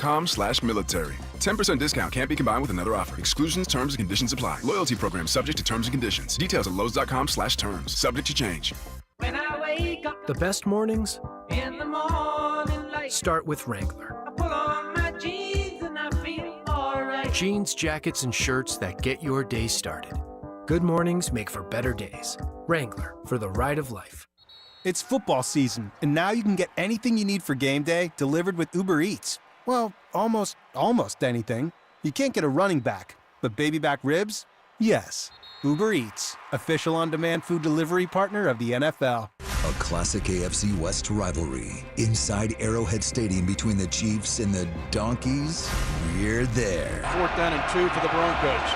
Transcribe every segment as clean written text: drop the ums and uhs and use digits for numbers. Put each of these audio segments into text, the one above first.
Lowe's.com/military. 10% discount can't be combined with another offer. Exclusions, terms, and conditions apply. Loyalty program subject to terms and conditions. Details at Lowe's.com/terms. Subject to change. When I wake up The best mornings in the morning light, start with Wrangler. I pull on my jeans and I feel alright. Jeans, jackets, and shirts that get your day started. Good mornings make for better days. Wrangler, for the ride of life. It's football season, and now you can get anything you need for game day delivered with Uber Eats. Well, almost anything. You can't get a running back, but baby back ribs? Yes. Uber Eats, official on-demand food delivery partner of the NFL. A classic AFC West rivalry. Inside Arrowhead Stadium between the Chiefs and the Donkeys. We're there. 4th down and 2 for the Broncos.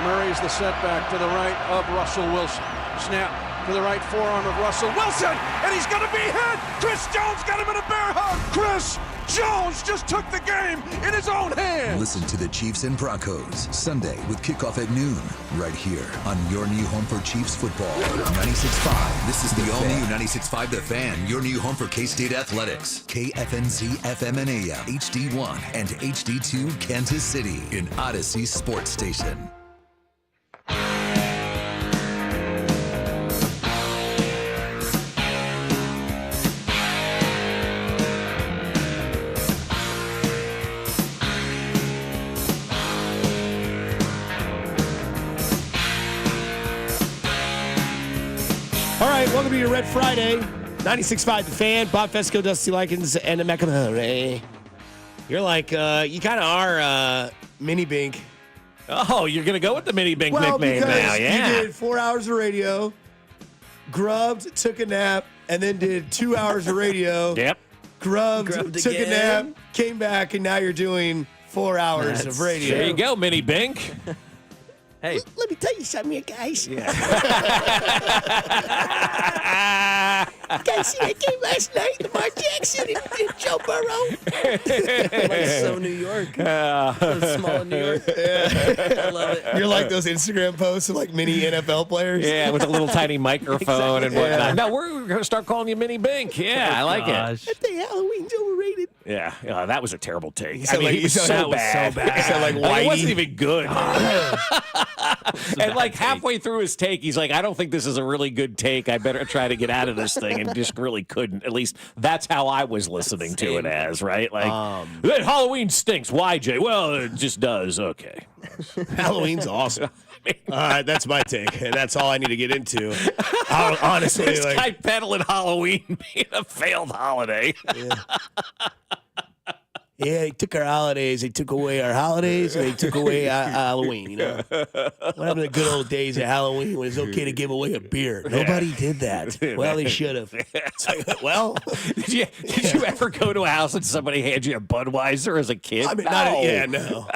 Murray's the setback to the right of Russell Wilson. Snap to the right forearm of Russell Wilson, and he's going to be hit. Chris Jones got him in a bear hug. Chris Jones just took the game in his own hands. Listen to the Chiefs and Broncos Sunday with kickoff at noon, right here on your new home for Chiefs football. 96.5. This is the all-new 96.5 The Fan, your new home for K-State athletics. KFNZ FM and AM, HD1 and HD2 Kansas City, an Odyssey sports station. All right, welcome to your Red Friday. 96.5 The Fan, Bob Fesco, Dusty Likens, and McKenzie. You're like, you kind of are Mini Bink. Oh, you're going to go with the Mini Bink Well, nickname because now, yeah. you did 4 hours of radio, grubbed, took a nap, and then did 2 hours of radio. Yep. Grubbed, took again. a nap, came back, and now you're doing 4 hours of radio. There you go, Mini Bink. Hey, Let me tell you something, you guys. Yeah. Guys, see that game last night? Lamar Jackson and Joe Burrow. like so New York. So small in New York. I love it. You're like those Instagram posts of like mini NFL players. Yeah, with a little tiny microphone and whatnot. Yeah. No, we're going to start calling you Mini Bink. Yeah, I like it. I think Halloween's overrated. Yeah, that was a terrible take. sound like- he was you sound- so that was bad. so bad. You sound like It Whitey. wasn't even good. And like halfway through his take, he's like, I don't think this is a really good take. I better try to get out of this thing, and just really couldn't. At least that's how I was listening to it as, right? Like, "Hey, Halloween stinks. Why, Jay? Well, it just does. Okay. Halloween's awesome. That's my take, and that's all I need to get into. Honestly, This like, guy peddling Halloween being a failed holiday. yeah, they took our holidays. They took away our holidays, and they took away our Halloween. You know, what happened to the good old days of Halloween when it's okay to give away a beer? Nobody did that. Well, they should have. It's like, well, Did you ever go to a house and somebody hand you a Budweiser as a kid? I mean, No. no.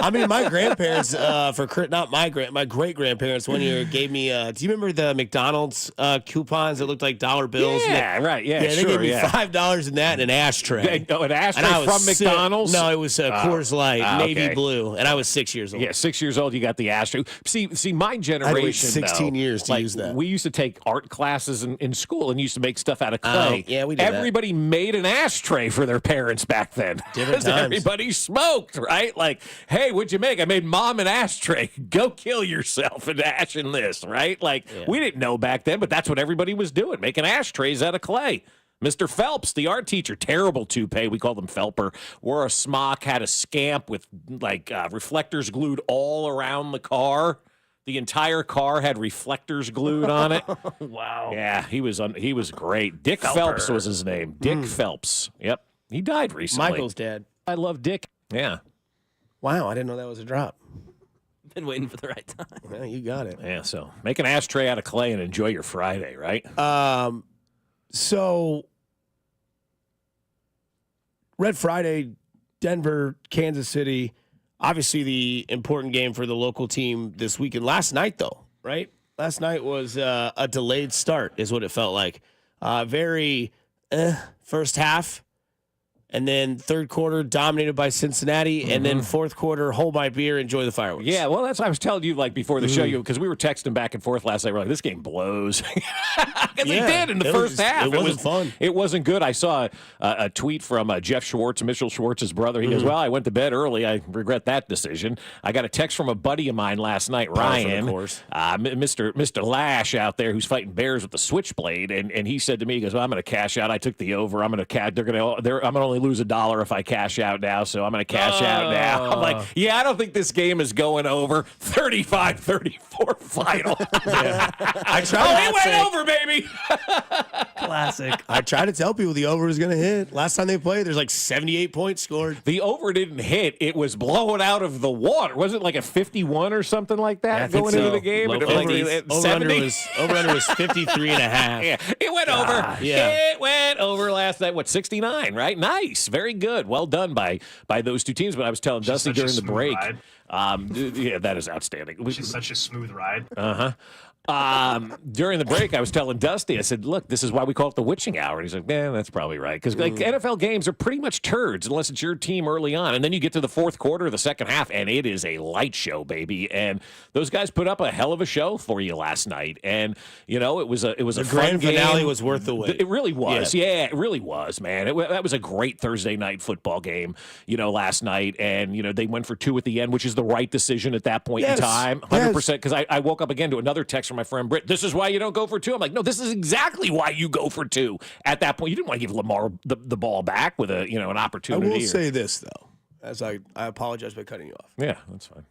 I mean, my grandparents, my great grandparents one year gave me. Do you remember the McDonald's coupons that looked like dollar bills? Yeah, right. Yeah, they sure, gave me yeah. $5 in that and an ashtray. Oh, an ashtray And I was from sick. McDonald's? No, it was Coors Light, navy okay. blue, and I was 6 years old. Yeah, 6 years old, you got the ashtray. See, my I generation, had to wait 16 though, years to like, use that. We used to take art classes in school and used to make stuff out of clay. yeah, we did that. Everybody made an ashtray for their parents back then. Different 'Cause times. everybody smoked, right? Like, hey, what'd you make? I made mom an ashtray. Go kill yourself and ash in this, right? Like, we didn't know back then, but that's what everybody was doing, making ashtrays out of clay. Mr. Phelps, the art teacher, terrible toupee. We called him Phelper. Wore a smock, had a scamp with like reflectors glued all around the car. The entire car had reflectors glued on it. Wow. Yeah, he was great. Dick Phelps was his name. Dick Phelps. Yep, he died recently. Michael's dad. I love Dick. Yeah, Wow, I didn't know that was a drop. Been waiting for the right time. Yeah, you got it. yeah. So make an ashtray out of clay and enjoy your Friday, right? So, Red Friday, Denver, Kansas City. Obviously, the important game for the local team this weekend. Last night, though, right? Last night was a delayed start, is what it felt like. Very first half, And then third quarter dominated by Cincinnati, and then fourth quarter hold my beer, enjoy the fireworks. Yeah, well, that's what I was telling you like before the show, because we were texting back and forth last night. We're like, this game blows. Because they did in the first half. It wasn't fun. It wasn't good. I saw a tweet from Jeff Schwartz, Mitchell Schwartz's brother. He goes, well, I went to bed early. I regret that decision. I got a text from a buddy of mine last night, Ryan, Mr. Lash out there who's fighting bears with the switchblade, and he said to me, he goes, well, I'm going to cash out. I took the over. I'm going to only lose $1 if I cash out now, so I'm going to cash out now. I'm like, yeah, I don't think this game is going over. 35-34 final. It went over, baby. Classic. I tried to tell people the over was going to hit. Last time they played, there's like 78 points scored. The over didn't hit. It was blowing out of the water. Was it like a 51 or something like that going into the game? Over-under was 53 and a half. Yeah, it went over. It went over last night. What, 69, right? Nice. Very good. Well done by those two teams. But I was telling Dusty during the break. Yeah, that is outstanding. She's such a smooth ride. During the break, I was telling Dusty, I said, look, this is why we call it the witching hour. And he's like, man, that's probably right. Because like NFL games are pretty much turds unless it's your team early on. And then you get to the fourth quarter, the second half, and it is a light show, baby. And those guys put up a hell of a show for you last night. And, you know, it was a the fun grand finale game. was worth the wait. It really was. Yeah, it really was, man. That was a great Thursday night football game, you know, last night. And, you know, they went for 2 at the end, which is the right decision at that point in time. 100%. Because I woke up again to another text from my friend Britt. This is why you don't go for 2. I'm like, no, this is exactly why you go for 2. At that point, you didn't want to give Lamar the ball back with an opportunity. I will say this, though, as I apologize by cutting you off. Yeah, that's fine.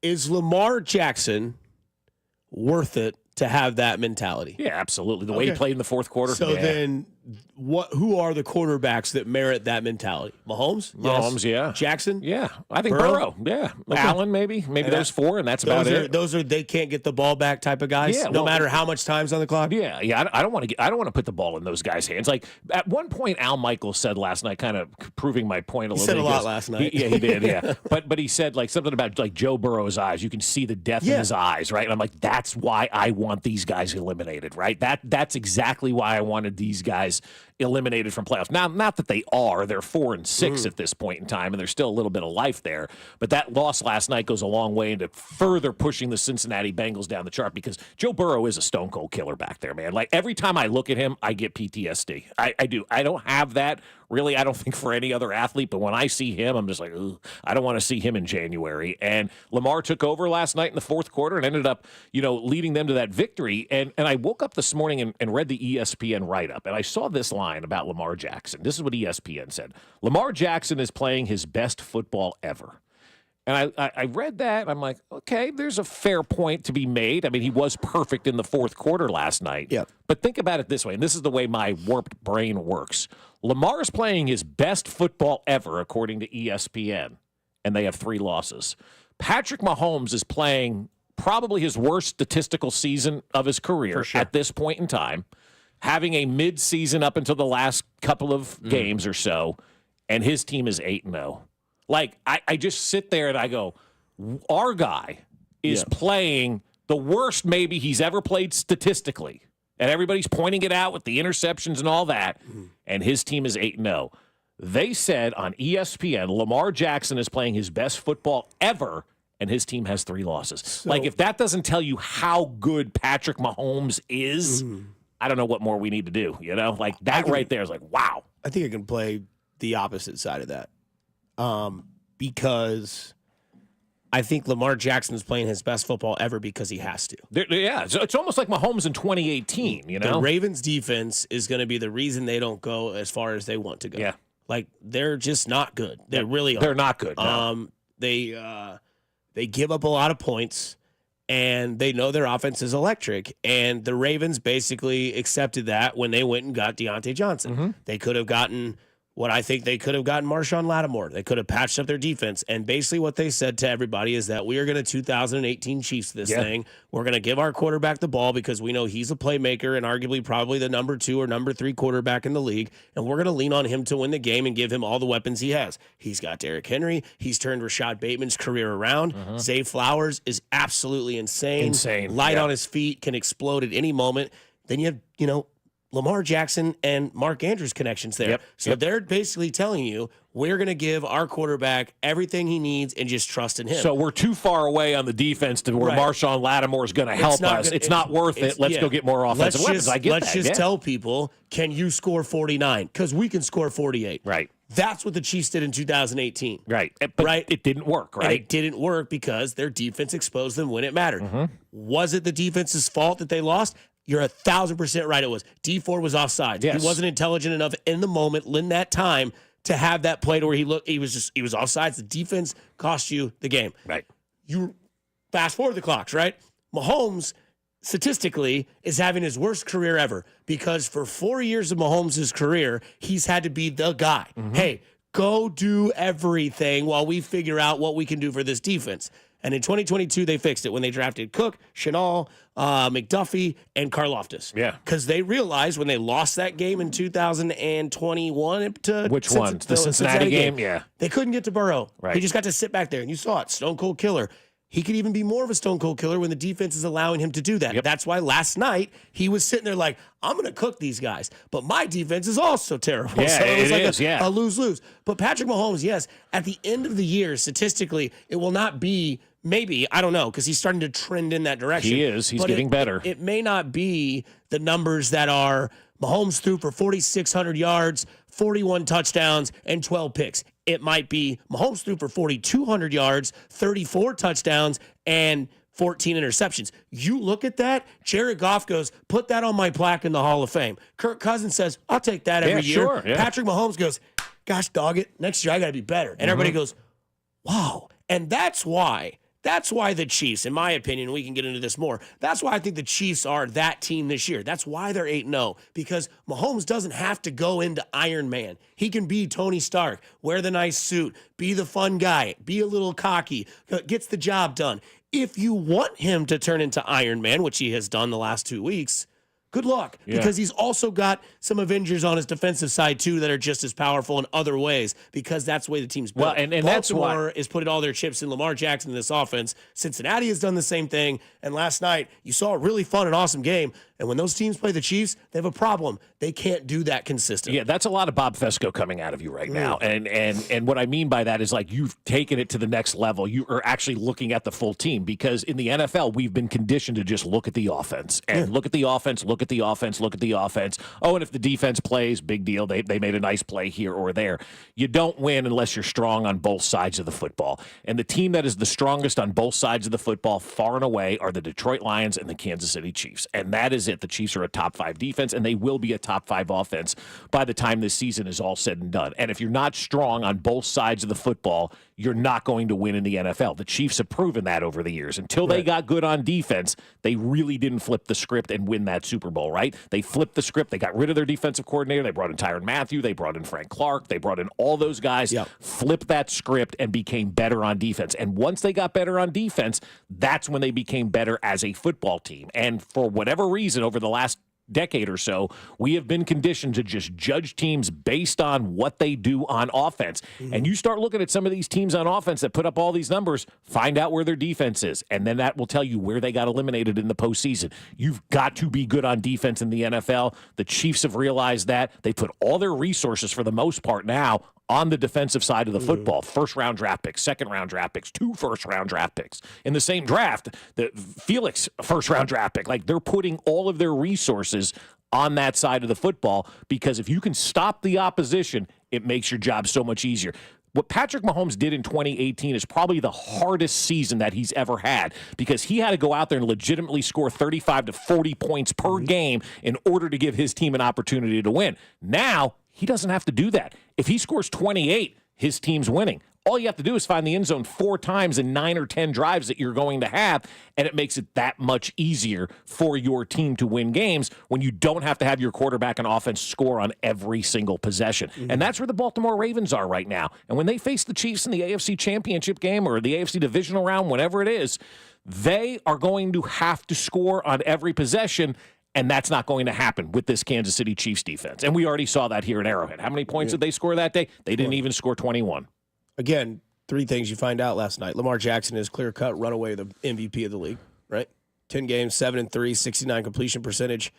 Is Lamar Jackson worth it to have that mentality? Yeah, absolutely. The way he played in the fourth quarter. So then who are the quarterbacks that merit that mentality? Mahomes? Mahomes, yeah. Jackson? Yeah. I think Burrow. Yeah. Okay. Allen, maybe. Maybe those 4, and that's about it. Those are they can't get the ball back type of guys, no matter how much time's on the clock. Yeah. I don't want to put the ball in those guys' hands. Like at one point, Al Michaels said last night, kind of proving my point a little bit. He said a lot last night. He did. Yeah. but he said like something about like Joe Burrow's eyes. You can see the death in his eyes, right? And I'm like, that's why I want these guys eliminated, right? That's exactly why I wanted these guys eliminated from playoffs. Now, not that they're 4-6 at this point in time, and there's still a little bit of life there. But that loss last night goes a long way into further pushing the Cincinnati Bengals down the chart because Joe Burrow is a stone cold killer back there, man. Like every time I look at him, I get PTSD. I do. I don't have that. Really, I don't think for any other athlete, but when I see him, I'm just like, ugh, I don't want to see him in January. And Lamar took over last night in the fourth quarter and ended up, leading them to that victory. And I woke up this morning and read the ESPN write-up, and I saw this line about Lamar Jackson. This is what ESPN said. Lamar Jackson is playing his best football ever. And I read that, and I'm like, okay, there's a fair point to be made. I mean, he was perfect in the fourth quarter last night. Yeah. But think about it this way, and this is the way my warped brain works. Lamar is playing his best football ever, according to ESPN, and they have 3 losses. Patrick Mahomes is playing probably his worst statistical season of his career at this point in time, having a mid-season up until the last couple of games or so, and his team is 8-0. Like, I just sit there and I go, our guy is playing the worst maybe he's ever played statistically. And everybody's pointing it out with the interceptions and all that. And his team is 8-0. They said on ESPN, Lamar Jackson is playing his best football ever, and his team has 3 losses. So, like, if that doesn't tell you how good Patrick Mahomes is, I don't know what more we need to do. Like that right there is like, wow. I think I can play the opposite side of that. Because I think Lamar Jackson is playing his best football ever because he has to. Yeah, so it's almost like Mahomes in 2018, The Ravens' defense is going to be the reason they don't go as far as they want to go. Yeah. Like, they're just not good. They really are. They're not good. No. They give up a lot of points, and they know their offense is electric. And the Ravens basically accepted that when they went and got Deontay Johnson. They could have gotten what I think they could have gotten Marshawn Lattimore. They could have patched up their defense. And basically what they said to everybody is that we are going to 2018 Chiefs this thing. We're going to give our quarterback the ball because we know he's a playmaker and arguably probably the number 2 or number 3 quarterback in the league. And we're going to lean on him to win the game and give him all the weapons he has. He's got Derrick Henry. He's turned Rashad Bateman's career around. Zay Flowers is absolutely insane. Light on his feet, can explode at any moment. Then you have, Lamar Jackson and Mark Andrews connections there. Yep. So they're basically telling you, we're going to give our quarterback everything he needs and just trust in him. So we're too far away on the defense to where Marshawn Lattimore is going to help us. It's not worth it. Let's go get more offensive weapons. I get that. Let's just tell people, can you score 49? Because we can score 48. Right. That's what the Chiefs did in 2018. Right. But it didn't work, right? And it didn't work because their defense exposed them when it mattered. Mm-hmm. Was it the defense's fault that they lost? You're 1,000% right. It was. D Ford was offside. Yes. He wasn't intelligent enough in the moment, in that time, to have that play to where he was offside. The defense cost you the game. Right. You fast forward the clocks, right? Mahomes, statistically, is having his worst career ever because for 4 years of Mahomes' career, he's had to be the guy. Mm-hmm. Hey, go do everything while we figure out what we can do for this defense. And in 2022, they fixed it when they drafted Cook, Chenal, McDuffie, and Karloftis. Yeah. Because they realized when they lost that game in 2021 to Which one? The Cincinnati game? Yeah. They couldn't get to Burrow. Right. He just got to sit back there, and you saw it. Stone cold killer. He could even be more of a stone cold killer when the defense is allowing him to do that. Yep. That's why last night he was sitting there like, I'm going to cook these guys. But my defense is also terrible. Yeah, so it was it like is, a lose-lose. But Patrick Mahomes, yes, at the end of the year, statistically, it will not be maybe, I don't know, because he's starting to trend in that direction. He is. He's getting better. It may not be the numbers that are Mahomes threw for 4,600 yards, 41 touchdowns, and 12 picks. It might be Mahomes threw for 4,200 yards, 34 touchdowns, and 14 interceptions. You look at that, Jared Goff goes, put that on my plaque in the Hall of Fame. Kirk Cousins says, I'll take that every year. Sure, yeah. Patrick Mahomes goes, gosh, dog it, next year I got to be better. And everybody goes, wow. And that's why the Chiefs, in my opinion, we can get into this more, that's why I think the Chiefs are that team this year. That's why they're 8-0, because Mahomes doesn't have to go into Iron Man. He can be Tony Stark, wear the nice suit, be the fun guy, be a little cocky, gets the job done. If you want him to turn into Iron Man, which he has done the last 2 weeks, good luck, because he's also got some Avengers on his defensive side, too, that are just as powerful in other ways, because that's the way the team's built. Well, and that's Baltimore why is putting all their chips in Lamar Jackson in this offense. Cincinnati has done the same thing, and last night you saw a really fun and awesome game, and when those teams play the Chiefs, they have a problem. They can't do that consistently. Yeah, that's a lot of Bob Fesco coming out of you right now. And what I mean by that is like you've taken it to the next level. You are actually looking at the full team, because in the NFL, we've been conditioned to just look at the offense and look at the offense, look at the offense, look at the offense. Oh, and if the defense plays, big deal. They made a nice play here or there. You don't win unless you're strong on both sides of the football. And the team that is the strongest on both sides of the football far and away are the Detroit Lions and the Kansas City Chiefs. And that is it. The Chiefs are a top 5 defense, and they will be a top 5 offense by the time this season is all said and done. And if you're not strong on both sides of the football, you're not going to win in the NFL. The Chiefs have proven that over the years. Until they got good on defense, they really didn't flip the script and win that Super Bowl, right? They flipped the script. They got rid of their defensive coordinator. They brought in Tyrann Mathieu. They brought in Frank Clark. They brought in all those guys, flipped that script, and became better on defense. And once they got better on defense, that's when they became better as a football team. And for whatever reason, over the last decade or so, we have been conditioned to just judge teams based on what they do on offense. And you start looking at some of these teams on offense that put up all these numbers, find out where their defense is, and then that will tell you where they got eliminated in the postseason. You've got to be good on defense in the NFL. The Chiefs have realized that. They put all their resources, for the most part now, on the defensive side of the football. First-round draft picks, second-round draft picks, 2 first-round draft picks. In the same draft, the Felix first-round draft pick. Like, they're putting all of their resources on that side of the football, because if you can stop the opposition, it makes your job so much easier. What Patrick Mahomes did in 2018 is probably the hardest season that he's ever had, because he had to go out there and legitimately score 35 to 40 points per game in order to give his team an opportunity to win. Now, he doesn't have to do that. If he scores 28, his team's winning. All you have to do is find the end zone 4 times in 9 or 10 drives that you're going to have, and it makes it that much easier for your team to win games when you don't have to have your quarterback and offense score on every single possession. And that's where the Baltimore Ravens are right now. And when they face the Chiefs in the AFC Championship game or the AFC Divisional round, whenever it is, they are going to have to score on every possession. And that's not going to happen with this Kansas City Chiefs defense. And we already saw that here at Arrowhead. How many points did they score that day? They didn't even score 21. Again, 3 things you find out last night. Lamar Jackson is clear-cut runaway the MVP of the league, right? 10 games, 7-3, 69 completion percentage.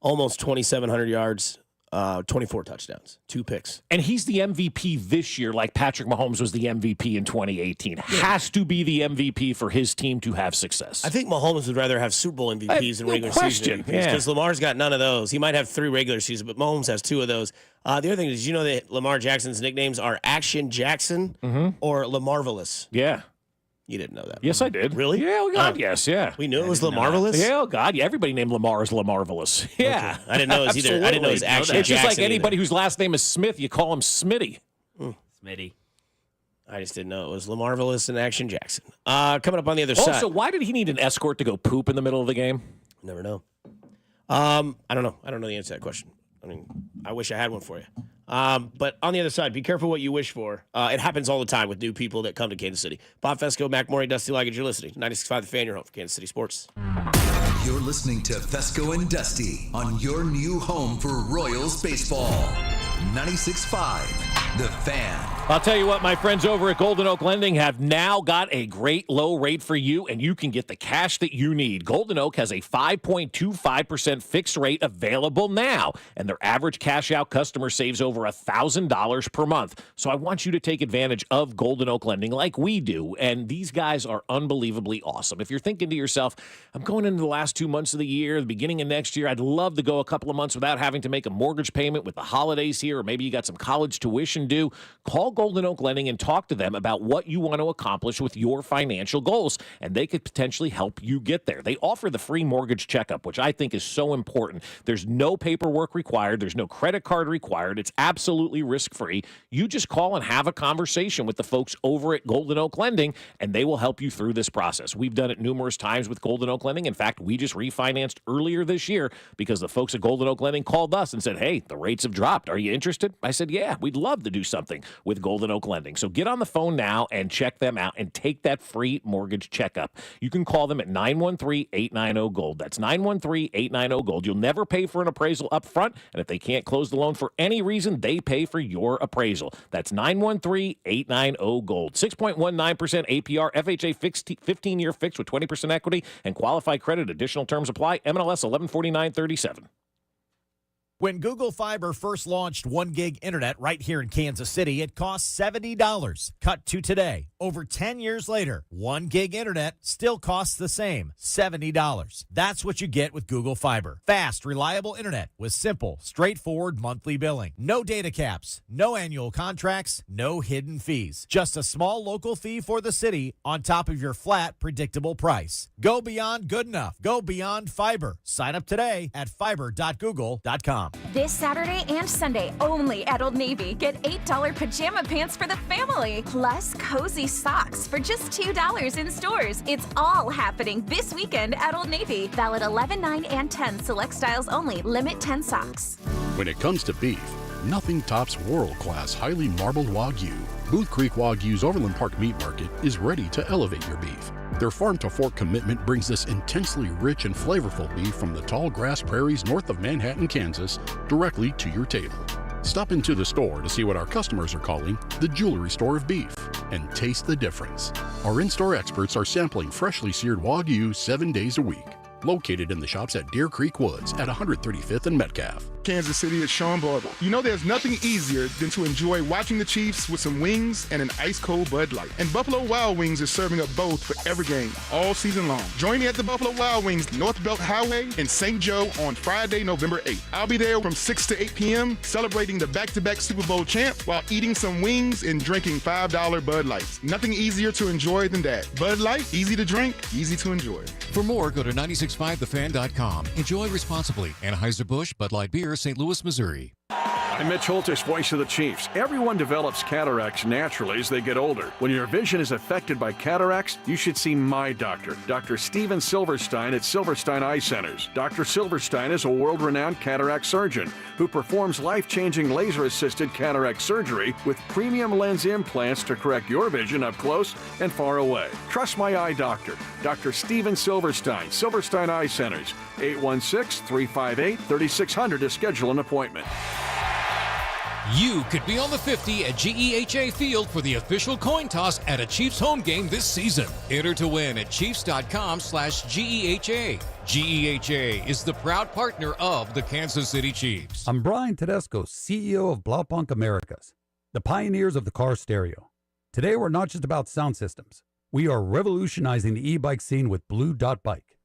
almost 2,700 yards, 24 touchdowns, 2 picks. And he's the MVP this year, like Patrick Mahomes was the MVP in 2018. Has to be the MVP for his team to have success. I think Mahomes would rather have Super Bowl MVPs than regular season MVPs because Lamar's got none of those. He might have 3 regular season, but Mahomes has 2 of those. The other thing is, did you know that Lamar Jackson's nicknames are Action Jackson or Lamarvelous? Yeah. You didn't know that. Yes, I did. Really? Yeah, oh, God, yes, yeah. We knew it was Lamarvelous? Yeah, oh, God, yeah. Everybody named Lamar is Lamarvelous. Yeah. Okay. I didn't know it was either. I didn't know it was Action Jackson. It's just like anybody whose last name is Smith, you call him Smitty. Smitty. I just didn't know it was Lamarvelous and Action Jackson. Coming up on the other side. Also, why did he need an escort to go poop in the middle of the game? Never know. I don't know. I don't know the answer to that question. I mean, I wish I had one for you. But on the other side, be careful what you wish for. It happens all the time with new people that come to Kansas City. Bob Fesco, Mac Morey, Dusty Liggett, you're listening. 96.5 The Fan, your home for Kansas City sports. You're listening to Fesco and Dusty on your new home for Royals baseball. 96.5 The Fan. I'll tell you what, my friends over at Golden Oak Lending have now got a great low rate for you, and you can get the cash that you need. Golden Oak has a 5.25% fixed rate available now, and their average cash-out customer saves over $1,000 per month. So I want you to take advantage of Golden Oak Lending like we do, and these guys are unbelievably awesome. If you're thinking to yourself, I'm going into the last 2 months of the year, the beginning of next year, I'd love to go a couple of months without having to make a mortgage payment with the holidays here, or maybe you got some college tuition due, call Golden Oak Lending and talk to them about what you want to accomplish with your financial goals, and they could potentially help you get there. They offer the free mortgage checkup, which I think is so important. There's no paperwork required. There's no credit card required. It's absolutely risk-free. You just call and have a conversation with the folks over at Golden Oak Lending, and they will help you through this process. We've done it numerous times with Golden Oak Lending. In fact, we just refinanced earlier this year because the folks at Golden Oak Lending called us and said, hey, the rates have dropped. Are you interested? I said, yeah, we'd love to do something with Golden Oak Lending. So get on the phone now and check them out and take that free mortgage checkup. You can call them at 913-890-GOLD. That's 913-890-GOLD. You'll never pay for an appraisal up front, and if they can't close the loan for any reason, they pay for your appraisal. That's 913-890-GOLD. 6.19% APR, FHA fixed 15-year fixed with 20% equity and qualified credit. Additional terms apply. MLS 114937. When Google Fiber first launched 1 gig internet right here in Kansas City, it cost $70. Cut to today. Over 10 years later, 1 gig internet still costs the same, $70. That's what you get with Google Fiber. Fast, reliable internet with simple, straightforward monthly billing. No data caps, no annual contracts, no hidden fees. Just a small local fee for the city on top of your flat, predictable price. Go beyond good enough. Go beyond fiber. Sign up today at fiber.google.com. This Saturday and Sunday only at Old Navy. Get $8 pajama pants for the family, plus cozy socks for just $2 in stores. It's all happening this weekend at Old Navy. Valid 11, 9, and 10. Select styles only. Limit 10 socks. When it comes to beef, nothing tops world-class highly marbled Wagyu. Booth Creek Wagyu's Overland Park Meat Market is ready to elevate your beef. Their farm-to-fork commitment brings this intensely rich and flavorful beef from the tall grass prairies north of Manhattan, Kansas, directly to your table. Stop into the store to see what our customers are calling the jewelry store of beef and taste the difference. Our in-store experts are sampling freshly seared Wagyu 7 days a week. Located in the shops at Deer Creek Woods at 135th and Metcalf. Kansas City, it's Sean Barber. You know there's nothing easier than to enjoy watching the Chiefs with some wings and an ice-cold Bud Light. And Buffalo Wild Wings is serving up both for every game, all season long. Join me at the Buffalo Wild Wings North Belt Highway in St. Joe on Friday, November 8th. I'll be there from 6 to 8 p.m. celebrating the back-to-back Super Bowl champ while eating some wings and drinking $5 Bud Lights. Nothing easier to enjoy than that. Bud Light, easy to drink, easy to enjoy. For more, go to 965thefan.com. Enjoy responsibly. Anheuser-Busch, Bud Light Beer, St. Louis, Missouri. I'm Mitch Holthus, voice of the Chiefs. Everyone develops cataracts naturally as they get older. When your vision is affected by cataracts, you should see my doctor, Dr. Steven Silverstein at Silverstein Eye Centers. Dr. Silverstein is a world-renowned cataract surgeon who performs life-changing laser-assisted cataract surgery with premium lens implants to correct your vision up close and far away. Trust my eye doctor, Dr. Steven Silverstein, Silverstein Eye Centers, 816-358-3600 to schedule an appointment. You could be on the 50 at GEHA Field for the official coin toss at a Chiefs home game this season. Enter to win at Chiefs.com/GEHA. GEHA is the proud partner of the Kansas City Chiefs. I'm Brian Tedesco, CEO of Blaupunkt Americas, the pioneers of the car stereo. Today, we're not just about sound systems. We are revolutionizing the e-bike scene with Blue Dot Bike.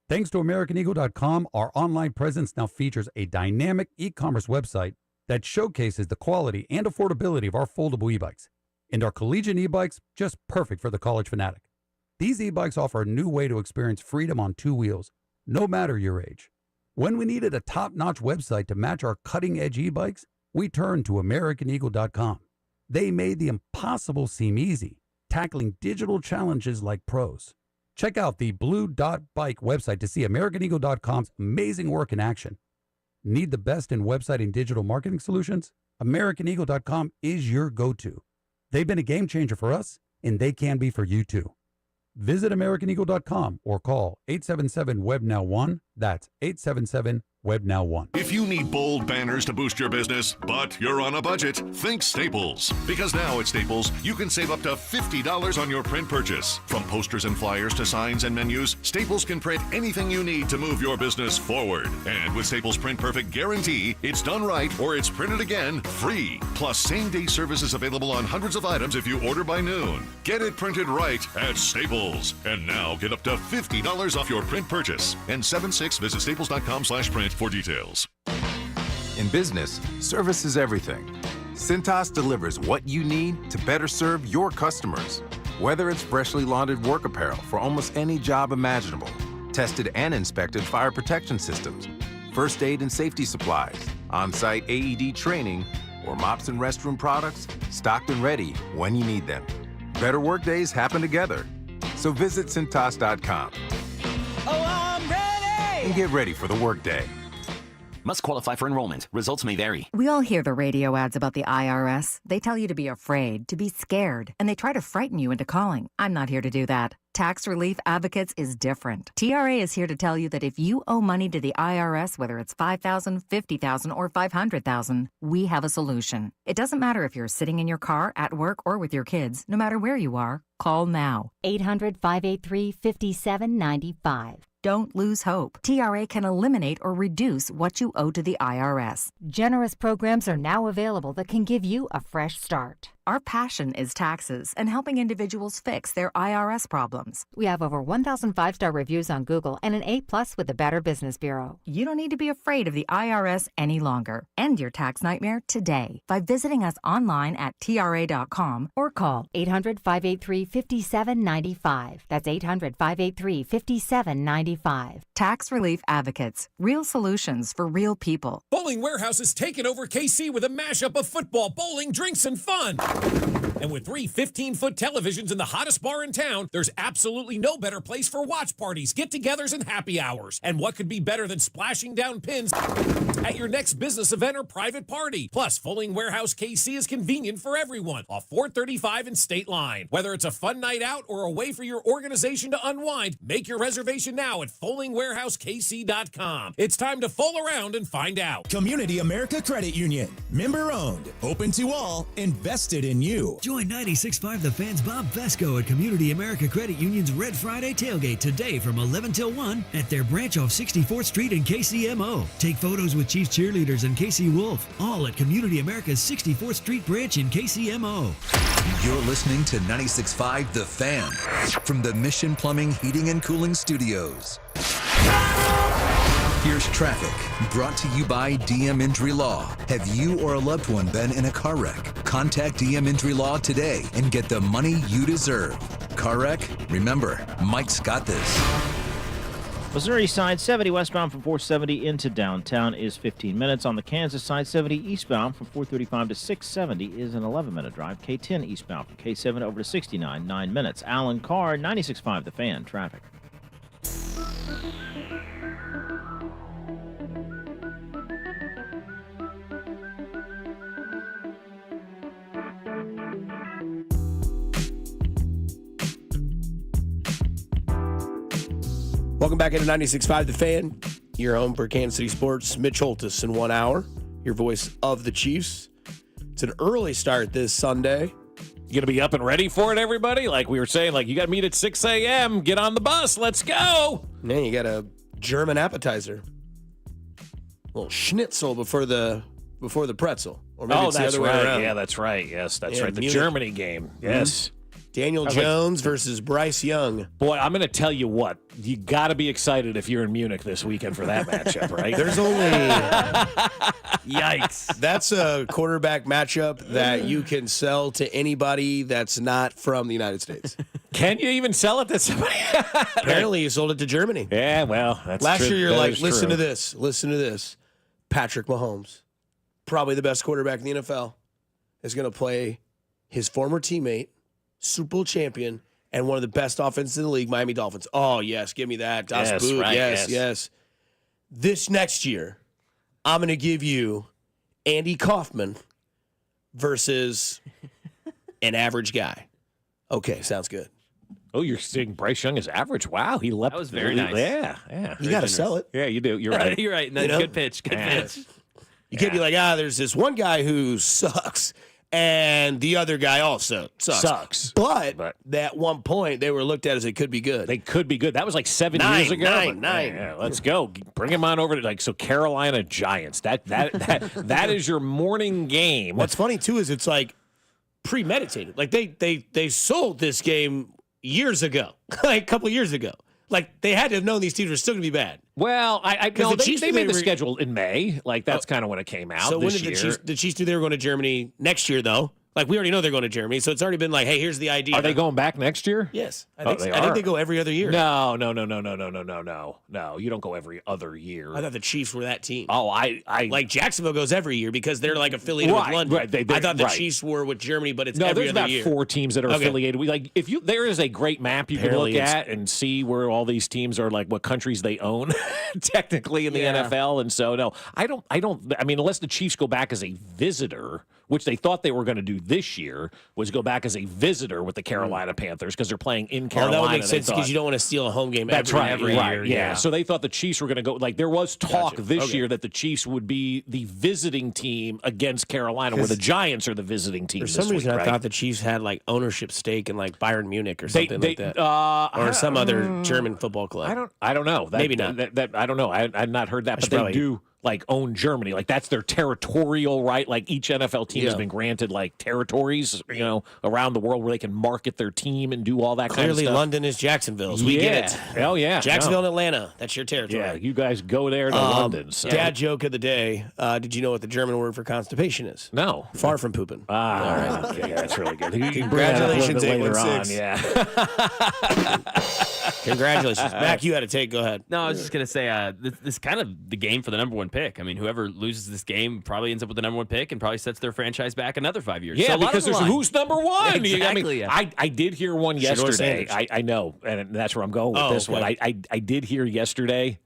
Thanks to AmericanEagle.com, our online presence now features a dynamic e-commerce website that showcases the quality and affordability of our foldable e-bikes. And our collegiate e-bikes, just perfect for the college fanatic. These e-bikes offer a new way to experience freedom on two wheels, no matter your age. When we needed a top-notch website to match our cutting-edge e-bikes, we turned to AmericanEagle.com. They made the impossible seem easy, tackling digital challenges like pros. Check out the Blue Dot Bike website to see AmericanEagle.com's amazing work in action. Need the best in website and digital marketing solutions? AmericanEagle.com is your go-to. They've been a game changer for us, and they can be for you too. Visit AmericanEagle.com or call 877-WEB-NOW-1. That's 877-WEB-NOW-1. If you need bold banners to boost your business, but you're on a budget, think Staples. Because now at Staples, you can save up to $50 on your print purchase. From posters and flyers to signs and menus, Staples can print anything you need to move your business forward. And with Staples Print Perfect Guarantee, it's done right or it's printed again free. Plus, same-day service is available on hundreds of items if you order by noon. Get it printed right at Staples. And now get up to $50 off your print purchase. And 76, visit staples.com/print for details. In business, service is everything. Cintas delivers what you need to better serve your customers. Whether it's freshly laundered work apparel for almost any job imaginable, tested and inspected fire protection systems, first aid and safety supplies, on-site AED training, or mops and restroom products, stocked and ready when you need them. Better work days happen together. So visit Cintas.com. Oh, I'm ready! And get ready for the workday. Must qualify for enrollment. Results may vary. We all hear the radio ads about the IRS. They tell you to be afraid, to be scared, and they try to frighten you into calling. I'm not here to do that. Tax Relief Advocates is different. TRA is here to tell you that if you owe money to the IRS, whether it's $5,000, $50,000, or $500,000, we have a solution. It doesn't matter if you're sitting in your car, at work, or with your kids. No matter where you are, call now. 800-583-5795. Don't lose hope. TRA can eliminate or reduce what you owe to the IRS. Generous programs are now available that can give you a fresh start. Our passion is taxes and helping individuals fix their IRS problems. We have over 1,000 5-star reviews on Google and an A+ with the Better Business Bureau. You don't need to be afraid of the IRS any longer. End your tax nightmare today by visiting us online at TRA.com or call 800-583-5795. That's 800-583-5795. Tax Relief Advocates. Real solutions for real people. Bowling Warehouse has taken over KC with a mashup of football, bowling, drinks, and fun. And with 3 15-foot televisions in the hottest bar in town, there's absolutely no better place for watch parties, get-togethers, and happy hours. And what could be better than splashing down pins at your next business event or private party? Plus, Bowling Warehouse KC is convenient for everyone off 435 and State Line. Whether it's a fun night out or a way for your organization to unwind, make your reservation now at FollingWarehouseKC.com. It's time to fool around and find out. Community America Credit Union. Member-owned. Open to all. Invested in you. Join 96.5 The Fan's Bob Fesco at Community America Credit Union's Red Friday tailgate today from 11 till 1 at their branch off 64th Street in KCMO. Take photos with Chiefs cheerleaders and KC Wolf, all at Community America's 64th Street branch in KCMO. You're listening to 96.5 The Fan from the Mission Plumbing, Heating, and Cooling Studios. Here's traffic, brought to you by DM Injury Law. Have you or a loved one been in a car wreck? Contact DM Injury Law today and get the money you deserve. Car wreck? Remember, Mike's got this. Missouri side 70 westbound from 470 into downtown is 15 minutes. On the Kansas side 70 eastbound from 435 to 670 is an 11-minute drive. K10 eastbound from K7 over to 69, 9 minutes. Alan Carr, 96.5 The Fan, traffic. Welcome back into 96.5 The Fan, your home for Kansas City sports. Mitch Holthus in 1 hour, your voice of the Chiefs. It's an early start this Sunday. You going to be up and ready for it, everybody? Like we were saying, like you got to meet at 6 a.m. Get on the bus. Let's go. Man, you got a German appetizer. A little schnitzel before the pretzel. Or maybe it's the that's other way right. around. Yeah, that's right. Yes, that's Yeah, right. The Munich. Germany game. Yes. Daniel Jones versus Bryce Young. Boy, I'm going to tell you what. You got to be excited if you're in Munich this weekend for that matchup, right? There's only... Yikes. That's a quarterback matchup that you can sell to anybody that's not from the United States. Can you even sell it to somebody? Apparently, you sold it to Germany. Yeah, well, that's Last true. year, you're That like, is listen true. to this. Listen to this. Patrick Mahomes, probably the best quarterback in the NFL, is going to play his former teammate, Super Bowl champion, and one of the best offenses in the league, Miami Dolphins. Oh, yes, give me that. Das Yes, Boot. right, yes, yes. yes. This next year, I'm going to give you Andy Kaufman versus an average guy. Okay, sounds good. Oh, you're saying Bryce Young is average? Wow, he leapt. That was very nice. Yeah, yeah. You got to sell it. Yeah, you do. You're right. You're right. No, You know? Good pitch. Good pitch. You can't be like, there's this one guy who sucks, and the other guy also sucks. But that one point, they were looked at as it could be good. They could be good. That was like 7 Nine, years ago. nine, but- nine. Yeah, let's go. Bring him on over to Carolina Giants. That is your morning game. What's funny too is it's like premeditated. Like they sold this game years ago, like a couple years ago. Like they had to have known these teams were still going to be bad. Well, I Because no, the Chiefs they knew made they the were- schedule in May. Like that's kind of when it came out. So when this did year. the Chiefs knew they were going to Germany next year though? Like we already know they're going to Germany, so it's already been like, hey, here's the idea. Are they going back next year? Yes, I Oh, think they I think are. they go every other year. No. You don't go every other year. I thought the Chiefs were that team. Oh, I like Jacksonville goes every year because they're like affiliated Right, with London. right, I thought the right. Chiefs were with Germany, but it's No, every there's other about year. 4 teams that are Okay. affiliated. There is a great map you Apparently can look it's- at and see where all these teams are, like what countries they own, technically in the Yeah. NFL. And so, no, I don't. I mean, unless the Chiefs go back as a visitor, which they thought they were going to do this year, was go back as a visitor with the Carolina Panthers because they're playing in Oh, Carolina. that would make they sense thought. because you don't want to steal a home game. That's every right, year. right, yeah. So they thought the Chiefs were going to go. Like there was talk Gotcha. this Okay. year that the Chiefs would be the visiting team against Carolina, where the Giants are the visiting team. For this some reason, week, I right? thought the Chiefs had like ownership stake in like Bayern Munich or something like that, or or some other German football club. I don't know. Maybe not. That I don't know. I've not heard that, but should they probably- do like own Germany. Like that's their territorial right. Like each NFL team has Yeah. been granted like territories, around the world where they can market their team and do all that kind of Clearly, stuff. London is Jacksonville's. We get it. Oh yeah. Jacksonville No. and Atlanta. That's your territory. Yeah, you guys go there to London. So. Dad joke of the day. Did you know what the German word for constipation is? No. Far from pooping. All right. Okay, yeah, that's really good. You can Congratulations, bring that up a little bit 816. later on, Yeah. Congratulations. Mac, you had to take. Go ahead. No, I was just gonna say this is kind of the game for the number 1 pick. I mean, whoever loses this game probably ends up with the number 1 pick and probably sets their franchise back another 5 years. Yeah, So a lot because on the there's line. who's number 1. Exactly. I did hear one Shedeur yesterday. Sanders. I know, and that's where I'm going with Oh, this one. okay. I did hear yesterday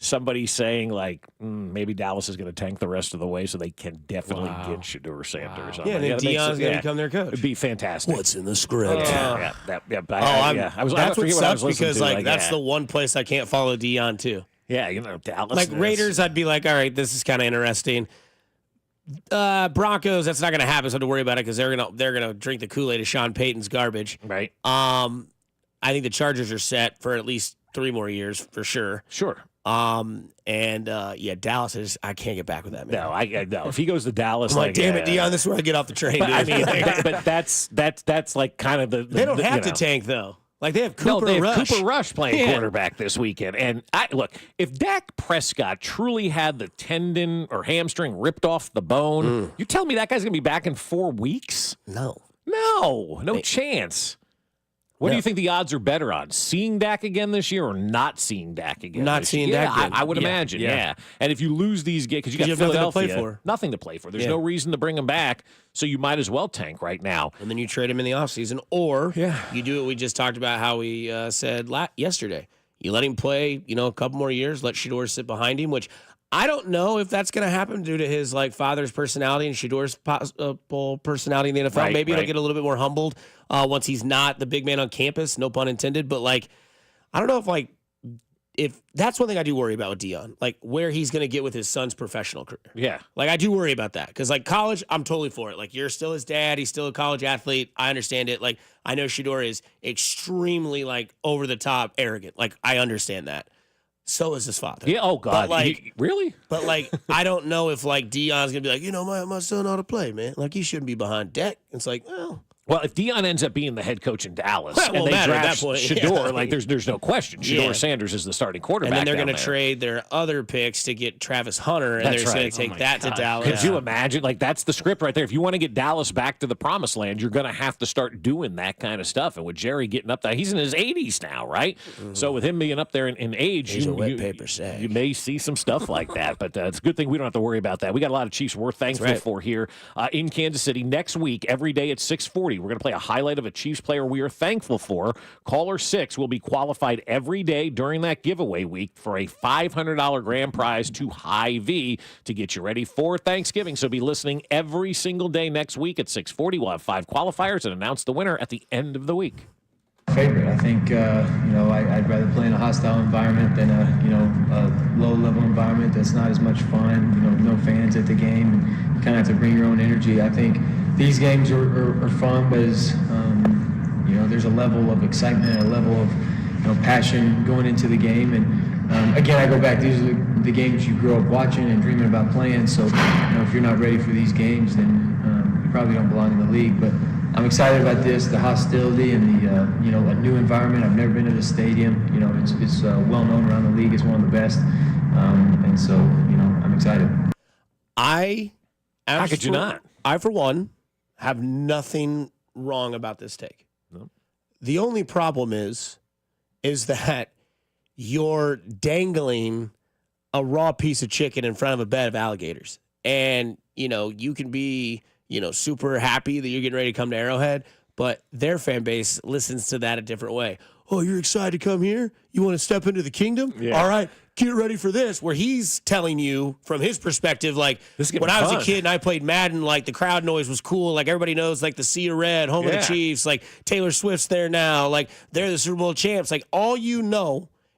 somebody saying like maybe Dallas is going to tank the rest of the way so they can definitely get Shedeur Sanders. I'm Yeah, and like, then Deion's going to yeah, become their coach. It'd be fantastic. What's in the script? Yeah. I was. That's what forget I sucks was listening because to, like that's yeah. the one place I can't follow Deion too. Yeah, Dallas. Like this. Raiders, I'd be like, all right, this is kind of interesting. Broncos, that's not going to happen. So I have to worry about it because they're gonna drink the Kool-Aid of Sean Payton's garbage. Right. I think the Chargers are set for at least 3 more years for sure. Sure. Dallas is. I can't get back with that, man. No, I no. If he goes to Dallas, I'm like, damn it, Deion, this is where I get off the train. But, dude. I mean, but that's like kind of the. they don't have to know. tank though. Like they have Cooper they have Rush. Cooper Rush playing Yeah. quarterback this weekend. And look, if Dak Prescott truly had the tendon or hamstring ripped off the bone, you tell me that guy's going to be back in 4 weeks? No, chance. What do you think the odds are better on? Seeing Dak again this year or not seeing Dak again? Not this seeing year? Dak Yeah, again. I would Yeah. imagine, Yeah. yeah. And if you lose these games, because you got you have nothing to Philadelphia, play for. nothing to play for. There's Yeah. no reason to bring him back, so you might as well tank right now. and then you trade him in the offseason, or you do what we just talked about, how we said yesterday. You let him play, a couple more years, let Shedeur sit behind him, which I don't know if that's going to happen due to his father's personality and Shedeur's possible personality in the NFL. Right, Maybe right. he'll get a little bit more humbled once he's not the big man on campus, no pun intended. But I don't know if if that's one thing I do worry about with Deion, like where he's going to get with his son's professional career. Yeah. Like I do worry about that because like college, I'm totally for it. Like you're still his dad. He's still a college athlete. I understand it. Like I know Shedeur is extremely like over the top arrogant. Like I understand that. So is his father. Yeah. Oh God. But, like, really? But like, I don't know if like Deion's going to be like, my son ought to play, man. Like he shouldn't be behind deck. It's like, Well, if Deion ends up being the head coach in Dallas Well, and they matter at draft that point. Shedeur, Yeah. like there's no question. Shedeur Sanders is the starting quarterback. And then they're going going to trade their other picks to get Travis Hunter, and That's they're going right. to take that to Dallas. Could you imagine? Like that's the script right there. If you want to get Dallas back to the promised land, you're going to have to start doing that kind of stuff. And with Jerry getting up there, he's in his 80s now, right? Mm-hmm. So with him being up there in age, He's a wet paper sack. you may see some stuff like that. But it's a good thing we don't have to worry about that. We got a lot of Chiefs we're thankful for here in Kansas City. Next week, every day at 6:40, we're going to play a highlight of a Chiefs player we are thankful for. Caller 6 will be qualified every day during that giveaway week for a $500 grand prize to Hy-Vee to get you ready for Thanksgiving. So be listening every single day next week at 6:40. We'll have 5 qualifiers and announce the winner at the end of the week. Favorite. I think I'd rather play in a hostile environment than a low-level environment that's not as much fun. No fans at the game. And you kind of have to bring your own energy. I think these games are fun, but there's a level of excitement, a level of passion going into the game. And again, I go back. These are the games you grow up watching and dreaming about playing. So if you're not ready for these games, then you probably don't belong in the league. But I'm excited about this, the hostility and the a new environment. I've never been to the stadium. It's well known around the league. It's one of the best, and so I'm excited. How could you not? I, for one, have nothing wrong about this take. No. The only problem is that you're dangling a raw piece of chicken in front of a bed of alligators, and you can be super happy that you're getting ready to come to Arrowhead, but their fan base listens to that a different way. Oh, you're excited to come here? You want to step into the kingdom? Yeah. All right, get ready for this. Where he's telling you from his perspective, like when I was a kid and I played Madden, like the crowd noise was cool. Like everybody knows, like the Sea of Red, home of the Chiefs, like Taylor Swift's there now. Like they're the Super Bowl champs. Like all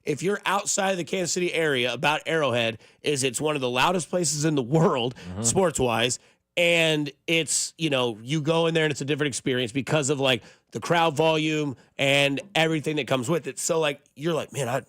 if you're outside of the Kansas City area about Arrowhead is it's one of the loudest places in the world, sports-wise. And it's, you go in there and it's a different experience because of like the crowd volume and everything that comes with it. So like, you're like, man, I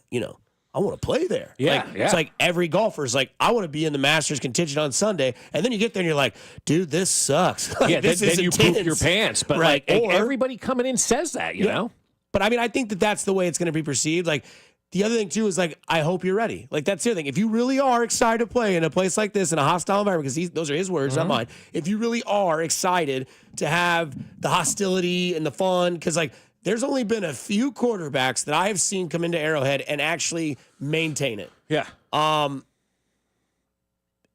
want to play there. Yeah, It's like every golfer's like, I want to be in the Masters contingent on Sunday. And then you get there and you're like, dude, this sucks. Like, Then you intense. poop your pants. But right. like everybody coming in says that, you know? But I mean, I think that's the way it's going to be perceived. Like, the other thing, too, is like, I hope you're ready. Like, that's the other thing. If you really are excited to play in a place like this, in a hostile environment, because those are his words, not mine. If you really are excited to have the hostility and the fun, because, like, there's only been a few quarterbacks that I've seen come into Arrowhead and actually maintain it. Yeah.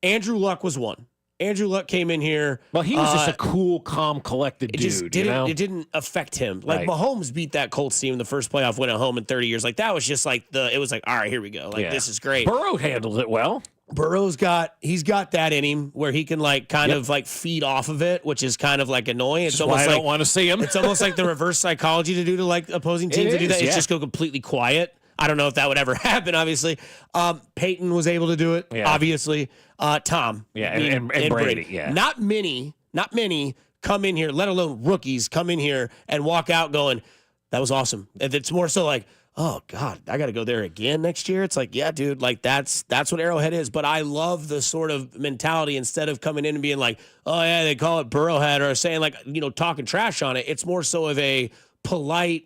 Andrew Luck was one. Andrew Luck came in here. Well, he was just a cool, calm, collected dude. It didn't affect him. Like Mahomes beat that Colts team in the first playoff win at home in 30 years. Like that was just like it was like, all right, here we go. Like this is great. Burrow handled it well. Burrow's got that in him where he can like kind of like feed off of it, which is kind of like annoying. It's almost why I like don't want to see him. It's almost like the reverse psychology to do to like opposing teams to do that. It's just go completely quiet. I don't know if that would ever happen, obviously. Peyton was able to do it, obviously. Tom. Yeah, and Brady. Yeah. Not many come in here, let alone rookies, come in here and walk out going, that was awesome. And it's more so like, oh, God, I got to go there again next year. It's like, yeah, dude, like that's what Arrowhead is. But I love the sort of mentality instead of coming in and being like, oh, yeah, they call it Burrowhead or saying like, talking trash on it. It's more so of a polite,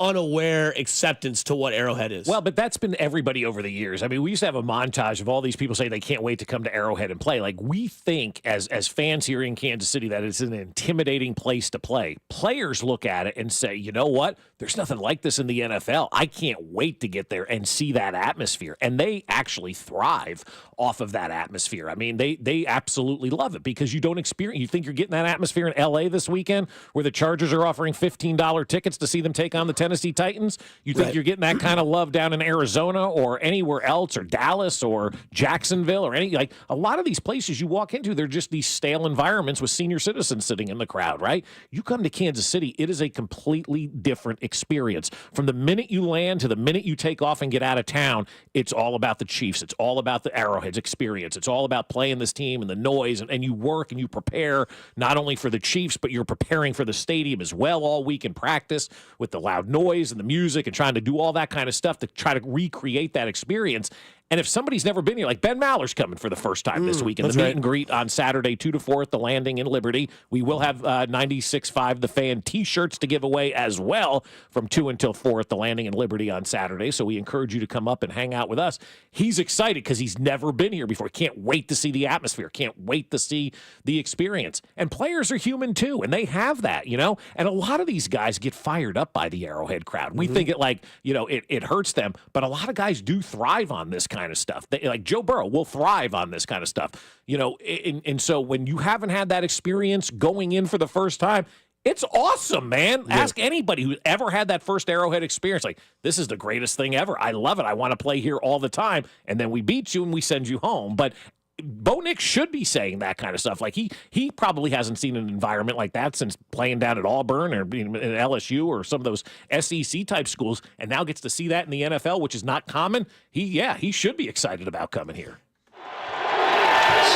unaware acceptance to what Arrowhead is. Well, but that's been everybody over the years. I mean, we used to have a montage of all these people saying they can't wait to come to Arrowhead and play. Like, we think as fans here in Kansas City that it's an intimidating place to play. Players look at it and say, you know what? There's nothing like this in the NFL. I can't wait to get there and see that atmosphere. And they actually thrive off of that atmosphere. I mean, they absolutely love it because you don't experience, you think you're getting that atmosphere in LA this weekend where the Chargers are offering $15 tickets to see them take on the Tennessee Titans. You think you're getting that kind of love down in Arizona or anywhere else, or Dallas or Jacksonville or a lot of these places you walk into, they're just these stale environments with senior citizens sitting in the crowd, right? You come to Kansas City, it is a completely different experience. From the minute you land to the minute you take off and get out of town, it's all about the Chiefs. It's all about the Arrowhead's experience. It's all about playing this team and the noise, and you work and you prepare not only for the Chiefs, but you're preparing for the stadium as well all week in practice with the loud noise and the music and trying to do all that kind of stuff to try to recreate that experience. And if somebody's never been here, like Ben Maller's coming for the first time this week in the meet and greet on Saturday, 2 to 4 at the Landing in Liberty. We will have 96.5 The Fan T-shirts to give away as well from 2 until 4 at the Landing in Liberty on Saturday. So we encourage you to come up and hang out with us. He's excited because he's never been here before. Can't wait to see the atmosphere. Can't wait to see the experience. And players are human too, and they have that, And a lot of these guys get fired up by the Arrowhead crowd. We think it hurts them, but a lot of guys do thrive on this kind of stuff. Like Joe Burrow will thrive on this kind of stuff, and so when you haven't had that experience going in for the first time, it's awesome, man. Yeah. Ask anybody who's ever had that first Arrowhead experience. Like, this is the greatest thing ever. I love it. I want to play here all the time. And then we beat you and we send you home. But Bo Nix should be saying that kind of stuff. Like he probably hasn't seen an environment like that since playing down at Auburn or being at LSU or some of those SEC type schools, and now gets to see that in the NFL, which is not common. He should be excited about coming here.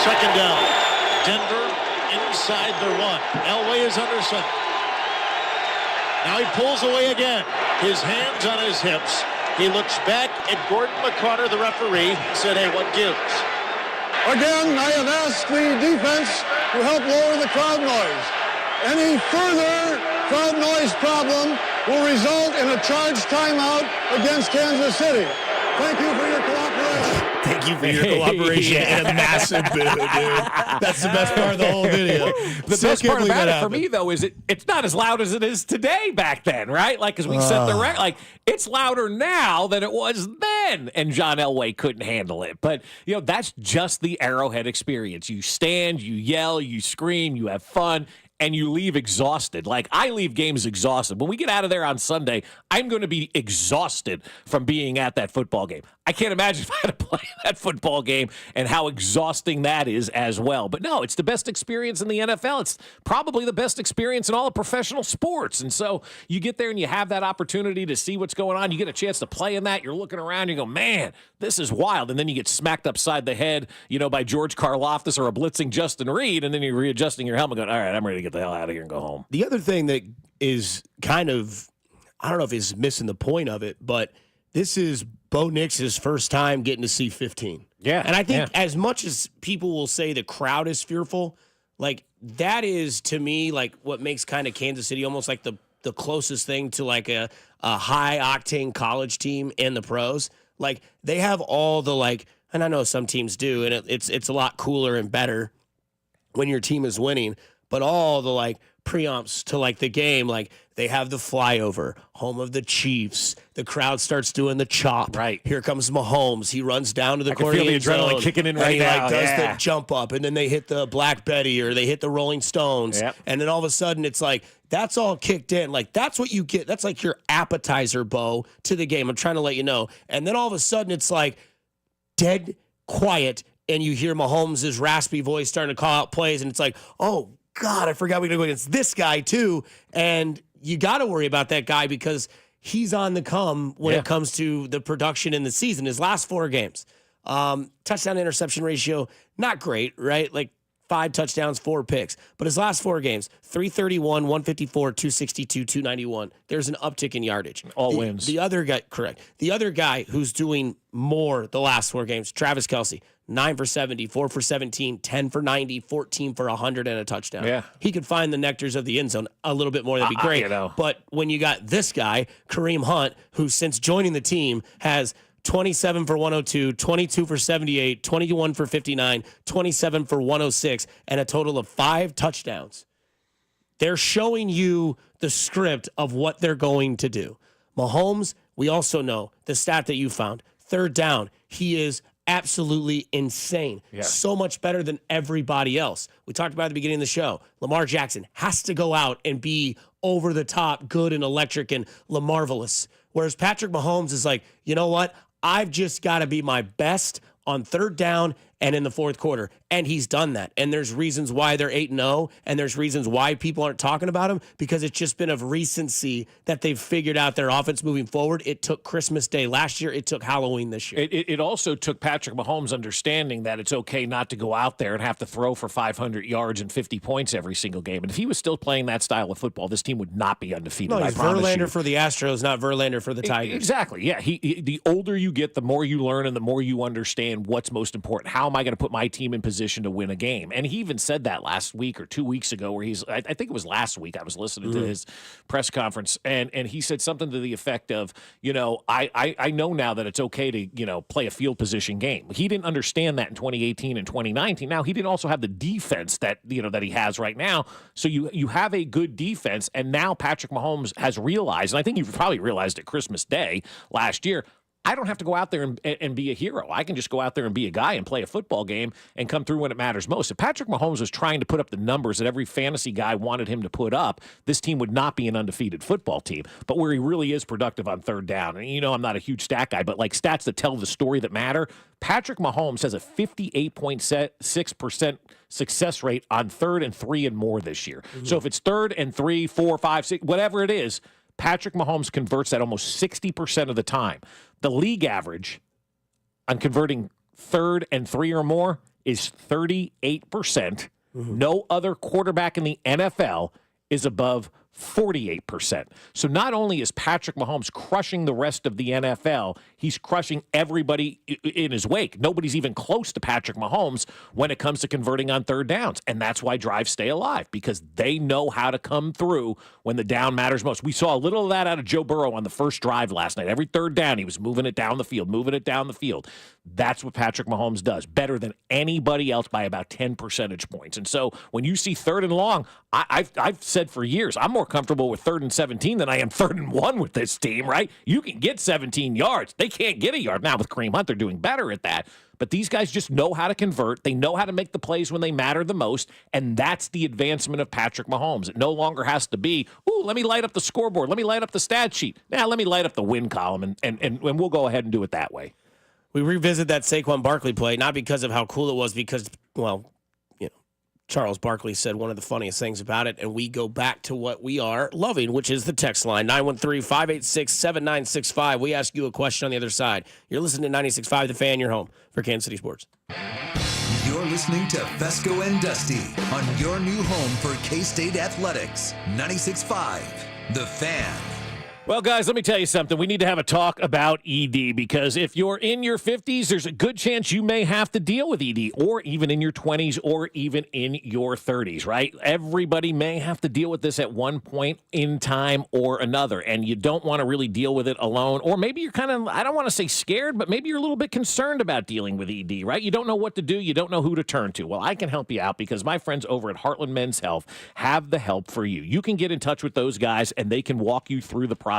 Second down. Denver inside their 1. Elway is under center. Now he pulls away again. His hands on his hips. He looks back at Gordon McCarter, the referee, said, "Hey, what gives?" Again, I have asked the defense to help lower the crowd noise. Any further crowd noise problem will result in a charged timeout against Kansas City. Thank you for your cooperation. Thank you for your cooperation and a massive boo, dude. That's the best part of the whole video. The best part about it for me, though, is it's not as loud as it is today back then, right? Like, because we set the record. Like, it's louder now than it was then, and John Elway couldn't handle it. But, that's just the Arrowhead experience. You stand, you yell, you scream, you have fun, and you leave exhausted. Like, I leave games exhausted. When we get out of there on Sunday, I'm going to be exhausted from being at that football game. I can't imagine if I had to play that football game and how exhausting that is as well. But no, it's the best experience in the NFL. It's probably the best experience in all of professional sports. And so you get there and you have that opportunity to see what's going on. You get a chance to play in that. You're looking around, you go, man, this is wild. And then you get smacked upside the head, by George Karlaftis or a blitzing Justin Reed. And then you're readjusting your helmet going, all right, I'm ready to get the hell out of here and go home. The other thing that is kind of, I don't know if he's missing the point of it, but this is Bo Nix's first time getting to see 15. Yeah. And I think as much as people will say the crowd is fearful, like that is to me like what makes kind of Kansas City almost like the closest thing to like a high octane college team in the pros. Like they have all the and I know some teams do, and it's a lot cooler and better when your team is winning, but all the pre-umps to the game, they have the flyover, home of the Chiefs. The crowd starts doing the chop. Right. Here comes Mahomes. He runs down to the corner. I can feel the adrenaline kicking in right now. And he does the jump up, and then they hit the Black Betty or they hit the Rolling Stones. Yep. And then all of a sudden it's that's all kicked in. That's what you get. That's your appetizer, Bo, to the game. I'm trying to let you know. And then all of a sudden it's dead quiet, and you hear Mahomes' raspy voice starting to call out plays, and it's oh, God, I forgot we got to go against this guy too. And you got to worry about that guy because he's on the come when it comes to the production in the season. His last 4 games, touchdown interception ratio, not great, right? 5 touchdowns, 4 picks. But his last 4 games, 331, 154, 262, 291. There's an uptick in yardage. All wins. The other guy, correct. The other guy who's doing more the last 4 games, Travis Kelce, 9 for 70, 4 for 17, 10 for 90, 14 for 100 and a touchdown. Yeah. He could find the nectars of the end zone a little bit more. That'd be great. But when you got this guy, Kareem Hunt, who since joining the team has 27 for 102, 22 for 78, 21 for 59, 27 for 106, and a total of 5 touchdowns. They're showing you the script of what they're going to do. Mahomes, we also know the stat that you found. 3rd down, he is absolutely insane. Yeah. So much better than everybody else. We talked about at the beginning of the show. Lamar Jackson has to go out and be over the top, good and electric and LaMarvelous. Whereas Patrick Mahomes is like, you know what? I've just got to be my best on third down and in the fourth quarter. And he's done that. And there's reasons why they're 8-0, and there's reasons why people aren't talking about him, because it's just been of recency that they've figured out their offense moving forward. It took Christmas Day last year. It took Halloween this year. It also took Patrick Mahomes understanding that it's okay not to go out there and have to throw for 500 yards and 50 points every single game. And if he was still playing that style of football, this team would not be undefeated. No, he's Verlander for the Astros, not Verlander for the Tigers. Exactly. Yeah. The older you get, the more you learn and the more you understand what's most important. How am I going to put my team in position to win a game? And he even said that last week or 2 weeks ago, where I think it was last week, I was listening to his press conference, and he said something to the effect of, I know now that it's okay to, play a field position game. He didn't understand that in 2018 and 2019. Now, he didn't also have the defense that he has right now. So you have a good defense, and now Patrick Mahomes has realized, and I think you probably realized at Christmas Day last year, I don't have to go out there and be a hero. I can just go out there and be a guy and play a football game and come through when it matters most. If Patrick Mahomes was trying to put up the numbers that every fantasy guy wanted him to put up, this team would not be an undefeated football team. But where he really is productive on third down, and I'm not a huge stat guy, but like stats that tell the story that matter, Patrick Mahomes has a 58.6% success rate on 3rd and 3 and more this year. So if it's 3rd and 3, 4, 5, 6, whatever it is, Patrick Mahomes converts that almost 60% of the time. The league average on converting 3rd and 3 or more is 38%. No other quarterback in the NFL is above 48%. So not only is Patrick Mahomes crushing the rest of the NFL, he's crushing everybody in his wake. Nobody's even close to Patrick Mahomes when it comes to converting on third downs. And that's why drives stay alive, because they know how to come through when the down matters most. We saw a little of that out of Joe Burrow on the first drive last night. Every third down, he was moving it down the field. That's what Patrick Mahomes does, better than anybody else by about 10 percentage points. And so when you see 3rd and long, I've said for years, I'm more comfortable with 3rd and 17 than I am 3rd and 1 with this team, right? You can get 17 yards. They can't get a yard. Now with Kareem Hunt, they're doing better at that. But these guys just know how to convert. They know how to make the plays when they matter the most, and that's the advancement of Patrick Mahomes. It no longer has to be, let me light up the scoreboard. Let me light up the stat sheet. Now let me light up the win column, and we'll go ahead and do it that way. We revisit that Saquon Barkley play, not because of how cool it was, because, Charles Barkley said one of the funniest things about it, and we go back to what we are loving, which is the text line, 913-586-7965. We ask you a question on the other side. You're listening to 96.5 The Fan, your home for Kansas City Sports. You're listening to Fesco and Dusty on your new home for K-State Athletics, 96.5 The Fan. Well, guys, let me tell you something. We need to have a talk about ED, because if you're in your 50s, there's a good chance you may have to deal with ED, or even in your 20s, or even in your 30s, right? Everybody may have to deal with this at one point in time or another, and you don't want to really deal with it alone. Or maybe you're kind of, I don't want to say scared, but maybe you're a little bit concerned about dealing with ED, right? You don't know what to do. You don't know who to turn to. Well, I can help you out, because my friends over at Heartland Men's Health have the help for you. You can get in touch with those guys, and they can walk you through the process,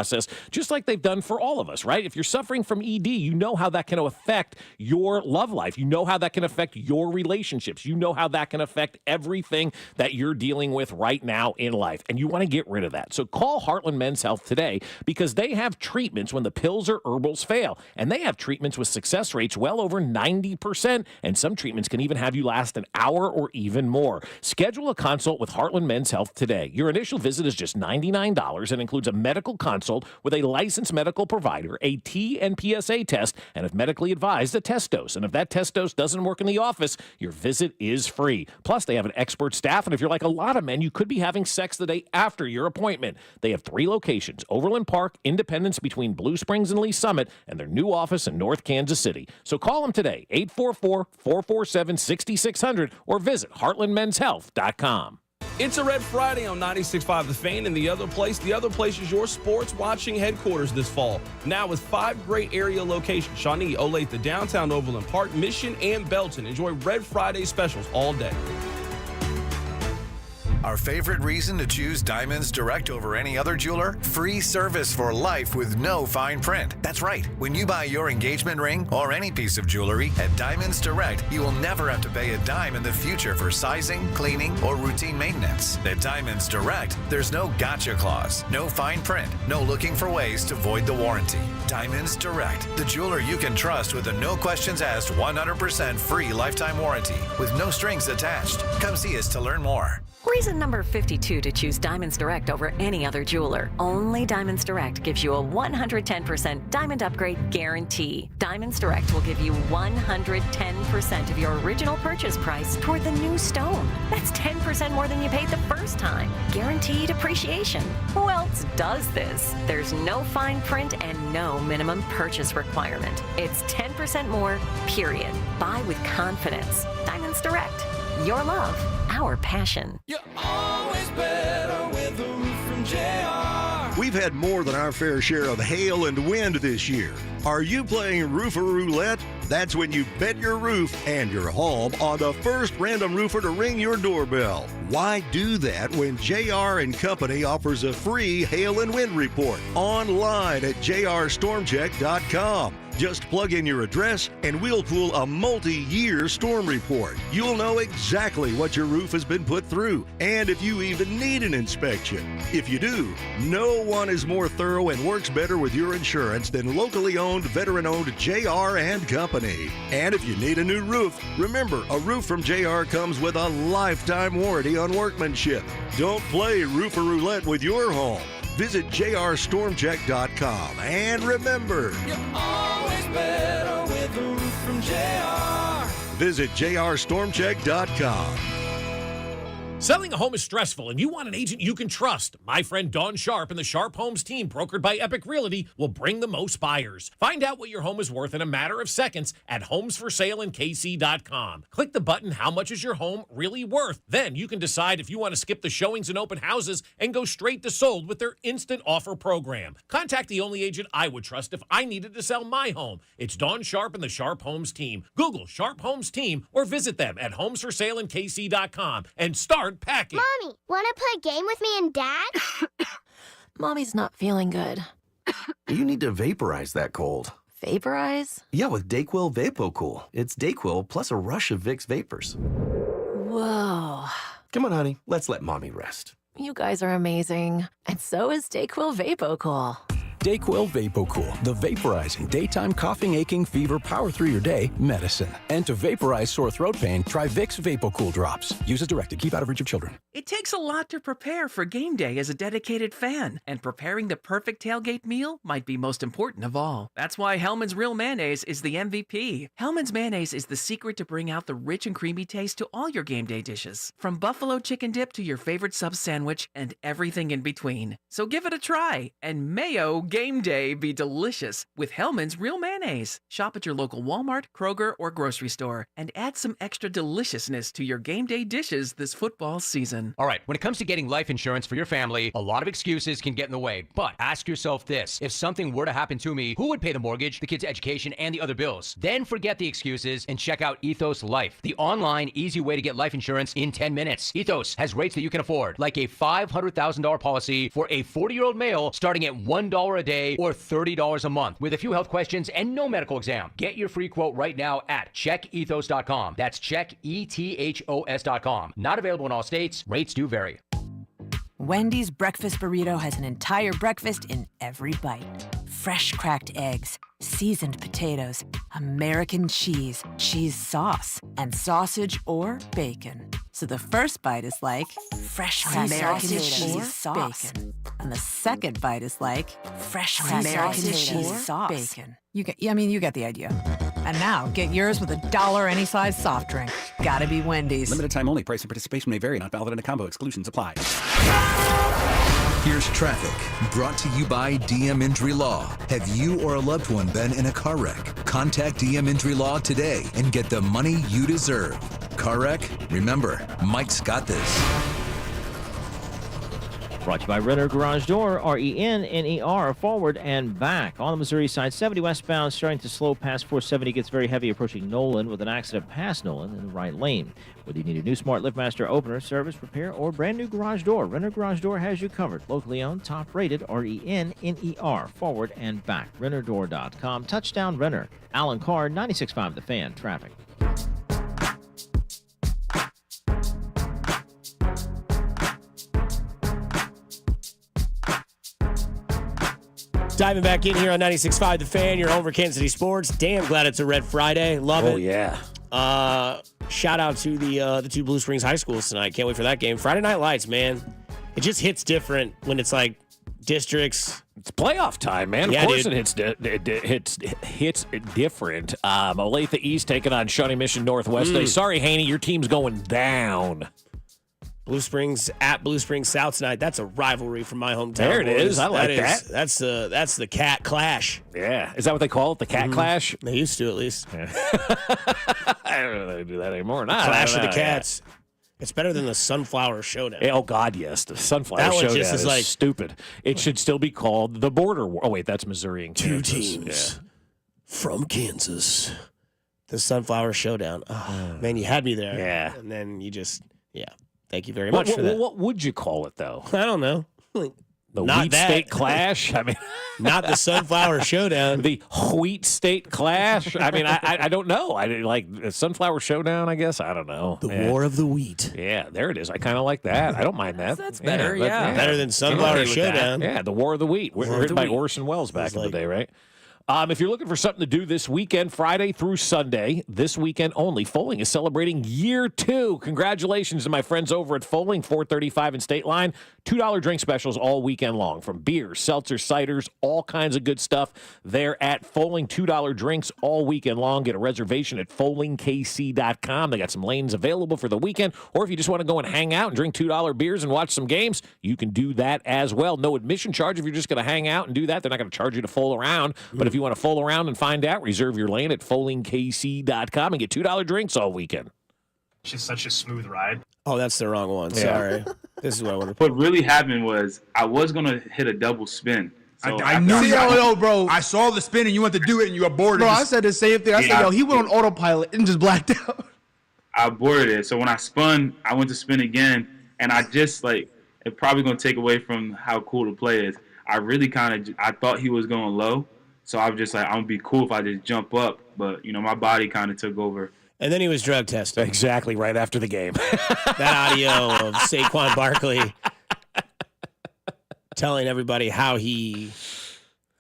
just like they've done for all of us, right? If you're suffering from ED, you know how that can affect your love life. You know how that can affect your relationships. You know how that can affect everything that you're dealing with right now in life, and you want to get rid of that. So call Heartland Men's Health today, because they have treatments when the pills or herbals fail, and they have treatments with success rates well over 90%, and some treatments can even have you last an hour or even more. Schedule a consult with Heartland Men's Health today. Your initial visit is just $99 and includes a medical consult with a licensed medical provider, a T and PSA test, and if medically advised, a test dose. And if that test dose doesn't work in the office, your visit is free. Plus, they have an expert staff, and if you're like a lot of men, you could be having sex the day after your appointment. They have 3 locations: Overland Park, Independence between Blue Springs and Lee Summit, and their new office in North Kansas City. So call them today, 844-447-6600, or visit heartlandmenshealth.com. It's a Red Friday on 96.5 The Fan, and the other place is your sports watching headquarters this fall. Now with 5 great area locations: Shawnee, Olathe, downtown Overland Park, Mission, and Belton. Enjoy Red Friday specials all day. Our favorite reason to choose Diamonds Direct over any other jeweler? Free service for life with no fine print. That's right. When you buy your engagement ring or any piece of jewelry at Diamonds Direct, you will never have to pay a dime in the future for sizing, cleaning, or routine maintenance. At Diamonds Direct, there's no gotcha clause, no fine print, no looking for ways to void the warranty. Diamonds Direct, the jeweler you can trust with a no questions asked 100% free lifetime warranty with no strings attached. Come see us to learn more. Reason number 52 to choose Diamonds Direct over any other jeweler. Only Diamonds Direct gives you a 110% diamond upgrade guarantee. Diamonds Direct will give you 110% of your original purchase price toward the new stone. That's 10% more than you paid the first time. Guaranteed appreciation. Who else does this? There's no fine print and no minimum purchase requirement. It's 10% more, period. Buy with confidence. Diamonds Direct. Your love, our passion. You're always better with a roof from JR. We've had more than our fair share of hail and wind this year. Are you playing Roofer Roulette? That's when you bet your roof and your home on the first random roofer to ring your doorbell. Why do that when JR & Company offers a free hail and wind report online at jrstormcheck.com? Just plug in your address and we'll pull a multi-year storm report. You'll know exactly what your roof has been put through and if you even need an inspection. If you do, no one is more thorough and works better with your insurance than locally owned, veteran-owned JR & Company. And if you need a new roof, remember, a roof from JR comes with a lifetime warranty on workmanship. Don't play Roofer Roulette with your home. Visit jrstormcheck.com and remember, You're always better with a roof from JR. Visit jrstormcheck.com. Selling a home is stressful, and you want an agent you can trust. My friend Dawn Sharp and the Sharp Homes team, brokered by Epic Realty, will bring the most buyers. Find out what your home is worth in a matter of seconds at homesforsaleandkc.com. Click the button, How much is your home really worth? Then you can decide if you want to skip the showings and open houses and go straight to sold with their instant offer program. Contact the only agent I would trust if I needed to sell my home. It's Dawn Sharp and the Sharp Homes team. Google Sharp Homes team or visit them at homesforsaleandkc.com and start packing. Mommy, want to play a game with me and Dad? Mommy's not feeling good. You need to vaporize that cold. Vaporize? Yeah, with Dayquil VapoCool. It's Dayquil plus a rush of Vicks vapors. Whoa. Come on, honey. Let's let Mommy rest. You guys are amazing. And so is Dayquil VapoCool. Dayquil VapoCool, the vaporizing daytime coughing, aching, fever, power through your day medicine. And to vaporize sore throat pain, try Vicks VapoCool drops. Use as directed. Keep out of reach of children. It takes a lot to prepare for game day as a dedicated fan, and preparing the perfect tailgate meal might be most important of all. That's why Hellman's Real Mayonnaise is the MVP. Hellman's Mayonnaise is the secret to bring out the rich and creamy taste to all your game day dishes, from buffalo chicken dip to your favorite sub sandwich and everything in between. So give it a try, and mayo game day be delicious with Hellman's Real Mayonnaise. Shop at your local Walmart, Kroger, or grocery store and add some extra deliciousness to your game day dishes this football season. All right, when it comes to getting life insurance for your family, a lot of excuses can get in the way. But ask yourself this: if something were to happen to me, who would pay the mortgage, the kids' education, and the other bills? Then forget the excuses and check out Ethos Life, the online, easy way to get life insurance in 10 minutes. Ethos has rates that you can afford, like a $500,000 policy for a 40-year-old male starting at $1 a day or $30 a month with a few health questions and no medical exam. Get your free quote right now at checkethos.com. That's checkethos.com. Not available in all states. Rates do vary. Wendy's breakfast burrito has an entire breakfast in every bite. Fresh cracked eggs, seasoned potatoes, American cheese, cheese sauce, and sausage or bacon. So the first bite is like fresh American cheese sauce. Bacon. And the second bite is like fresh American cheese sauce. Bacon. You get the idea. And now, get yours with $1 any size soft drink. Gotta be Wendy's. Limited time only. Price and participation may vary. Not valid in a combo. Exclusions apply. Here's traffic, brought to you by DM Injury Law. Have you or a loved one been in a car wreck? Contact DM Injury Law today and get the money you deserve. Car wreck? Remember, Mike's got this. Brought to you by Renner Garage Door, RENNER, forward and back. On the Missouri side, 70 westbound, starting to slow past 470, gets very heavy approaching Nolan with an accident past Nolan in the right lane. Whether you need a new Smart LiftMaster opener, service, repair, or brand new garage door, Renner Garage Door has you covered. Locally owned, top rated, RENNER, forward and back. RennerDoor.com. Touchdown Renner. Alan Carr, 96.5 The Fan, traffic. Diving back in here on 96.5 The Fan, your home for Kansas City sports. Damn glad it's a Red Friday. Love it. Oh, yeah. Shout out to the two Blue Springs high schools tonight. Can't wait for that game. Friday Night Lights, man. It just hits different when it's like districts. It's playoff time, man. Yeah, of course dude. it hits different. Olathe East taking on Shawnee Mission Northwest. Sorry, Haney, your team's going down. Blue Springs at Blue Springs South tonight. That's a rivalry from my hometown. There it is. I like that. That's the cat clash. Yeah. Is that what they call it? The cat clash? They used to, at least. Yeah. I don't know if they do that anymore. Clash of the Cats. It's better than the Sunflower Showdown. Oh, God, yes. The Sunflower That one Showdown just is like- stupid. It should still be called the Border War. Oh, wait, that's Missouri and Two Kansas. teams from Kansas. The Sunflower Showdown. Oh, man, you had me there. Yeah. And then you just, Thank you very much for that. What would you call it, though? I don't know. The Not Wheat that. State Clash? I mean, Not the Sunflower Showdown. The Wheat State Clash? I mean, I don't know. I like Sunflower Showdown, I guess. I don't know. The War of the Wheat. Yeah, there it is. I kind of like that. I don't mind that. That's better, Better than Sunflower Showdown. Yeah, the War of the Wheat. Written by Orson Welles back in the day, right? If you're looking for something to do this weekend, Friday through Sunday, this weekend only, Foaling is celebrating year 2. Congratulations to my friends over at Foaling, 435 and State Line. $2 drink specials all weekend long, from beers, seltzers, ciders, all kinds of good stuff. They're at Foaling, $2 drinks all weekend long. Get a reservation at FoalingKC.com. They got some lanes available for the weekend. Or if you just want to go and hang out and drink $2 beers and watch some games, you can do that as well. No admission charge if you're just going to hang out and do that. They're not going to charge you to fool around. But if you want to fool around and find out, reserve your lane at FoalingKC.com and get $2 drinks all weekend. It's just such a smooth ride. Oh, that's the wrong one. Yeah. Sorry. This is what I want to What really happened was I was going to hit a double spin. So I knew bro. I saw the spin and you went to do it and you aborted. Bro, I said the same thing. I said, yo, he went on autopilot and just blacked out. I aborted it. So when I spun, I went to spin again, and I just it's probably going to take away from how cool the play is. I really I thought he was going low. So I was just like, I'm going to be cool if I just jump up. But, my body kind of took over. And then he was drug tested. Exactly, right after the game. That audio of Saquon Barkley telling everybody how he,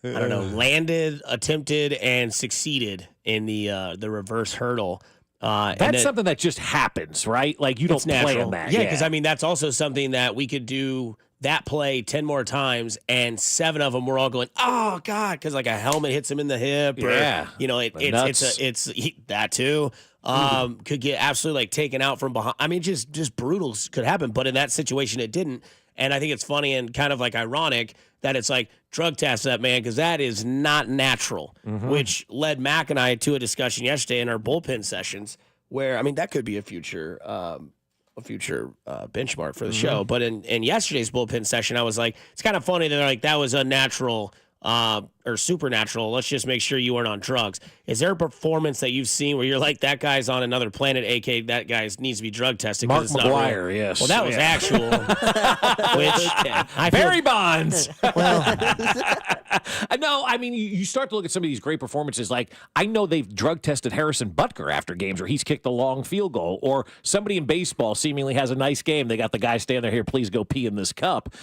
landed, attempted, and succeeded in the reverse hurdle. That's something that just happens, right? Like, you don't play on that. Yeah, because, that's also something that we could do that play 10 more times, and 7 of them were all going, oh, God, because, a helmet hits him in the hip. Or, it's that, too. Could get absolutely, taken out from behind. I mean, just brutal could happen. But in that situation, it didn't. And I think it's funny and kind of, ironic that it's, drug test that man, because that is not natural, which led Mac and I to a discussion yesterday in our bullpen sessions where, that could be a future benchmark for the show. But in yesterday's bullpen session, I was like, it's kind of funny that that was unnatural or supernatural. Let's just make sure you weren't on drugs. Is there a performance that you've seen where you're like, that guy's on another planet, AK, that guy needs to be drug tested? Mark McGuire, yes. Well, that was actual. Which Barry Bonds. No, you start to look at some of these great performances. I know they've drug tested Harrison Butker after games where he's kicked a long field goal, or somebody in baseball seemingly has a nice game. They got the guy standing there, here, please go pee in this cup,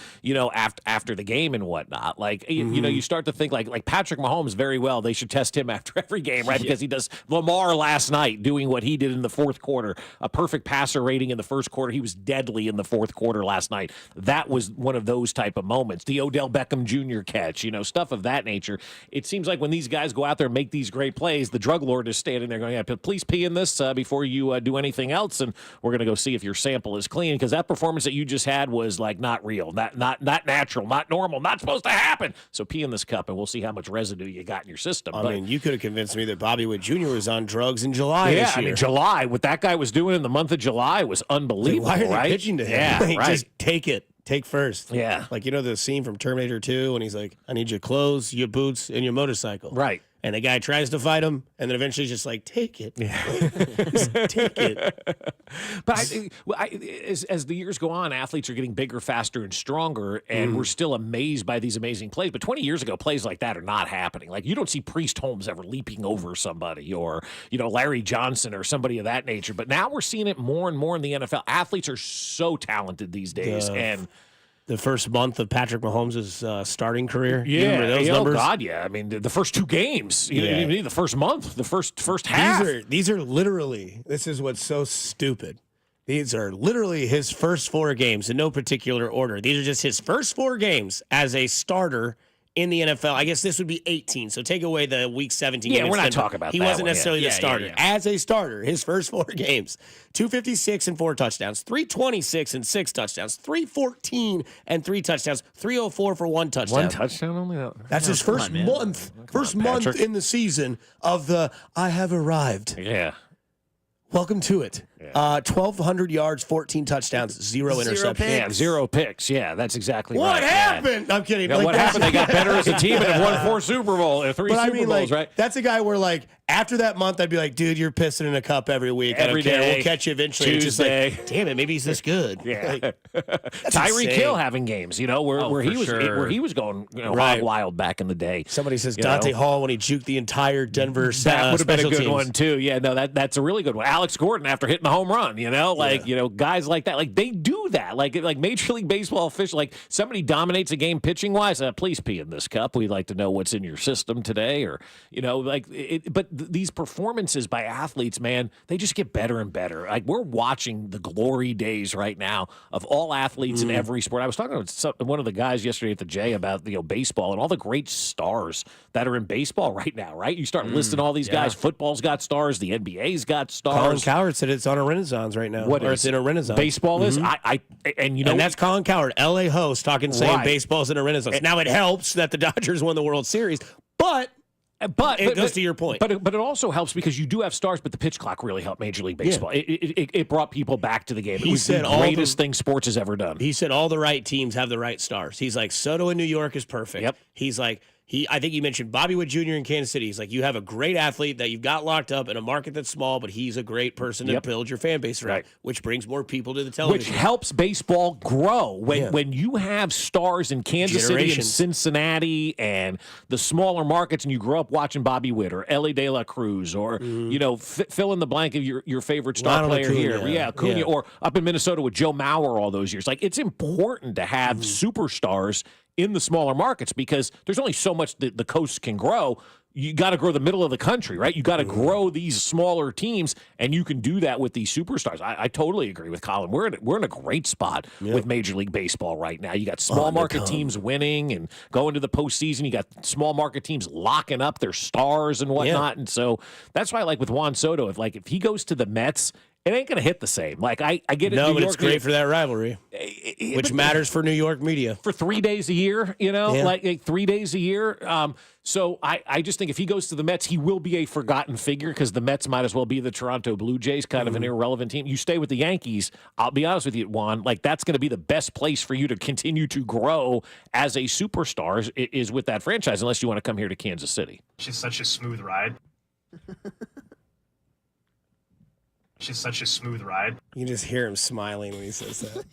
after the game and whatnot. You start to think like Patrick Mahomes, very well, they should test him after every game, right? Because he does. Lamar last night doing what he did in the fourth quarter, a perfect passer rating in the first quarter. He was deadly in the fourth quarter last night. That was one of those type of moments. The Odell Beckham Jr. catch, stuff of that nature. It seems like when these guys go out there and make these great plays, the drug lord is standing there going, please pee in this before you do anything else, and we're going to go see if your sample is clean, because that performance that you just had was not real, not natural, not normal, not supposed to happen. So pee in this cup, and we'll see how much residue you got in your system. You could have convinced me that Bobby Witt Jr. was on drugs in July this year. July, what that guy was doing in the month of July was unbelievable, why are they right? pitching to him? Yeah, right. Just take it. Take first. Yeah. Like, the scene from Terminator 2 when he's like, I need your clothes, your boots, and your motorcycle. Right. And the guy tries to fight him, and then eventually he's just like, take it. Just take it. But as the years go on, athletes are getting bigger, faster, and stronger, and we're still amazed by these amazing plays. But 20 years ago, plays like that are not happening. Like, you don't see Priest Holmes ever leaping over somebody or, Larry Johnson or somebody of that nature. But now we're seeing it more and more in the NFL. Athletes are so talented these days. And the first month of Patrick Mahomes' starting career. Yeah, you remember those numbers? God, yeah. I mean, the first 2 games, the first month, the first half. These are literally. This is what's so stupid. These are literally his first 4 games in no particular order. These are just his first 4 games as a starter in the NFL. I guess this would be 18. So take away the week 17. Yeah, we're not talking about He that wasn't one, necessarily the starter. Yeah. As a starter, his first 4 games, 256 and 4 touchdowns, 326 and 6 touchdowns, 314 and 3 touchdowns, 304 for 1 touchdown. 1 touchdown only? That's his first month. First month in the season of the I have arrived. Yeah. Welcome to it. 1,200 yards, 14 touchdowns, 0 interceptions. Yeah, 0 picks. Yeah, that's exactly right. What happened? I'm kidding. Yeah, what happened? They got better as a team and have won 4 Super Bowls, 3 Super Bowls, right? That's a guy where, after that month, I'd be like, dude, you're pissing in a cup every week. Every day. We'll catch you eventually. Tuesday. It's just like, damn it, maybe he's this good. Yeah. Tyreek Hill having games, where he was going hog wild back in the day. Somebody says Dante Hall when he juked the entire Denver that would have been a good teams. one too. Yeah, no, that's a really good one. Alex Gordon after hitting the home run, guys like that, they do that. Like Major League Baseball officials, like somebody dominates a game pitching wise. Please pee in this cup. We'd like to know what's in your system today, or but these performances by athletes, man, they just get better and better. Like, we're watching the glory days right now of all athletes in every sport. I was talking to one of the guys yesterday at the J about baseball and all the great stars that are in baseball right now. Right, you start listing all these guys. Football's got stars. The NBA's got stars. Colin Cowherd said it's on a renaissance right now. It's in a renaissance. Baseball is. And that's Colin Cowherd, LA host, saying baseball's in a renaissance. Now it helps that the Dodgers won the World Series, but it goes to your point. But it also helps because you do have stars, but the pitch clock really helped Major League Baseball. Yeah. It brought people back to the game. It was the greatest thing sports has ever done. He said all the right teams have the right stars. He's like, Soto in New York is perfect. Yep. He's like, I think you mentioned Bobby Wood Jr. in Kansas City. He's like, you have a great athlete that you've got locked up in a market that's small, but he's a great person to build your fan base around, which brings more people to the television. Which helps baseball grow. When you have stars in Kansas City and Cincinnati and the smaller markets, and you grow up watching Bobby Witt or Ellie De La Cruz or, fill in the blank of your favorite star player here. Yeah, Acuna, or up in Minnesota with Joe Mauer all those years. Like, it's important to have superstars in the smaller markets because there's only so much that the coast can grow. You got to grow the middle of the country, right? You got to grow these smaller teams, and you can do that with these superstars. I totally agree with Colin. We're in a great spot with Major League Baseball right now. You got small market teams winning and going to the postseason. You got small market teams locking up their stars and whatnot. And so that's why, with Juan Soto, if he goes to the Mets, it ain't going to hit the same. I get it. No, but it's great for that rivalry, which matters for New York media. For 3 days a year, like 3 days a year. So I just think if he goes to the Mets, he will be a forgotten figure because the Mets might as well be the Toronto Blue Jays, kind of an irrelevant team. You stay with the Yankees, I'll be honest with you, Juan, that's going to be the best place for you to continue to grow as a superstar is with that franchise, unless you want to come here to Kansas City. She's such a smooth ride. She's such a smooth ride. You can just hear him smiling when he says that.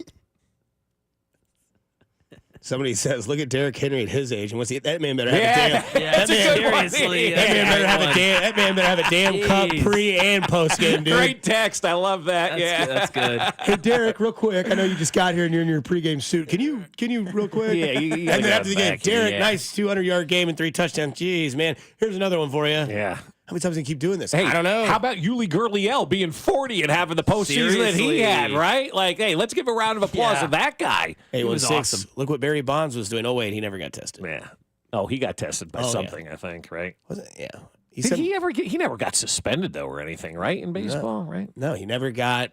Somebody says, "Look at Derrick Henry at his age, and what's he? That man better have a damn. That man better have a damn cup pre and post game, dude." Great text, I love that. That's good. Hey, Derrick, real quick. I know you just got here and you're in your pregame suit. Can you real quick? Yeah, you and then after the game, Derrick, nice 200-yard game and 3 touchdowns. Jeez, man. Here's another one for you. Yeah. How many times can you keep doing this? Hey, I don't know. How about Yuli Gurriel being 40 and having the postseason that he had, right? Hey, let's give a round of applause to that guy. Hey, he was awesome. Look what Barry Bonds was doing. Oh, wait, he never got tested. Yeah. Oh, he got tested by something, I think, right? Was it? Yeah. He never got suspended, though, or anything, right, in baseball, right? No, he never got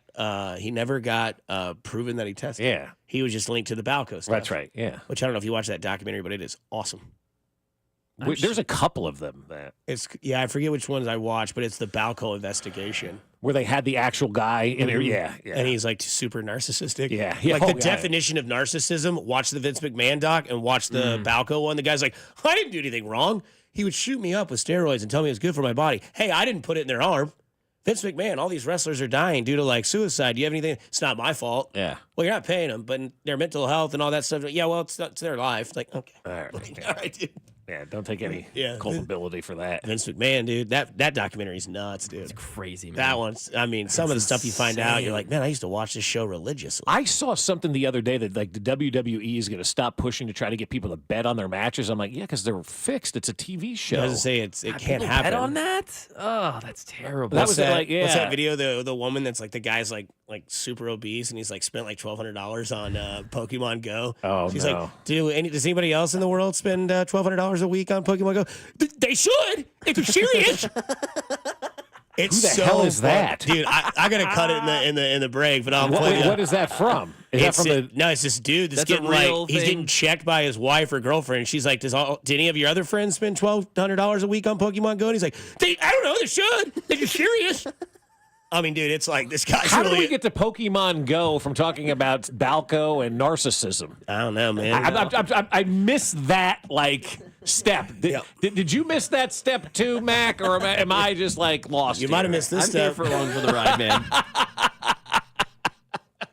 proven that he tested. Yeah. He was just linked to the Balco stuff. That's right, yeah. Which I don't know if you watched that documentary, but it is awesome. There's a couple of them that I forget which ones I watched, but it's the Balco investigation where they had the actual guy in there. Yeah. And he's like super narcissistic. Yeah. Like the definition of narcissism, watch the Vince McMahon doc and watch the Balco one. The guy's like, I didn't do anything wrong. He would shoot me up with steroids and tell me it was good for my body. Hey, I didn't put it in their arm. Vince McMahon, all these wrestlers are dying due to like suicide. Do you have anything? It's not my fault. Yeah. Well, you're not paying them, but their mental health and all that stuff. Yeah, well, it's their life. Like, okay. All right. All right, dude. Yeah, don't take any culpability for that. Vince McMahon, dude, that documentary's nuts, dude. It's crazy, man. That one's, I mean, some of the stuff you find out, you're like, man, I used to watch this show religiously. I saw something the other day that like the WWE is going to stop pushing to try to get people to bet on their matches. I'm like, yeah, because they're fixed. It's a TV show. I was going to say it can't happen. Bet on that? Oh, that's terrible. What's that video? The woman that's like the guy's like super obese and he's like spent like $1,200 on Pokemon Go. Oh, she's no. like, does anybody else in the world spend $1,200 a week on Pokemon Go? They should. If you're serious. It's Who the hell is that, dude? I gotta cut it in the break, but I'll play it. What is that from? It's this dude that's getting he's getting checked by his wife or girlfriend. And she's like, did any of your other friends spend $1,200 a week on Pokemon Go? And he's like, I don't know, they should. If you're serious. I mean, dude, it's like this guy's How did we get to Pokemon Go from talking about Balco and narcissism? I don't know, man. I missed that step. Did you miss that step too, Mac, or am I just lost? You might have missed this step. I'm here for along for the ride, man.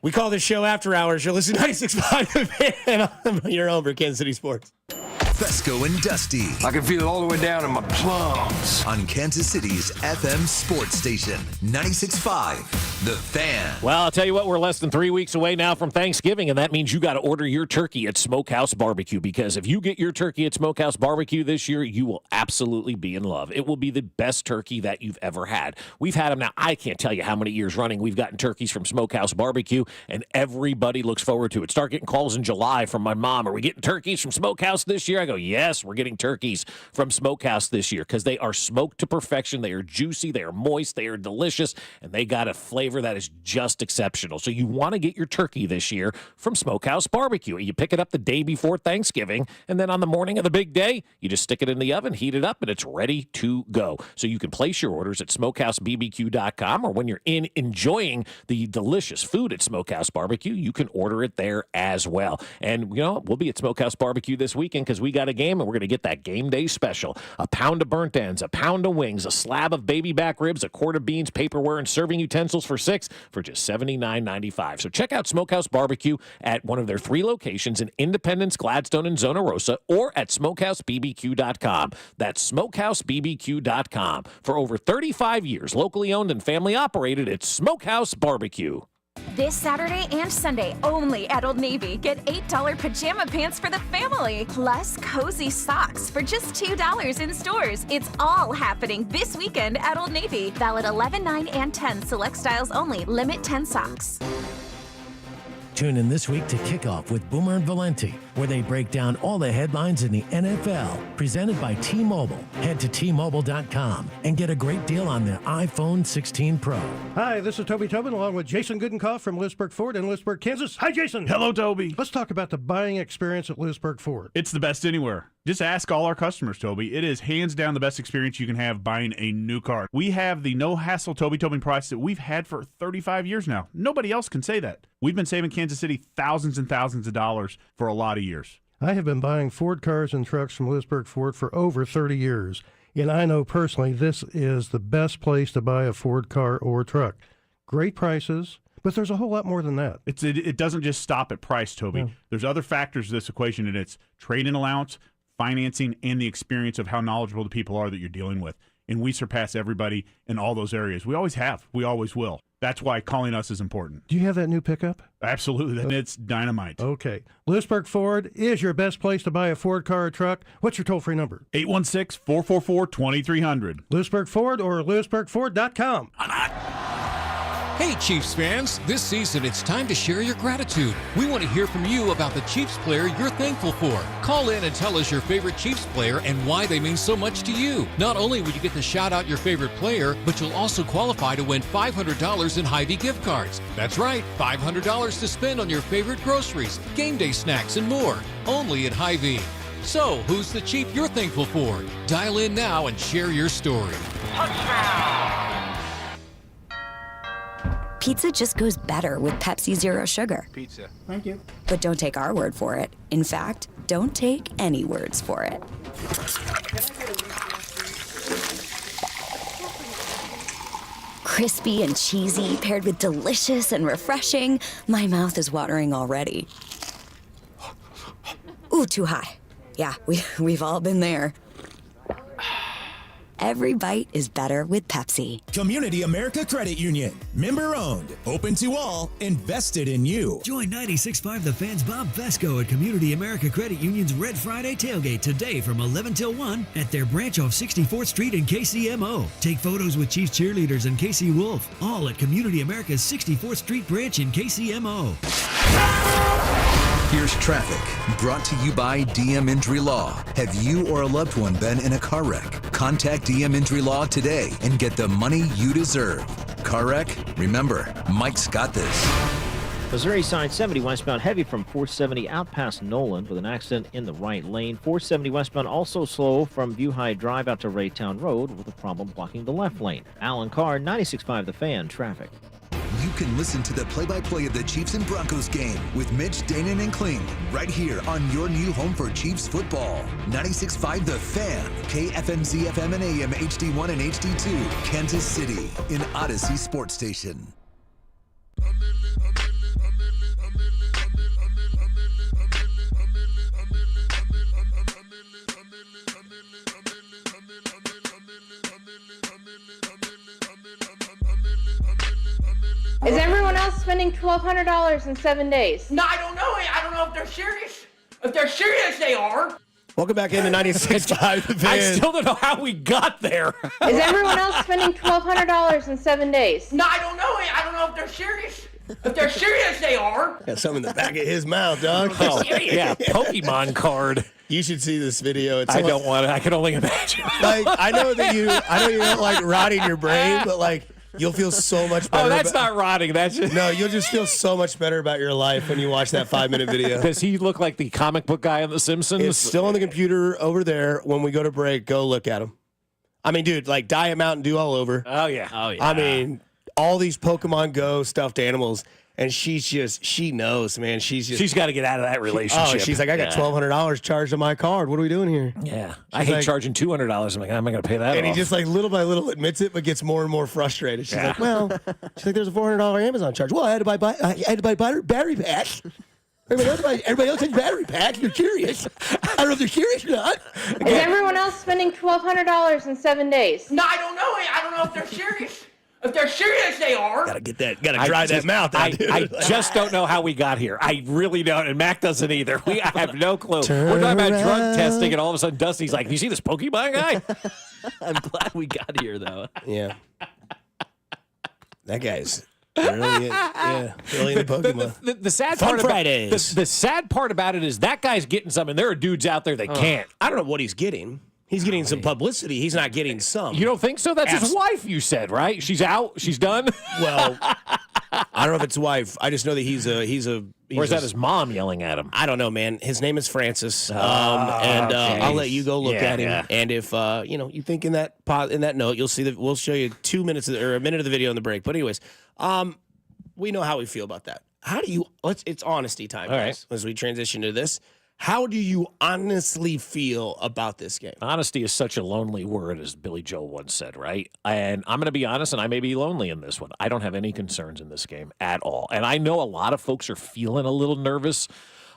We call this show After Hours. You're listening to 96.5 on your own for Kansas City Sports. Fesco and Dusty. I can feel it all the way down in my plums. On Kansas City's FM sports station, 96.5, The Fan. Well, I'll tell you what, we're less than 3 weeks away now from Thanksgiving, and that means you got to order your turkey at Smokehouse Barbecue, because if you get your turkey at Smokehouse Barbecue this year, you will absolutely be in love. It will be the best turkey that you've ever had. We've had them now. I can't tell you how many years running we've gotten turkeys from Smokehouse Barbecue, and everybody looks forward to it. Start getting calls in July from my mom. Are we getting turkeys from Smokehouse this year? I go, yes, we're getting turkeys from Smokehouse this year because they are smoked to perfection. They are juicy, they are moist, they are delicious, and they got a flavor that is just exceptional. So you want to get your turkey this year from Smokehouse Barbecue. You pick it up the day before Thanksgiving, and then on the morning of the big day, you just stick it in the oven, heat it up, and it's ready to go. So you can place your orders at smokehousebbq.com, or when you're enjoying the delicious food at Smokehouse Barbecue, you can order it there as well. And, we'll be at Smokehouse Barbecue this weekend because we got a game, and we're going to get that game day special. A pound of burnt ends, a pound of wings, a slab of baby back ribs, a quart of beans, paperware, and serving utensils for $6 for just $79.95. So check out Smokehouse Barbecue at one of their 3 locations in Independence, Gladstone, and Zona Rosa, or at smokehousebbq.com. That's smokehousebbq.com. For over 35 years, locally owned and family operated, it's Smokehouse Barbecue. This Saturday and Sunday, only at Old Navy. Get $8 pajama pants for the family, plus cozy socks for just $2 in stores. It's all happening this weekend at Old Navy. Valid 11, 9, and 10. Select styles only. Limit 10 socks. Tune in this week to Kickoff with Boomer and Valenti, where they break down all the headlines in the NFL, presented by T-Mobile. Head to T-Mobile.com and get a great deal on the iPhone 16 Pro. Hi, this is Toby Tobin, along with Jason Goodenkoff from Lewisburg Ford in Lewisburg, Kansas. Hi, Jason. Hello, Toby. Let's talk about the buying experience at Lewisburg Ford. It's the best anywhere. Just ask all our customers, Toby. It is hands down the best experience you can have buying a new car. We have the no-hassle Toby Tobin price that we've had for 35 years now. Nobody else can say that. We've been saving Kansas City thousands and thousands of dollars for a lot of years. I have been buying Ford cars and trucks from Lewisburg Ford for over 30 years, and I know personally this is the best place to buy a Ford car or truck. Great prices, but there's a whole lot more than that. It doesn't just stop at price, Toby. No. There's other factors to this equation, and it's trade-in allowance, financing, and the experience of how knowledgeable the people are that you're dealing with. And we surpass everybody in all those areas. We always have. We always will. That's why calling us is important. Do you have that new pickup? Absolutely. And it's dynamite. Okay. Lewisburg Ford is your best place to buy a Ford car or truck. What's your toll-free number? 816-444-2300. Lewisburg Ford or LewisburgFord.com. Hey, Chiefs fans, this season it's time to share your gratitude. We want to hear from you about the Chiefs player you're thankful for. Call in and tell us your favorite Chiefs player and why they mean so much to you. Not only will you get to shout out your favorite player, but you'll also qualify to win $500 in Hy-Vee gift cards. That's right, $500 to spend on your favorite groceries, game day snacks, and more. Only at Hy-Vee. So, who's the Chief you're thankful for? Dial in now and share your story. Pizza just goes better with Pepsi Zero Sugar. Pizza. Thank you. But don't take our word for it. In fact, don't take any words for it. Crispy and cheesy, paired with delicious and refreshing. My mouth is watering already. Ooh, too high. Yeah, we've all been there. Every bite is better with Pepsi. Community America Credit Union. Member owned. Open to all. Invested in you. Join 96.5 The Fan's Bob Fesco at Community America Credit Union's Red Friday tailgate today from 11 till 1 at their branch off 64th Street in KCMO. Take photos with Chiefs cheerleaders and Casey Wolf. All at Community America's 64th Street branch in KCMO. Here's traffic, brought to you by DM Injury Law. Have you or a loved one been in a car wreck? Contact DM Injury Law today and get the money you deserve. Car wreck? Remember, Mike's got this. Missouri side 70 westbound heavy from 470 out past Nolan with an accident in the right lane. 470 westbound also slow from View High Drive out to Raytown Road with a problem blocking the left lane. Alan Carr, 96.5 The Fan, traffic. You can listen to the play-by-play of the Chiefs and Broncos game with Mitch, Danon, and Kling right here on your new home for Chiefs football. 96.5 The Fan, KFMZ FM and AM HD1 and HD2, Kansas City, in Odyssey Sports Station. Is everyone else spending $1,200 in 7 days? No, I don't know. I don't know if they're serious. If they're serious, they are. Welcome back into 96.5 The Fan. I still don't know how we got there. Is everyone else spending $1,200 in 7 days? No, I don't know. I don't know if they're serious. If they're serious, they are. Got something in the back of his mouth, dog. Oh, yeah, Pokemon card. You should see this video. It's I don't want it. I can only imagine. Like, I know you don't like rotting your brain, but like, you'll feel so much better. Oh, that's not rotting. That's just... No, you'll just feel so much better about your life when you watch that 5-minute video. Does he look like the comic book guy on The Simpsons? It's still on the computer over there. When we go to break, go look at him. I mean, dude, like Diet Mountain Dew all over. Oh, yeah. Oh, yeah. I mean, all these Pokemon Go stuffed animals. And she knows, man. She's got to get out of that relationship. Oh, she's like, I got $1,200 charged on my card. What are we doing here? Yeah. I hate charging $200. I'm like, how am I going to pay that And off? he just like little by little admits it, but gets more and more frustrated. She's like, there's a $400 Amazon charge. Well, I had to buy battery packs. Everybody else has battery packs. You're curious. I don't know if they're curious or not. Is everyone else spending $1,200 in 7 days? No, I don't know. I don't know if they're serious. If they're serious, they are. Gotta dry that mouth out, dude. I just don't know how we got here. I really don't, and Mac doesn't either. I have no clue. We're talking about drug testing, and all of a sudden Dusty's like, "Do you see this Pokemon guy?" I'm glad we got here, though. Yeah. That guy's really into Pokemon. The sad Fun part Fridays. About the sad part about it is that guy's getting some, and there are dudes out there that can't. I don't know what he's getting. He's getting some publicity. He's not getting some. You don't think so? That's his wife, you said, right? She's out. She's done. Well, I don't know if it's wife. I just know that he's a. Or is that his mom yelling at him? I don't know, man. His name is Francis, I'll let you go look at him. Yeah. And if you think in that note, you'll see that we'll show you 2 minutes or a minute of the video on the break. But anyways, we know how we feel about that. How do you? It's honesty time, guys. Right. As we transition to this. How do you honestly feel about this game? Honesty is such a lonely word, as Billy Joel once said, right? And I'm going to be honest, and I may be lonely in this one. I don't have any concerns in this game at all. And I know a lot of folks are feeling a little nervous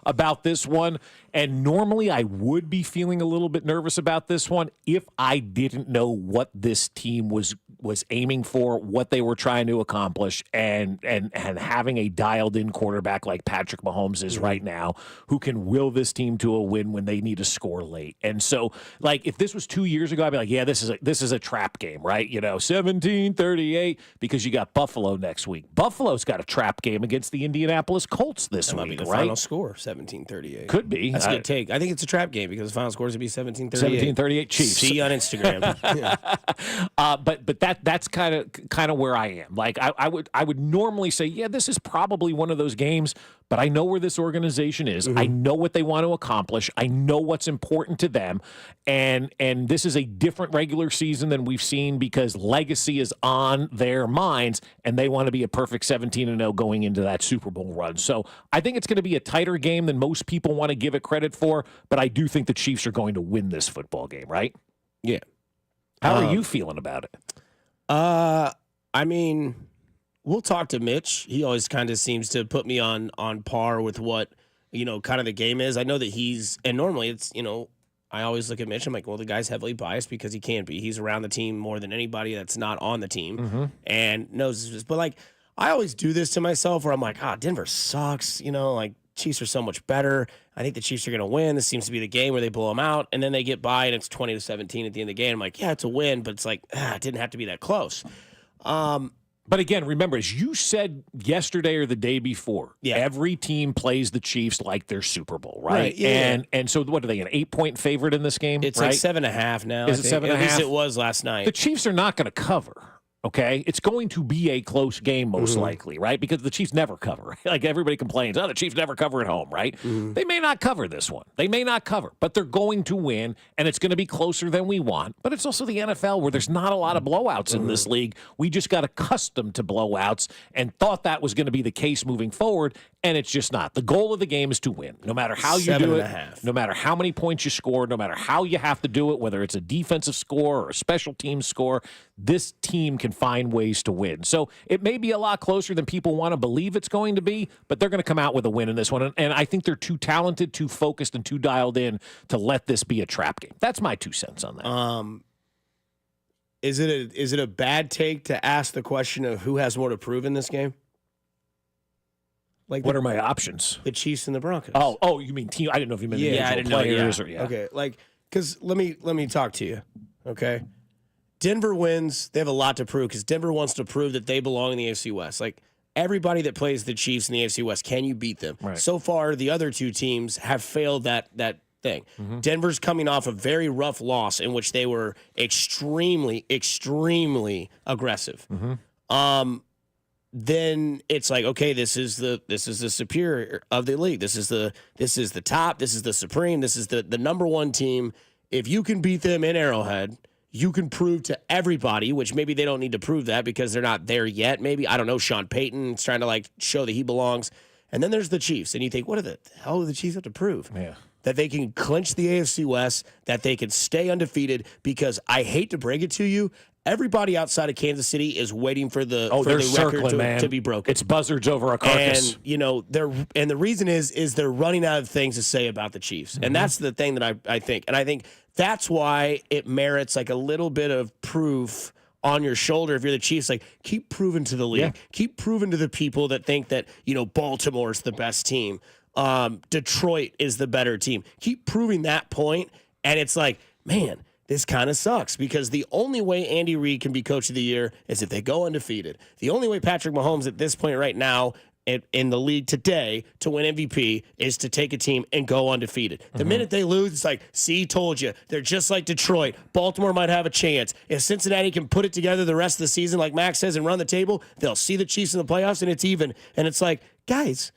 about this one. And normally I would be feeling a little bit nervous about this one if I didn't know what this team was aiming for, what they were trying to accomplish, and having a dialed-in quarterback like Patrick Mahomes is right now, who can will this team to a win when they need to score late. And so, like, if this was 2 years ago, I'd be like, yeah, this is a trap game, right? 17-38, because you got Buffalo next week. Buffalo's got a trap game against the Indianapolis Colts this week, might be the right? final score, 17-38. Could be. That's a good take. I think it's a trap game because the final score is going to be 17-38. 17-38 Chiefs. See you on Instagram. Yeah. But that's kind of where I am. Like I would normally say, yeah, this is probably one of those games, but I know where this organization is. I know what they want to accomplish. I know what's important to them. And this is a different regular season than we've seen because legacy is on their minds, and they want to be a perfect 17-0 going into that Super Bowl run. So I think it's going to be a tighter game than most people want to give it credit for, but I do think the Chiefs are going to win this football game, right? Yeah. How are you feeling about it? I mean, we'll talk to Mitch. He always kind of seems to put me on par with what, kind of the game is. I know that and normally it's, I always look at Mitch. I'm like, well, the guy's heavily biased because he can be. He's around the team more than anybody that's not on the team and knows this. But, like, I always do this to myself where I'm like, Denver sucks. Chiefs are so much better. I think the Chiefs are going to win. This seems to be the game where they blow them out, and then they get by, and it's 20-17 at the end of the game. I'm like, yeah, it's a win, but it's like, it didn't have to be that close. But again, remember, as you said yesterday or the day before, every team plays the Chiefs like their Super Bowl, right? Yeah. And so what are they, an 8-point favorite in this game? It's right? like 7.5 now. Is it 7.5? At least it was last night. The Chiefs are not going to cover. Okay, it's going to be a close game most likely, right? Because the Chiefs never cover. Like everybody complains, the Chiefs never cover at home, right? They may not cover this one. They may not cover, but they're going to win, and it's going to be closer than we want. But it's also the NFL where there's not a lot of blowouts in this league. We just got accustomed to blowouts and thought that was going to be the case moving forward, and it's just not. The goal of the game is to win, no matter how you do it, no matter how many points you score, no matter how you have to do it, whether it's a defensive score or a special team score, this team can find ways to win. So it may be a lot closer than people want to believe it's going to be, but they're going to come out with a win in this one. And I think they're too talented, too focused, and too dialed in to let this be a trap game. That's my 2 cents on that. Is it a bad take to ask the question of who has more to prove in this game? Like, what are my options? The Chiefs and the Broncos. Oh, you mean team? I didn't know if you meant individual players or Okay, because let me talk to you. Okay, Denver wins. They have a lot to prove because Denver wants to prove that they belong in the AFC West. Like everybody that plays the Chiefs in the AFC West, can you beat them? Right. So far, the other two teams have failed that thing. Denver's coming off a very rough loss in which they were extremely, extremely aggressive. Then it's like, okay, this is the superior of the league. This is the top. This is the supreme. This is the number one team. If you can beat them in Arrowhead, you can prove to everybody, which maybe they don't need to prove that because they're not there yet. Maybe, I don't know, Sean Payton's trying to show that he belongs. And then there's the Chiefs. And you think, what the hell do the Chiefs have to prove? Yeah. That they can clinch the AFC West, that they can stay undefeated, because I hate to break it to you, everybody outside of Kansas City is waiting for the record to be broken. It's buzzards over a carcass. And the reason is they're running out of things to say about the Chiefs. And that's the thing that I think. And I think that's why it merits a little bit of proof on your shoulder if you're the Chiefs. Keep proving to the league. Yeah. Keep proving to the people that think that, Baltimore's the best team. Detroit is the better team. Keep proving that point. And it's like, man, this kind of sucks because the only way Andy Reid can be coach of the year is if they go undefeated. The only way Patrick Mahomes at this point right now in the league today to win MVP is to take a team and go undefeated. The minute they lose, it's like, see, told you. They're just like Detroit. Baltimore might have a chance. If Cincinnati can put it together the rest of the season, like Max says, and run the table, they'll see the Chiefs in the playoffs, and it's even. And it's like, guys,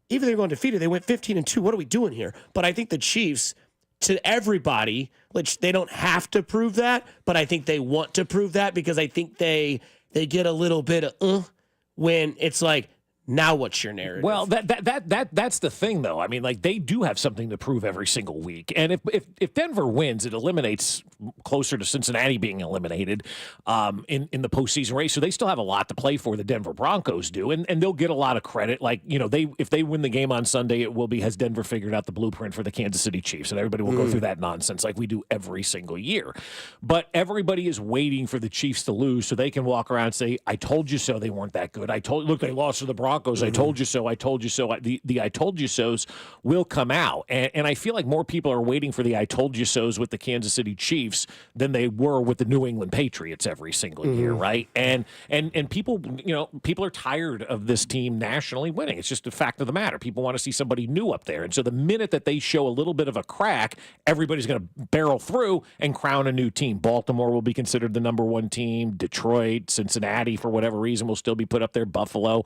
even they're going undefeated, they went 15-2. What are we doing here? But I think the Chiefs, to everybody, which they don't have to prove that, but I think they want to prove that because I think they get a little bit of when it's like, now what's your narrative? Well, that's the thing, though. I mean, they do have something to prove every single week. And if Denver wins, it eliminates closer to Cincinnati being eliminated in the postseason race. So they still have a lot to play for, the Denver Broncos do. And they'll get a lot of credit. If they win the game on Sunday, it will be, has Denver figured out the blueprint for the Kansas City Chiefs? And everybody will go through that nonsense like we do every single year. But everybody is waiting for the Chiefs to lose so they can walk around and say, I told you so, they weren't that good. Look, they lost to the Broncos. I told you so. I told you so. The I told you so's will come out. And I feel like more people are waiting for the I told you so's with the Kansas City Chiefs than they were with the New England Patriots every single year, right? And people, people are tired of this team nationally winning. It's just a fact of the matter. People want to see somebody new up there. And so the minute that they show a little bit of a crack, everybody's going to barrel through and crown a new team. Baltimore will be considered the number one team. Detroit, Cincinnati, for whatever reason, will still be put up there. Buffalo.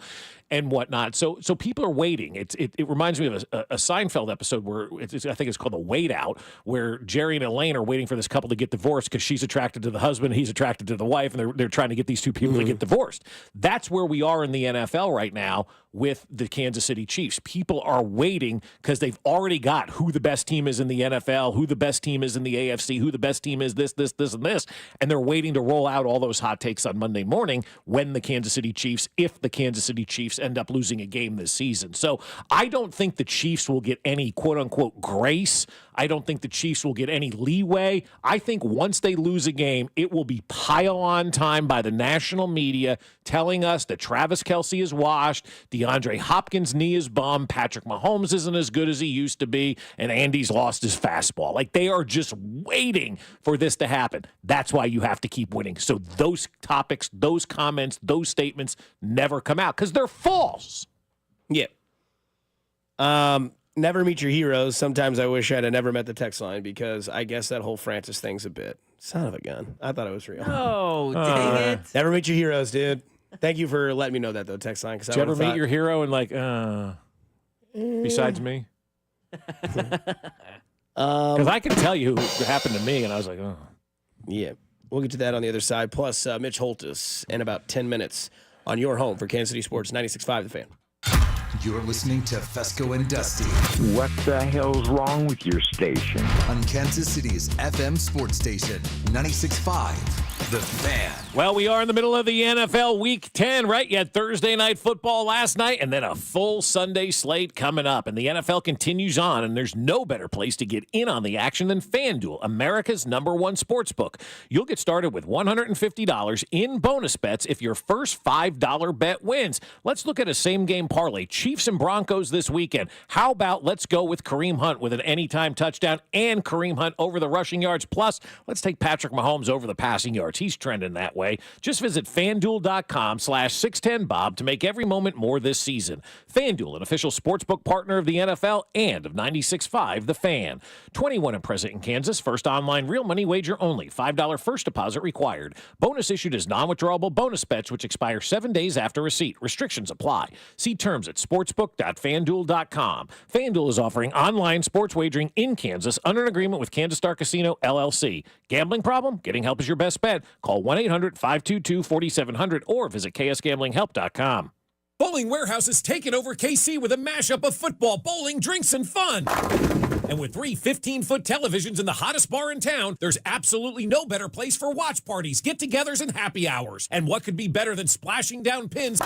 and whatnot. So people are waiting. It reminds me of a Seinfeld episode where I think it's called The Wait Out, where Jerry and Elaine are waiting for this couple to get divorced because she's attracted to the husband, he's attracted to the wife, and they're trying to get these two people to get divorced. That's where we are in the NFL right now with the Kansas City Chiefs. People are waiting because they've already got who the best team is in the NFL, who the best team is in the AFC, who the best team is this, and this, and they're waiting to roll out all those hot takes on Monday morning when the Kansas City Chiefs, if the Kansas City Chiefs end up losing a game this season. So I don't think the Chiefs will get any quote-unquote grace. I don't think the Chiefs will get any leeway. I think once they lose a game, it will be pile-on time by the national media telling us that Travis Kelce is washed, DeAndre Hopkins' knee is bum, Patrick Mahomes isn't as good as he used to be, and Andy's lost his fastball. Like, they are just waiting for this to happen. That's why you have to keep winning. So those topics, those comments, those statements never come out because they're false. Yeah. Never meet your heroes. Sometimes I wish I'd have never met the text line because I guess that whole Francis thing's a bit. Son of a gun. I thought it was real. Oh, dang it. Never meet your heroes, dude. Thank you for letting me know that, though, text line. Did you ever meet your hero and like, besides me? Because I can tell you who happened to me, and I was like, oh. Yeah. We'll get to that on the other side. Plus, Mitch Holthus in about 10 minutes on your home for Kansas City Sports 96.5 The Fan. You're listening to Fesco and Dusty. What the hell's wrong with your station? On Kansas City's FM sports station, 96.5 The Fan. Well, we are in the middle of the NFL Week 10, right? You had Thursday night football last night and then a full Sunday slate coming up. And the NFL continues on, and there's no better place to get in on the action than FanDuel, America's #1 sportsbook. You'll get started with $150 in bonus bets if your first $5 bet wins. Let's look at a same-game parlay. Chiefs and Broncos this weekend. How about let's go with Kareem Hunt with an anytime touchdown and Kareem Hunt over the rushing yards. Plus, let's take Patrick Mahomes over the passing yards. He's trending that way. Just visit FanDuel.com/610Bob to make every moment more this season. FanDuel, an official sportsbook partner of the NFL and of 96.5 The Fan. 21 and present in Kansas. First online real money wager only. $5 first deposit required. Bonus issued as non-withdrawable bonus bets which expire 7 days after receipt. Restrictions apply. See terms at sportsbook.fanduel.com. FanDuel is offering online sports wagering in Kansas under an agreement with Kansas Star Casino, LLC. Gambling problem? Getting help is your best bet. Call 1-800-522-4700 or visit ksgamblinghelp.com. Bowling Warehouse has taken over KC with a mashup of football, bowling, drinks, and fun. And with 3 15-foot televisions in the hottest bar in town, there's absolutely no better place for watch parties, get-togethers, and happy hours. And what could be better than splashing down pins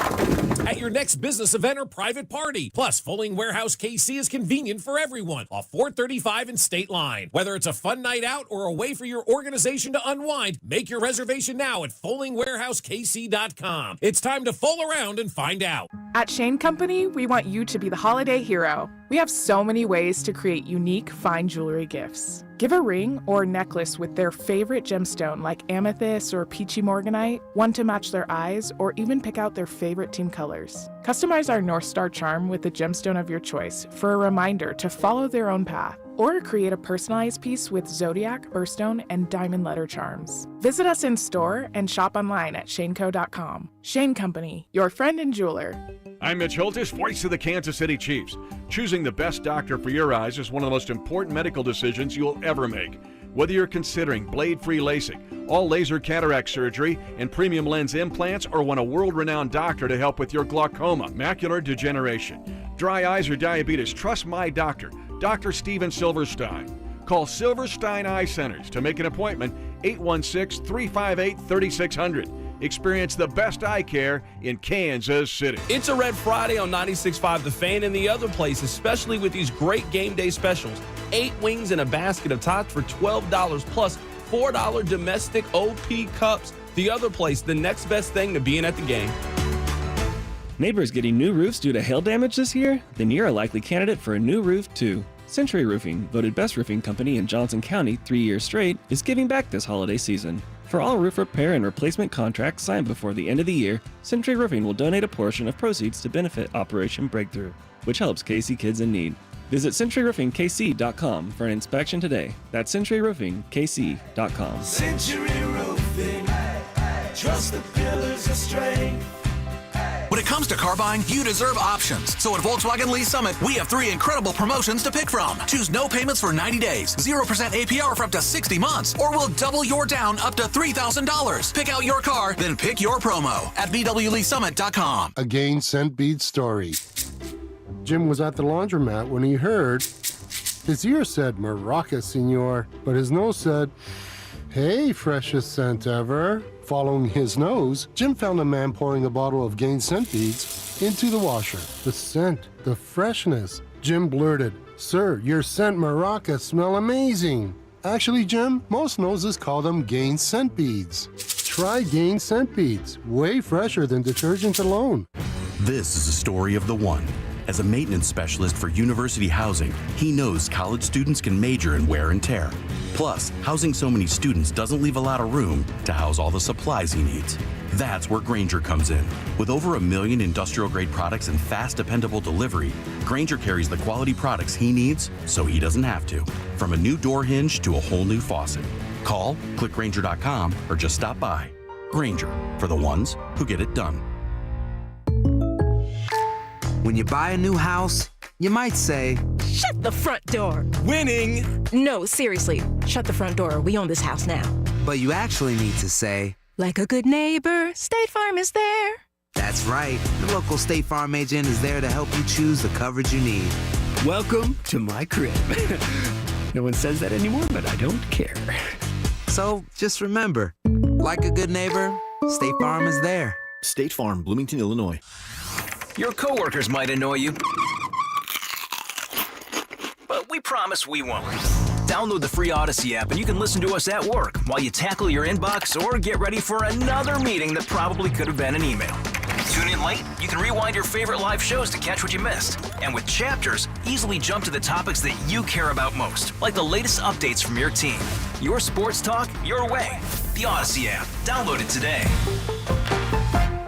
at your next business event or private party? Plus, Bowling Warehouse KC is convenient for everyone off 435 and State Line. Whether it's a fun night out or a way for your organization to unwind, make your reservation now at bowlingwarehousekc.com. It's time to fool around and find out. At Shane Company, we want you to be the holiday hero. We have so many ways to create unique, fine jewelry gifts. Give a ring or necklace with their favorite gemstone like amethyst or peachy morganite, one to match their eyes, or even pick out their favorite team colors. Customize our North Star charm with the gemstone of your choice for a reminder to follow their own path. Or create a personalized piece with zodiac, birthstone, and diamond letter charms. Visit us in store and shop online at shaneco.com. Shane Company, your friend and jeweler. I'm Mitch Holthus, voice of the Kansas City Chiefs. Choosing the best doctor for your eyes is one of the most important medical decisions you'll ever make. Whether you're considering blade-free LASIK, all laser cataract surgery, and premium lens implants, or want a world-renowned doctor to help with your glaucoma, macular degeneration, dry eyes, or diabetes, trust my doctor, Dr. Steven Silverstein. Call Silverstein Eye Centers to make an appointment, 816-358-3600. Experience the best eye care in Kansas City. It's a Red Friday on 96.5 The Fan and the other place, especially with these great game day specials. 8 wings and a basket of tots for $12 plus $4 domestic OP cups. The other place, the next best thing to being at the game. Neighbors getting new roofs due to hail damage this year? Then you're a likely candidate for a new roof too. Century Roofing, voted best roofing company in Johnson County 3 years straight, is giving back this holiday season. For all roof repair and replacement contracts signed before the end of the year, Century Roofing will donate a portion of proceeds to benefit Operation Breakthrough, which helps KC kids in need. Visit CenturyRoofingKC.com for an inspection today. That's CenturyRoofingKC.com. Century Roofing, trust the pillars of strength. When it comes to car buying, you deserve options. So at Volkswagen Lease Summit, we have 3 incredible promotions to pick from. Choose no payments for 90 days, 0% APR for up to 60 months, or we'll double your down up to $3,000. Pick out your car, then pick your promo at VWLeaseSummit.com. A Gain Scent Beads story. Jim was at the laundromat when he heard his ear said, "Maraca, senor," but his nose said, "Hey, freshest scent ever." Following his nose, Jim found a man pouring a bottle of Gain Scent Beads into the washer. The scent, the freshness. Jim blurted, "Sir, your scent Maraca smell amazing." Actually, Jim, most noses call them Gain Scent Beads. Try Gain Scent Beads, way fresher than detergent alone. This is a story of the one. As a maintenance specialist for university housing, he knows college students can major in wear and tear. Plus, housing so many students doesn't leave a lot of room to house all the supplies he needs. That's where Grainger comes in. With over 1 million industrial-grade products and fast, dependable delivery, Grainger carries the quality products he needs so he doesn't have to. From a new door hinge to a whole new faucet. Call, click Grainger.com, or just stop by. Grainger, for the ones who get it done. When you buy a new house, you might say, "Shut the front door." "Winning." No, seriously, shut the front door. We own this house now. But you actually need to say, "Like a good neighbor, State Farm is there." That's right. The local State Farm agent is there to help you choose the coverage you need. Welcome to my crib. No one says that anymore, but I don't care. So just remember, like a good neighbor, State Farm is there. State Farm, Bloomington, Illinois. Your coworkers might annoy you, but we promise we won't. Download the free Odyssey app and you can listen to us at work while you tackle your inbox or get ready for another meeting that probably could have been an email. Tune in late? You can rewind your favorite live shows to catch what you missed. And with Chapters, easily jump to the topics that you care about most, like the latest updates from your team. Your sports talk, your way. The Odyssey app. Download it today.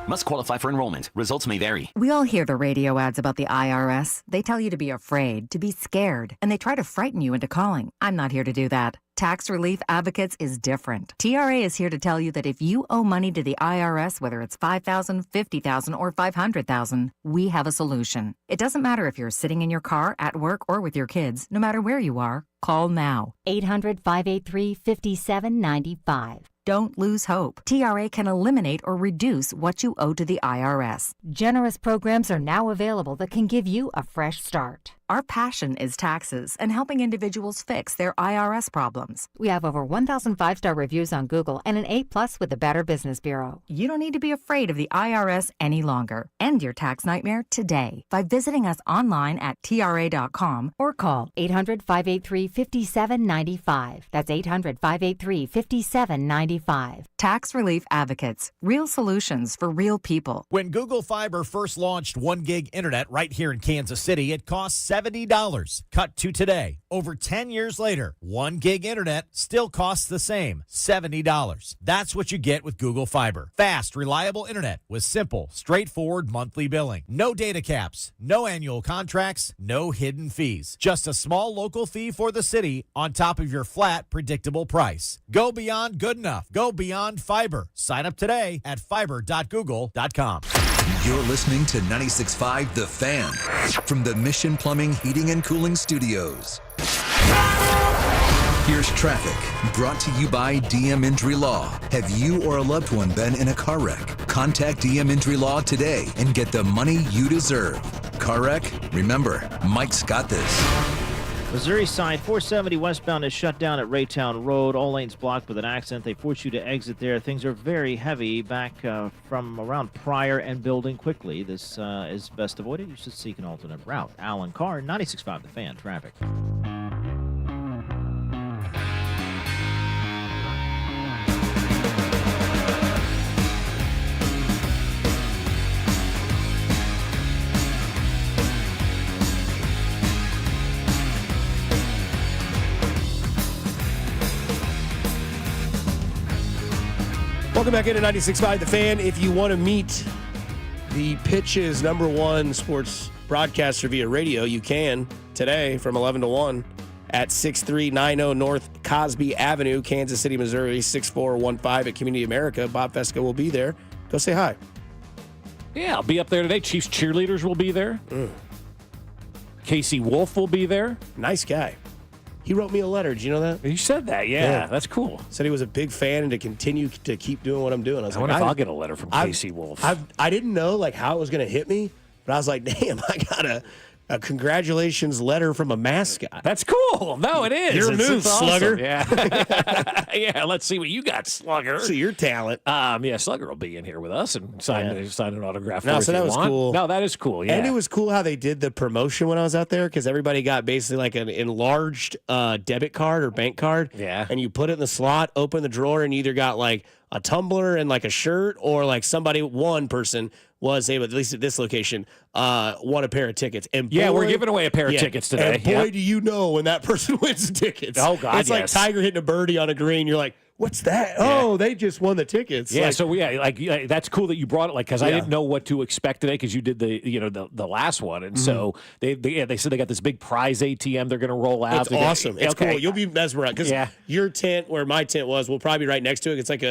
Must qualify for enrollment. Results may vary. We all hear the radio ads about the IRS. They tell you to be afraid, to be scared, and they try to frighten you into calling. I'm not here to do that. Tax Relief Advocates is different. TRA is here to tell you that if you owe money to the IRS, whether it's $5,000, $50,000, or $500,000, we have a solution. It doesn't matter if you're sitting in your car, at work, or with your kids. No matter where you are, call now. 800-583-5795. Don't lose hope. TRA can eliminate or reduce what you owe to the IRS. Generous programs are now available that can give you a fresh start. Our passion is taxes and helping individuals fix their IRS problems. We have over 1,000 5-star reviews on Google and an A+ with the Better Business Bureau. You don't need to be afraid of the IRS any longer. End your tax nightmare today by visiting us online at TRA.com or call 800-583-5795. That's 800-583-5795. Tax Relief Advocates. Real solutions for real people. When Google Fiber first launched 1 gig internet right here in Kansas City, it cost $70. Cut to today. Over 10 years later, 1 gig internet still costs the same, $70. That's what you get with Google Fiber. Fast, reliable internet with simple, straightforward monthly billing. No data caps, no annual contracts, no hidden fees. Just a small local fee for the city on top of your flat, predictable price. Go beyond good enough. Go beyond fiber. Sign up today at fiber.google.com. You're listening to 96.5 The Fan from the Mission Plumbing, Heating, and Cooling Studios. Here's traffic, brought to you by DM Injury Law. Have you or a loved one been in a car wreck? Contact DM Injury Law today and get the money you deserve. Car wreck? Remember, Mike's got this. Missouri side 470 westbound is shut down at Raytown Road. All lanes blocked with an accident. They force you to exit there. Things are very heavy back from around Pryor and building quickly. This is best avoided. You should seek an alternate route. Alan Carr, 96.5 The Fan, traffic. Welcome back into 96.5 The Fan. If you want to meet the Pitch's #1 sports broadcaster via radio, you can today from 11 to 1 at 6390 North Cosby Avenue, Kansas City, Missouri, 6415 at Community America. Bob Fesco will be there. Go say hi. Yeah, I'll be up there today. Chiefs cheerleaders will be there. Casey Wolf will be there. Nice guy. He wrote me a letter. Did you know that? You said that, yeah. That's cool. Said he was a big fan and to continue to keep doing what I'm doing. I wonder if I'll get a letter from Casey Wolf. I didn't know how it was going to hit me, but I was like, damn, I got a congratulations letter from a mascot. That's cool. No, it is. Your move, Slugger. Awesome. Yeah. Yeah, let's see what you got, Slugger. See your talent. Yeah, Slugger will be in here with us and sign an autograph. No, so that was cool. No, that is cool. Yeah, and it was cool how they did the promotion when I was out there because everybody got basically like an enlarged debit card or bank card. Yeah, and you put it in the slot, open the drawer, and you either got like a tumbler and like a shirt, or like one person was able, at least at this location, won a pair of tickets. And boy, yeah, we're giving away a pair of tickets today. And boy, do you know when that person wins the tickets. Oh, God, it's like Tiger hitting a birdie on a green. You're like, what's that? Yeah. Oh, they just won the tickets. Yeah, that's cool that you brought it. Because I didn't know what to expect today because you did the last one, and so they said they got this big prize ATM they're going to roll out. It's awesome. It's cool. You'll be mesmerized because your tent, where my tent was, will probably be right next to it. It's like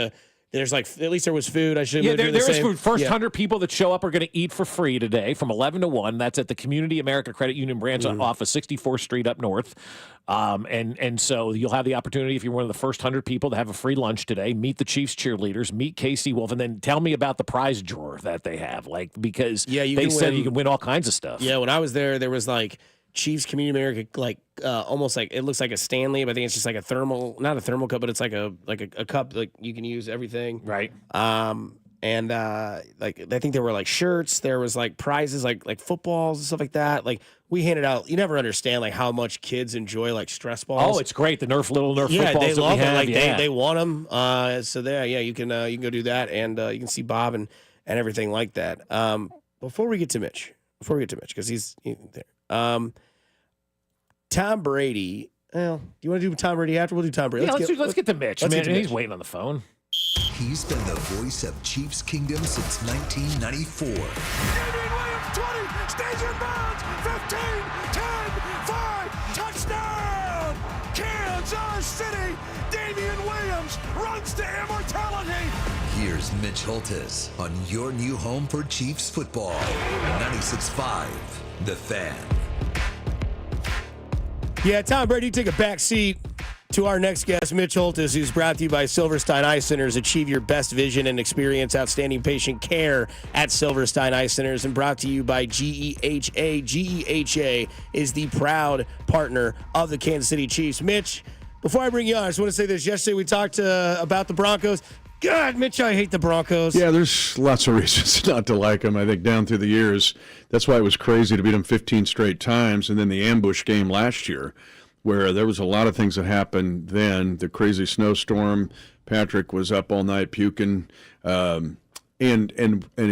there's at least there was food. I should. Yeah, there is food. First 100 people that show up are going to eat for free today from 11 to 1. That's at the Community America Credit Union branch off of 64th Street up north. And so you'll have the opportunity, if you're one of the first 100 people, to have a free lunch today. Meet the Chiefs cheerleaders. Meet Casey Wolf, and then tell me about the prize drawer that they have. Because they said you can win all kinds of stuff. Yeah, when I was there was like Chiefs Community America, almost like it looks like a Stanley, but I think it's just like not a thermal cup, but it's like a cup like you can use everything. Right. And I think there were like shirts, there was like prizes like footballs and stuff like that. Like we handed out, you never understand like how much kids enjoy like stress balls. Oh, it's great. The little Nerf yeah, footballs they love that it. we have. They want them. So there, you can go do that, and you can see Bob and everything like that. Before we get to Mitch, because he's there. Tom Brady. Well, do you want to do Tom Brady after? We'll do Tom Brady. Yeah, let's get to Mitch. He's waiting on the phone. He's been the voice of Chiefs Kingdom since 1994. Williams, 20, stays in bounds, 15, 10, 5, touchdown! Kansas City, Damian Williams runs to immortality. Here's Mitch Holthus on your new home for Chiefs football, 96.5, The Fan. Yeah, Tom Brady, take a back seat to our next guest, Mitch Holthus, who's brought to you by Silverstein Eye Centers. Achieve your best vision and experience outstanding patient care at Silverstein Eye Centers, and brought to you by GEHA. GEHA is the proud partner of the Kansas City Chiefs. Mitch, before I bring you on, I just want to say this. Yesterday we talked about the Broncos. God, Mitch, I hate the Broncos. Yeah, there's lots of reasons not to like them, I think, down through the years. That's why it was crazy to beat them 15 straight times. And then the ambush game last year, where there was a lot of things that happened then. The crazy snowstorm, Patrick was up all night puking. And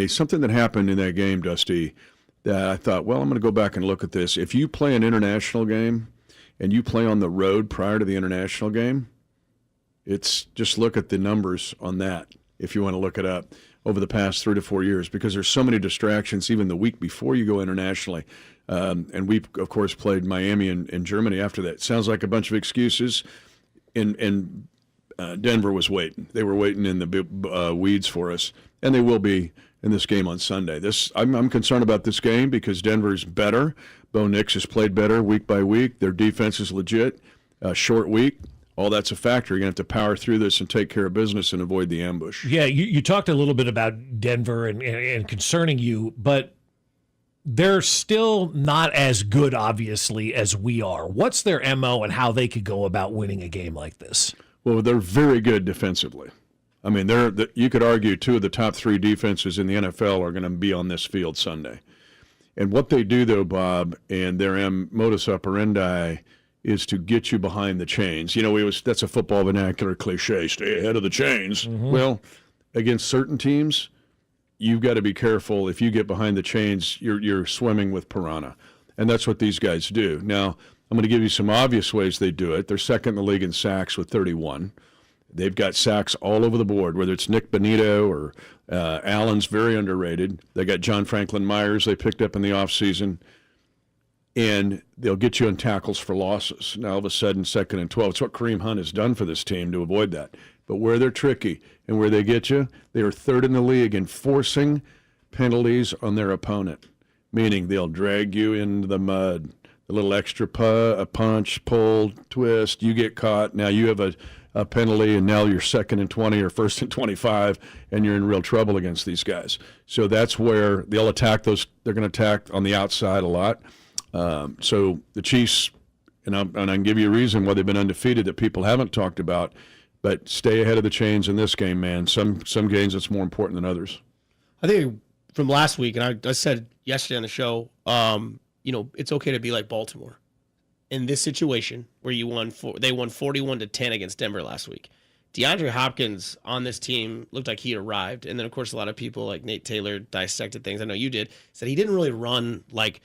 something that happened in that game, Dusty, that I thought, well, I'm going to go back and look at this. If you play an international game and you play on the road prior to the international game, it's just look at the numbers on that if you want to look it up over the past 3 to 4 years, because there's so many distractions even the week before you go internationally. And we, of course, played Miami and Germany after that. Sounds like a bunch of excuses. And Denver was waiting. They were waiting in the weeds for us, and they will be in this game on Sunday. I'm concerned about this game because Denver's better. Bo Nix has played better week by week. Their defense is legit. Short week. All that's a factor. You're going to have to power through this and take care of business and avoid the ambush. Yeah, you talked a little bit about Denver and concerning you, but they're still not as good, obviously, as we are. What's their MO and how they could go about winning a game like this? Well, they're very good defensively. I mean, you could argue 2 of the top 3 defenses in the NFL are going to be on this field Sunday. And what they do, though, Bob, and their modus operandi is to get you behind the chains. You know, that's a football vernacular cliche, stay ahead of the chains. Mm-hmm. Well, against certain teams, you've got to be careful. If you get behind the chains, you're swimming with piranha. And that's what these guys do. Now, I'm going to give you some obvious ways they do it. They're second in the league in sacks with 31. They've got sacks all over the board, whether it's Nick Bonito or Allen's very underrated. They got John Franklin Myers they picked up in the offseason. And they'll get you in tackles for losses. Now, all of a sudden, 2nd and 12. It's what Kareem Hunt has done for this team to avoid that. But where they're tricky and where they get you, they are 3rd in the league in forcing penalties on their opponent, meaning they'll drag you into the mud, a little extra a punch, pull, twist, you get caught. Now you have a penalty, and now you're 2nd and 20 or 1st and 25, and you're in real trouble against these guys. So that's where they'll attack those. They're going to attack on the outside a lot. So the Chiefs, and I can give you a reason why they've been undefeated that people haven't talked about, but stay ahead of the chains in this game, man. Some games it's more important than others. I think from last week, and I said yesterday on the show, it's okay to be like Baltimore. In this situation where they won 41-10 against Denver last week, DeAndre Hopkins on this team looked like he arrived. And then, of course, a lot of people like Nate Taylor dissected things. I know you did. Said he didn't really run like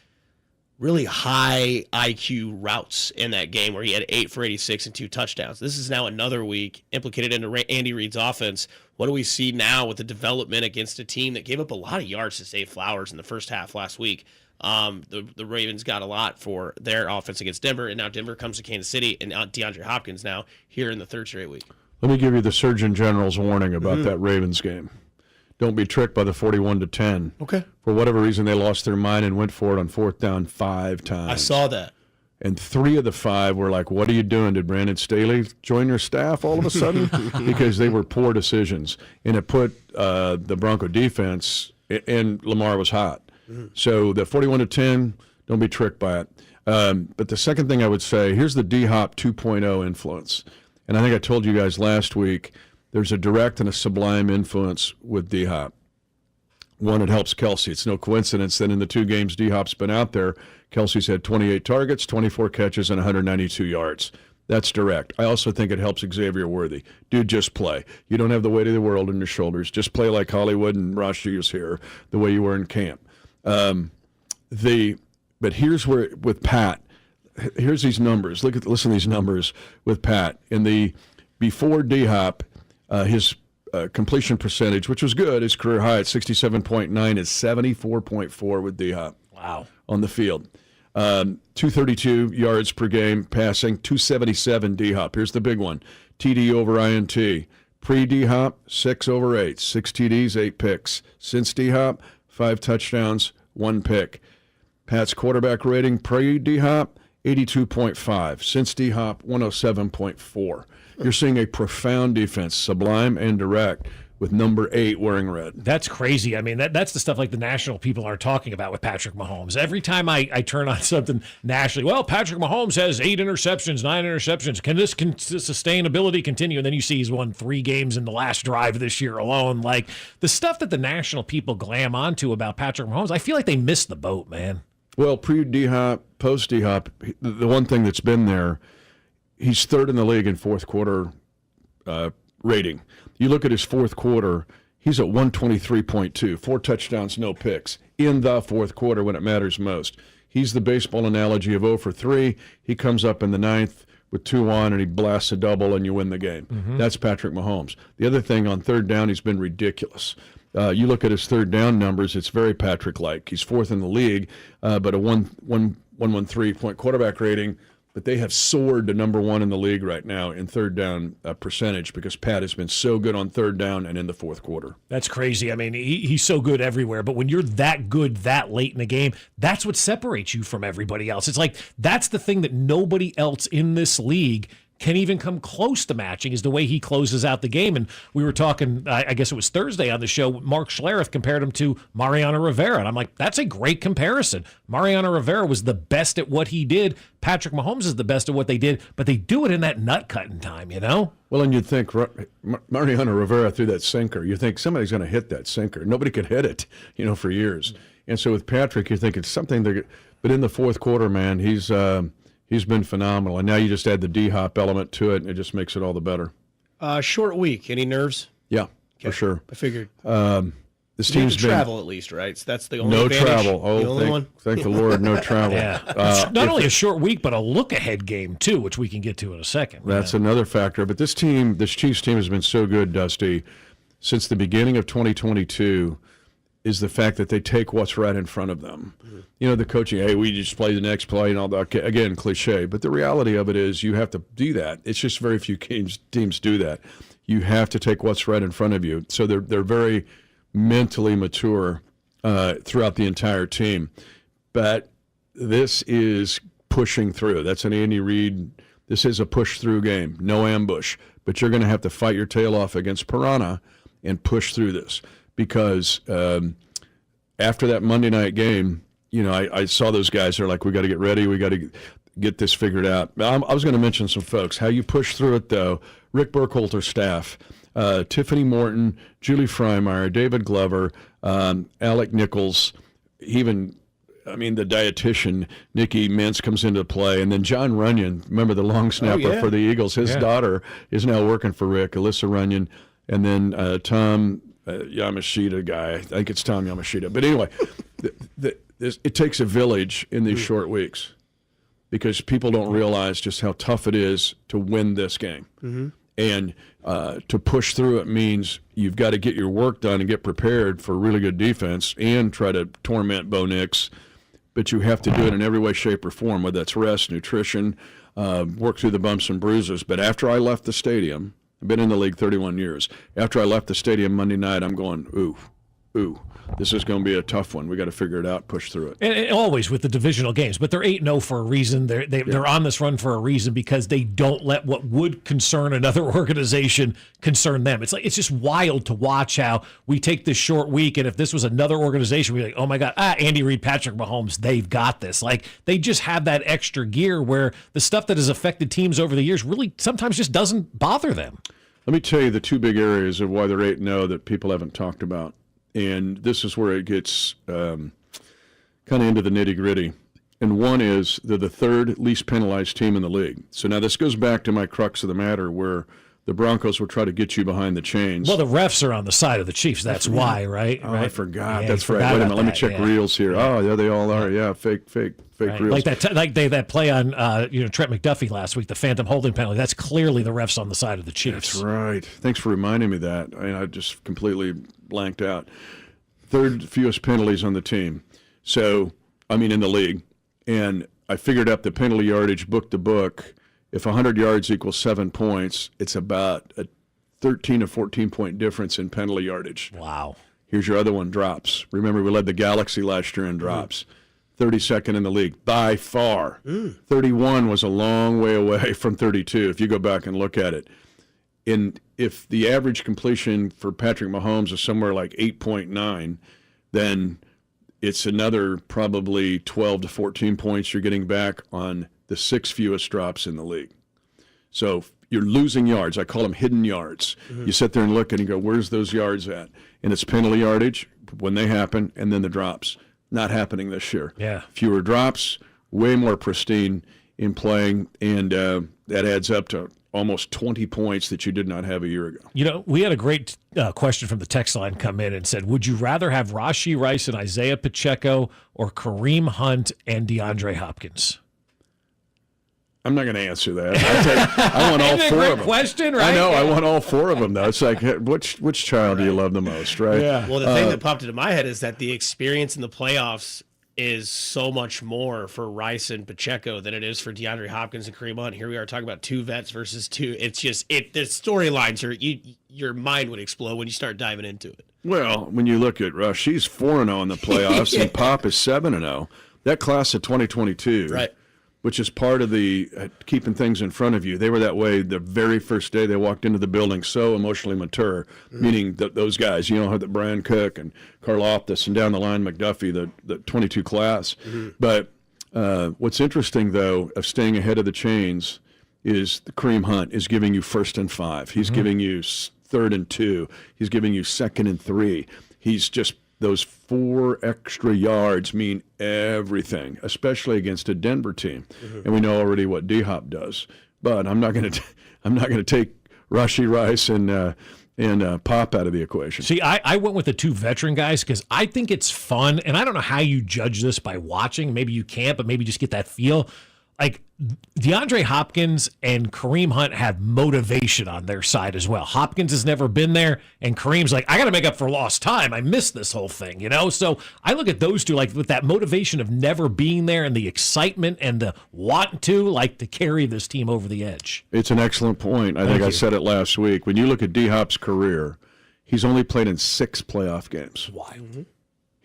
really high IQ routes in that game where he had 8 for 86 and 2 touchdowns. This is now another week implicated into Andy Reid's offense. What do we see now with the development against a team that gave up a lot of yards to Zay Flowers in the first half last week? The Ravens got a lot for their offense against Denver, and now Denver comes to Kansas City, and DeAndre Hopkins now here in the 3rd straight week. Let me give you the Surgeon General's warning about that Ravens game. Don't be tricked by the 41-10. Okay. For whatever reason, they lost their mind and went for it on 4th down 5 times. I saw that. And 3 of the 5 were like, what are you doing? Did Brandon Staley join your staff all of a sudden? Because they were poor decisions. And it put the Bronco defense, and Lamar was hot. So the 41-10, don't be tricked by it. But the second thing I would say, here's the D-Hop 2.0 influence. And I think I told you guys last week, there's a direct and a sublime influence with D-Hop. One, it helps Kelsey. It's no coincidence that in the 2 games D-Hop's been out there, Kelsey's had 28 targets, 24 catches, and 192 yards. That's direct. I also think it helps Xavier Worthy. Dude, just play. You don't have the weight of the world on your shoulders. Just play like Hollywood and Rashi is here, the way you were in camp. But here's where with Pat, here's these numbers. Listen to these numbers with Pat. In the before D-Hop, his completion percentage, which was good, his career high at 67.9, is 74.4 with D-Hop. Wow. On the field. 232 yards per game passing, 277 D-Hop. Here's the big one. TD over INT. Pre-D-Hop, 6 over 8. 6 TDs, 8 picks. Since D-Hop, 5 touchdowns, 1 pick. Pat's quarterback rating pre-D-Hop, 82.5. Since D-Hop, 107.4. You're seeing a profound defense, sublime and direct, with number 8 wearing red. That's crazy. I mean, that's the stuff like the national people are talking about with Patrick Mahomes. Every time I turn on something nationally, well, Patrick Mahomes has 8 interceptions, 9 interceptions. Can this sustainability continue? And then you see he's won 3 games in the last drive this year alone. Like, the stuff that the national people glam onto about Patrick Mahomes, I feel like they missed the boat, man. Well, pre-D-Hop, post-D-Hop, the one thing that's been there, he's 3rd in the league in fourth quarter rating. You look at his fourth quarter, he's at 123.2, 4 touchdowns, no picks, in the fourth quarter when it matters most. He's the baseball analogy of 0 for 3. He comes up in the 9th with 2 on, and he blasts a double, and you win the game. That's Patrick Mahomes. The other thing, on 3rd down, he's been ridiculous. You look at his 3rd down numbers, it's very Patrick-like. He's 4th in the league, but a 113-point quarterback rating. But they have soared to number 1 in the league right now in 3rd down percentage because Pat has been so good on 3rd down and in the fourth quarter. That's crazy. I mean, he's so good everywhere. But when you're that good that late in the game, that's what separates you from everybody else. It's like that's the thing that nobody else in this league can even come close to matching is the way he closes out the game. And we were talking, I guess it was Thursday on the show, Mark Schlereth compared him to Mariano Rivera. And I'm like, that's a great comparison. Mariano Rivera was the best at what he did. Patrick Mahomes is the best at what they did, but they do it in that nut-cutting time, you know? Well, and you'd think Mariano Rivera threw that sinker. You think somebody's going to hit that sinker. Nobody could hit it, for years. And so with Patrick, you think it's something but in the fourth quarter, man, he's been phenomenal. And now you just add the D-Hop element to it, and it just makes it all the better. Short week. Any nerves? Yeah, for sure. I figured. This team's been travel at least, right? So that's the only no advantage. Travel. Oh, the only one. Thank the Lord, no travel. Yeah. Not only a short week, but a look-ahead game too, which we can get to in a second. That's another factor. But this Chiefs team has been so good, Dusty, since the beginning of 2022. Is the fact that they take what's right in front of them. The coaching, hey, we just play the next play and all that. Okay, again, cliche. But the reality of it is you have to do that. It's just very few teams do that. You have to take what's right in front of you. So they're very mentally mature throughout the entire team. But this is pushing through. That's an Andy Reid. This is a push-through game, no ambush. But you're going to have to fight your tail off against Piranha and push through this. Because after that Monday night game, I saw those guys. They're like, we got to get ready. We got to get this figured out. I was going to mention some folks. How you push through it, though. Rick Burkhalter's staff, Tiffany Morton, Julie Freimeyer, David Glover, Alec Nichols, even the dietitian, Nikki Mintz comes into play. And then John Runyon, remember the long snapper for the Eagles? His daughter is now working for Rick, Alyssa Runyon. And then Tom Yamashita guy. I think it's Tom Yamashita. But anyway, it takes a village in these short weeks because people don't realize just how tough it is to win this game. Mm-hmm. And to push through it means you've got to get your work done and get prepared for really good defense and try to torment Bo Nix. But you have to do it in every way, shape, or form, whether that's rest, nutrition, work through the bumps and bruises. But after I left the stadium, I've been in the league 31 years. After I left the stadium Monday night, I'm going, ooh, this is going to be a tough one. We got to figure it out, push through it. And always with the divisional games, but they're 8-0 for a reason. They're on this run for a reason because they don't let what would concern another organization concern them. It's just wild to watch how we take this short week, and if this was another organization, we'd be like, oh my God, Andy Reid, Patrick Mahomes, they've got this. Like they just have that extra gear where the stuff that has affected teams over the years really sometimes just doesn't bother them. Let me tell you the two big areas of why they're 8-0 that people haven't talked about. And this is where it gets kind of into the nitty-gritty. And one is they're the third least penalized team in the league. So now this goes back to my crux of the matter where the Broncos will try to get you behind the chains. Well, the refs are on the side of the Chiefs. That's why, right? Oh, I forgot. Yeah, that's right. Wait a minute. Let me check reels here. Oh, yeah, they all are. Yeah, fake right. reels. Like that play on Trent McDuffie last week, the phantom holding penalty. That's clearly the refs on the side of the Chiefs. That's right. Thanks for reminding me that. I just completely blanked out. Third fewest penalties on the team. So, in the league. And I figured out the penalty yardage book to book. If 100 yards equals 7 points, it's about a 13 to 14 point difference in penalty yardage. Wow. Here's your other one, drops. Remember, we led the Galaxy last year in drops. 32nd in the league, by far. 31 was a long way away from 32, if you go back and look at it. If the average completion for Patrick Mahomes is somewhere like 8.9, then it's another probably 12 to 14 points you're getting back on the sixth fewest drops in the league. So you're losing yards. I call them hidden yards. You sit there and look and you go, where's those yards at? And it's penalty yardage when they happen, and then the drops. Not happening this year. Yeah. Fewer drops, way more pristine in playing, and that adds up to almost 20 points that you did not have a year ago. We had a great question from the text line come in and said, would you rather have Rashee Rice and Isaiah Pacheco or Kareem Hunt and DeAndre Hopkins? I'm not going to answer that. I want all four of them. Question, right? I know. I want all four of them, though. It's like, which child do you love the most, right? Yeah. Well, the thing that popped into my head is that the experience in the playoffs is so much more for Rice and Pacheco than it is for DeAndre Hopkins and Kareem Hunt. Here we are talking about two vets versus two. It's just the storylines are your mind would explode when you start diving into it. Well, when you look at Rush, she's 4-0 in the playoffs, and Pop is 7-0. That class of 2022, right, which is part of the keeping things in front of you. They were that way the very first day they walked into the building, so emotionally mature, meaning that those guys, have the Brian Cook and Karlaftis and down the line McDuffie, the 22 class. But what's interesting, though, of staying ahead of the chains is the Kareem Hunt is giving you 1st and 5. He's giving you 3rd and 2. He's giving you 2nd and 3. He's just those 4 extra yards mean everything, especially against a Denver team. And we know already what D-Hop does. But I'm not going to take Rashee Rice and Pop out of the equation. See, I went with the two veteran guys because I think it's fun, and I don't know how you judge this by watching. Maybe you can't, but maybe just get that feel. Like DeAndre Hopkins and Kareem Hunt have motivation on their side as well. Hopkins has never been there, and Kareem's like, I got to make up for lost time. I missed this whole thing, So I look at those two like with that motivation of never being there and the excitement and the want to carry this team over the edge. It's an excellent point. I think I said it last week. When you look at D-Hop's career, he's only played in 6 playoff games. Wild.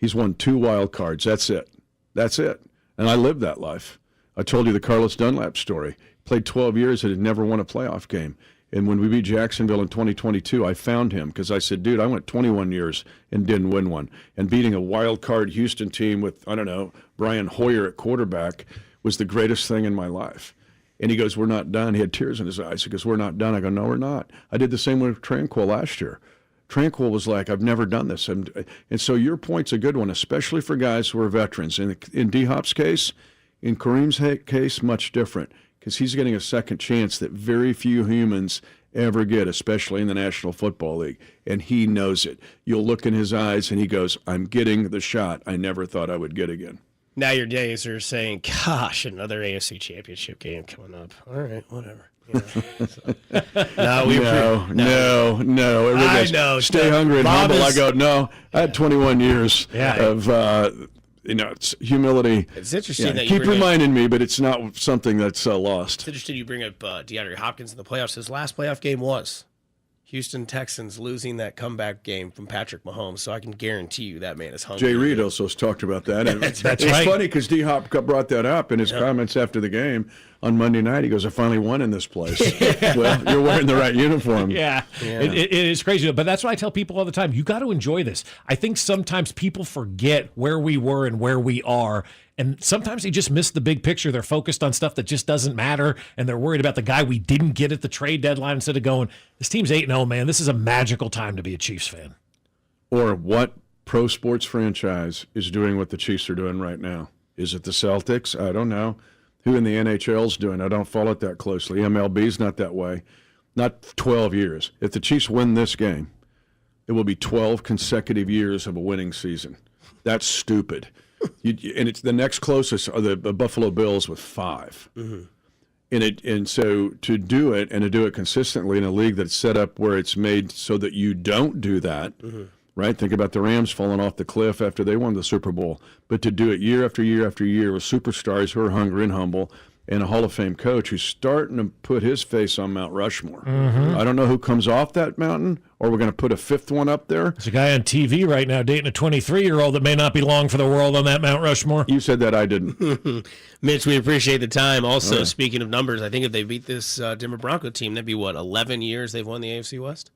He's won 2 wild cards. That's it. And I lived that life. I told you the Carlos Dunlap story. Played 12 years and had never won a playoff game. And when we beat Jacksonville in 2022, I found him because I said, dude, I went 21 years and didn't win one. And beating a wild card Houston team with, I don't know, Brian Hoyer at quarterback was the greatest thing in my life. And he goes, we're not done. He had tears in his eyes. He goes, we're not done. I go, no, we're not. I did the same with Tranquil last year. Tranquil was like, I've never done this. And so your point's a good one, especially for guys who are veterans. In D-Hop's case, in Kareem's case, much different, because he's getting a second chance that very few humans ever get, especially in the National Football League. And he knows it. You'll look in his eyes and he goes, I'm getting the shot I never thought I would get again. Now your days are saying, gosh, another AFC Championship game coming up. All right, whatever. No. I know. Stay hungry and humble. I go, no. I had 21 years of it's humility. It's interesting that you keep reminding me, but it's not something that's lost. It's interesting you bring up DeAndre Hopkins in the playoffs. His last playoff game was Houston Texans losing that comeback game from Patrick Mahomes. So I can guarantee you that man is hungry. Jay Reed also talked about that. And That's it's right. funny because D-Hop brought that up in his comments after the game on Monday night. He goes, I finally won in this place. Well, you're wearing the right uniform. Yeah. It is crazy. But that's what I tell people all the time. You got to enjoy this. I think sometimes people forget where we were and where we are. And sometimes they just miss the big picture. They're focused on stuff that just doesn't matter, and they're worried about the guy we didn't get at the trade deadline instead of going, this team's 8-0, man. This is a magical time to be a Chiefs fan. Or what pro sports franchise is doing what the Chiefs are doing right now? Is it the Celtics? I don't know. Who in the NHL's doing? I don't follow it that closely. MLB's not that way. Not 12 years. If the Chiefs win this game, it will be 12 consecutive years of a winning season. That's stupid. And it's the next closest are the Buffalo Bills with 5. Mm-hmm. And so to do it and to do it consistently in a league that's set up where it's made so that you don't do that, right? Think about the Rams falling off the cliff after they won the Super Bowl. But to do it year after year after year with superstars who are hungry and humble and a Hall of Fame coach who's starting to put his face on Mount Rushmore. Mm-hmm. I don't know who comes off that mountain, or we're going to put a 5th one up there. There's a guy on TV right now dating a 23-year-old that may not be long for the world on that Mount Rushmore. You said that, I didn't. Mitch, we appreciate the time. Also, speaking of numbers, I think if they beat this Denver Bronco team, that'd be, 11 years they've won the AFC West?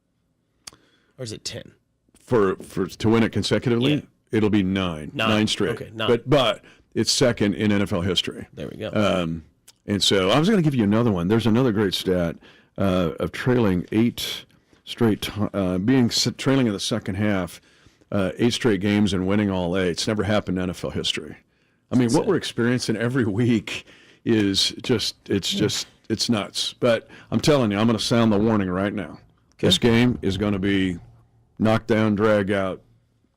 Or is it 10? For to win it consecutively, it'll be 9. 9 straight. Okay, 9. But it's second in NFL history. There we go. And so I was going to give you another one. There's another great stat of trailing 8 straight, trailing in the second half, 8 straight games and winning all 8. It's never happened in NFL history. I mean, what we're experiencing every week is it's nuts. But I'm telling you, I'm going to sound the warning right now. Okay. This game is going to be knock down, drag out.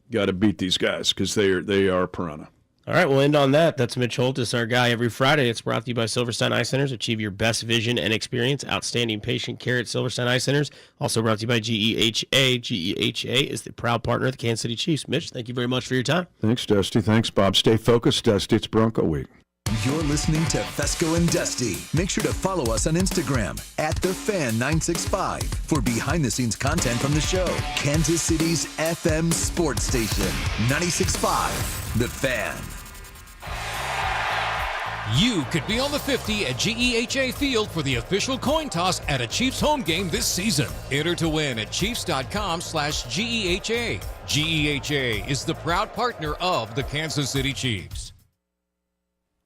Got to beat these guys because they are piranha. All right, we'll end on that. That's Mitch Holthus, our guy every Friday. It's brought to you by Silverstein Eye Centers. Achieve your best vision and experience. Outstanding patient care at Silverstein Eye Centers. Also brought to you by GEHA. GEHA is the proud partner of the Kansas City Chiefs. Mitch, thank you very much for your time. Thanks, Dusty. Thanks, Bob. Stay focused, Dusty. It's Bronco Week. You're listening to Fesco and Dusty. Make sure to follow us on Instagram @TheFan965 for behind-the-scenes content from the show. Kansas City's FM sports station, 96.5 The Fan. You could be on the 50 at GEHA Field for the official coin toss at a Chiefs home game this season. Enter to win at Chiefs.com/GEHA. GEHA is the proud partner of the Kansas City Chiefs.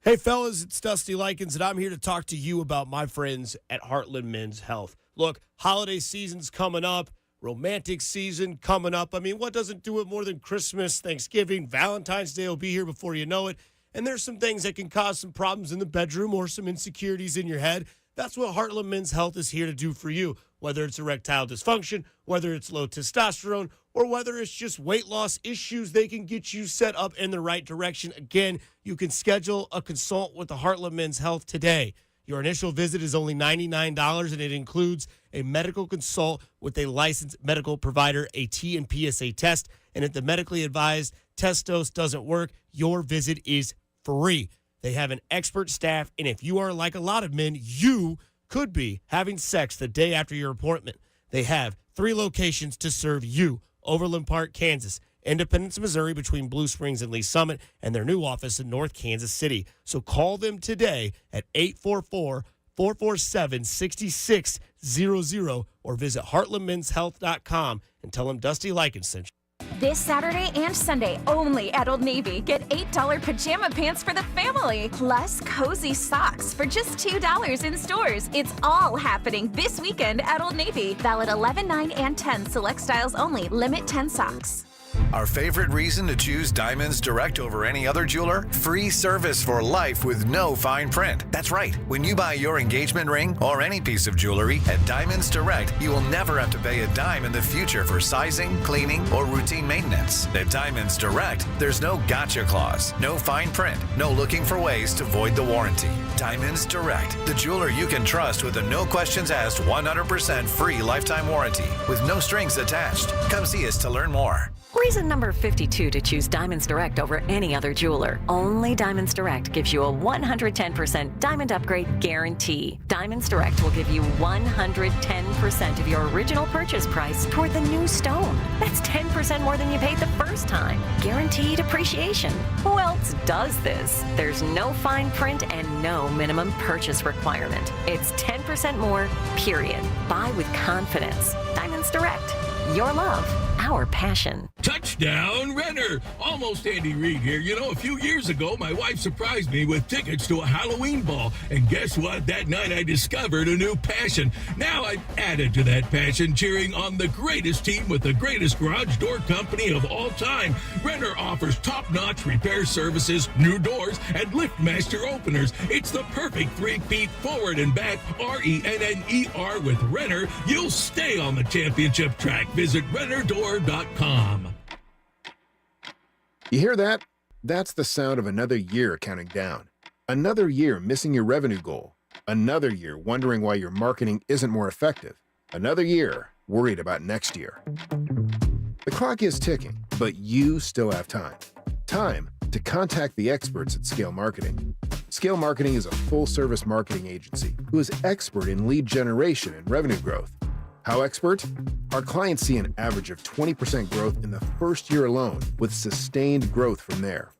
Hey, fellas, it's Dusty Likens, and I'm here to talk to you about my friends at Heartland Men's Health. Look, holiday season's coming up, romantic season coming up. I mean, what doesn't do it more than Christmas, Thanksgiving, Valentine's Day will be here before you know it. And there's some things that can cause some problems in the bedroom or some insecurities in your head. That's what Heartland Men's Health is here to do for you. Whether it's erectile dysfunction, whether it's low testosterone, or whether it's just weight loss issues, they can get you set up in the right direction. Again, you can schedule a consult with the Heartland Men's Health today. Your initial visit is only $99, and it includes a medical consult with a licensed medical provider, a T and PSA test. And if the medically advised test dose doesn't work, your visit is free. They have an expert staff, and if you are like a lot of men, you could be having sex the day after your appointment. They have 3 locations to serve you: Overland Park, Kansas; Independence, Missouri, between Blue Springs and Lee Summit, and their new office in North Kansas City. So call them today at 844-447-6600 or visit heartlandmenshealth.com and tell them Dusty Likens sent you. This Saturday and Sunday, only at Old Navy. Get $8 pajama pants for the family, plus cozy socks for just $2 in stores. It's all happening this weekend at Old Navy. Valid 11, 9, and 10. Select styles only. Limit 10 socks. Our favorite reason to choose Diamonds Direct over any other jeweler? Free service for life with no fine print. That's right. When you buy your engagement ring or any piece of jewelry at Diamonds Direct, you will never have to pay a dime in the future for sizing, cleaning, or routine maintenance. At Diamonds Direct, there's no gotcha clause, no fine print, no looking for ways to void the warranty. Diamonds Direct, the jeweler you can trust with a no questions asked 100% free lifetime warranty with no strings attached. Come see us to learn more. Reason number 52 to choose Diamonds Direct over any other jeweler. Only Diamonds Direct gives you a 110% diamond upgrade guarantee. Diamonds Direct will give you 110% of your original purchase price toward the new stone. That's 10% more than you paid the first time. Guaranteed appreciation. Who else does this? There's no fine print and no minimum purchase requirement. It's 10% more, period. Buy with confidence. Diamonds Direct. Your love, our passion. Touchdown, Renner! Almost Andy Reid here. You know, a few years ago, my wife surprised me with tickets to a Halloween ball. And guess what? That night I discovered a new passion. Now I've added to that passion, cheering on the greatest team with the greatest garage door company of all time. Renner offers top-notch repair services, new doors, and LiftMaster openers. It's the perfect three-peat forward and back, RENNER with Renner. You'll stay on the championship track. Visit rennerdoor.com. You hear that? That's the sound of another year counting down. Another year missing your revenue goal. Another year wondering why your marketing isn't more effective. Another year worried about next year. The clock is ticking, but you still have time. Time to contact the experts at Scale Marketing. Scale Marketing is a full-service marketing agency who is expert in lead generation and revenue growth. How expert? Our clients see an average of 20% growth in the first year alone, with sustained growth from there.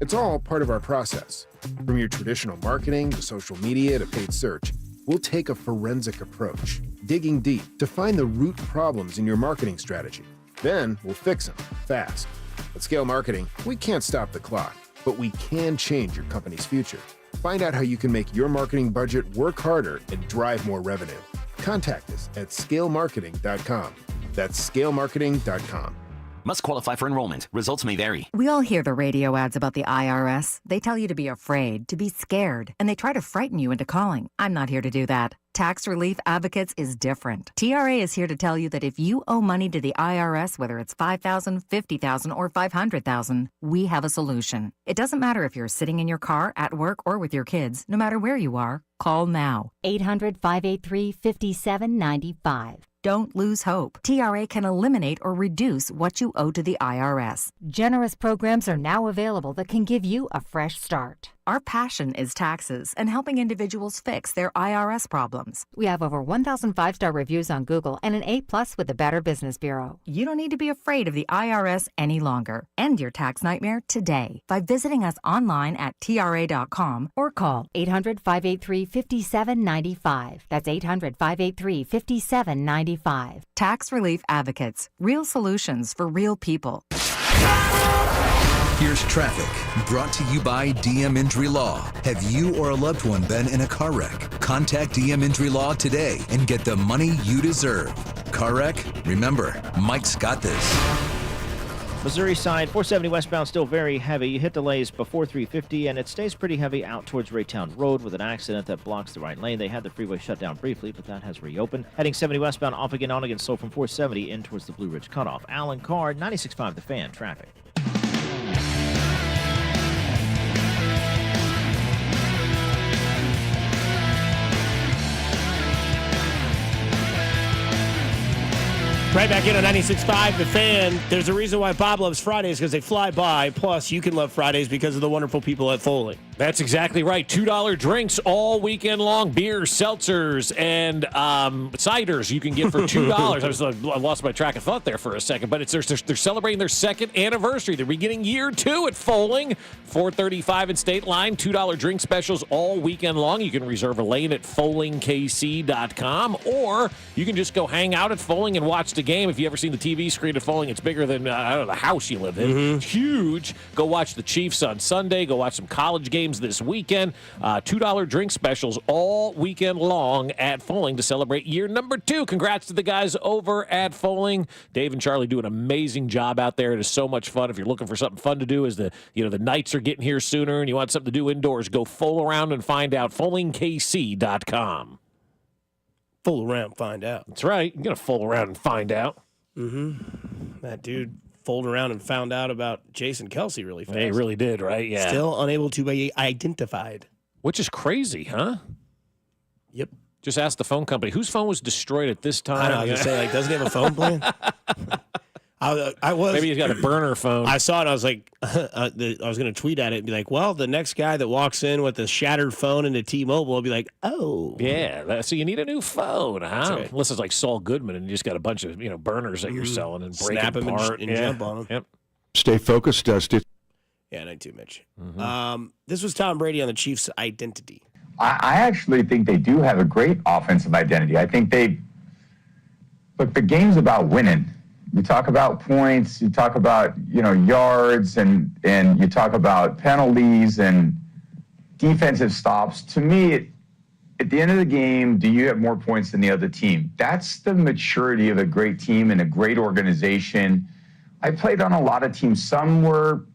It's all part of our process. From your traditional marketing to social media to paid search, we'll take a forensic approach, digging deep to find the root problems in your marketing strategy. Then we'll fix them fast. At Scale Marketing, we can't stop the clock, but we can change your company's future. Find out how you can make your marketing budget work harder and drive more revenue. Contact us at scalemarketing.com. That's scalemarketing.com. Must qualify for enrollment. Results may vary. We all hear the radio ads about the IRS. They tell you to be afraid, to be scared, and they try to frighten you into calling. I'm not here to do that. Tax Relief Advocates is different. TRA is here to tell you that if you owe money to the IRS, whether it's $5,000, $50,000, or $500,000, we have a solution. It doesn't matter if you're sitting in your car, at work, or with your kids. No matter where you are, call now. 800-583-5795. Don't lose hope. TRA can eliminate or reduce what you owe to the IRS. Generous programs are now available that can give you a fresh start. Our passion is taxes and helping individuals fix their IRS problems. We have over 1,000 5-star reviews on Google and an A+ with the Better Business Bureau. You don't need to be afraid of the IRS any longer. End your tax nightmare today by visiting us online at TRA.com or call 800-583-5795. That's 800-583-5795. Tax Relief Advocates. Real solutions for real people. Here's traffic, brought to you by DM Injury Law. Have you or a loved one been in a car wreck? Contact DM Injury Law today and get the money you deserve. Car wreck? Remember, Mike's got this. Missouri side, 470 westbound, still very heavy. You hit delays before 350, and it stays pretty heavy out towards Raytown Road with an accident that blocks the right lane. They had the freeway shut down briefly, but that has reopened. Heading 70 westbound, off again, on again, slow from 470 in towards the Blue Ridge cutoff. Alan Carr, 96.5 The Fan, traffic. Right back in on 96.5 The Fan. There's a reason why Bob loves Fridays, because they fly by. Plus, you can love Fridays because of the wonderful people at Foley. That's exactly right. $2 drinks all weekend long. Beer, seltzers, and ciders you can get for $2. I lost my track of thought there for a second, but they're celebrating their second anniversary. They're beginning year 2 at Foaling, 435 and State Line. $2 drink specials all weekend long. You can reserve a lane at FoalingKC.com, or you can just go hang out at Foaling and watch the game. If you ever seen the TV screen at Foaling, it's bigger than the house you live in. It's huge. Go watch the Chiefs on Sunday. Go watch some college games this weekend. $2 drink specials all weekend long at Foaling to celebrate year number 2. Congrats to the guys over at Foaling. Dave and Charlie do an amazing job out there. It is so much fun. If you're looking for something fun to do as the nights are getting here sooner and you want something to do indoors, go fool around and find out. FoalingKC.com. Fool around, find out. That's right. You're going to fool around and find out. That dude fooled around and found out about Jason Kelce really fast. He really did, right? Yeah. Still unable to be identified. Which is crazy, huh? Yep. Just ask the phone company. Whose phone was destroyed at this time? I know, I was going to say, doesn't he have a phone plan? Maybe he's got a burner phone. I saw it. I was like, I was going to tweet at it and be like, well, the next guy that walks in with a shattered phone into T-Mobile will be like, oh. Yeah. So you need a new phone, huh? Right. Unless it's like Saul Goodman and you just got a bunch of burners that you're selling and breaking Snap them apart. and jump on them. Yep. Stay focused. Yeah, 92, Mitch. This was Tom Brady on the Chiefs' identity. I actually think they do have a great offensive identity. I think look, the game's about winning. You talk about points, you talk about, yards, and you talk about penalties and defensive stops. To me, at the end of the game, do you have more points than the other team? That's the maturity of a great team and a great organization. I played on a lot of teams. Some were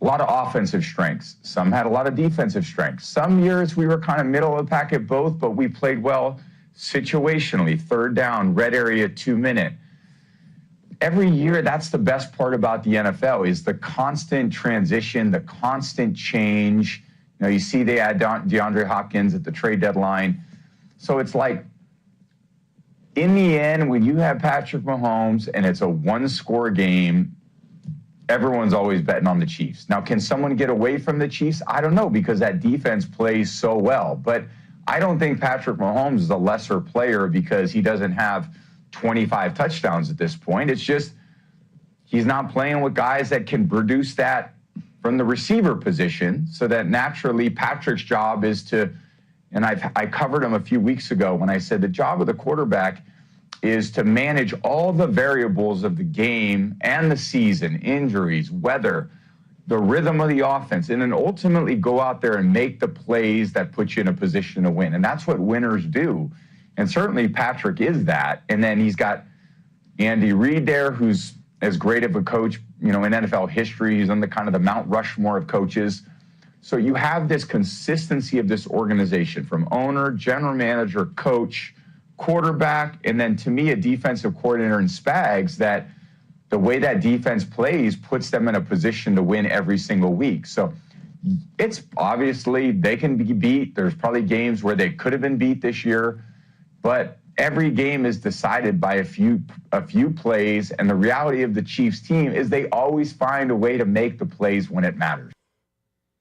a lot of offensive strengths. Some had a lot of defensive strengths. Some years we were kind of middle of the pack at both, but we played well situationally. 3rd down, red area, 2-minute. Every year, that's the best part about the NFL is the constant transition, the constant change. You see they add DeAndre Hopkins at the trade deadline. So it's like, in the end, when you have Patrick Mahomes and it's a 1-score game, everyone's always betting on the Chiefs. Now, can someone get away from the Chiefs? I don't know, because that defense plays so well. But I don't think Patrick Mahomes is a lesser player because he doesn't have 25 touchdowns at this point. It's just he's not playing with guys that can produce that from the receiver position, so that naturally Patrick's job is to, and I covered him a few weeks ago when I said the job of the quarterback is to manage all the variables of the game and the season, injuries, weather, the rhythm of the offense, and then ultimately go out there and make the plays that put you in a position to win. And that's what winners do. And certainly Patrick is that. And then he's got Andy Reid there, who's as great of a coach, in NFL history. He's on the kind of the Mount Rushmore of coaches. So you have this consistency of this organization from owner, general manager, coach, quarterback, and then to me, a defensive coordinator in Spags, that the way that defense plays puts them in a position to win every single week. So it's obviously they can be beat. There's probably games where they could have been beat this year. But every game is decided by a few plays, and the reality of the Chiefs team is they always find a way to make the plays when it matters.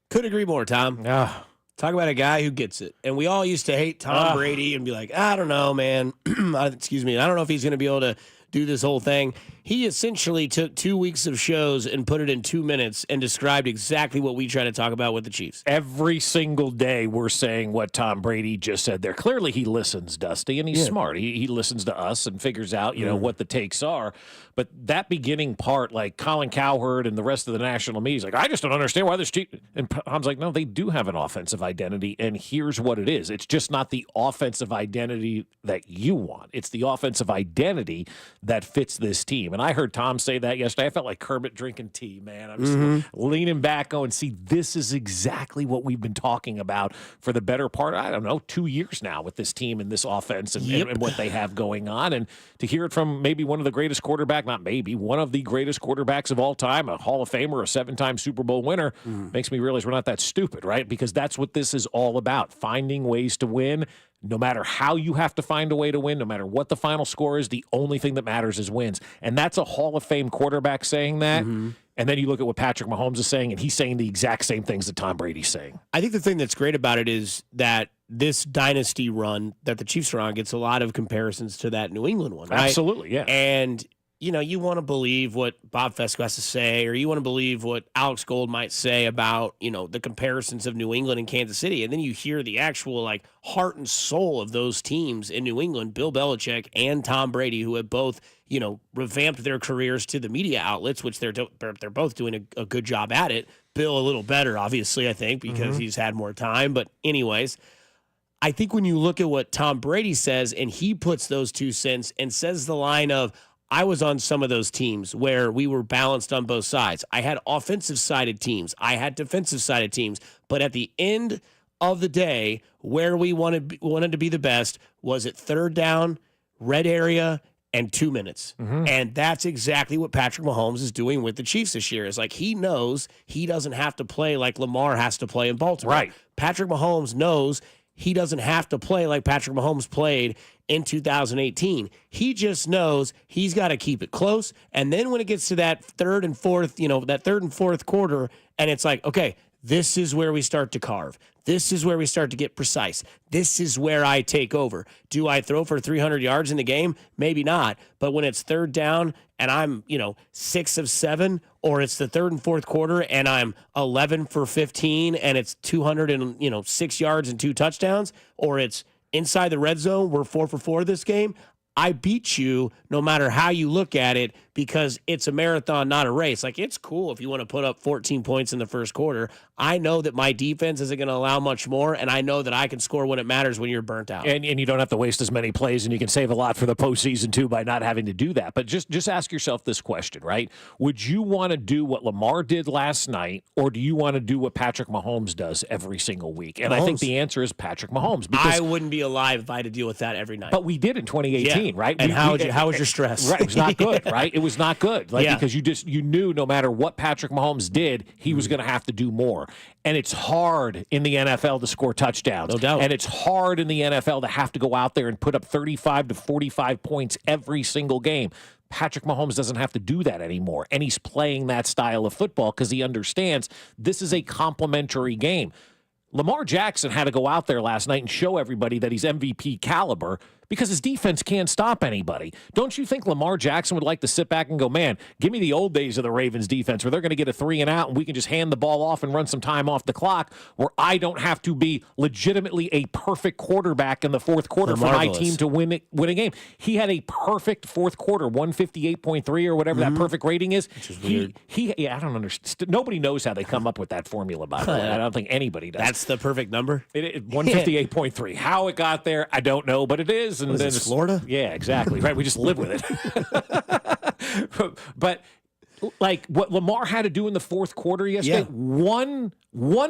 Could agree more, Tom. Talk about a guy who gets it. And we all used to hate Tom Brady and be like, I don't know, man. Excuse me. I don't know if he's going to be able to do this whole thing. He essentially took 2 weeks of shows and put it in 2 minutes and described exactly what we try to talk about with the Chiefs. Every single day we're saying what Tom Brady just said there. Clearly he listens, Dusty, and he's smart. He listens to us and figures out, what the takes are. But that beginning part, like Colin Cowherd and the rest of the national media is like, I just don't understand why this Chiefs. And Tom's like, no, they do have an offensive identity, and here's what it is. It's just not the offensive identity that you want. It's the offensive identity that fits this team. And I heard Tom say that yesterday. I felt like Kermit drinking tea, man. I'm just leaning back going, see, this is exactly what we've been talking about for the better part, 2 years now with this team and this offense and what they have going on. And to hear it from maybe one of the greatest one of the greatest quarterbacks of all time, a Hall of Famer, a 7-time Super Bowl winner, makes me realize we're not that stupid, right? Because that's what this is all about, finding ways to win. No matter how you have to find a way to win, no matter what the final score is, the only thing that matters is wins. And that's a Hall of Fame quarterback saying that. And then you look at what Patrick Mahomes is saying, and he's saying the exact same things that Tom Brady's saying. I think the thing that's great about it is that this dynasty run that the Chiefs are on gets a lot of comparisons to that New England one, right? Absolutely, yeah. And, you want to believe what Bob Fesco has to say, or you want to believe what Alex Gold might say about, the comparisons of New England and Kansas City. And then you hear the actual, heart and soul of those teams in New England, Bill Belichick and Tom Brady, who have both, revamped their careers to the media outlets, which they're both doing a good job at it. Bill a little better, obviously, I think, because he's had more time. But anyways, I think when you look at what Tom Brady says, and he puts those 2 cents and says the line of, I was on some of those teams where we were balanced on both sides. I had offensive-sided teams. I had defensive-sided teams. But at the end of the day, where we wanted to be the best was at third down, red area, and 2 minutes. And that's exactly what Patrick Mahomes is doing with the Chiefs this year. Is he knows he doesn't have to play like Lamar has to play in Baltimore. Right. Patrick Mahomes knows he doesn't have to play like Patrick Mahomes played in 2018. He just knows he's got to keep it close. And then when it gets to that third and fourth quarter, and it's okay, this is where we start to carve. This is where we start to get precise. This is where I take over. Do I throw for 300 yards in the game? Maybe not. But when it's third down and I'm, 6 of 7, or it's the third and fourth quarter and I'm 11 for 15 and it's 206 yards and 2 touchdowns, or it's inside the red zone, we're 4 for 4 this game, I beat you no matter how you look at it, because it's a marathon, not a race. It's cool if you want to put up 14 points in the first quarter. I know that my defense isn't going to allow much more, and I know that I can score when it matters when you're burnt out. And you don't have to waste as many plays, and you can save a lot for the postseason, too, by not having to do that. But just ask yourself this question, right? Would you want to do what Lamar did last night, or do you want to do what Patrick Mahomes does every single week? And I think the answer is Patrick Mahomes. Because I wouldn't be alive if I had to deal with that every night. But we did in 2018, right? And how was your stress? Right, it was not good, right? It was not good, because you knew no matter what Patrick Mahomes did, he was going to have to do more. And it's hard in the NFL to score touchdowns. No doubt. And it's hard in the NFL to have to go out there and put up 35 to 45 points every single game. Patrick Mahomes doesn't have to do that anymore. And he's playing that style of football because he understands this is a complementary game. Lamar Jackson had to go out there last night and show everybody that he's MVP caliber because his defense can't stop anybody. Don't you think Lamar Jackson would like to sit back and go, man, give me the old days of the Ravens defense where they're going to get a 3 and out and we can just hand the ball off and run some time off the clock, where I don't have to be legitimately a perfect quarterback in the fourth quarter for my team to win a game. He had a perfect fourth quarter, 158.3 or whatever that perfect rating is. Which is weird. I don't understand. Nobody knows how they come up with that formula, by the way. I don't think anybody does. That's the perfect number? 158.3. How it got there, I don't know, but it is. And then it's Florida? Yeah, exactly. Right. We just live with it. But what Lamar had to do in the fourth quarter yesterday, one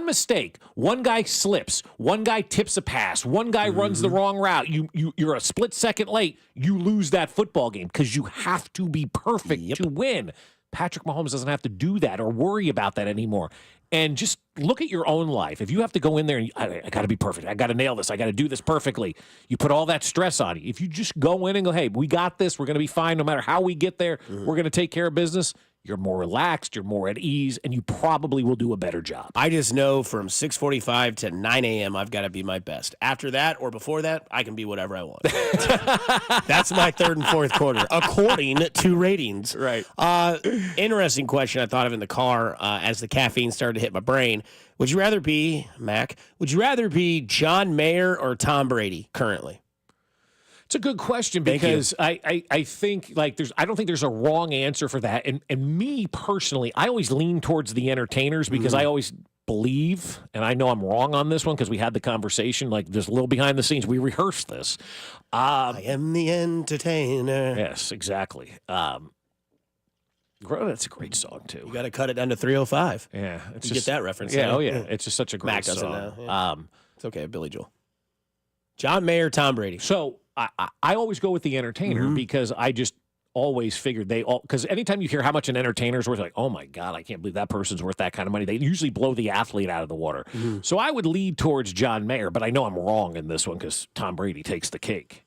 mistake, one guy slips, one guy tips a pass, one guy runs the wrong route. You're a split second late, you lose that football game because you have to be perfect to win. Patrick Mahomes doesn't have to do that or worry about that anymore. And just look at your own life. If you have to go in there and I got to be perfect, I got to nail this, I got to do this perfectly, you put all that stress on you. If you just go in and go, hey, we got this, we're going to be fine no matter how we get there, we're going to take care of business, you're more relaxed, you're more at ease, and you probably will do a better job. I just know from 6:45 to 9 a.m. I've got to be my best. After that or before that, I can be whatever I want. That's my third and fourth quarter, according to ratings. Right. Interesting question I thought of in the car as the caffeine started to hit my brain. Would you rather be, Mac, John Mayer or Tom Brady currently? It's a good question because I think I don't think there's a wrong answer for that. And me personally, I always lean towards the entertainers because I always believe, and I know I'm wrong on this one because we had the conversation, just a little behind the scenes. We rehearsed this. I am the entertainer. Yes, exactly. That's a great song too. You got to cut it down to 305. Yeah, you get that reference. Yeah, oh yeah, it's just such a great Mac doesn't song. know. Yeah. It's okay, Billy Joel. John Mayer, Tom Brady. So I always go with the entertainer because I just always figured because anytime you hear how much an entertainer's worth, oh my God, I can't believe that person's worth that kind of money. They usually blow the athlete out of the water. So I would lead towards John Mayer, but I know I'm wrong in this one because Tom Brady takes the cake.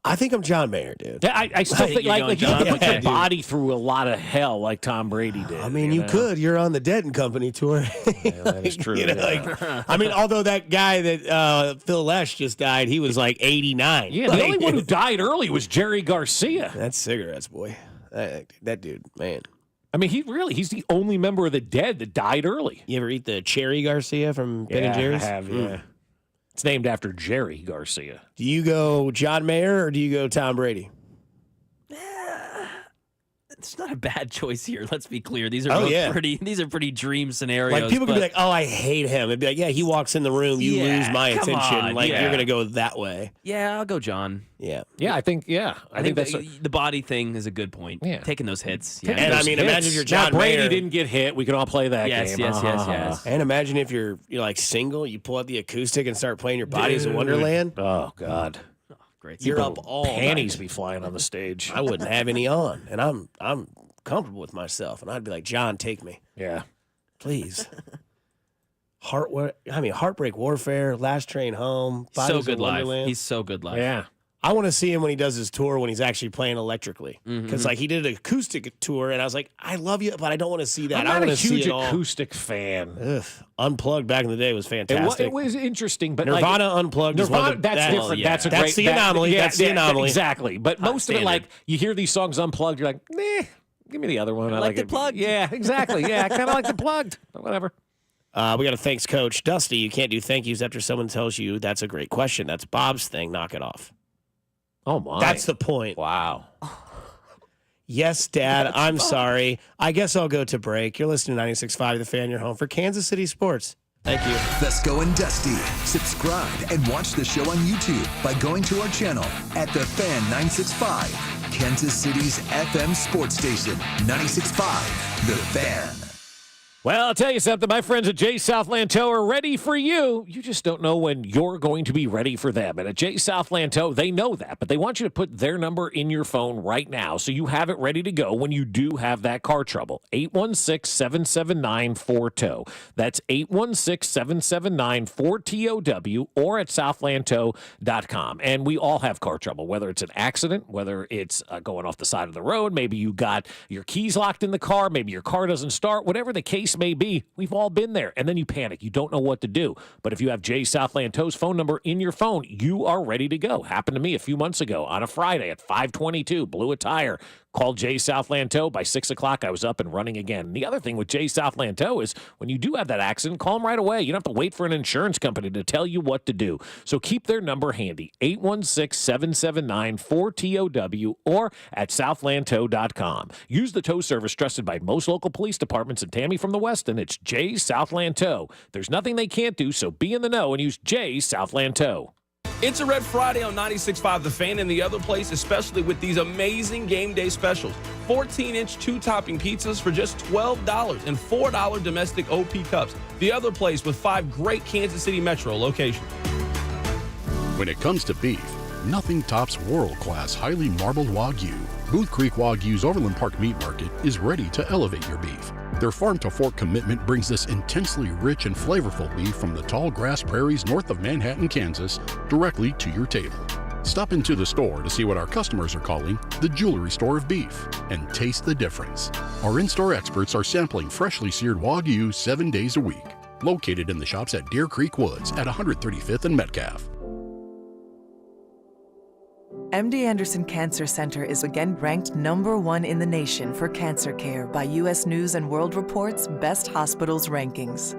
I think I'm John Mayer, dude. Yeah, I still think you like you going have to put John? your body through a lot of hell like Tom Brady did. I mean, you could. You're on the Dead and Company tour. Yeah, that is true. I mean, although that guy that Phil Lesh just died, he was like 89. Yeah, the only one who died early was Jerry Garcia. That's cigarettes, boy. That dude, man. I mean, he's the only member of the Dead that died early. You ever eat the Cherry Garcia from Ben and Jerry's? I have, yeah. It's named after Jerry Garcia. Do you go John Mayer or do you go Tom Brady? It's not a bad choice here. Let's be clear. These are These are pretty dream scenarios. Like people could be like, "Oh, I hate him." It'd be like, "Yeah, he walks in the room, you lose my attention." On, you're gonna go that way. Yeah, I'll go John. Yeah, I think that's the body thing is a good point. Yeah, taking those hits. Yeah. And I mean, imagine if you're John Brady Mayer. didn't get hit. We can all play that game. Yes. And imagine if you're like single, you pull out the acoustic and start playing your Bodies of Wonderland. Oh God. Great. You're up all panties night. Be flying on the stage. I wouldn't have any on, and I'm comfortable with myself, and I'd be like, John, take me. Yeah. Please. Heartbreak Warfare, Last Train Home, Bodies so good of Wonderland. live. He's so good live. Yeah. I want to see him when he does his tour when he's actually playing electrically. Because like he did an acoustic tour, and I was like, I love you, but I don't want to see that. I'm I not want a to see huge it all. acoustic fan. Ugh. Unplugged back in the day was fantastic. It was interesting, but Nirvana Unplugged is one of the that's different. Well, yeah. That's the anomaly. That's the anomaly. Exactly. But most of it, like you hear these songs unplugged, you're like, nah, give me the other one. I like the it. plugged. Yeah, exactly. Yeah, I kind of like the plugged, but whatever. We got to thanks Coach Dusty. You can't do thank yous after someone tells you that's a great question. That's Bob's thing. Knock it off. Oh my. That's the point. Wow. Yes, Dad. I'm sorry. I guess I'll go to break. You're listening to 96.5 The Fan. You're home for Kansas City Sports. Thank you. Fesco and Dusty. Subscribe and watch the show on YouTube by going to our channel at The Fan 965, Kansas City's FM sports station. 96.5 The Fan. Well, I'll tell you something. My friends at J Southland Tow are ready for you. You just don't know when you're going to be ready for them. And at J Southland Tow, they know that, but they want you to put their number in your phone right now so you have it ready to go when you do have that car trouble. 816-779-4TOW. That's 816-779-4TOW or at southlandtow.com. And we all have car trouble, whether it's an accident, whether it's going off the side of the road, maybe you got your keys locked in the car, maybe your car doesn't start, whatever the case may be, we've all been there. And then you panic. You don't know what to do. But if you have J Southland Tow's phone number in your phone, you are ready to go. Happened to me a few months ago on a Friday at 5:22. Blew a tire. Called J Southland Tow. By 6 o'clock, I was up and running again. The other thing with J Southland Tow is when you do have that accident, call them right away. You don't have to wait for an insurance company to tell you what to do. So keep their number handy, 816-779-4TOW or at southlandtow.com. Use the tow service trusted by most local police departments, and Tammy from the Weston, it's J Southland Tow. There's nothing they can't do, so be in the know and use J Southland Tow. It's a Red Friday on 96.5 The Fan and the other place, especially with these amazing game day specials. 14-inch two-topping pizzas for just $12 and $4 domestic OP cups. The other place with 5 great Kansas City Metro locations. When it comes to beef, nothing tops world-class highly marbled Wagyu. Booth Creek Wagyu's Overland Park Meat Market is ready to elevate your beef. Their farm-to-fork commitment brings this intensely rich and flavorful beef from the tall grass prairies north of Manhattan, Kansas, directly to your table. Stop into the store to see what our customers are calling the jewelry store of beef and taste the difference. Our in-store experts are sampling freshly seared Wagyu 7 days a week. Located in the shops at Deer Creek Woods at 135th and Metcalf. MD Anderson Cancer Center is again ranked #1 in the nation for cancer care by U.S. News & World Report's Best Hospitals rankings.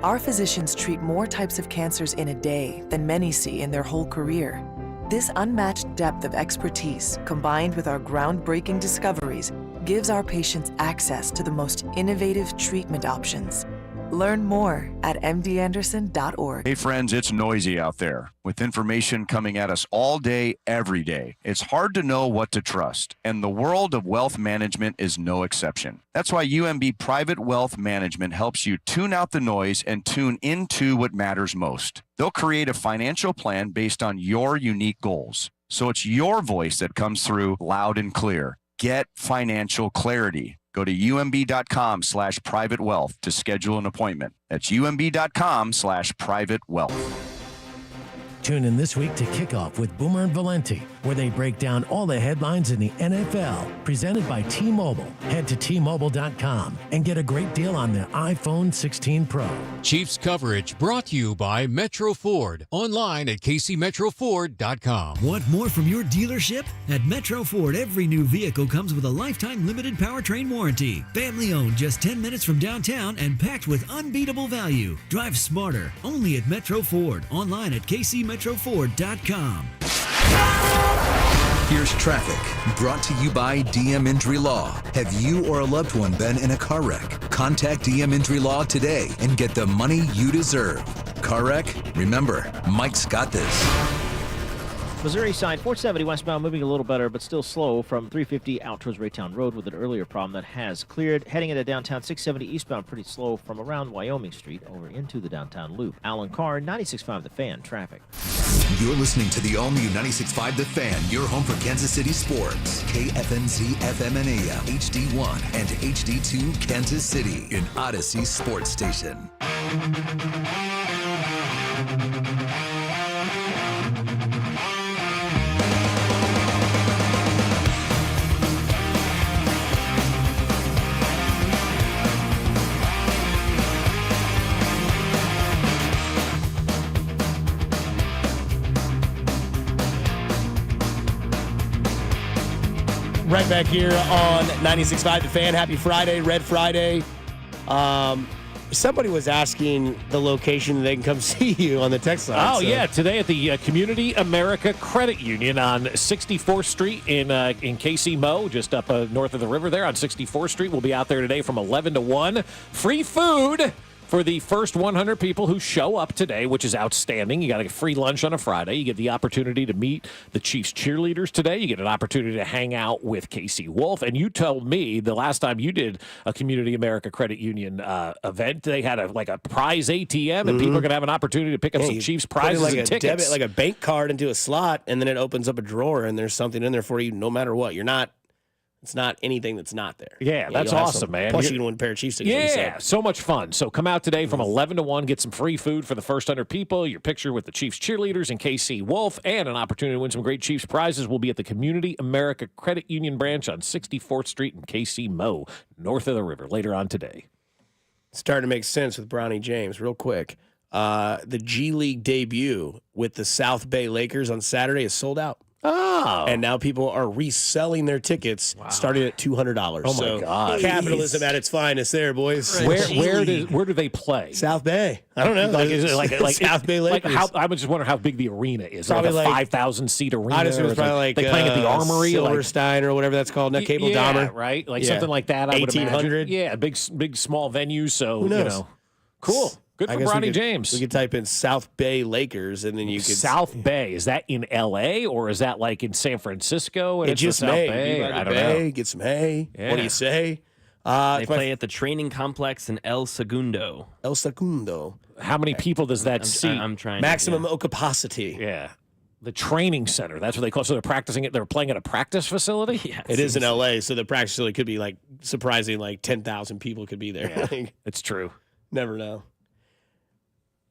Our physicians treat more types of cancers in a day than many see in their whole career. This unmatched depth of expertise, combined with our groundbreaking discoveries, gives our patients access to the most innovative treatment options. Learn more at mdanderson.org. Hey friends, it's noisy out there with information coming at us all day, every day. It's hard to know what to trust, and the world of wealth management is no exception. That's why UMB Private Wealth Management helps you tune out the noise and tune into what matters most. They'll create a financial plan based on your unique goals, so it's your voice that comes through loud and clear. Get financial clarity. Go to umb.com/privatewealth to schedule an appointment. That's umb.com/privatewealth. Tune in this week to Kickoff with Boomer and Valenti, where they break down all the headlines in the NFL. Presented by T-Mobile. Head to T-Mobile.com and get a great deal on the iPhone 16 Pro. Chiefs coverage brought to you by Metro Ford. Online at kcmetroford.com. Want more from your dealership? At Metro Ford, every new vehicle comes with a lifetime limited powertrain warranty. Family owned, just 10 minutes from downtown and packed with unbeatable value. Drive smarter, only at Metro Ford. Online at kcmetroford.com. Here's traffic, brought to you by DM Injury Law. Have you or a loved one been in a car wreck? Contact DM Injury Law today and get the money you deserve. Car wreck? Remember, Mike's got this. Missouri side 470 westbound moving a little better, but still slow from 350 out towards Raytown Road with an earlier problem that has cleared. Heading into downtown 670 eastbound pretty slow from around Wyoming Street over into the downtown loop. Alan Carr, 96.5 The Fan, traffic. You're listening to the all-new 96.5 The Fan, your home for Kansas City sports. KFNZ FM and AM, HD1 and HD2 Kansas City, an Odyssey sports station. Right back here on 96.5 The Fan. Happy Friday, Red Friday. Somebody was asking the location they can come see you on the text line. Yeah, today at the Community America Credit Union on 64th Street in KC Mo, just up north of the river there on 64th Street. We'll be out there today from 11 to 1. Free food for the first 100 people who show up today, which is outstanding. You got a free lunch on a Friday. You get the opportunity to meet the Chiefs cheerleaders today. You get an opportunity to hang out with Casey Wolf. And you told me the last time you did a Community America Credit Union event, they had a prize ATM, and people are going to have an opportunity to pick up some Chiefs prizes like and a tickets. debit, like a bank card into a slot, and then it opens up a drawer, and there's something in there for you no matter what. It's not anything that's not there. Yeah, that's awesome, man. Plus, you can win a pair of Chiefs tickets. Yeah, so much fun. So come out today from 11 to 1, get some free food for the first 100 people, your picture with the Chiefs cheerleaders and KC Wolf, and an opportunity to win some great Chiefs prizes. Will be at the Community America Credit Union branch on 64th Street in KC Mo, north of the river, later on today. Starting to make sense with Bronny James. Real quick, the G League debut with the South Bay Lakers on Saturday is sold out. Oh. And now people are reselling their tickets starting at $200. Oh, my God. Capitalism at its finest there, boys. Where do they play? South Bay. I don't know. Is it like South Bay Lakers. I just wonder how big the arena is. Probably like a 5,000-seat arena? I just was probably like they playing at the Armory? Silverstein or whatever that's called. Not Cable Dahmer. Right? Like something like that, I would imagine. 1,800. Yeah, big small venue. So, who knows? Cool. Good for Bronny James. We could type in South Bay Lakers, and then you could... South Bay. Is that in L.A., or is that like in San Francisco? It just may. I don't know. Get some hay. Yeah. What do you say? They play at the training complex in El Segundo. El Segundo. How many people does that seat? I'm trying. Maximum capacity. Yeah. The training center. That's what they call it. So they're practicing it. They're playing at a practice facility? Yeah, it is in L.A., so the practice facility could be like surprising, like 10,000 people could be there. Yeah, it's true. Never know.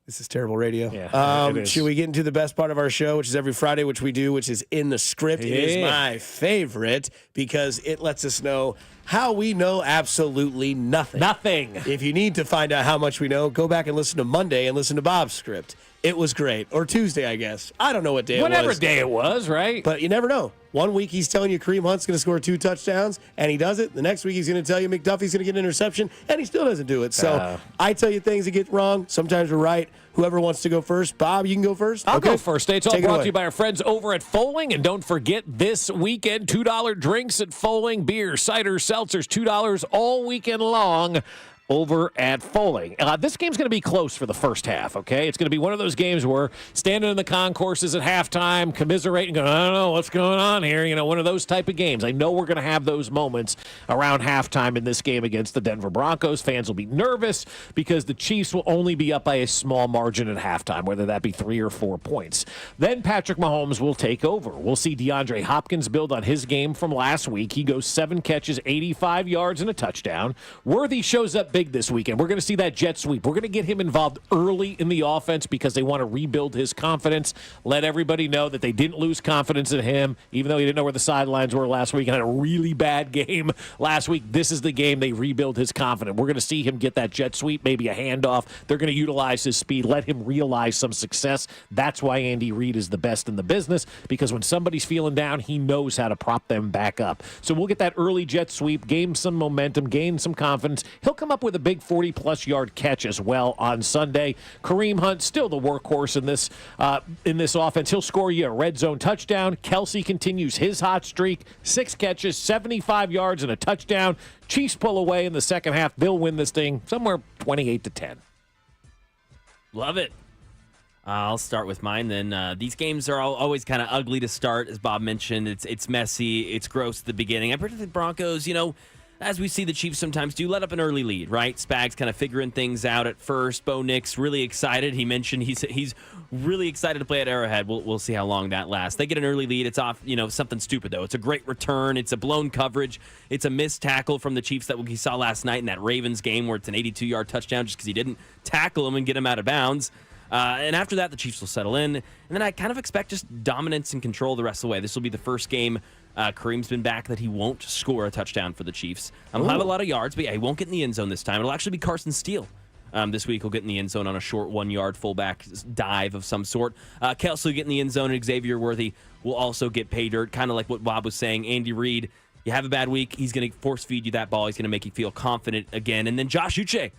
This is terrible radio. Yeah, it is. Should we get into the best part of our show, which is every Friday, which we do, which is In the Script? Yeah. It is my favorite because it lets us know how we know absolutely nothing. Nothing. If you need to find out how much we know, go back and listen to Monday and listen to Bob's script. It was great. Or Tuesday, I guess. I don't know what day it was. Whatever day it was, right? But you never know. One week he's telling you Kareem Hunt's going to score 2 touchdowns, and he does it. The next week he's going to tell you McDuffie's going to get an interception, and he still doesn't do it. So I tell you things that get wrong. Sometimes we're right. Whoever wants to go first. Bob, you can go first. I'll go first. It's all brought to you by our friends over at Foaling. And don't forget this weekend, $2 drinks at Foaling. Beer, cider, seltzers, $2 all weekend long over at Foaling. This game's going to be close for the first half, okay? It's going to be one of those games where standing in the concourses at halftime, commiserating, going, I don't know what's going on here. You know, one of those type of games. I know we're going to have those moments around halftime in this game against the Denver Broncos. Fans will be nervous because the Chiefs will only be up by a small margin at halftime, whether that be 3 or 4 points. Then Patrick Mahomes will take over. We'll see DeAndre Hopkins build on his game from last week. He goes 7 catches, 85 yards, and a touchdown. Worthy shows up big this weekend. We're going to see that jet sweep. We're going to get him involved early in the offense because they want to rebuild his confidence, let everybody know that they didn't lose confidence in him, even though he didn't know where the sidelines were last week and had a really bad game last week. This is the game they rebuild his confidence. We're going to see him get that jet sweep, maybe a handoff. They're going to utilize his speed, let him realize some success. That's why Andy Reid is the best in the business, because when somebody's feeling down, he knows how to prop them back up. So we'll get that early jet sweep, gain some momentum, gain some confidence. He'll come up with a big 40-plus yard catch as well on Sunday. Kareem Hunt, still the workhorse in this offense. He'll score you a red zone touchdown. Kelsey continues his hot streak. 6 catches, 75 yards, and a touchdown. Chiefs pull away in the second half. They'll win this thing somewhere 28-10. Love it. I'll start with mine then. These games are always kind of ugly to start, as Bob mentioned. It's messy. It's gross at the beginning. I predict the Broncos, as we see the Chiefs sometimes do, let up an early lead, right? Spags kind of figuring things out at first. Bo Nix really excited. He mentioned he's really excited to play at Arrowhead. We'll see how long that lasts. They get an early lead. It's off, something stupid, though. It's a great return. It's a blown coverage. It's a missed tackle from the Chiefs that we saw last night in that Ravens game where it's an 82-yard touchdown just because he didn't tackle him and get him out of bounds. And after that, the Chiefs will settle in. And then I kind of expect just dominance and control the rest of the way. This will be the first game Kareem's been back that he won't score a touchdown for the Chiefs. He'll have a lot of yards, but yeah, he won't get in the end zone this time. It'll actually be Carson Steele. This week he'll get in the end zone on a short 1-yard fullback dive of some sort. Kelsey will get in the end zone, and Xavier Worthy will also get pay dirt, kind of like what Bob was saying. Andy Reid, you have a bad week, he's going to force feed you that ball. He's going to make you feel confident again. And then Josh Uche,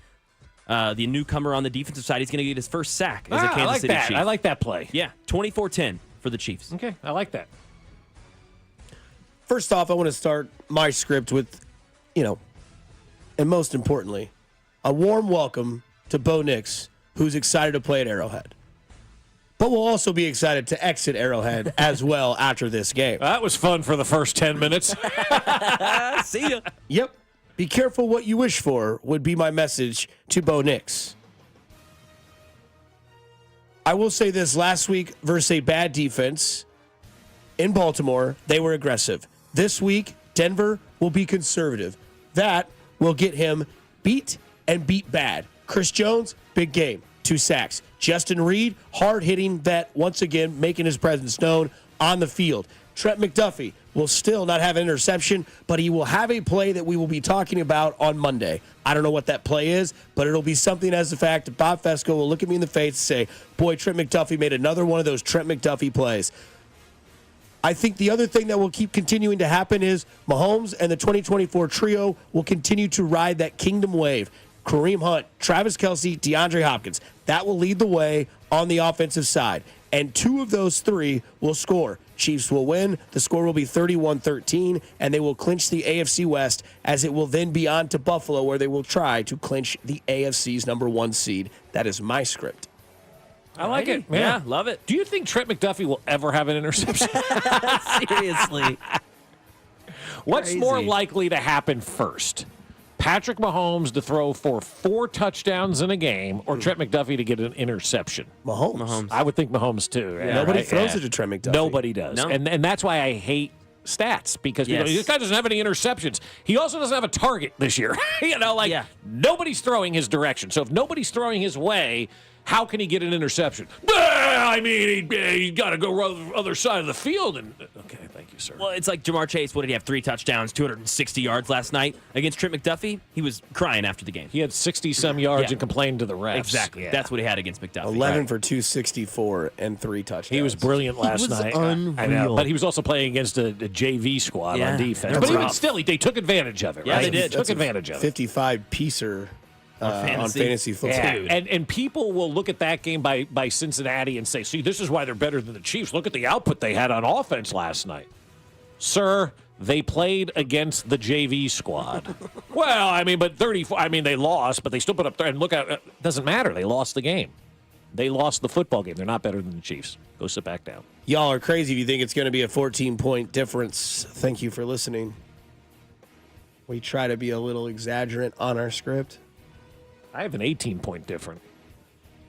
the newcomer on the defensive side, he's going to get his first sack as a Kansas City Chief. I like that play. Yeah, 24-10 for the Chiefs. Okay, I like that. First off, I want to start my script with, and most importantly, a warm welcome to Bo Nix, who's excited to play at Arrowhead. But we'll also be excited to exit Arrowhead as well after this game. That was fun for the first 10 minutes. See ya. Yep. Be careful what you wish for would be my message to Bo Nix. I will say this, last week versus a bad defense in Baltimore, they were aggressive. This week, Denver will be conservative. That will get him beat and beat bad. Chris Jones, big game, 2 sacks. Justin Reed, hard-hitting vet, once again making his presence known on the field. Trent McDuffie will still not have an interception, but he will have a play that we will be talking about on Monday. I don't know what that play is, but it'll be something as the fact that Bob Fesco will look at me in the face and say, boy, Trent McDuffie made another one of those Trent McDuffie plays. I think the other thing that will keep continuing to happen is Mahomes and the 2024 trio will continue to ride that kingdom wave. Kareem Hunt, Travis Kelsey, DeAndre Hopkins. That will lead the way on the offensive side. And 2 of those 3 will score. Chiefs will win. The score will be 31-13, and they will clinch the AFC West, as it will then be on to Buffalo, where they will try to clinch the AFC's number 1 seed. That is my script. I like it. Yeah, love it. Do you think Trent McDuffie will ever have an interception? Seriously. What's Crazy. more likely to happen first? Patrick Mahomes to throw for 4 touchdowns in a game, or Trent McDuffie to get an interception? Mahomes. I would think Mahomes too. Yeah, nobody throws it to Trent McDuffie. Nobody does. No. And that's why I hate stats, because people, this guy doesn't have any interceptions. He also doesn't have a target this year. Nobody's throwing his direction. So if nobody's throwing his way, how can he get an interception? I mean, he got to go other side of the field. And okay, thank you, sir. Well, it's like Jamar Chase. What did he have? 3 touchdowns, 260 yards last night against Trent McDuffie. He was crying after the game. He had 60-some yards and complained to the refs. Exactly. Yeah. That's what he had against McDuffie. 11 for 264 and 3 touchdowns. He was brilliant last night. Unreal. I know, but he was also playing against a JV squad on defense. But even still, they took advantage of it. Yeah, right? they did. Took advantage of it. 55-piecer on fantasy football. Yeah. And people will look at that game by Cincinnati and say, see, this is why they're better than the Chiefs. Look at the output they had on offense last night. Sir, they played against the JV squad. Well, I mean, but 34, I mean, they lost, but they still put up there. And look at it, doesn't matter. They lost the game. They lost the football game. They're not better than the Chiefs. Go sit back down. Y'all are crazy if you think it's going to be a 14-point difference. Thank you for listening. We try to be a little exaggerant on our script. I have an 18-point difference.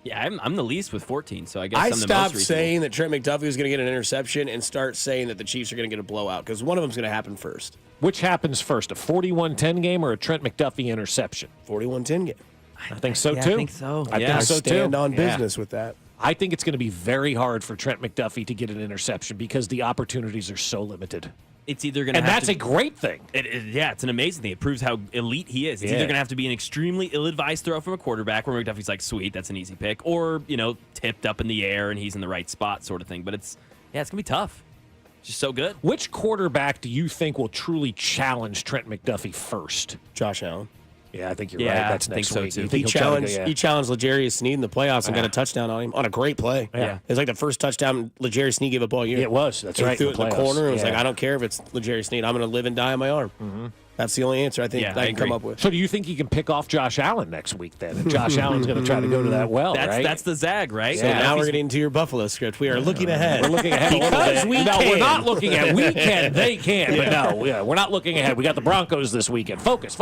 Yeah, I'm the least with 14, so I guess I I'm the most stopped reasonable. saying that Trent McDuffie was going to get an interception and start saying that the Chiefs are going to get a blowout because one of them's going to happen first. Which happens first, a 41-10 game or a Trent McDuffie interception? 41-10 game. I think so, too. I think so. I think so, too. Stand on business with that. I think it's going to be very hard for Trent McDuffie to get an interception because the opportunities are so limited. It's either going to And that's a great thing. Yeah, it's an amazing thing. It proves how elite he is. It's either going to have to be an extremely ill-advised throw from a quarterback where McDuffie's like, sweet, that's an easy pick, or, tipped up in the air and he's in the right spot sort of thing. But it's going to be tough. It's just so good. Which quarterback do you think will truly challenge Trent McDuffie first? Josh Allen. Yeah, I think you're right. That's next week. So too. He challenged L'Jarius Sneed in the playoffs and got a touchdown on him on a great play. Yeah. It was like the first touchdown L'Jarius Sneed gave up all year. It was. That's he right. threw it in the playoffs. corner and was like, Yeah. I don't care if it's L'Jarius Sneed. I'm going to live and die on my arm. Mm-hmm. That's the only answer I think I can come up with. So do you think he can pick off Josh Allen next week then? And Josh Allen's going to try to go to that well, right? That's the zag, right? So now we're getting into your Buffalo script. We are looking ahead. We're looking ahead because a little bit. we No, can. we're not looking at we can. They can. But no, we're not looking ahead. We got the Broncos this weekend. Focus.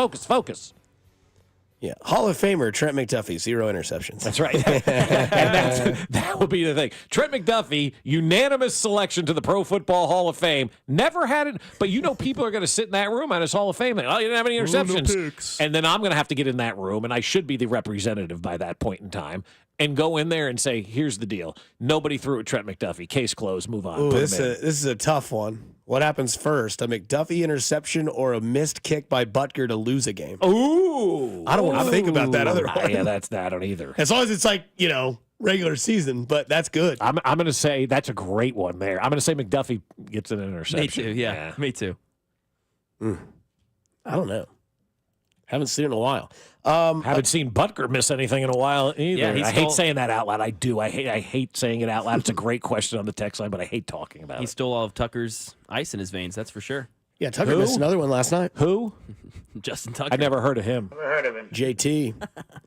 Yeah, Hall of Famer Trent McDuffie, 0 interceptions. That's right. And that will be the thing. Trent McDuffie, unanimous selection to the Pro Football Hall of Fame. Never had it, but people are going to sit in that room on his Hall of Fame. And, you didn't have any interceptions. And then I'm going to have to get in that room, and I should be the representative by that point in time, and go in there and say, here's the deal. Nobody threw at Trent McDuffie. Case closed. Move on. Ooh, this is a tough one. What happens first, a McDuffie interception or a missed kick by Butker to lose a game? Ooh. I don't want to think about that other one. Yeah, I don't either. As long as it's like, regular season, but that's good. I'm going to say that's a great one there. I'm going to say McDuffie gets an interception. Me too, yeah. Me too. I don't know. Haven't seen it in a while. Haven't seen Butker miss anything in a while either. Yeah, I hate saying that out loud. I do. I hate saying it out loud. It's a great question on the text line, but I hate talking about He it. stole all of Tucker's ice in his veins, that's for sure. Yeah, Tucker missed another one last night. Who? Justin Tucker. I never heard of him. JT.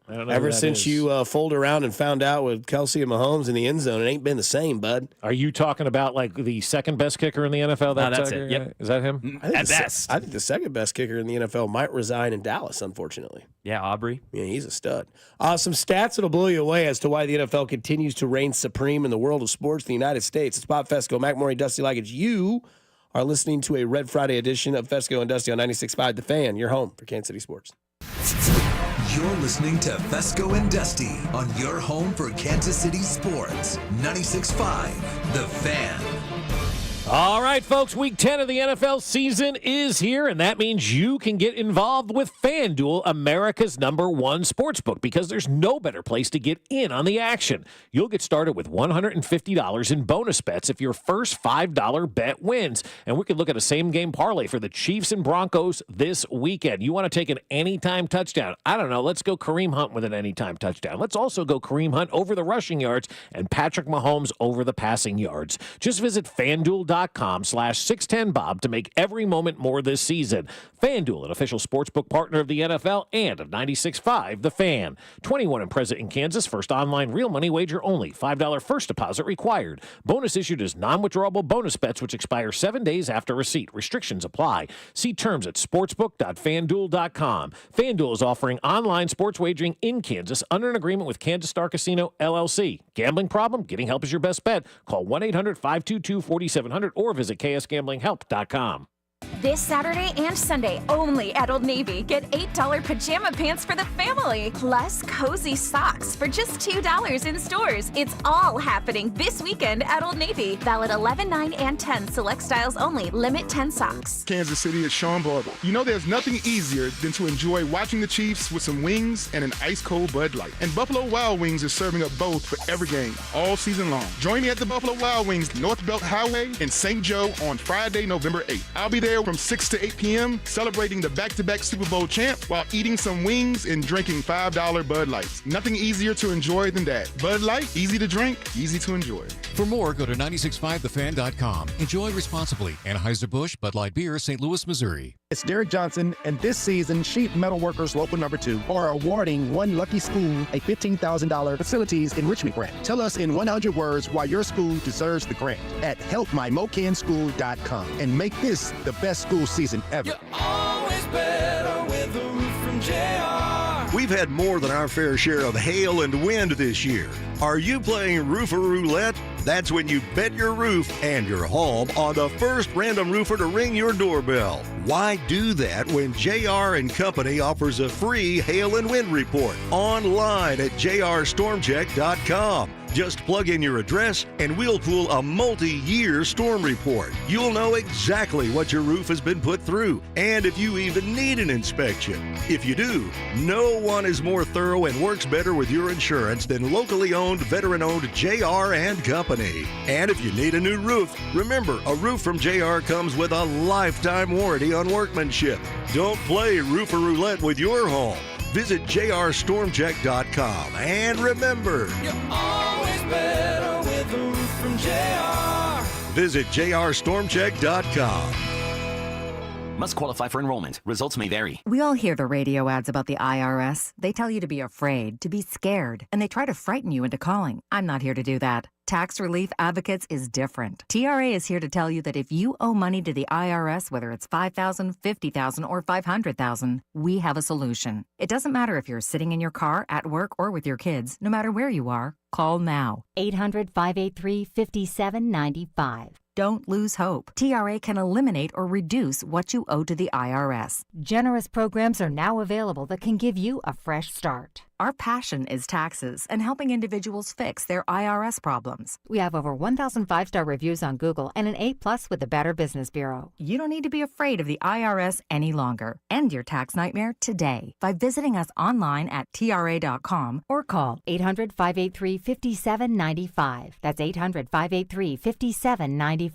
I don't know Ever who that since is. you fooled around and found out with Kelsey and Mahomes in the end zone, it ain't been the same, bud. Are you talking about like the second best kicker in the NFL? That's Tucker? it. Yep. Is that him? At best. I think the second best kicker in the NFL might reside in Dallas, unfortunately. Yeah, Aubrey. Yeah, he's a stud. Some stats that'll blow you away as to why the NFL continues to reign supreme in the world of sports in the United States. It's Bob Fesco, Mac Murray, Dusty Leggett. You are listening to a Red Friday edition of Fesco and Dusty on 96.5 The Fan, your home for Kansas City sports. You're listening to Fesco and Dusty on your home for Kansas City sports. 96.5 The Fan. All right, folks, week 10 of the NFL season is here, and that means you can get involved with FanDuel, America's #1 sportsbook, because there's no better place to get in on the action. You'll get started with $150 in bonus bets if your first $5 bet wins. And we could look at a same-game parlay for the Chiefs and Broncos this weekend. You want to take an anytime touchdown? I don't know. Let's go Kareem Hunt with an anytime touchdown. Let's also go Kareem Hunt over the rushing yards and Patrick Mahomes over the passing yards. Just visit FanDuel.com/610Bob to make every moment more this season. FanDuel, an official sportsbook partner of the NFL and of 96.5 The Fan. 21 and present in Kansas. First online real money wager only. $5 first deposit required. Bonus issued as non-withdrawable bonus bets which expire 7 days after receipt. Restrictions apply. See terms at sportsbook.fanduel.com. FanDuel is offering online sports wagering in Kansas under an agreement with Kansas Star Casino, LLC. Gambling problem? Getting help is your best bet. Call 1-800-522-4700 or visit ksgamblinghelp.com. This Saturday and Sunday only at Old Navy. Get $8 pajama pants for the family, plus cozy socks for just $2 in stores. It's all happening this weekend at Old Navy. Valid 11, 9, and 10. Select styles only. Limit 10 socks. Kansas City, it's Sean Barber. You know there's nothing easier than to enjoy watching the Chiefs with some wings and an ice-cold Bud Light. And Buffalo Wild Wings is serving up both for every game, all season long. Join me at the Buffalo Wild Wings North Belt Highway in St. Joe on Friday, November 8th. I'll be there from 6 to 8 p.m. celebrating the back-to-back Super Bowl champ while eating some wings and drinking $5 Bud Lights. Nothing easier to enjoy than that. Bud Light, easy to drink, easy to enjoy. For more, go to 965thefan.com. Enjoy responsibly. Anheuser-Busch, Bud Light Beer, St. Louis, Missouri. It's Derek Johnson, and this season, Sheep Metal Workers Local Number 2 are awarding one lucky school a $15,000 facilities enrichment grant. Tell us in 100 words why your school deserves the grant at helpmymocanschool.com and make this the best school season ever. Always better with a roof from JR. We've had more than our fair share of hail and wind this year. Are you playing roofer roulette? That's when you bet your roof and your home on the first random roofer to ring your doorbell. Why do that when JR & Company offers a free hail and wind report online at jrstormcheck.com? Just plug in your address and we'll pull a multi-year storm report. You'll know exactly what your roof has been put through and if you even need an inspection. If you do, no one is more thorough and works better with your insurance than locally owned, veteran-owned JR & Company. And if you need a new roof, remember, a roof from JR comes with a lifetime warranty on workmanship. Don't play roofer roulette with your home. Visit jrstormcheck.com and remember, You're always better with a roof from JR. Visit jrstormcheck.com. Must qualify for enrollment. Results may vary. We all hear the radio ads about the IRS. They tell you to be afraid, to be scared, and they try to frighten you into calling. I'm not here to do that. Tax Relief Advocates is different. TRA is here to tell you that if you owe money to the IRS, whether it's $5,000, $50,000, or $500,000, we have a solution. It doesn't matter if you're sitting in your car, at work, or with your kids. No matter where you are, call now. 800-583-5795. Don't lose hope. TRA can eliminate or reduce what you owe to the IRS. Generous programs are now available that can give you a fresh start. Our passion is taxes and helping individuals fix their IRS problems. We have over 1,000 five-star reviews on Google and an A+ with the Better Business Bureau. You don't need to be afraid of the IRS any longer. End your tax nightmare today by visiting us online at TRA.com or call 800-583-5795. That's 800-583-5795.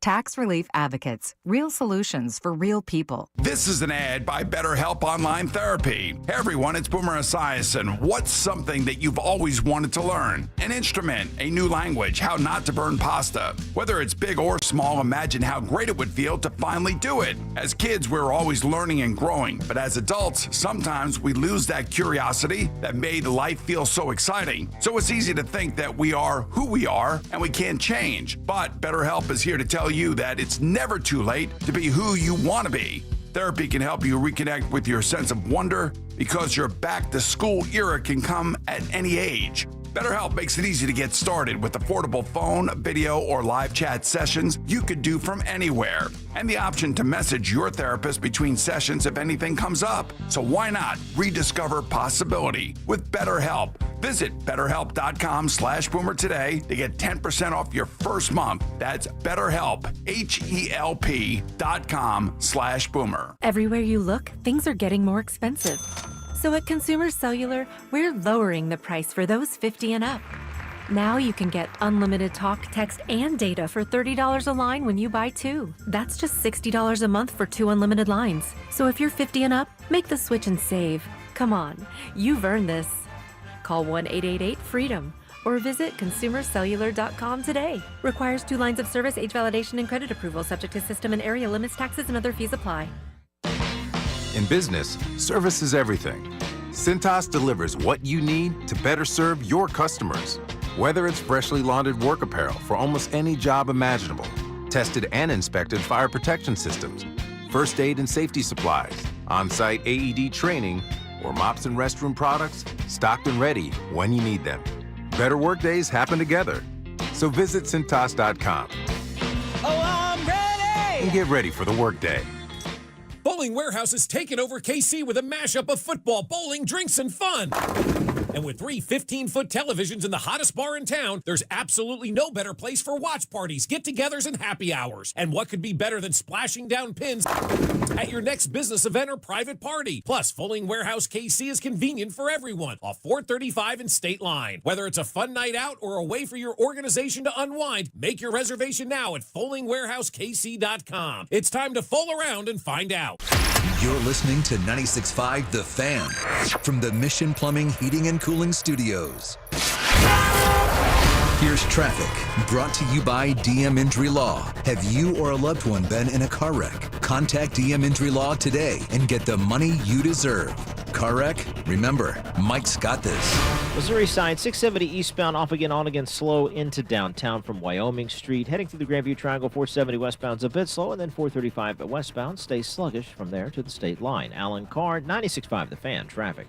Tax Relief Advocates. Real solutions for real people. This is an ad by BetterHelp Online Therapy. Hey everyone, it's Boomer Esiason. What's something that you've always wanted to learn? An instrument, a new language, how not to burn pasta. Whether it's big or small, imagine how great it would feel to finally do it. As kids, we're always learning and growing, but as adults, sometimes we lose that curiosity that made life feel so exciting. So it's easy to think that we are who we are and we can't change. But BetterHelp is here to tell you that it's never too late to be who you want to be. Therapy can help you reconnect with your sense of wonder because your back-to-school era can come at any age. BetterHelp makes it easy to get started with affordable phone, video, or live chat sessions you could do from anywhere, and the option to message your therapist between sessions if anything comes up. So why not rediscover possibility with BetterHelp? Visit BetterHelp.com/Boomer today to get 10% off your first month. That's BetterHelp, HELP.com/Boomer. Everywhere you look, things are getting more expensive. So at Consumer Cellular, we're lowering the price for those 50 and up. Now you can get unlimited talk, text, and data for $30 a line when you buy two. That's just $60 a month for 2 unlimited lines. So if you're 50 and up, make the switch and save. Come on, you've earned this. Call 1-888-FREEDOM or visit consumercellular.com today. Requires 2 lines of service, age validation, and credit approval, subject to system and area limits, taxes, and other fees apply. In business, service is everything. Cintas delivers what you need to better serve your customers. Whether it's freshly laundered work apparel for almost any job imaginable, tested and inspected fire protection systems, first aid and safety supplies, on-site AED training, or mops and restroom products, stocked and ready when you need them. Better work days happen together. So visit Cintas.com. Oh, I'm ready! And get ready for the workday. Bowling Warehouse is taking over KC with a mashup of football, bowling, drinks, and fun. And with 3 15-foot televisions in the hottest bar in town, there's absolutely no better place for watch parties, get-togethers, and happy hours. And what could be better than splashing down pins at your next business event or private party? Plus, Bowling Warehouse KC is convenient for everyone off 435 and State Line. Whether it's a fun night out or a way for your organization to unwind, make your reservation now at FollingWarehouseKC.com. It's time to fool around and find out. You're listening to 96.5 The Fan from the Mission Plumbing, Heating, and Cooling Studios. Here's traffic, brought to you by DM Injury Law. Have you or a loved one been in a car wreck? Contact DM Injury Law today and get the money you deserve. Car wreck? Remember, Mike's got this. Missouri side 670 eastbound, off again, on again, slow into downtown from Wyoming Street. Heading through the Grandview Triangle, 470 westbound's a bit slow, and then 435 at westbound stays sluggish from there to the state line. Alan Carr, 96.5 The Fan, traffic.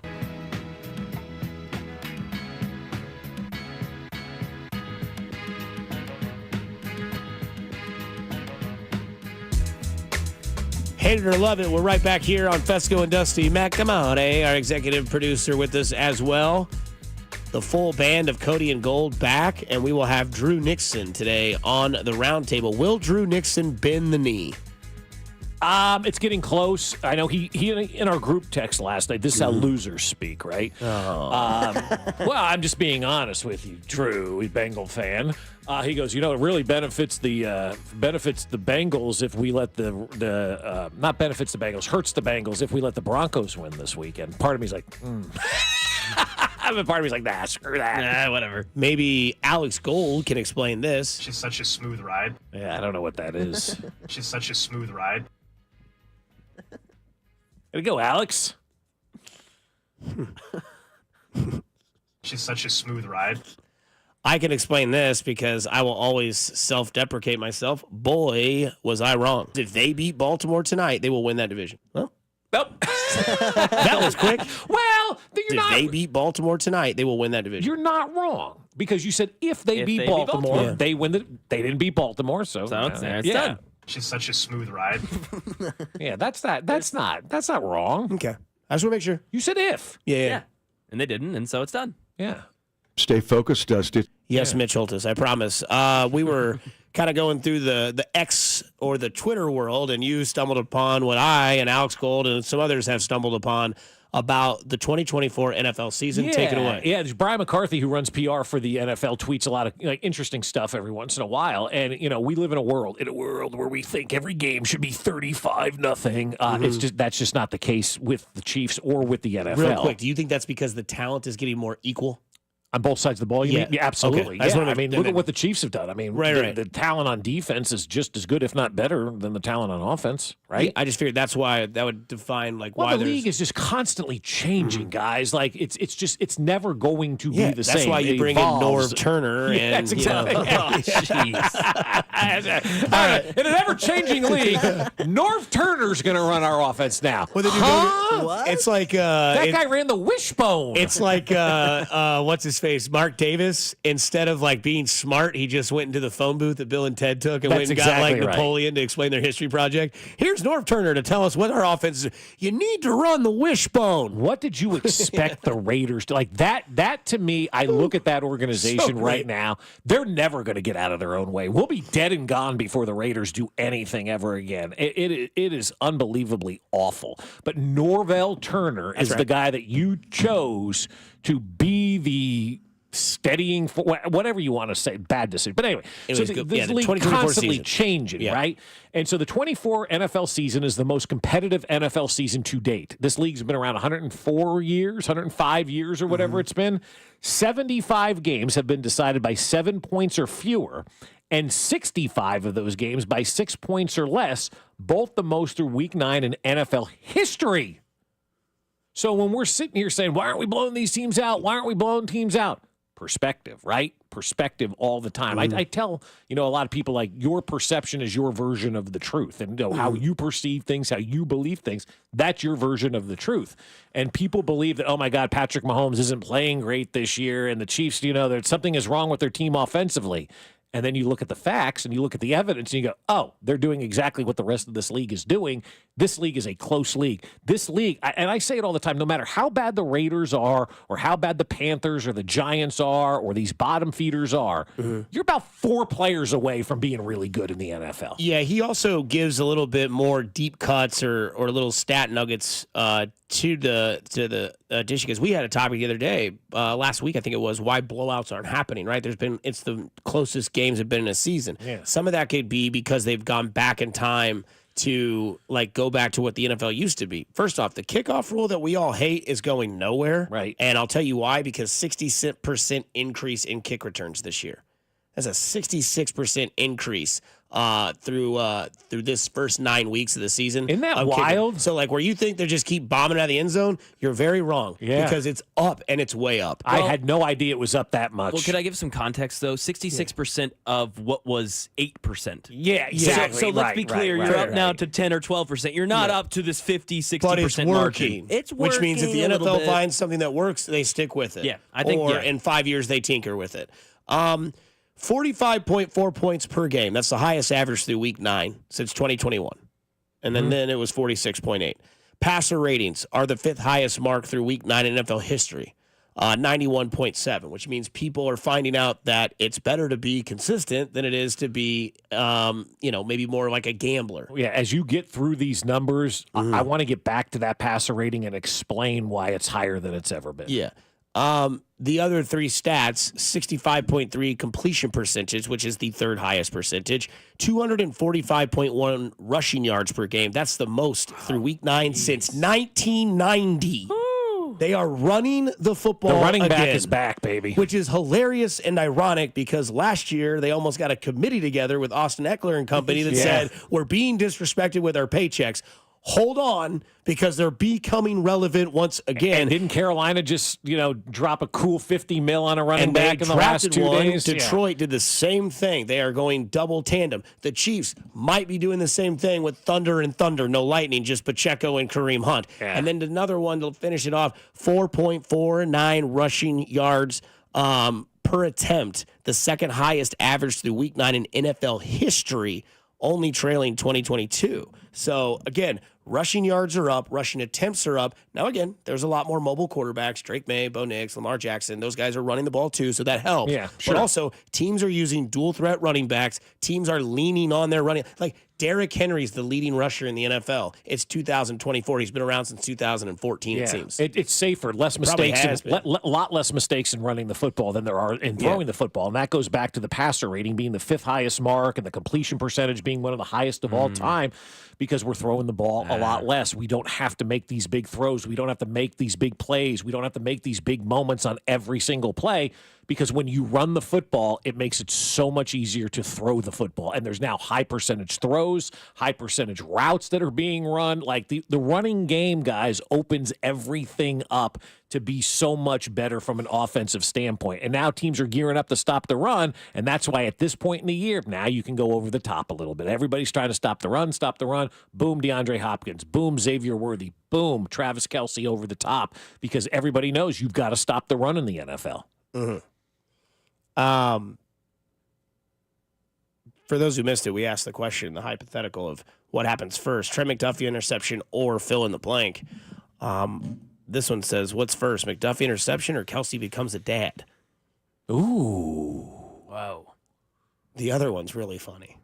Hate it or love it, we're right back here on Fesco and Dusty. McAmoney, our executive producer, with us as well. The full band of Cody and Gold back, and we will have Drew Nixon today on the roundtable. Will Drew Nixon bend the knee? It's getting close. I know he in our group text last night. This is how losers speak, right? Well, I'm just being honest with you, Drew, a Bengal fan. He goes, it really benefits the Bengals if we let the not benefits the Bengals, hurts the Bengals if we let the Broncos win this weekend. Part of me's like, part of me's like, nah, screw that. Nah, whatever. Maybe Alex Gold can explain this. She's such a smooth ride. Yeah, I don't know what that is. She's such a smooth ride. There you go, Alex. She's such a smooth ride. I can explain this because I will always self-deprecate myself. Boy, was I wrong. If they beat Baltimore tonight, they will win that division. Well, nope. That was quick. Well, if they beat Baltimore tonight, they will win that division. You're not wrong because you said if they beat Baltimore, they win they didn't beat Baltimore, so it's done. She's such a smooth ride. Yeah, that's not wrong. Okay. I just want to make sure. You said if. Yeah. And they didn't, and so it's done. Yeah. Stay focused, Dusty. Yes, Mitch Holthus, I promise. We were kind of going through the X or the Twitter world, and you stumbled upon what I and Alex Gold and some others have stumbled upon about the 2024 NFL season. Take it away. Yeah, there's Brian McCarthy, who runs PR for the NFL, tweets a lot of interesting stuff every once in a while. And, we live in a world where we think every game should be 35-0. That's just not the case with the Chiefs or with the NFL. Real quick, do you think that's because the talent is getting more equal? On both sides of the ball, you mean? Yeah, absolutely. Okay. Yeah. Look at what the Chiefs have done. The talent on defense is just as good, if not better, than the talent on offense, right? I just figured that's why that would define why the league is just constantly changing, guys. It's never going to be the same. That's why you bring in Norv Turner. Yeah, and that's exactly. All right. In an ever-changing league, Norv Turner's going to run our offense now. What? It's like that guy ran the wishbone. It's like what's his face? Mark Davis, instead of being smart, he just went into the phone booth that Bill and Ted took and went and got Napoleon to explain their history project. Here's Norv Turner to tell us what our offense is. You need to run the wishbone. What did you expect the Raiders to like? That to me, I look at that organization right now. They're never going to get out of their own way. We'll be dead and gone before the Raiders do anything ever again. It is unbelievably awful. But Norvell Turner is the guy that you chose to be the steadying for whatever you want to say. Bad decision, but anyway. So this league constantly changing, right? And so the 24 NFL season is the most competitive NFL season to date. This league's been around 105 years, or whatever it's been. 75 games have been decided by 7 points or fewer, and 65 of those games by 6 points or less, both the most through Week 9 in NFL history. So when we're sitting here saying, why aren't we blowing these teams out? Why aren't we blowing teams out? Perspective, right? Perspective all the time. I tell, a lot of people your perception is your version of the truth. And how you perceive things, how you believe things, that's your version of the truth. And people believe that, oh my God, Patrick Mahomes isn't playing great this year. And the Chiefs, that something is wrong with their team offensively. And then you look at the facts and you look at the evidence and you go, oh, they're doing exactly what the rest of this league is doing. This league is a close league. This league, and I say it all the time, no matter how bad the Raiders are or how bad the Panthers or the Giants are or these bottom feeders are, you're about 4 players away from being really good in the NFL. Yeah, he also gives a little bit more deep cuts or little stat nuggets to the dish, because we had a topic the other day, last week I think it was, why blowouts aren't happening, right? It's the closest games have been in a season. Yeah. Some of that could be because they've gone back in time to go back to what the NFL used to be. First off, the kickoff rule that we all hate is going nowhere. Right. And I'll tell you why, because 66% increase in kick returns this year. That's a 66% increase through this first 9 weeks of the season. Isn't that wild? So where you think they just keep bombing out of the end zone, you're very wrong. Yeah. Because it's up and it's way up. I had no idea it was up that much. Well, could I give some context, though? 66% of what was 8%. Yeah, exactly. So let's be clear. You're up now to 10 or 12%. You're not up to this 50, 60% but it's working. margin. It's working. Which means if the NFL finds something that works, they stick with it. Yeah, I think. Or in 5 years, they tinker with it. 45.4 points per game. That's the highest average through Week 9 since 2021. and then it was 46.8. Passer ratings are the 5th highest mark through Week 9 in NFL history, 91.7, which means people are finding out that it's better to be consistent than it is to be, maybe more like a gambler. Yeah, as you get through these numbers, I want to get back to that passer rating and explain why it's higher than it's ever been. Yeah. The other 3 stats, 65.3 completion percentage, which is the 3rd highest percentage, 245.1 rushing yards per game. That's the most through Week 9 since 1990. They are running the football. The running back again, is back, baby. which is hilarious and ironic because last year they almost got a committee together with Austin Eckler and company that said, we're being disrespected with our paychecks. Hold on, because they're becoming relevant once again. And didn't Carolina just, drop a cool $50 million on a running And back in the last 2 days? Detroit did the same thing. They are going double tandem. The Chiefs might be doing the same thing with Thunder and Thunder, no lightning, just Pacheco and Kareem Hunt. Yeah. And then another one to finish it off, 4.49 rushing yards per attempt, the 2nd highest average through Week 9 in NFL history, only trailing 2022. So, again, rushing yards are up. Rushing attempts are up. Now, again, there's a lot more mobile quarterbacks. Drake May, Bo Nix, Lamar Jackson. Those guys are running the ball, too, so that helps. Yeah, sure. But also, teams are using dual-threat running backs. Teams are leaning on their running. Like, Derrick Henry's the leading rusher in the NFL. It's 2024. He's been around since 2014, it seems. It's safer, less Probably mistakes, has a lot less mistakes in running the football than there are in throwing the football. And that goes back to the passer rating being the 5th highest mark and the completion percentage being one of the highest of all time because we're throwing the ball a lot less. We don't have to make these big throws. We don't have to make these big plays. We don't have to make these big moments on every single play because when you run the football, it makes it so much easier to throw the football. And there's now high percentage throws, high percentage routes that are being run. Like the running game, guys, opens everything up to be so much better from an offensive standpoint. And now teams are gearing up to stop the run. And that's why at this point in the year, now you can go over the top a little bit. Everybody's trying to stop the run. Boom, DeAndre Hopkins. Boom, Xavier Worthy. Boom, Travis Kelce over the top because everybody knows you've got to stop the run in the NFL. For those who missed it, we asked the question, the hypothetical of what happens first, Trent McDuffie interception or fill in the blank. This one says, what's first, McDuffie interception or Kelce becomes a dad? Ooh. Whoa. The other one's really funny.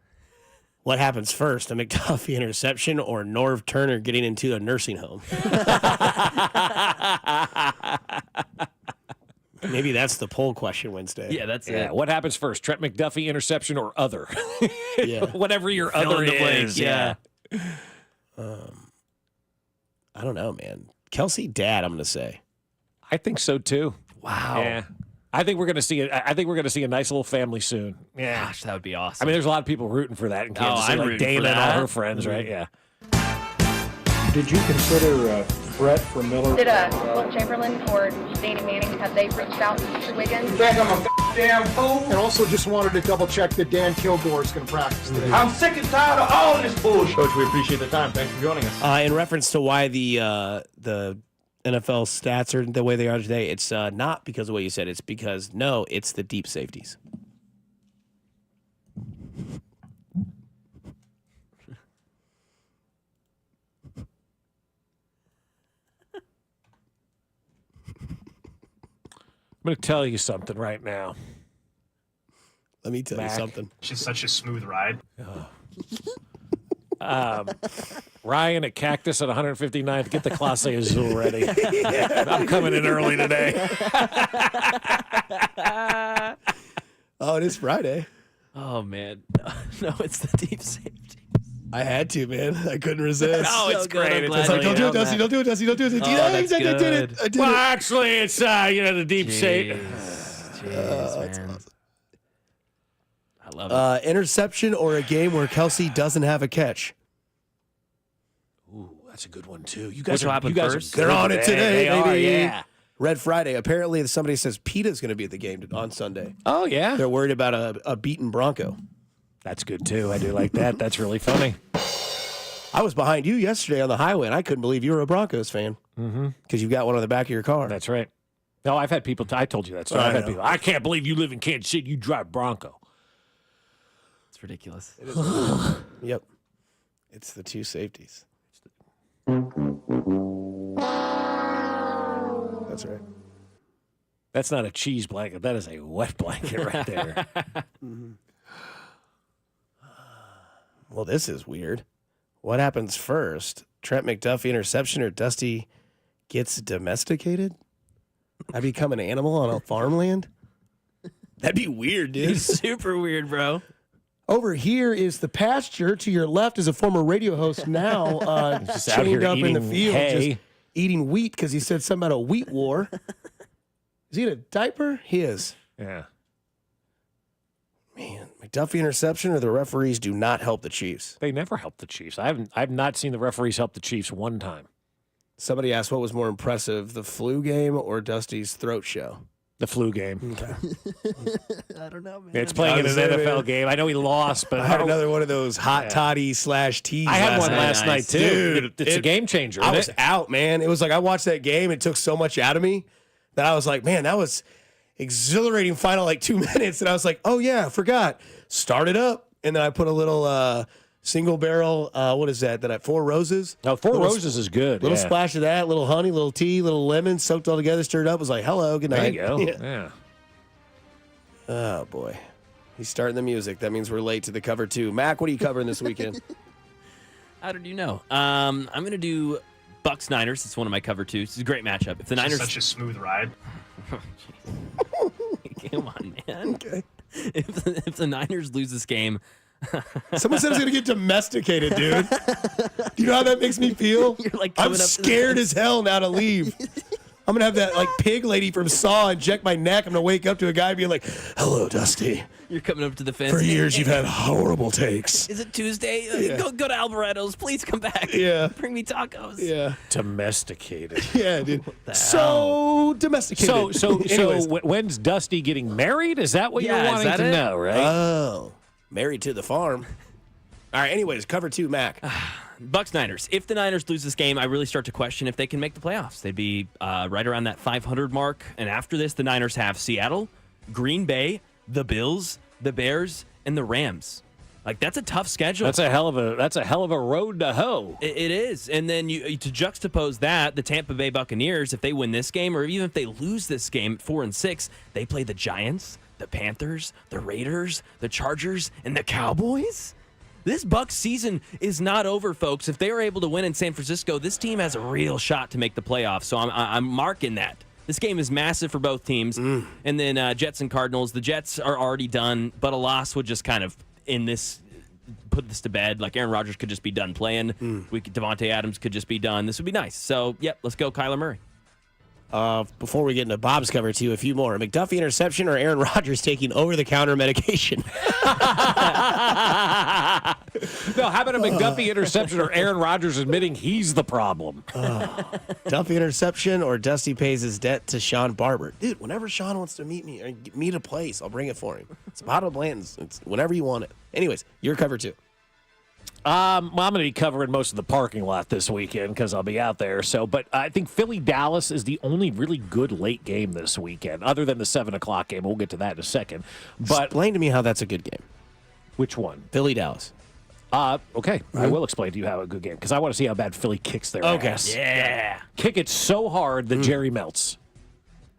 What happens first, a McDuffie interception or Norv Turner getting into a nursing home? Maybe that's the poll question Wednesday. Yeah, that's it. What happens first, Trent McDuffie interception or other? Yeah. Whatever your Fill other in the blanks, is. yeah. I don't know, man. Kelce dad, I'm going to say. I think so too. Wow. Yeah. I think we're going to see it. I think we're going to see a nice little family soon. Yeah. Gosh, that would be awesome. I mean, there's a lot of people rooting for that in Kansas City, I'm like rooting for Dana and that. all her friends, right? Yeah. Did you consider Brett for Miller? Did Will Chamberlain or Danny Manning, have they reached out to Wiggins? You think I'm a damn fool? And also just wanted to double check that Dan Kilgore is going to practice today. I'm sick and tired of all this bullshit. Coach, we appreciate the time. Thanks for joining us. In reference to why the NFL stats are the way they are today, it's not because of what you said. It's because, no, it's the deep safeties. I'm going to tell you something right now. Let me tell Mac. you something. She's such a smooth ride. Ryan at Cactus at 159th. Get the Clase Azul ready. I'm coming in early today. Oh, it is Friday. Oh, man. No, it's the deep safety. I had to, man. I couldn't resist. Oh, it's great. It's like, don't do it, Dusty. Don't do it, Dusty. Don't do it. Oh, that's I did good. it. I did Well, it. actually, it's the deep safe. Jeez, man. I love it. Interception or a game where Kelce doesn't have a catch? Ooh, that's a good one too. You Which guys will are happen you guys first? Are They're good on it today, They are, baby. yeah. Red Friday. Apparently, somebody says PETA's going to be at the game on Sunday. Oh yeah. They're worried about a beaten Bronco. That's good too. I do like that. That's really funny. I was behind you yesterday on the highway, and I couldn't believe you were a Broncos fan because you've got one on the back of your car. That's right. No, I've had people. I told you that story. I I've had know. people. I can't believe you live in Kansas City. You drive Bronco. It's ridiculous. Yep. It's the two safeties. That's right. That's not a cheese blanket. That is a wet blanket right there. Well, this is weird. What happens first? Trent McDuffie interception or Dusty gets domesticated? I become an animal on a farmland? That'd be weird, dude. It's super weird, bro. Over here is the pasture. To your left is a former radio host now Just out here chained up in the eating field, hay. just eating wheat because he said something about a wheat war. Is he in a diaper? He is. Yeah. Man, McDuffie interception or the referees do not help the Chiefs. They never help the Chiefs. I've not seen the referees help the Chiefs one time. Somebody asked what was more impressive, the flu game or Dusty's throat show? The flu game. Okay. I don't know, man. It's playing in an NFL game. I know he lost, but I had another one of those hot toddy / teas. I had one last night too. Dude, It's a game changer. I Isn't was it? out, man. It was like I watched that game. It took so much out of me that I was like, man, that was exhilarating final like 2 minutes. And I was like, oh yeah, I forgot. Start it up. And then I put a little single barrel, what is that? That at Four Roses? No, Four Roses is good. Little yeah. splash of that, little honey, little tea, little lemon, soaked all together, stirred up. Was like, hello, good There night. you go. Yeah. Oh boy. He's starting the music. That means we're late to the cover two. Mac, what are you covering this weekend? How did you know? I'm going to do Bucks Niners. It's one of my cover twos. It's a great matchup. If the Niners, Such a smooth ride. come on, man. Okay. If the Niners lose this game, Someone said it's going to get domesticated, dude. Do you know how that makes me feel? You're like I'm coming up to the scared as hell now to leave. I'm going to have that like pig lady from Saw inject my neck. I'm going to wake up to a guy being like, hello, Dusty. you're coming up to the fence. For years, you've had horrible takes. Is it Tuesday? Yeah. Go to Alvaredo's. Please come back. Yeah. Bring me tacos. Yeah. Domesticated. Yeah, dude. So domesticated. So Anyways. when's Dusty getting married? Is that what Yeah, you're is wanting that to it? know, right? Oh. Married to the farm. All right, anyways, cover two, Mac. Bucks Niners. If the Niners lose this game, I really start to question if they can make the playoffs. They'd be right around that 500 mark. And after this, the Niners have Seattle, Green Bay, the Bills, the Bears, and the Rams. Like that's a tough schedule. That's a hell of a road to hoe. It is. And then you to juxtapose that, the Tampa Bay Buccaneers, if they win this game, or even if they lose this game at 4-6, they play the Giants, the Panthers, the Raiders, the Chargers, and the Cowboys. This Bucs season is not over, folks. If they are able to win in San Francisco, this team has a real shot to make the playoffs. So I'm marking that. This game is massive for both teams. And then Jets and Cardinals. The Jets are already done, but a loss would just kind of put this to bed. Like Aaron Rodgers could just be done playing. Devontae Adams could just be done. This would be nice. So, yep, let's go Kyler Murray. Before we get into Bob's cover two, a few more. A McDuffie interception or Aaron Rodgers taking over-the-counter medication? No, how about a McDuffie interception or Aaron Rodgers admitting he's the problem? Duffy interception or Dusty pays his debt to Sean Barber? Dude, whenever Sean wants to meet me or meet a place, I'll bring it for him. It's Bottle Blanton's. It's whenever you want it. Anyways, your cover two. I'm going to be covering most of the parking lot this weekend because I'll be out there. But I think Philly-Dallas is the only really good late game this weekend, other than the 7 o'clock game. We'll get to that in a second. But explain to me how that's a good game. Which one? Philly-Dallas. Okay. I will explain to you how a good game, because I want to see how bad Philly kicks their ass. Yeah. Kick it so hard that Jerry melts.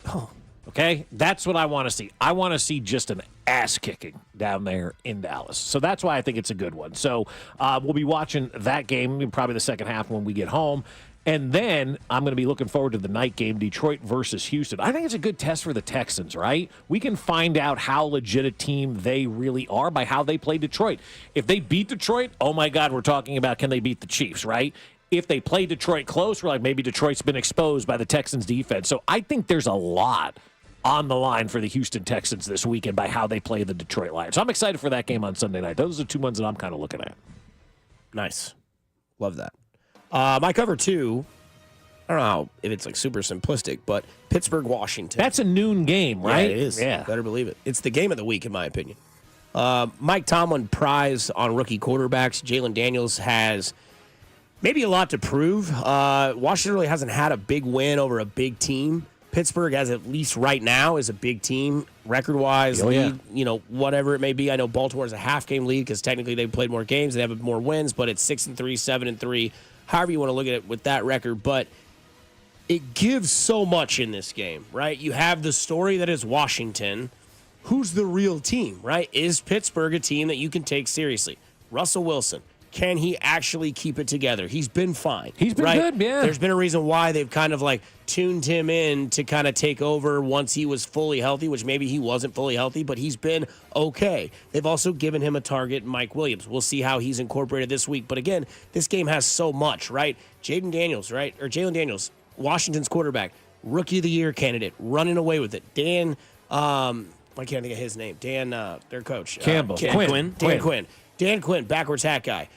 Oh. Okay? That's what I want to see. I want to see just an ass kicking down there in Dallas. So that's why I think it's a good one. So we'll be watching that game in probably the second half when we get home. And then I'm going to be looking forward to the night game, Detroit versus Houston. I think it's a good test for the Texans, right? We can find out how legit a team they really are by how they play Detroit. If they beat Detroit, oh my God, we're talking about can they beat the Chiefs, right? If they play Detroit close, we're like maybe Detroit's been exposed by the Texans defense. So I think there's a lot on the line for the Houston Texans this weekend by how they play the Detroit Lions. So I'm excited for that game on Sunday night. Those are the two ones that I'm kind of looking at. Nice. Love that. My cover two, I don't know if it's like super simplistic, but Pittsburgh, Washington. That's a noon game, right? Yeah, it is. Yeah. Better believe it. It's the game of the week, in my opinion. Mike Tomlin prize on rookie quarterbacks. Jalen Daniels has maybe a lot to prove. Washington really hasn't had a big win over a big team Pittsburgh, as at least right now, is a big team record-wise, lead, whatever it may be. I know Baltimore is a half-game lead because technically they've played more games, they have more wins, but it's 6-3, 7-3, however you want to look at it with that record. But it gives so much in this game, right? You have the story that is Washington. Who's the real team, right? Is Pittsburgh a team that you can take seriously? Russell Wilson. Can he actually keep it together? He's been fine. He's been good, yeah. There's been a reason why they've kind of tuned him in to kind of take over once he was fully healthy, which maybe he wasn't fully healthy, but he's been okay. They've also given him a target, Mike Williams. We'll see how he's incorporated this week. But again, this game has so much, right? Jalen Daniels, Washington's quarterback, Rookie of the Year candidate, running away with it. Dan, I can't think of his name. Dan, their coach. Campbell. Dan Quinn, backwards hat guy.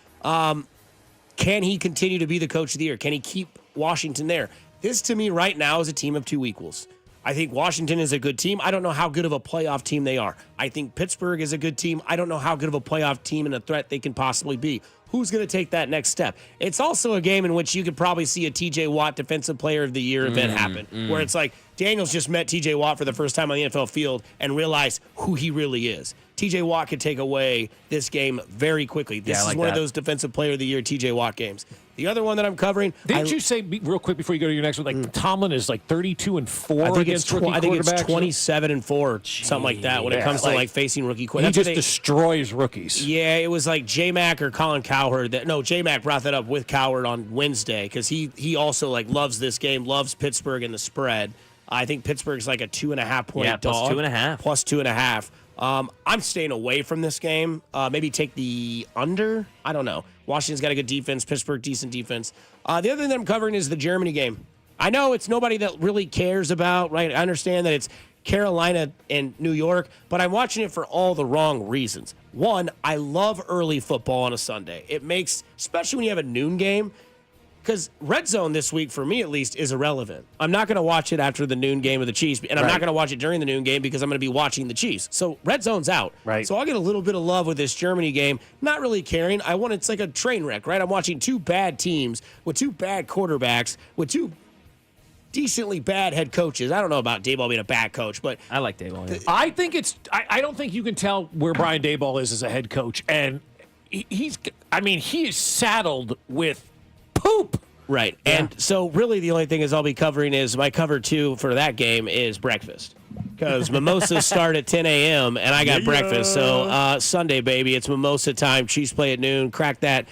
Can he continue to be the coach of the year? Can he keep Washington there? This, to me, right now is a team of two equals. I think Washington is a good team. I don't know how good of a playoff team they are. I think Pittsburgh is a good team. I don't know how good of a playoff team and a threat they can possibly be. Who's going to take that next step? It's also a game in which you could probably see a TJ Watt Defensive Player of the Year event happen, where it's like Daniels just met TJ Watt for the first time on the NFL field and realized who he really is. TJ Watt could take away this game very quickly. This is one of those Defensive Player of the Year TJ Watt games. The other one that I'm covering. Didn't you say real quick before you go to your next one? Tomlin is 32-4 against rookie quarterbacks. I think it's 27-4, something like that. When it comes to facing rookie quarterbacks, he just destroys rookies. Yeah, it was like J-Mac or Colin Cowherd. J-Mac brought that up with Cowherd on Wednesday because he also loves this game, loves Pittsburgh and the spread. I think Pittsburgh's a 2.5 point dog. Plus 2.5. I'm staying away from this game. Maybe take the under. I don't know. Washington's got a good defense. Pittsburgh, decent defense. The other thing that I'm covering is the Germany game. I know it's nobody that really cares about, right? I understand that it's Carolina and New York, but I'm watching it for all the wrong reasons. One, I love early football on a Sunday. It makes, especially when you have a noon game, because Red Zone this week, for me at least, is irrelevant. I'm not going to watch it after the noon game of the Chiefs, and I'm not going to watch it during the noon game because I'm going to be watching the Chiefs. So Red Zone's out. Right. So I'll get a little bit of love with this Germany game, not really caring. It's like a train wreck, right? I'm watching two bad teams with two bad quarterbacks with two decently bad head coaches. I don't know about Daboll being a bad coach, but I like Daboll. Yeah. I think I don't think you can tell where Brian Daboll is as a head coach, and he is saddled with poop. Right. Yeah. And so really the only thing I'll be covering is my cover 2 for that game is breakfast. Because mimosas start at 10 a.m. and I got breakfast. So Sunday, baby, it's mimosa time. Chiefs play at noon. Crack that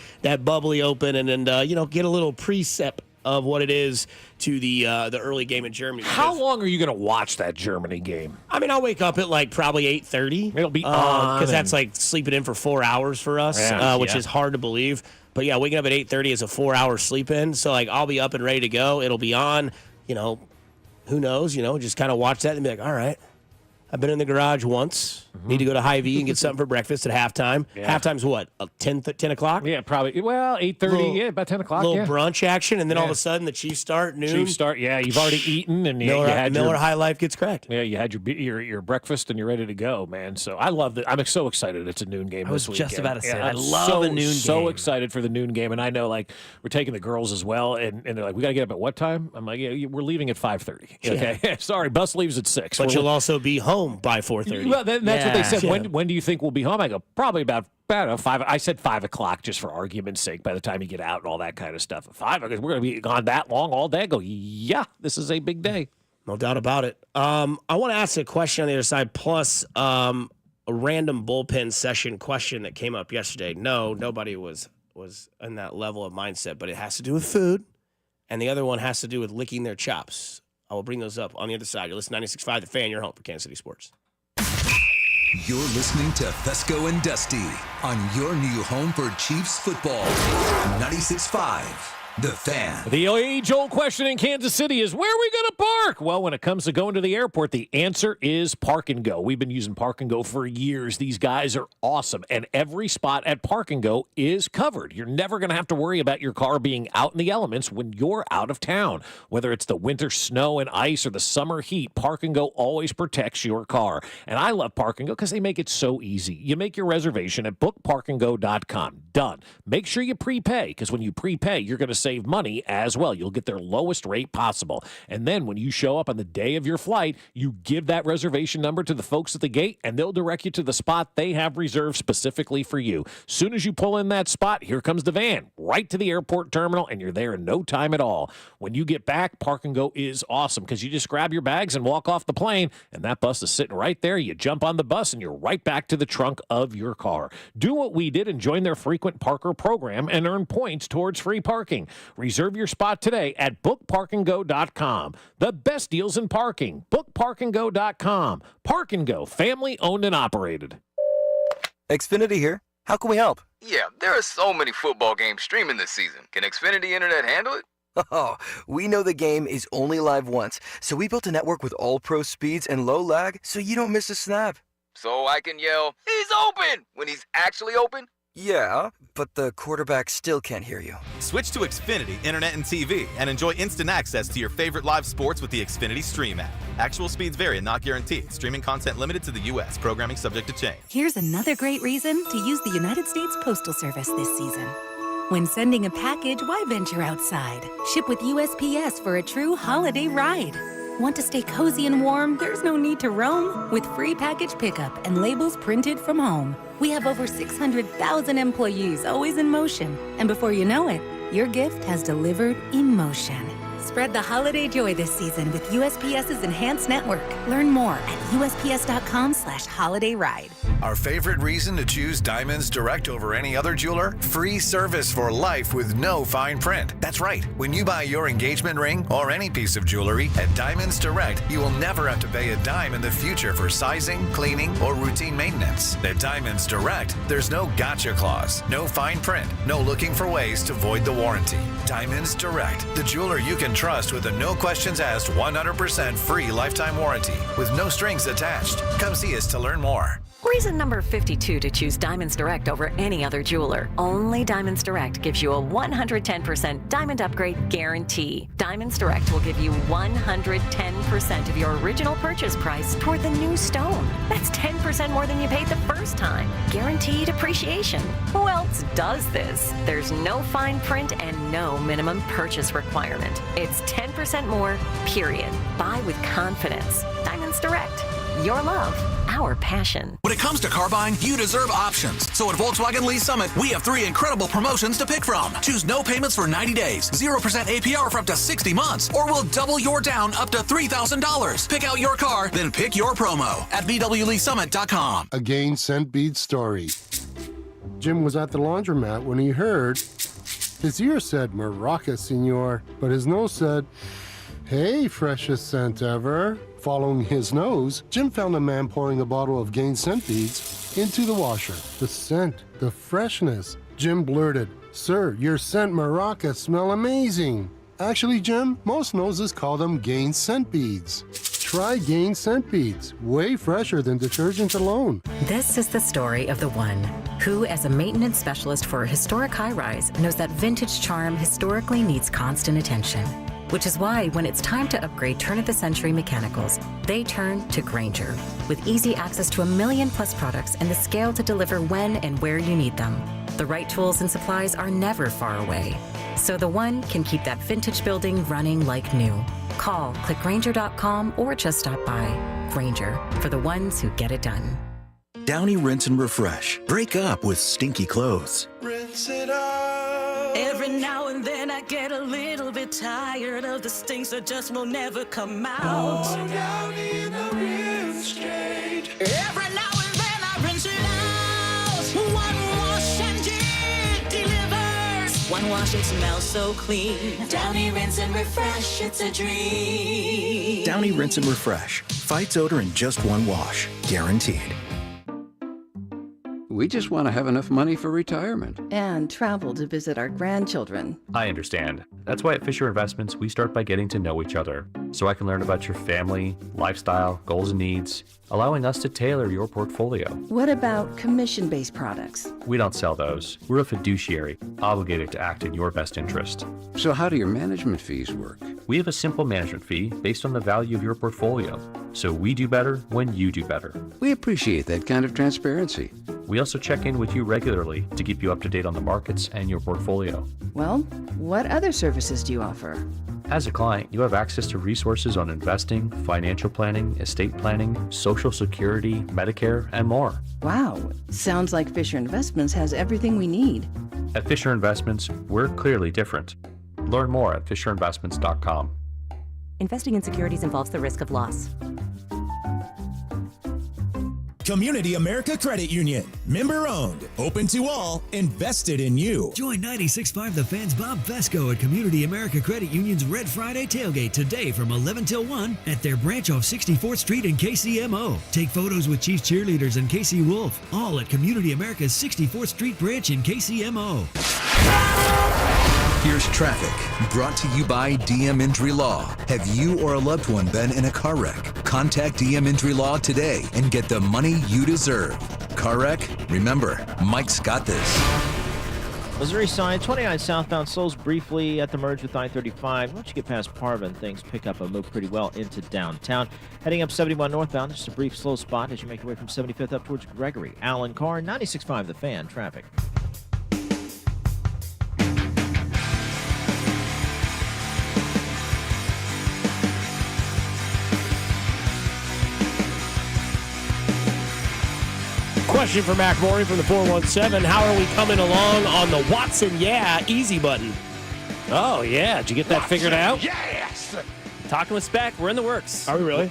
bubbly open and then, get a little precept of what it is to the early game in Germany. How long are you going to watch that Germany game? I'll wake up at probably 8:30. It'll be on. Because that's sleeping in for 4 hours for us, which is hard to believe. But yeah, waking up at 8:30 is a 4-hour sleep in. So I'll be up and ready to go. It'll be on, who knows, just kind of watch that and be like, all right, I've been in the garage once. Need to go to Hy-Vee and get something for breakfast at halftime. Yeah. Halftime's what, 10 o'clock? Yeah, probably. Well, 8:30, about 10 o'clock. Little brunch action, and then all of a sudden the Chiefs start noon. Chiefs start, you've already eaten, and you had Miller High Life gets cracked. Yeah, you had your breakfast, and you're ready to go, man. So I love that. I'm so excited it's a noon game this weekend. I was just about to say, I love a noon game. So excited for the noon game, and I know, we're taking the girls as well, and they're like, we got to get up at what time? I'm like, yeah, we're leaving at 5:30. Okay, sorry, bus leaves at 6. But you'll also be home by 4:30. Well, that's what they said. Yeah. When do you think we'll be home? I go, probably about 5. I said 5 o'clock just for argument's sake by the time you get out and all that kind of stuff. 5, because we're going to be gone that long all day. I go, yeah, this is a big day. No doubt about it. I want to ask a question on the other side, plus a random bullpen session question that came up yesterday. No, nobody was in that level of mindset, but it has to do with food, and the other one has to do with licking their chops. I will bring those up on the other side. You're listening to 96.5 The Fan, your home for Kansas City Sports. You're listening to Fesco and Dusty on your new home for Chiefs football. 96.5 The Fan. The age-old question in Kansas City is, where are we going to park? Well, when it comes to going to the airport, the answer is Park and Go. We've been using Park and Go for years. These guys are awesome, and every spot at Park and Go is covered. You're never going to have to worry about your car being out in the elements when you're out of town. Whether it's the winter snow and ice or the summer heat, Park and Go always protects your car. And I love Park and Go because they make it so easy. You make your reservation at bookparkandgo.com. Done. Make sure you prepay, because when you prepay, you're going to save money as well. You'll get their lowest rate possible. And then when you show up on the day of your flight, you give that reservation number to the folks at the gate, and they'll direct you to the spot they have reserved specifically for you. Soon as you pull in that spot, here comes the van, right to the airport terminal, and you're there in no time at all. When you get back, Park and Go is awesome because you just grab your bags and walk off the plane, and that bus is sitting right there. You jump on the bus, and you're right back to the trunk of your car. Do what we did and join their frequent parker program and earn points towards free parking. Reserve your spot today at bookparkandgo.com. The best deals in parking. Bookparkandgo.com. Park and Go, family owned and operated. Xfinity here. How can we help? Yeah, there are so many football games streaming this season. Can Xfinity Internet handle it? Oh, we know the game is only live once, so we built a network with all-pro speeds and low lag so you don't miss a snap. So I can yell, "He's open!" when he's actually open? Yeah, but the quarterback still can't hear you. Switch to Xfinity Internet and TV and enjoy instant access to your favorite live sports with the Xfinity Stream app. Actual speeds vary and not guaranteed. Streaming content limited to the U.S. Programming subject to change. Here's another great reason to use the United States Postal Service this season. When sending a package, why venture outside? Ship with USPS for a true holiday ride. Want to stay cozy and warm? There's no need to roam. With free package pickup and labels printed from home. We have over 600,000 employees always in motion. And before you know it, your gift has delivered emotion. Spread the holiday joy this season with USPS's enhanced network. Learn more at USPS.com/holidayride. Our favorite reason to choose Diamonds Direct over any other jeweler? Free service for life with no fine print. That's right. When you buy your engagement ring or any piece of jewelry at Diamonds Direct, you will never have to pay a dime in the future for sizing, cleaning, or routine maintenance. At Diamonds Direct, there's no gotcha clause, no fine print, no looking for ways to void the warranty. Diamonds Direct, the jeweler you can trust with a no questions asked 100% free lifetime warranty with no strings attached. Come see us to learn more. Reason number 52 to choose Diamonds Direct over any other jeweler. Only Diamonds Direct gives you a 110% diamond upgrade guarantee. Diamonds Direct will give you 110% of your original purchase price toward the new stone. That's 10% more than you paid the first time. Guaranteed appreciation. Who else does this? There's no fine print and no minimum purchase requirement. It's 10% more, period. Buy with confidence. Diamonds Direct. Your love, our passion. When it comes to car buying, you deserve options. So at Volkswagen Lease Summit, we have 3 incredible promotions to pick from. Choose no payments for 90 days, 0% APR for up to 60 months, or we'll double your down up to $3,000. Pick out your car, then pick your promo at VWLeaseSummit.com. A Gain Scent Bead story. Jim was at the laundromat when he heard his ear said, "Maraca, senor," but his nose said, "Hey, freshest scent ever." Following his nose, Jim found a man pouring a bottle of Gain Scent Beads into the washer. The scent, the freshness. Jim blurted, "Sir, your scent Maraca smell amazing." Actually, Jim, most noses call them Gain Scent Beads. Try Gain Scent Beads, way fresher than detergent alone. This is the story of the one who, as a maintenance specialist for a historic high-rise, knows that vintage charm historically needs constant attention. Which is why when it's time to upgrade turn-of-the-century mechanicals, they turn to Grainger. With easy access to 1 million-plus products and the scale to deliver when and where you need them. The right tools and supplies are never far away. So the one can keep that vintage building running like new. Call, click Grainger.com, or just stop by. Grainger, for the ones who get it done. Downy Rinse and Refresh. Break up with stinky clothes. Rinse it out. Every now and then I get a little bit tired of the stinks that just will never come out. Pour Downy in the rinse straight. Every now and then I rinse it out. One wash and it delivers. One wash, it smells so clean. Downy Rinse and Refresh, it's a dream. Downy Rinse and Refresh. Fights odor in just one wash. Guaranteed. We just want to have enough money for retirement. And travel to visit our grandchildren. I understand. That's why at Fisher Investments, we start by getting to know each other, so I can learn about your family, lifestyle, goals and needs, allowing us to tailor your portfolio. What about commission-based products? We don't sell those. We're a fiduciary, obligated to act in your best interest. So how do your management fees work? We have a simple management fee based on the value of your portfolio, so we do better when you do better. We appreciate that kind of transparency. We also check in with you regularly to keep you up to date on the markets and your portfolio. Well, what other services do you offer? As a client, you have access to resources on investing, financial planning, estate planning, Social Security, Medicare, and more. Wow, sounds like Fisher Investments has everything we need. At Fisher Investments, we're clearly different. Learn more at FisherInvestments.com. Investing in securities involves the risk of loss. Community America Credit Union. Member owned, open to all, invested in you. Join 96.5 The Fan's Bob Fesco at Community America Credit Union's Red Friday tailgate today from 11 till 1 at their branch off 64th Street in KCMO. Take photos with Chiefs cheerleaders and KC Wolf, all at Community America's 64th Street branch in KCMO. Here's traffic, brought to you by DM Injury Law. Have you or a loved one been in a car wreck? Contact DM Injury Law today and get the money you deserve. Car wreck? Remember, Mike's got this. Missouri side, 29 southbound slows briefly at the merge with I-35. Once you get past Parvin, things pick up and move pretty well into downtown. Heading up 71 northbound, just a brief slow spot as you make your way from 75th up towards Gregory. Alan Carr, 96.5 The Fan, traffic. Question for Mac Morey from the 417. How are we coming along on the Watson Yeah easy button? Oh, yeah. Did you get that figured out? Yes! Talking with Spec. We're in the works. Are we really?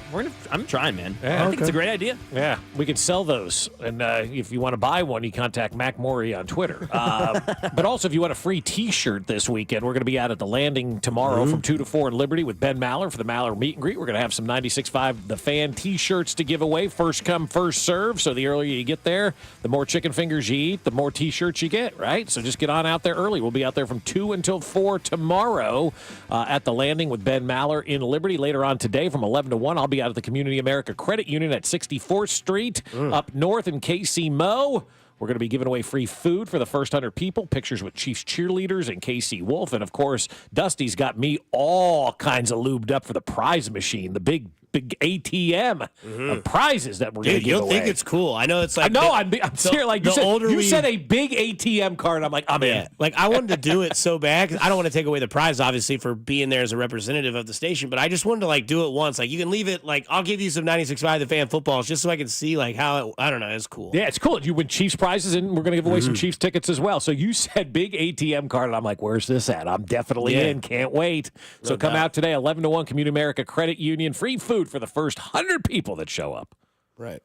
I'm trying, man. Yeah, I think it's a great idea. Yeah, we could sell those. And if you want to buy one, you contact Mac Morey on Twitter. But also, if you want a free T-shirt this weekend, we're going to be out at the Landing tomorrow from 2 to 4 in Liberty with Ben Maller for the Maller meet and greet. We're going to have some 96.5 The Fan T-shirts to give away. First come, first serve. So the earlier you get there, the more chicken fingers you eat, the more T-shirts you get, right? So just get on out there early. We'll be out there from 2 until 4 tomorrow at the Landing with Ben Maller in Liberty. Later on today from 11 to 1, I'll be out at the Community America Credit Union at 64th Street up north in KC-Mo. We're going to be giving away free food for the first 100 people, pictures with Chiefs cheerleaders and KC Wolf. And, of course, Dusty's got me all kinds of lubed up for the prize machine, the big ATM of prizes that we're going to give away. You'll think it's cool. I know it's like... I'm serious. Like you said a big ATM card. I'm like, I'm in. Like, I wanted to do it so bad because I don't want to take away the prize, obviously, for being there as a representative of the station, but I just wanted to, like, do it once. Like, you can leave it, like, I'll give you some 96.5 The Fan footballs just so I can see, like, how it, I don't know, it's cool. Yeah, it's cool. You win Chiefs prizes, and we're going to give away some Chiefs tickets as well. So you said big ATM card, and I'm like, where's this at? I'm definitely in. Can't wait. So come out today, 11 to 1, Community America Credit Union. Free food for the first 100 people that show up. Right.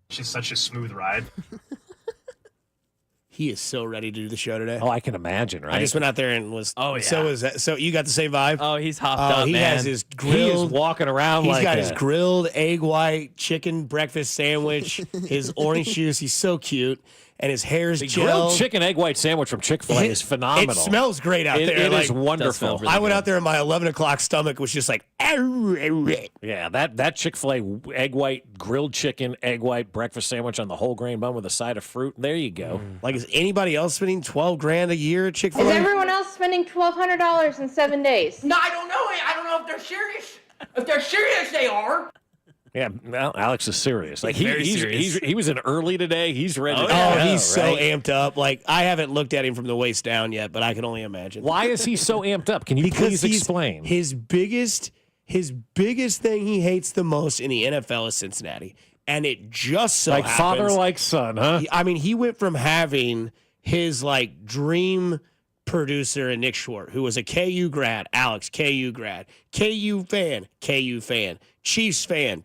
She's such a smooth ride. He is so ready to do the show today. Oh, I can imagine, right? I just went out there and was. Oh, yeah. So you got the same vibe? Oh, he's hopped up, he man. has his grilled. He is walking around He's like got his grilled egg white chicken breakfast sandwich, his orange juice. He's so cute. And his hair's the gelled. grilled chicken egg white sandwich from Chick-fil-A is phenomenal. It smells great out there. It is wonderful. Really I went out there and my 11 o'clock stomach was just like, yeah, that Chick-fil-A egg white grilled chicken egg white breakfast sandwich on the whole grain bun with a side of fruit. There you go. Like, is anybody else spending $12,000 a year at Chick-fil-A? Is everyone else spending $1,200 in 7 days? No, I don't know. I don't know if they're serious. If they're serious, they are. Yeah, well, Alex is serious. Like He's serious. he was in early today. He's ready. He's so amped up. Like, I haven't looked at him from the waist down yet, but I can only imagine. Why is he so amped up? Can you please explain? His biggest thing he hates the most in the NFL is Cincinnati, and it just so like happens, father, like son, huh? I mean, he went from having his like dream producer and Nick Schwartz, who was a KU grad, Alex, KU grad, KU fan, Chiefs fan,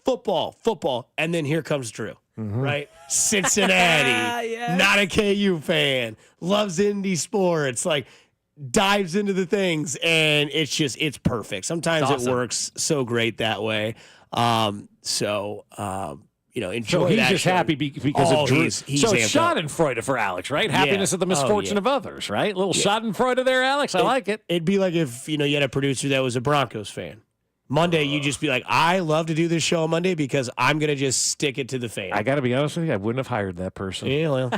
football, and then here comes Drew, right? Cincinnati, not a KU fan, loves indie sports, like dives into the things, and it's perfect. Sometimes it works so great that way. Enjoy so he's that just show. happy because of Drew. He's so it's amped up. Schadenfreude for Alex, right? Happiness at the misfortune of others, right? A little Schadenfreude there, Alex. I like it. It'd be like if you had a producer that was a Broncos fan. Monday, you just be like, I love to do this show on Monday because I'm going to just stick it to the fan. I got to be honest with you, I wouldn't have hired that person. Yeah, well,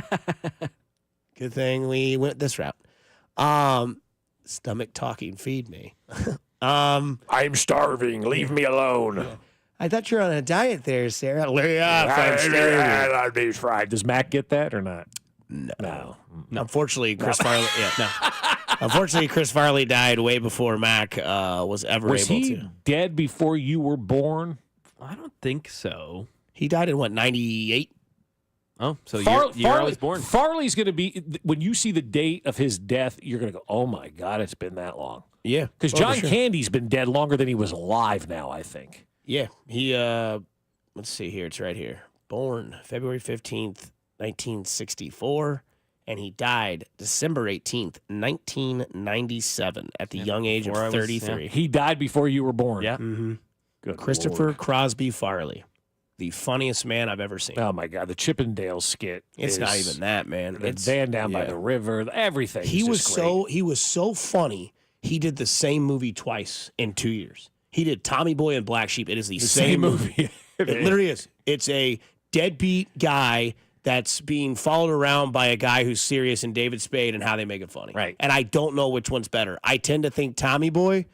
good thing we went this route. Stomach talking, feed me. I'm starving. Leave me alone. Yeah. I thought you were on a diet there, Sarah. Lay off. I'm starving. Does Mac get that or not? No. Unfortunately, Chris Farley. Yeah, no. Unfortunately, Chris Farley died way before Mac was ever Was able he to. dead before you were born? I don't think so. He died in, what, 98? Oh, so Farley, I was born. Farley's going to be, when you see the date of his death, you're going to go, oh my God, it's been that long. Yeah. Because John Candy's been dead longer than he was alive now, I think. Yeah. He, let's see here. It's right here. Born February 15th, 1964. And he died December 18th, 1997, at the young age of 33. He died before you were born. Yeah. Mm-hmm. Good Christopher Lord. Crosby Farley. The funniest man I've ever seen. Oh my God, the Chippendale skit. It's not even that, man. The van down by the river, everything. He was just great. he was so funny. He did the same movie twice in 2 years. He did Tommy Boy and Black Sheep. It is the same movie. It literally is. It's a deadbeat guy that's being followed around by a guy who's serious in David Spade and how they make it funny. Right. And I don't know which one's better. I tend to think Tommy Boy.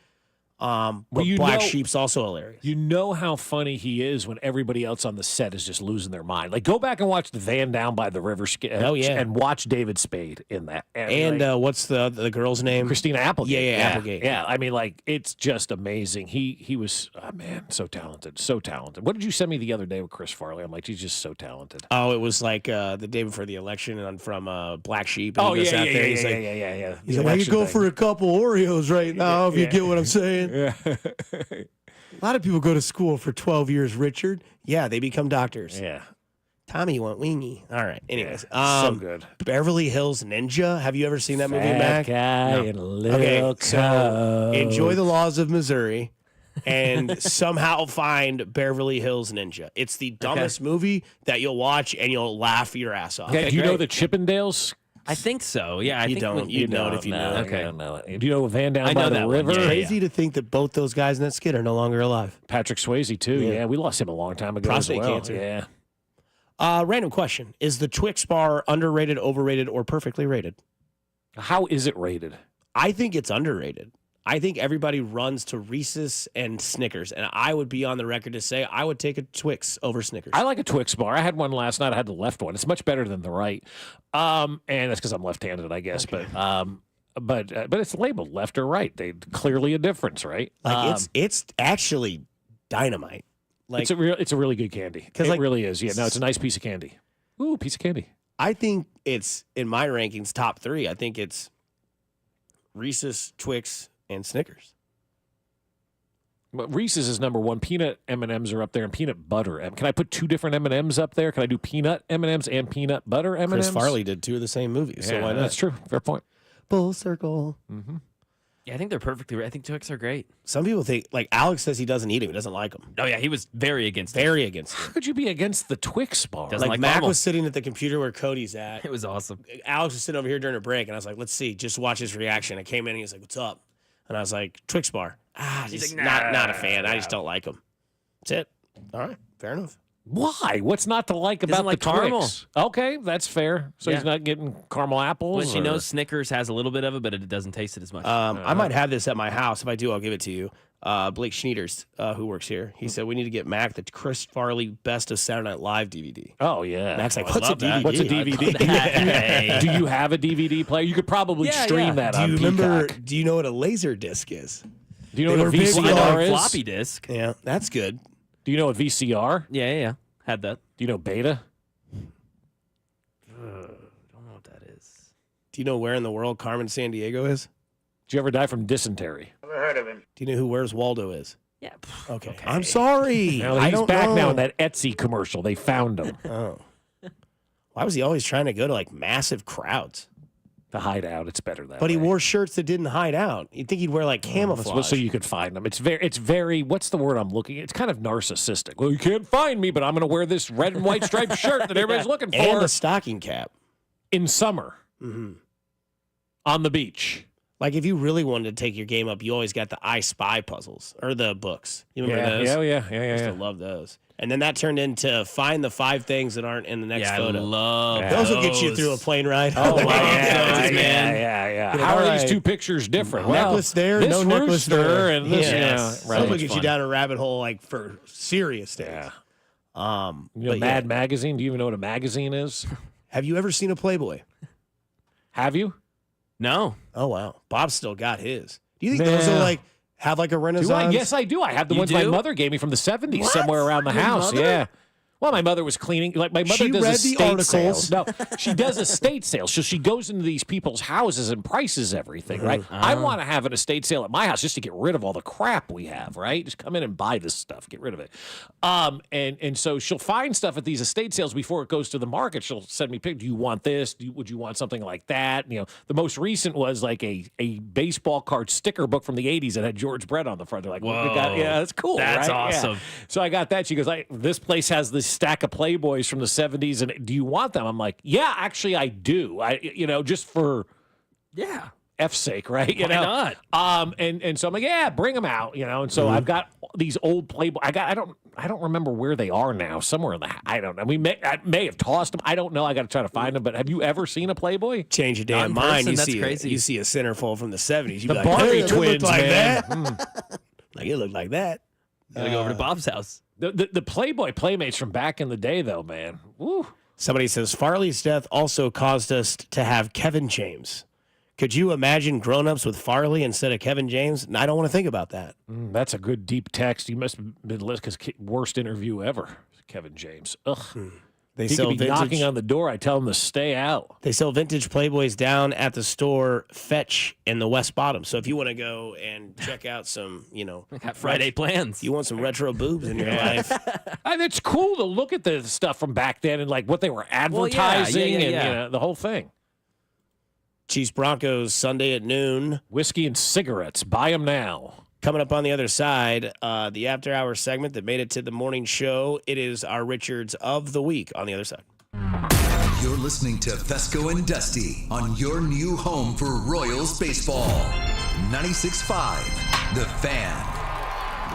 But Black Sheep's also hilarious. You know how funny he is when everybody else on the set is just losing their mind. Like, go back and watch the van down by the river and watch David Spade in that. And what's the girl's name? Christina Applegate. Yeah, Applegate. Yeah, I mean, like, it's just amazing. He was, oh, man, so talented. So talented. What did you send me the other day with Chris Farley? I'm like, he's just so talented. Oh, it was like the day before the election and from Black Sheep. And Oh, he goes yeah, out yeah, there. yeah, He's yeah, like, yeah. He's like, I could go for a couple Oreos right now if you get what I'm saying. Yeah. A lot of people go to school for 12 years, Richard. Yeah, they become doctors. Yeah. Tommy went wingy. All right. Anyways. So good. Beverly Hills Ninja. Have you ever seen that movie, Fat Mac? guy in a little Okay, so coat. enjoy the laws of Missouri and somehow find Beverly Hills Ninja. It's the dumbest movie that you'll watch and you'll laugh your ass off. Okay, do you know the Chippendales? I think so. Yeah, I think You'd know it if you know it. Okay. I don't know it. Do you know Van Down I by know the that one, river? yeah. Crazy to think that both those guys in that skit are no longer alive. Patrick Swayze too. Yeah, we lost him a long time ago. Prostate as well. cancer. Yeah. Random question. Is the Twix bar underrated, overrated, or perfectly rated? How is it rated? I think it's underrated. I think everybody runs to Reese's and Snickers, and I would be on the record to say I would take a Twix over Snickers. I like a Twix bar. I had one last night. I had the left one. It's much better than the right, and that's because I'm left-handed, I guess. Okay. But it's labeled left or right. They clearly a difference, right? Like it's actually dynamite. Like it's a really good candy. It really is. Yeah, no, it's a nice piece of candy. Ooh, piece of candy. I think it's in my rankings top 3. I think it's Reese's, Twix, and Snickers. But Reese's is number 1. Peanut M&Ms are up there, and peanut butter. Can I put 2 different M&Ms up there? Can I do peanut M&Ms and peanut butter M&Ms? Chris Farley did 2 of the same movies, so Yeah, why not? that's true. Fair point. Full circle. Mm-hmm. Yeah, I think they're perfectly. I think Twix are great. Some people think, like Alex says, he doesn't eat them. He doesn't like them. Oh yeah, he was very against. Very against. How could you be against the Twix bar? Doesn't Like like Mac caramel. was sitting at the computer where Cody's at. It was awesome. Alex was sitting over here during a break, and I was like, "Let's see, just watch his reaction." I came in, and he was like, "What's up?" And I was like, "Twix bar." He's Just like, not a fan. I just don't like them. That's it. All right, fair enough. Why? What's not to like about Doesn't like the caramel. Twix? Okay, that's fair. So he's Yeah. not getting caramel apples? Well, she or- knows Snickers has a little bit of it, but it doesn't taste it as much. I might have this at my house. If I do, I'll give it to you. Blake Schneiders, who works here, he said we need to get Mac the Chris Farley Best of Saturday Night Live DVD. Oh, yeah. Mac's like, I what's a love that. DVD? What's a DVD? Hey. Do you have a DVD player? You could probably stream that Do on you remember? Peacock. Do you know what a laser disc is? Do you know They what a were big VCR on is? Floppy disk. Yeah, that's good. Do you know a VCR? Yeah. Had that. Do you know Beta? Don't know what that is. Do you know where in the world Carmen Sandiego is? Did you ever die from dysentery? Never heard of him. Do you know who Where's Waldo is? Yeah. Okay. I'm sorry. Now, I he's don't back know. now in that Etsy commercial. They found him. Oh. Why was he always trying to go to like massive crowds? The hideout. It's better that But he way. wore shirts that didn't hide out. You'd think he'd wear like camouflage. So you could find them. It's very. What's the word I'm looking? It's kind of narcissistic. Well, you can't find me, but I'm going to wear this red and white striped shirt that everybody's looking for. And a stocking cap. In summer. Mm-hmm. On the beach. Like if you really wanted to take your game up, you always got the I Spy puzzles or the books. You remember those? Yeah. I used to love those. And then that turned into find the 5 things that aren't in the next photo. I love those. Will get you through a plane ride. Oh, wow. Yeah. How are these 2 pictures different? Necklace there, this no necklace there. and this. Yes. Yeah, right. Those will get you down a rabbit hole like for serious things. Yeah. You know, Mad Magazine. Do you even know what a magazine is? Have you ever seen a Playboy? Have you? No. Oh, wow. Bob's still got his. Do you think those are like, have like a renaissance? Yes, I do. I have the ones my mother gave me from the 70s somewhere around the Your house. mother? Yeah. Well, my mother was cleaning. Like my mother She does read the estate articles. sales. No, she does estate sales. So she goes into these people's houses and prices everything, right? I want to have an estate sale at my house just to get rid of all the crap we have, right? Just come in and buy this stuff, get rid of it. And so she'll find stuff at these estate sales before it goes to the market. She'll send me pictures. Do you want this? Would you want something like that? The most recent was like a baseball card sticker book from the 80s that had George Brett on the front. They're like, whoa, yeah, that's cool. That's right? awesome. Yeah. So I got that. She goes, this place has this stack of Playboys from the 70s, and do you want them? I'm like, yeah, actually I do. Just for F's sake, right? Why not? And so I'm like, yeah, bring them out, And so I've got these old Playboy. I don't remember where they are now. Somewhere in the I don't know. I may have tossed them. I don't know. I got to try to find them. But have you ever seen a Playboy? Change your damn mind. That's crazy. You see a centerfold from the 70s. You The be like, Barbie hey, it twins, looked like man. that. Like it looked like that. Gotta go over to Bob's house. The Playboy Playmates from back in the day, though, man. Woo. Somebody says Farley's death also caused us to have Kevin James. Could you imagine grown-ups with Farley instead of Kevin James? I don't want to think about that. That's a good deep text. You must have been listening because worst interview ever, Kevin James. Ugh. They he sell could be vintage, knocking on the door. I tell him to stay out. They sell vintage Playboys down at the store Fetch in the West Bottom. So if you want to go and check out some, Got Friday plans. You want some retro boobs in your life. It's cool to look at the stuff from back then and like what they were advertising and the whole thing. Chiefs Broncos Sunday at noon. Whiskey and cigarettes. Buy them now. Coming up on the other side, the after hour segment that made it to the morning show. It is our Richards of the week on the other side. You're listening to Fesco and Dusty on your new home for Royals baseball. 96.5, The Fan.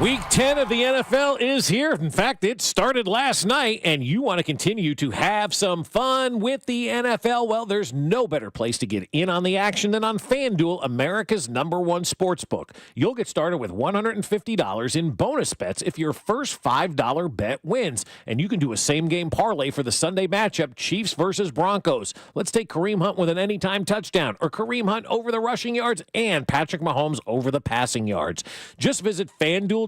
Week 10 of the NFL is here. In fact, it started last night, and you want to continue to have some fun with the NFL. Well, there's no better place to get in on the action than on FanDuel, America's #1 sportsbook. You'll get started with $150 in bonus bets if your first $5 bet wins. And you can do a same-game parlay for the Sunday matchup, Chiefs versus Broncos. Let's take Kareem Hunt with an anytime touchdown, or Kareem Hunt over the rushing yards, and Patrick Mahomes over the passing yards. Just visit FanDuel.com/610Bob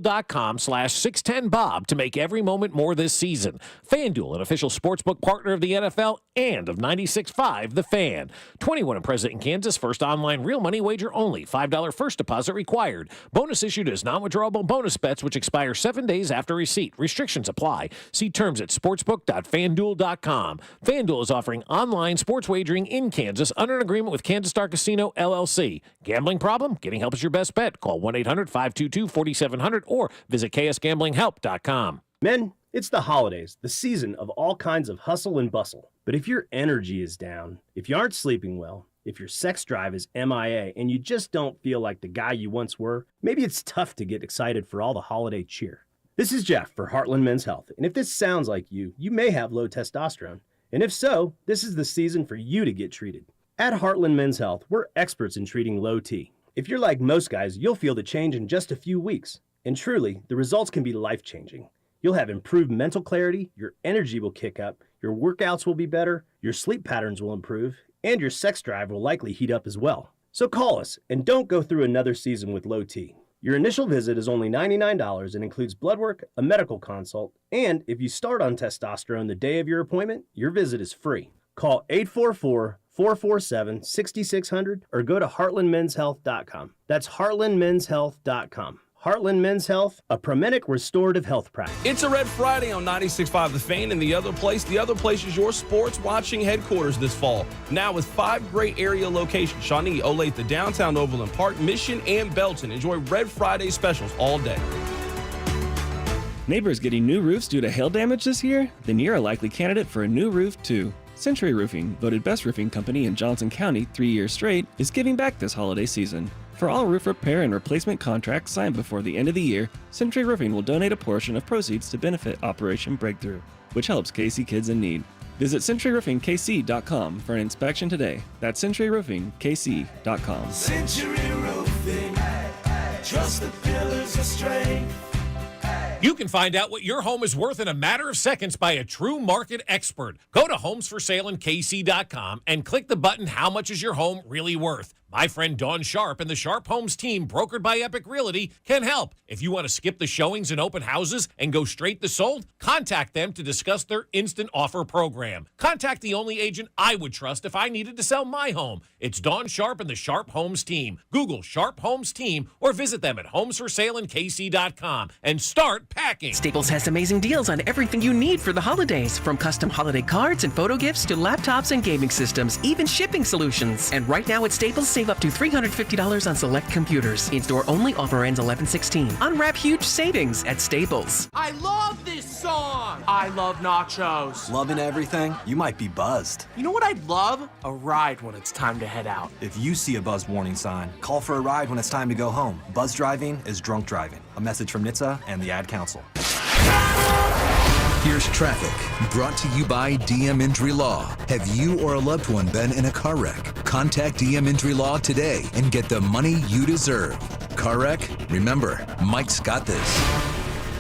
to make every moment more this season. FanDuel, an official sportsbook partner of the NFL and of 96.5 The Fan. 21 and present in Kansas. First online real money wager only. $5 first deposit required. Bonus issued as non-withdrawable bonus bets which expire 7 days after receipt. Restrictions apply. See terms at sportsbook.fanduel.com. FanDuel is offering online sports wagering in Kansas under an agreement with Kansas Star Casino, LLC. Gambling problem? Getting help is your best bet. Call 1-800-522-4700 or visit ksgamblinghelp.com. Men, it's the holidays, the season of all kinds of hustle and bustle. But if your energy is down, if you aren't sleeping well, if your sex drive is MIA, and you just don't feel like the guy you once were, maybe it's tough to get excited for all the holiday cheer. This is Jeff for Heartland Men's Health, and if this sounds like you may have low testosterone. And if so, this is the season for you to get treated. At Heartland Men's Health, we're experts in treating low T. If you're like most guys, you'll feel the change in just a few weeks. And truly, the results can be life-changing. You'll have improved mental clarity, your energy will kick up, your workouts will be better, your sleep patterns will improve, and your sex drive will likely heat up as well. So call us, and don't go through another season with low T. Your initial visit is only $99 and includes blood work, a medical consult, and if you start on testosterone the day of your appointment, your visit is free. Call 844-447-6600 or go to heartlandmenshealth.com. That's heartlandmenshealth.com. Heartland Men's Health, a Promenic restorative health practice. It's a Red Friday on 96.5 The Fan, and the other place is your sports watching headquarters this fall. Now with 5 great area locations: Shawnee, Olathe, downtown Overland Park, Mission, and Belton. Enjoy Red Friday specials all day. Neighbors getting new roofs due to hail damage this year? Then you're a likely candidate for a new roof too. Century Roofing, voted best roofing company in Johnson County 3 years straight, is giving back this holiday season. For all roof repair and replacement contracts signed before the end of the year, Century Roofing will donate a portion of proceeds to benefit Operation Breakthrough, which helps KC kids in need. Visit CenturyRoofingKC.com for an inspection today. That's CenturyRoofingKC.com. Century Roofing, trust the pillars of strength. You can find out what your home is worth in a matter of seconds by a true market expert. Go to homesforsaleInKC.com and click the button, How Much Is Your Home Really Worth? My friend Dawn Sharp and the Sharp Homes team, brokered by Epic Realty, can help. If you want to skip the showings and open houses and go straight to sold, contact them to discuss their instant offer program. Contact the only agent I would trust if I needed to sell my home. It's Dawn Sharp and the Sharp Homes team. Google Sharp Homes team or visit them at homesforsaleandkc.com and start packing. Staples has amazing deals on everything you need for the holidays, from custom holiday cards and photo gifts to laptops and gaming systems, even shipping solutions. And right now at Staples, save up to $350 on select computers. In-store only, offer ends 11/16. Unwrap huge savings at Staples. I love this song. I love nachos. Loving everything? You might be buzzed. You know what I'd love? A ride when it's time to head out. If you see a buzzed warning sign, call for a ride when it's time to go home. Buzz driving is drunk driving. A message from NHTSA and the Ad Council. Here's traffic, brought to you by DM Injury Law. Have you or a loved one been in a car wreck? Contact DM Injury Law today and get the money you deserve. Car wreck? Remember, Mike's got this.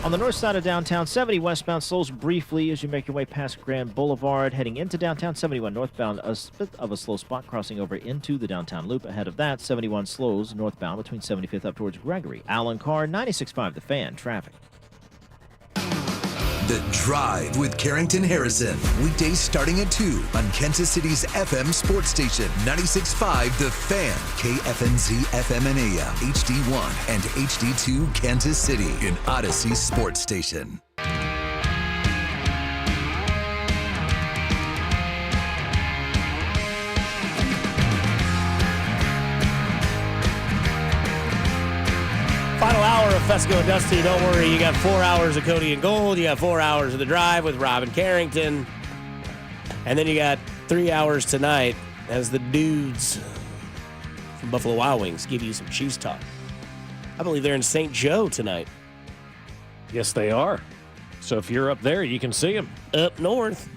On the north side of downtown, 70 westbound slows briefly as you make your way past Grand Boulevard. Heading into downtown, 71 northbound, a bit of a slow spot crossing over into the downtown loop. Ahead of that, 71 slows northbound between 75th up towards Gregory. Alan Carr, 96.5 The Fan, traffic. The Drive with Carrington Harrison. Weekdays starting at 2 on Kansas City's FM sports station, 96.5 The Fan, KFNZ FM and AM, HD1 and HD2 Kansas City, in Odyssey Sports Station. Final hour of Fesco and Dusty. Don't worry, you got 4 hours of Cody and Gold. You got 4 hours of The Drive with Robin Carrington. And then you got 3 hours tonight as the dudes from Buffalo Wild Wings give you some Chiefs talk. I believe they're in St. Joe tonight. Yes, they are. So if you're up there, you can see them. Up north.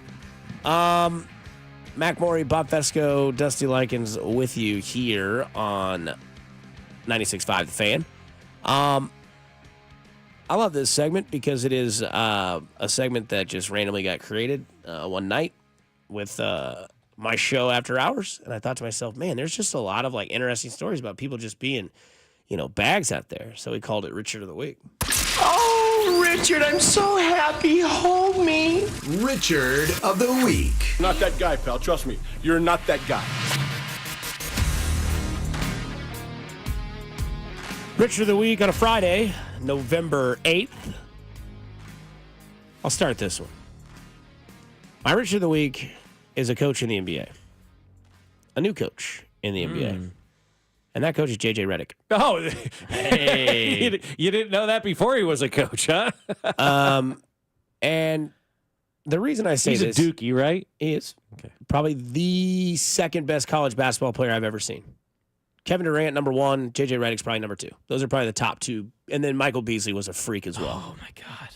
Mac Morey, Bob Fesco, Dusty Likens with you here on 96.5 The Fan. I love this segment because it is a segment that just randomly got created one night with my show After Hours, and I thought to myself, man, there's just a lot of like interesting stories about people just being, bags out there. So we called it Richard of the Week. Oh, Richard, I'm so happy. Hold me. Richard of the Week. Not that guy, pal. Trust me. You're not that guy. Richard of the Week on a Friday, November 8th. I'll start this one. My Richard of the Week is a coach in the NBA. A new coach in the NBA. And that coach is J.J. Redick. Oh, hey. You didn't know that before he was a coach, huh? And the reason I say He's this... a Dookie, right? He is. Okay. Probably the second best college basketball player I've ever seen. Kevin Durant, number 1. J.J. Redick's probably number 2. Those are probably the top 2. And then Michael Beasley was a freak as well. Oh, my God.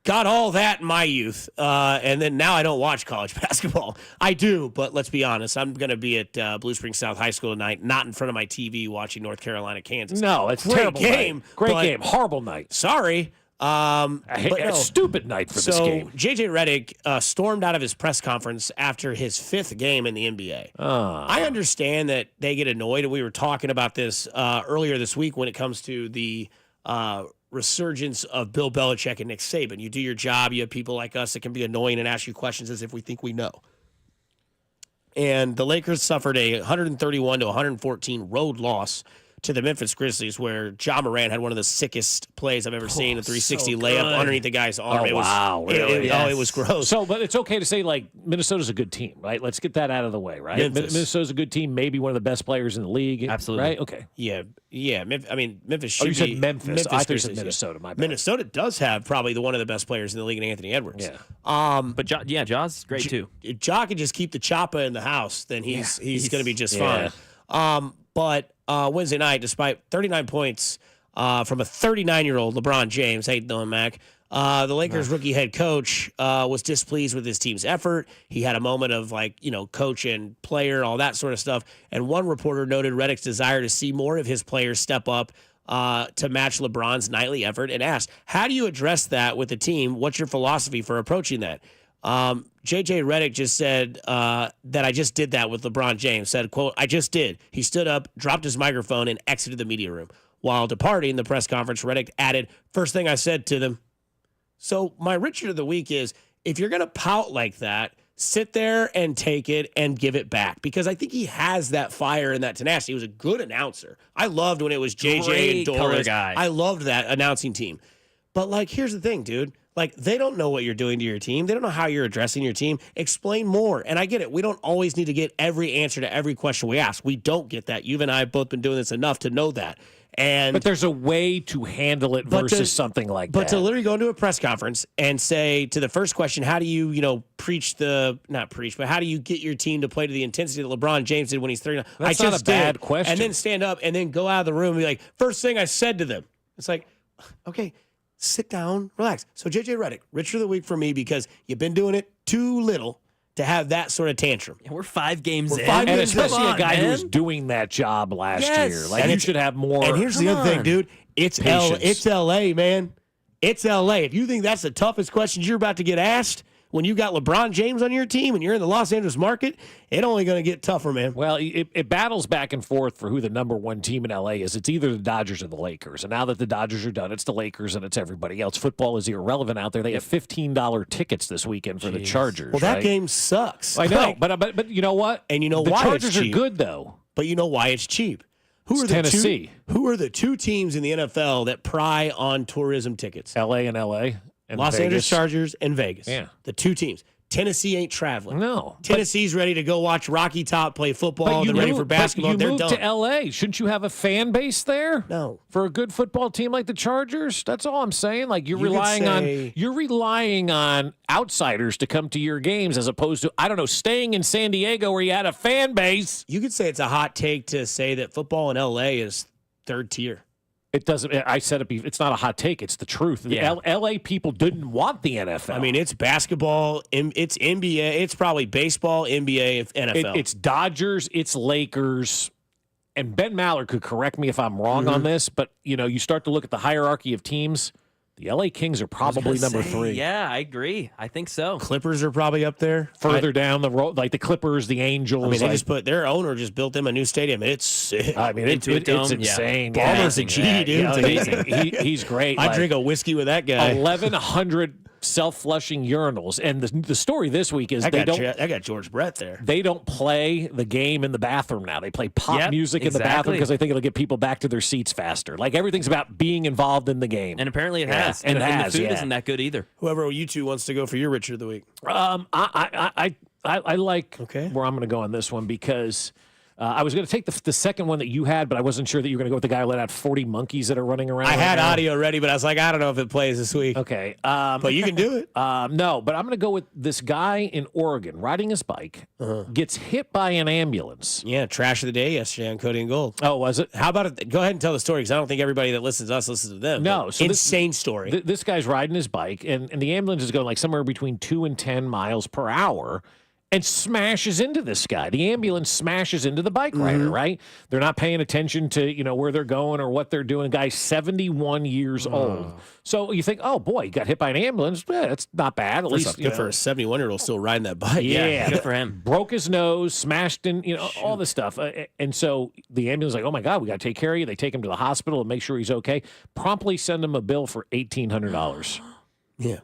Got all that in my youth. And then now I don't watch college basketball. I do, but let's be honest. I'm going to be at Blue Springs South High School tonight, not in front of my TV watching North Carolina, Kansas. No, it's great terrible game. Night. Great game. Horrible night. Sorry. A stupid night for this game. J.J. Redick stormed out of his press conference after his 5th game in the NBA. I understand that they get annoyed, and we were talking about this earlier this week when it comes to the resurgence of Bill Belichick and Nick Saban. You do your job. You have people like us that can be annoying and ask you questions as if we think we know. And the Lakers suffered a 131-114 road loss to the Memphis Grizzlies, where Ja Morant had one of the sickest plays I've ever seen, a 360 layup underneath the guy's arm. Oh, wow. Really? It was gross. So, but it's okay to say, like, Minnesota's a good team, right? Let's get that out of the way, right? Minnesota's a good team, maybe one of the best players in the league. Absolutely. Right? Okay. Yeah. I mean, Memphis should you be... said Memphis. I thought you said Grizzlies, Minnesota, my bad. Minnesota does have probably one of the best players in the league in Anthony Edwards. Yeah. But Ja's great, too. If Ja can just keep the chopper in the house, then he's going to be just fine. But Wednesday night, despite 39 points from a 39-year-old LeBron James, how you doing, Mac? The Lakers rookie head coach was displeased with his team's effort. He had a moment of coach and player, all that sort of stuff. And one reporter noted Redick's desire to see more of his players step up to match LeBron's nightly effort and asked, how do you address that with the team? What's your philosophy for approaching that? JJ Redick just said that I just did that with LeBron James. Said, quote, I just did. He stood up, dropped his microphone, and exited the media room. While departing the press conference, Redick added, first thing I said to them. So my Richard of the Week is, if you're going to pout like that, sit there and take it and give it back. Because I think he has that fire and that tenacity. He was a good announcer. I loved when it was JJ and Doris. I loved that announcing team. But, like, here's the thing, dude. Like, they don't know what you're doing to your team. They don't know how you're addressing your team. Explain more. And I get it. We don't always need to get every answer to every question we ask. We don't get that. You and I have both been doing this enough to know that. But there's a way to handle it versus something like that. But to literally go into a press conference and say to the first question, how do you, how do you get your team to play to the intensity that LeBron James did when he's 39? That's not a bad question. And then stand up and then go out of the room and be like, first thing I said to them. It's like, okay, sit down, relax. So JJ Redick, Richard of the Week for me because you've been doing it too little to have that sort of tantrum. Yeah, we're 5 games in. And especially a guy who was doing that job last year. Like, you should have more. And here's the other thing, dude. It's L.A., man. It's L.A. If you think that's the toughest questions you're about to get asked when you got LeBron James on your team and you're in the Los Angeles market, it's only going to get tougher, man. Well, it battles back and forth for who the number one team in L.A. is. It's either the Dodgers or the Lakers. And now that the Dodgers are done, it's the Lakers and it's everybody else. Football is irrelevant out there. They have $15 tickets this weekend for the Chargers. Well, that game sucks. I know, but you know what? And you know the why Chargers it's cheap. are good, though. But you know why it's cheap. Who are Tennessee. Who are the two teams in the NFL that pry on tourism tickets? L.A. and L.A. and Los Vegas. Angeles Chargers and Vegas. Yeah. The two teams. Tennessee ain't traveling. No. Tennessee's ready to go watch Rocky Top play football. They're ready for basketball. But you They're moved done. to L.A. Shouldn't you have a fan base there? No. For a good football team like the Chargers? That's all I'm saying. Like, you're relying on outsiders to come to your games as opposed to, I don't know, staying in San Diego where you had a fan base. You could say it's a hot take to say that football in L.A. is third tier. It doesn't. I said it. It's not a hot take. It's the truth. Yeah. The L.A. people didn't want the NFL. I mean, it's basketball. It's NBA. It's probably baseball, NBA, NFL. It's Dodgers. It's Lakers. And Ben Maller could correct me if I'm wrong on this, but you start to look at the hierarchy of teams. The L.A. Kings are probably number 3. Yeah, I agree. I think so. Clippers are probably up there. Further down the road, like the Clippers, the Angels. I mean, they just put their owner just built them a new stadium. It's sick. I mean, it's insane. Yeah. Ballmer's a G, dude. It's amazing. He's great. I drink a whiskey with that guy. 1,100 self-flushing urinals. And the story this week is I got George Brett there. They don't play the game in the bathroom now. They play pop music in the bathroom because they think it'll get people back to their seats faster. Like, everything's about being involved in the game. And apparently it has. And the food isn't that good either. Whoever you two wants to go for your Richard of the Week. I like where I'm going to go on this one because I was going to take the second one that you had, but I wasn't sure that you were going to go with the guy who let out 40 monkeys that are running around. I had audio ready, but I was like, I don't know if it plays this week. Okay. But you can do it. No, but I'm going to go with this guy in Oregon riding his bike, gets hit by an ambulance. Yeah, trash of the day yesterday on Cody and Gold. Oh, was it? How about it? Go ahead and tell the story because I don't think everybody that listens to us listens to them. No. So insane story. This guy's riding his bike, and the ambulance is going like somewhere between 2 and 10 miles per hour. And smashes into this guy. The ambulance smashes into the bike rider, right? They're not paying attention to, where they're going or what they're doing. The guy's 71 years old. So you think, oh, boy, he got hit by an ambulance. That's not bad. At least good for a 71-year-old still riding that bike. Yeah. Good for him. Broke his nose, smashed in, all this stuff. And so the ambulance is like, oh, my God, we got to take care of you. They take him to the hospital and make sure he's okay. Promptly send him a bill for $1,800. Yeah.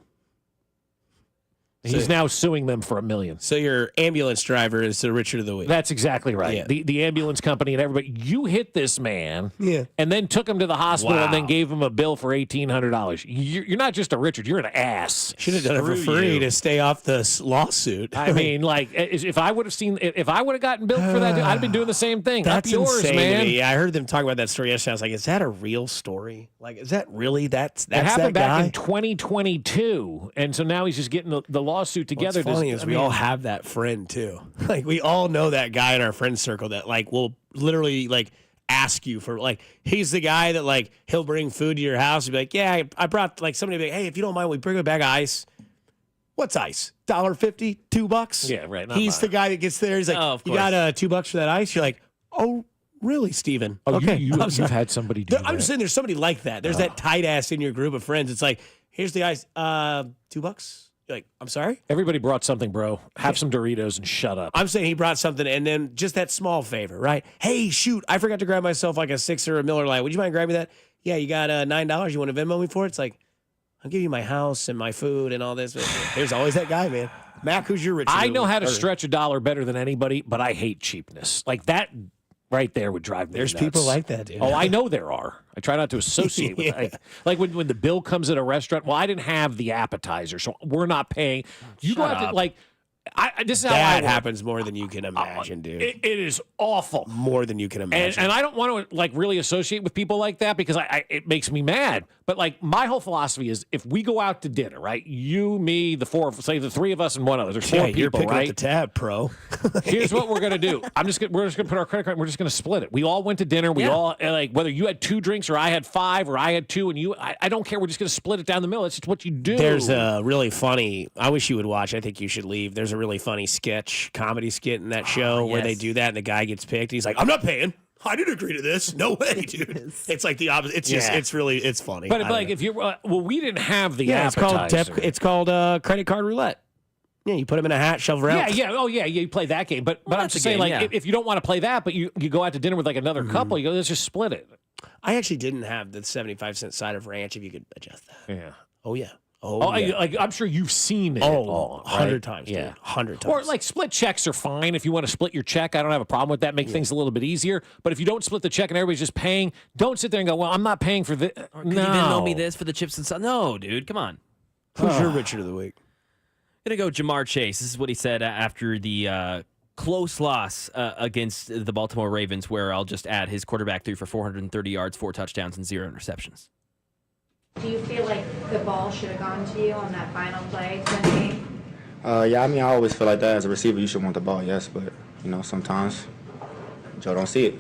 He's now suing them for $1 million. So your ambulance driver is the Richard of the Week. That's exactly right. Yeah. The ambulance company and everybody. You hit this man, yeah, and then took him to the hospital and then gave him a bill for $1,800. You're not just a Richard. You're an ass. Should have done it for free to stay off the lawsuit. I mean, like, if I would have gotten billed for that, I'd have been doing the same thing. That's Up yours, insane man. to me. I heard them talk about that story yesterday. I was like, is that a real story? Like, is that really that's it happened that guy? back in 2022, and so now he's just getting the lawsuit together. What's funny is we all have that friend too. Like, we all know that guy in our friend circle that like will literally like ask you for like, he's the guy that like he'll bring food to your house and be like, yeah, I brought like somebody be like, hey, if you don't mind, we bring a bag of ice. What's ice? $1.50? $2? Yeah, right. He's the guy that gets there. He's like, you got $2 for that ice? You're like, oh, really, Steven? Oh, okay. You've had somebody do that. I'm just saying there's somebody like that. There's that tight ass in your group of friends. It's like, here's the ice. $2? Like, I'm sorry? Everybody brought something, bro. Have some Doritos and shut up. I'm saying he brought something, and then just that small favor, right? Hey, shoot, I forgot to grab myself like a 6 or a Miller Lite. Would you mind grabbing that? Yeah, you got $9. You want to Venmo me for it? It's like, I'll give you my house and my food and all this. But there's always that guy, man. Mac, who's your Richard? I know how to stretch $1 better than anybody, but I hate cheapness. Like that right there would drive me There's nuts. people like that, dude. Oh, I know there are. I try not to associate with it. Like when the bill comes at a restaurant, well, I didn't have the appetizer, so we're not paying. You go out to, like, this is how that I happens more than you can imagine, dude. It is awful. More than you can imagine. And I don't want to like really associate with people like that because it makes me mad. But like my whole philosophy is if we go out to dinner, right? You, me, the three of us and one other. There's 4 you're people, picking right? up the tab, pro. Here's what we're gonna do. We're just gonna put our credit card. And we're just gonna split it. We all went to dinner. We all like whether you had 2 drinks or I had 5 or I had 2 and you. I don't care. We're just gonna split it down the middle. It's just what you do. There's a really funny. I wish you would watch. I think you should leave. There's a really funny comedy skit in that show where they do that and the guy gets picked. He's like, I'm not paying. I didn't agree to this. No way, dude. It's like the opposite. It's just, it's funny. But like, if you're, we didn't have the appetizer. It's called credit card roulette. Yeah, you put them in a hat, shove them out. Yeah. Oh, yeah. You play that game. But I'm just saying, like, if you don't want to play that, but you go out to dinner with like another couple, you go, let's just split it. I actually didn't have the 75-cent side of ranch. If you could adjust that. Yeah. Oh yeah. I'm sure you've seen it. 100 times. Yeah, dude. 100 times. Or like split checks are fine if you want to split your check. I don't have a problem with that. Make things a little bit easier. But if you don't split the check and everybody's just paying, don't sit there and go, "Well, I'm not paying for this." Or could you Venmo me this for the chips and stuff? No, dude, come on. Who's your Richard of the week? Gonna go Jamar Chase. This is what he said after the close loss against the Baltimore Ravens, where I'll just add his quarterback threw for 430 yards, 4 touchdowns, and 0 interceptions. Do you feel like the ball should have gone to you on that final play to win the game? Yeah, I mean, I always feel like that as a receiver, you should want the ball, yes, but, sometimes Joe don't see it,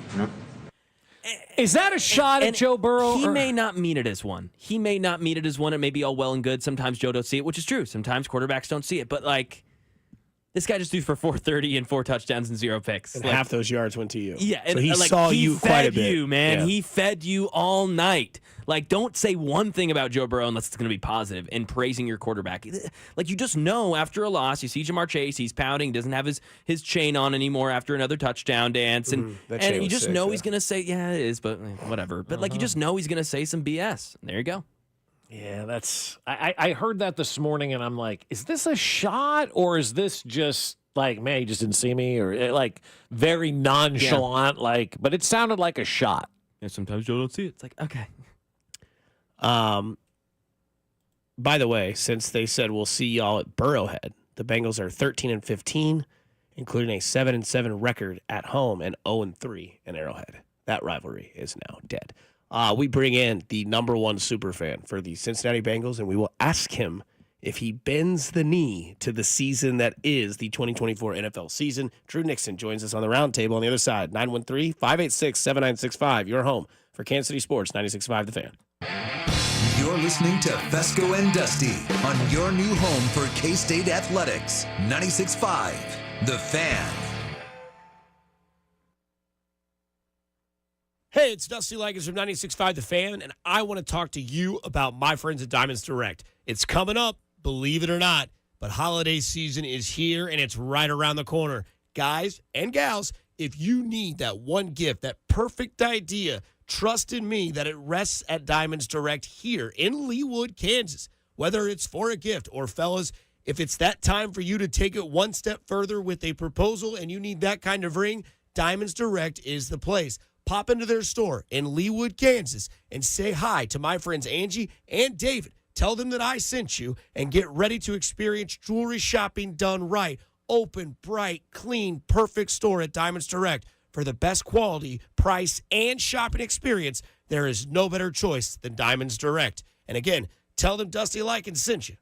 Is that a shot at Joe Burrow? He may not mean it as one. It may be all well and good. Sometimes Joe don't see it, which is true. Sometimes quarterbacks don't see it. But, like, this guy just threw for 430 and 4 touchdowns and 0 picks. And half those yards went to you. Yeah. So he saw you quite a bit. He fed you, man. Yeah. He fed you all night. Like, don't say one thing about Joe Burrow unless it's going to be positive in praising your quarterback. Like, you just know after a loss, you see Jamar Chase, he's pouting, doesn't have his chain on anymore after another touchdown dance. And you just know he's going to say, yeah, it is, but whatever. But, like, you just know he's going to say some BS. There you go. Yeah, I heard that this morning, and I'm like, is this a shot or is this just like, man, he just didn't see me, or like very nonchalant, but it sounded like a shot. And sometimes Joe don't see it. It's like, okay. By the way, since they said we'll see y'all at Arrowhead, the Bengals are 13-15, including a 7-7 record at home and 0-3 in Arrowhead. That rivalry is now dead. We bring in the #1 superfan for the Cincinnati Bengals, and we will ask him if he bends the knee to the season that is the 2024 NFL season. Drew Nixon joins us on the roundtable on the other side. 913-586-7965. Your home for Kansas City Sports, 96.5 The Fan. You're listening to Fesco and Dusty on your new home for K-State Athletics, 96.5 The Fan. Hey, it's Dusty Liggins from 96.5 The Fan, and I want to talk to you about my friends at Diamonds Direct. It's coming up, believe it or not, but holiday season is here, and it's right around the corner. Guys and gals, if you need that one gift, that perfect idea, trust in me that it rests at Diamonds Direct here in Leawood, Kansas. Whether it's for a gift or, fellas, if it's that time for you to take it one step further with a proposal and you need that kind of ring, Diamonds Direct is the place. Pop into their store in Leawood, Kansas, and say hi to my friends Angie and David. Tell them that I sent you, and get ready to experience jewelry shopping done right. Open, bright, clean, perfect store at Diamonds Direct. For the best quality, price, and shopping experience, there is no better choice than Diamonds Direct. And again, tell them Dusty Likens sent you.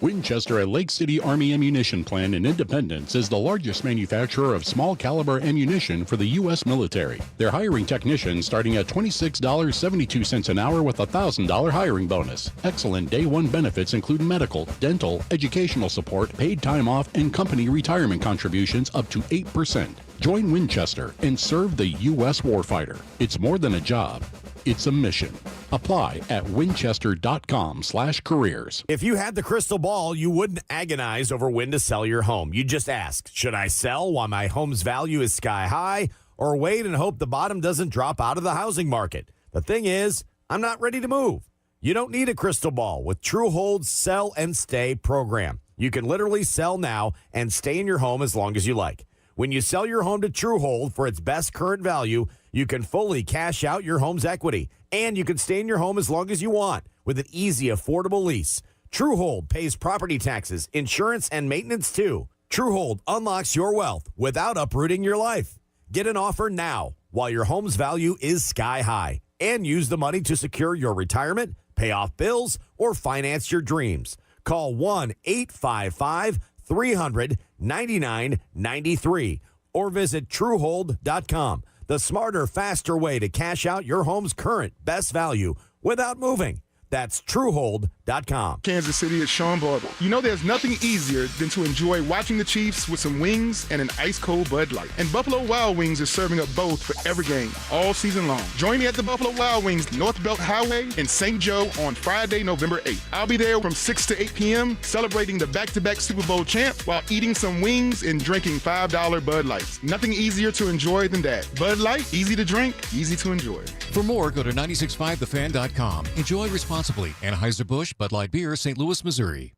Winchester at Lake City Army Ammunition Plant in Independence is the largest manufacturer of small caliber ammunition for the U.S. military. They're hiring technicians starting at $26.72 an hour with a $1,000 hiring bonus. Excellent day one benefits include medical, dental, educational support, paid time off, and company retirement contributions up to 8%. Join Winchester and serve the U.S. warfighter. It's more than a job. It's a mission. Apply at winchester.com/careers. If you had the crystal ball, you wouldn't agonize over when to sell your home. You'd just ask, should I sell while my home's value is sky high, or wait and hope the bottom doesn't drop out of the housing market? The thing is, I'm not ready to move. You don't need a crystal ball with Truehold's Sell and Stay program. You can literally sell now and stay in your home as long as you like. When you sell your home to Truehold for its best current value, you can fully cash out your home's equity, and you can stay in your home as long as you want with an easy, affordable lease. Truehold pays property taxes, insurance, and maintenance too. Truehold unlocks your wealth without uprooting your life. Get an offer now while your home's value is sky high, and use the money to secure your retirement, pay off bills, or finance your dreams. Call 1-855-300-9993 or visit Truehold.com. The smarter, faster way to cash out your home's current best value without moving. That's Truehold.com. Kansas City, it's Sean Barber. You know there's nothing easier than to enjoy watching the Chiefs with some wings and an ice-cold Bud Light. And Buffalo Wild Wings is serving up both for every game, all season long. Join me at the Buffalo Wild Wings North Belt Highway in St. Joe on Friday, November 8th. I'll be there from 6 to 8 p.m. celebrating the back-to-back Super Bowl champ while eating some wings and drinking $5 Bud Lights. Nothing easier to enjoy than that. Bud Light, easy to drink, easy to enjoy. For more, go to 965thefan.com. Enjoy responsibly. Anheuser-Busch, Bud Light Beer, St. Louis, Missouri.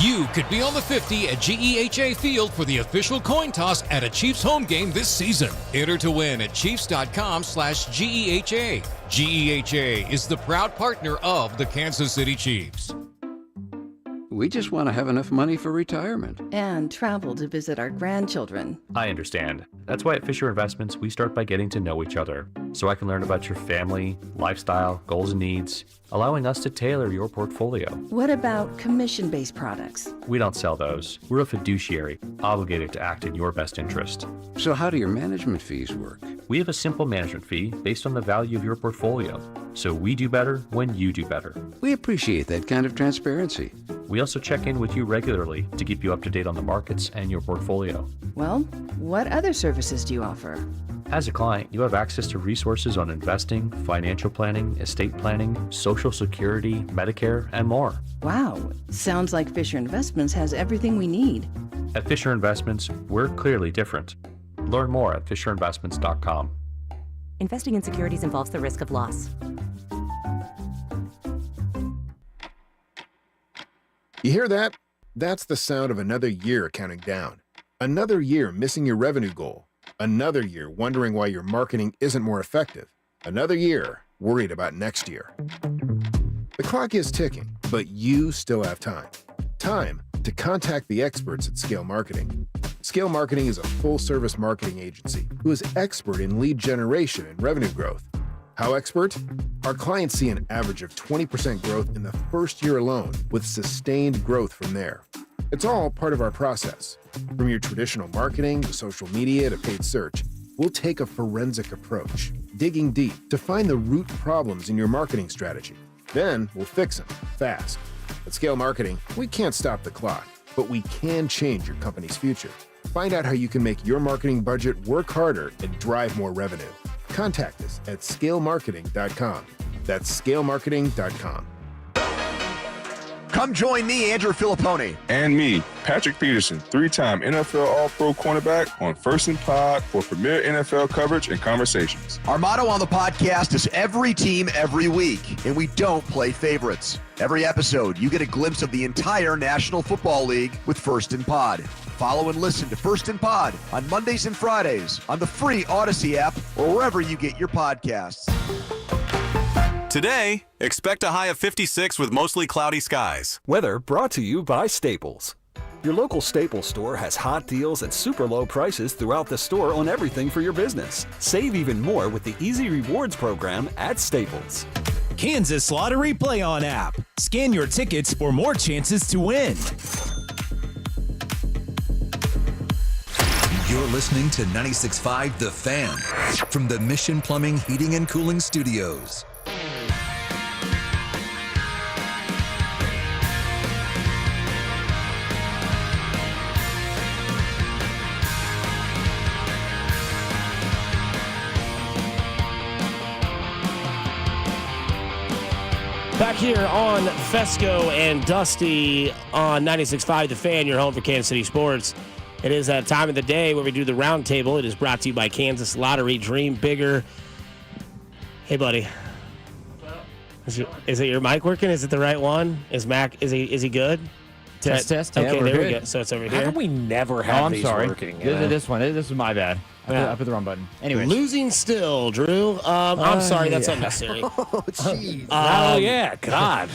You could be on the 50 at GEHA Field for the official coin toss at a Chiefs home game this season. Enter to win at Chiefs.com/GEHA. GEHA is the proud partner of the Kansas City Chiefs. We just want to have enough money for retirement. And travel to visit our grandchildren. I understand. That's why at Fisher Investments, we start by getting to know each other, so I can learn about your family, lifestyle, goals and needs, allowing us to tailor your portfolio. What about commission-based products? We don't sell those. We're a fiduciary, obligated to act in your best interest. So how do your management fees work? We have a simple management fee based on the value of your portfolio, so we do better when you do better. We appreciate that kind of transparency. We also check in with you regularly to keep you up to date on the markets and your portfolio. Well, what other services do you offer? As a client, you have access to resources on investing, financial planning, estate planning, Social Security, Medicare, and more. Wow, sounds like Fisher Investments has everything we need. At Fisher Investments, we're clearly different. Learn more at fisherinvestments.com. Investing in securities involves the risk of loss. You hear that? That's the sound of another year counting down. Another year missing your revenue goal. Another year wondering why your marketing isn't more effective. Another year worried about next year. The clock is ticking, but you still have time. Time to contact the experts at Scale Marketing. Scale Marketing is a full-service marketing agency who is expert in lead generation and revenue growth. How expert? Our clients see an average of 20% growth in the first year alone, with sustained growth from there. It's all part of our process. From your traditional marketing to social media to paid search, we'll take a forensic approach, digging deep to find the root problems in your marketing strategy. Then we'll fix them fast. At Scale Marketing, we can't stop the clock, but we can change your company's future. Find out how you can make your marketing budget work harder and drive more revenue. Contact us at scalemarketing.com. That's scalemarketing.com. Come join me, Andrew Filippone. And me, Patrick Peterson, 3-time NFL All-Pro cornerback on First and Pod for premier NFL coverage and conversations. Our motto on the podcast is every team, every week, and we don't play favorites. Every episode, you get a glimpse of the entire National Football League with First and Pod. Follow and listen to First and Pod on Mondays and Fridays on the free Odyssey app or wherever you get your podcasts. Today, expect a high of 56 with mostly cloudy skies. Weather brought to you by Staples. Your local Staples store has hot deals and super low prices throughout the store on everything for your business. Save even more with the Easy Rewards program at Staples. Kansas Lottery Play On app. Scan your tickets for more chances to win. You're listening to 96.5 The Fan from the Mission Plumbing, Heating, and Cooling Studios. here on Fesco and Dusty on 96.5 The Fan, your home for Kansas City sports. It is that time of the day where we do the round table. It is brought to you by Kansas Lottery. Dream bigger. Hey, buddy. Is it your mic working? Is it the right one? Is he good? Test. Okay, Yeah, there good. we go. So it's over How here. come we never have these working? This is my bad. I put the wrong button. Anyway, Losing still, Drew. I'm sorry. That's unnecessary. Oh, jeez. Oh, yeah. God.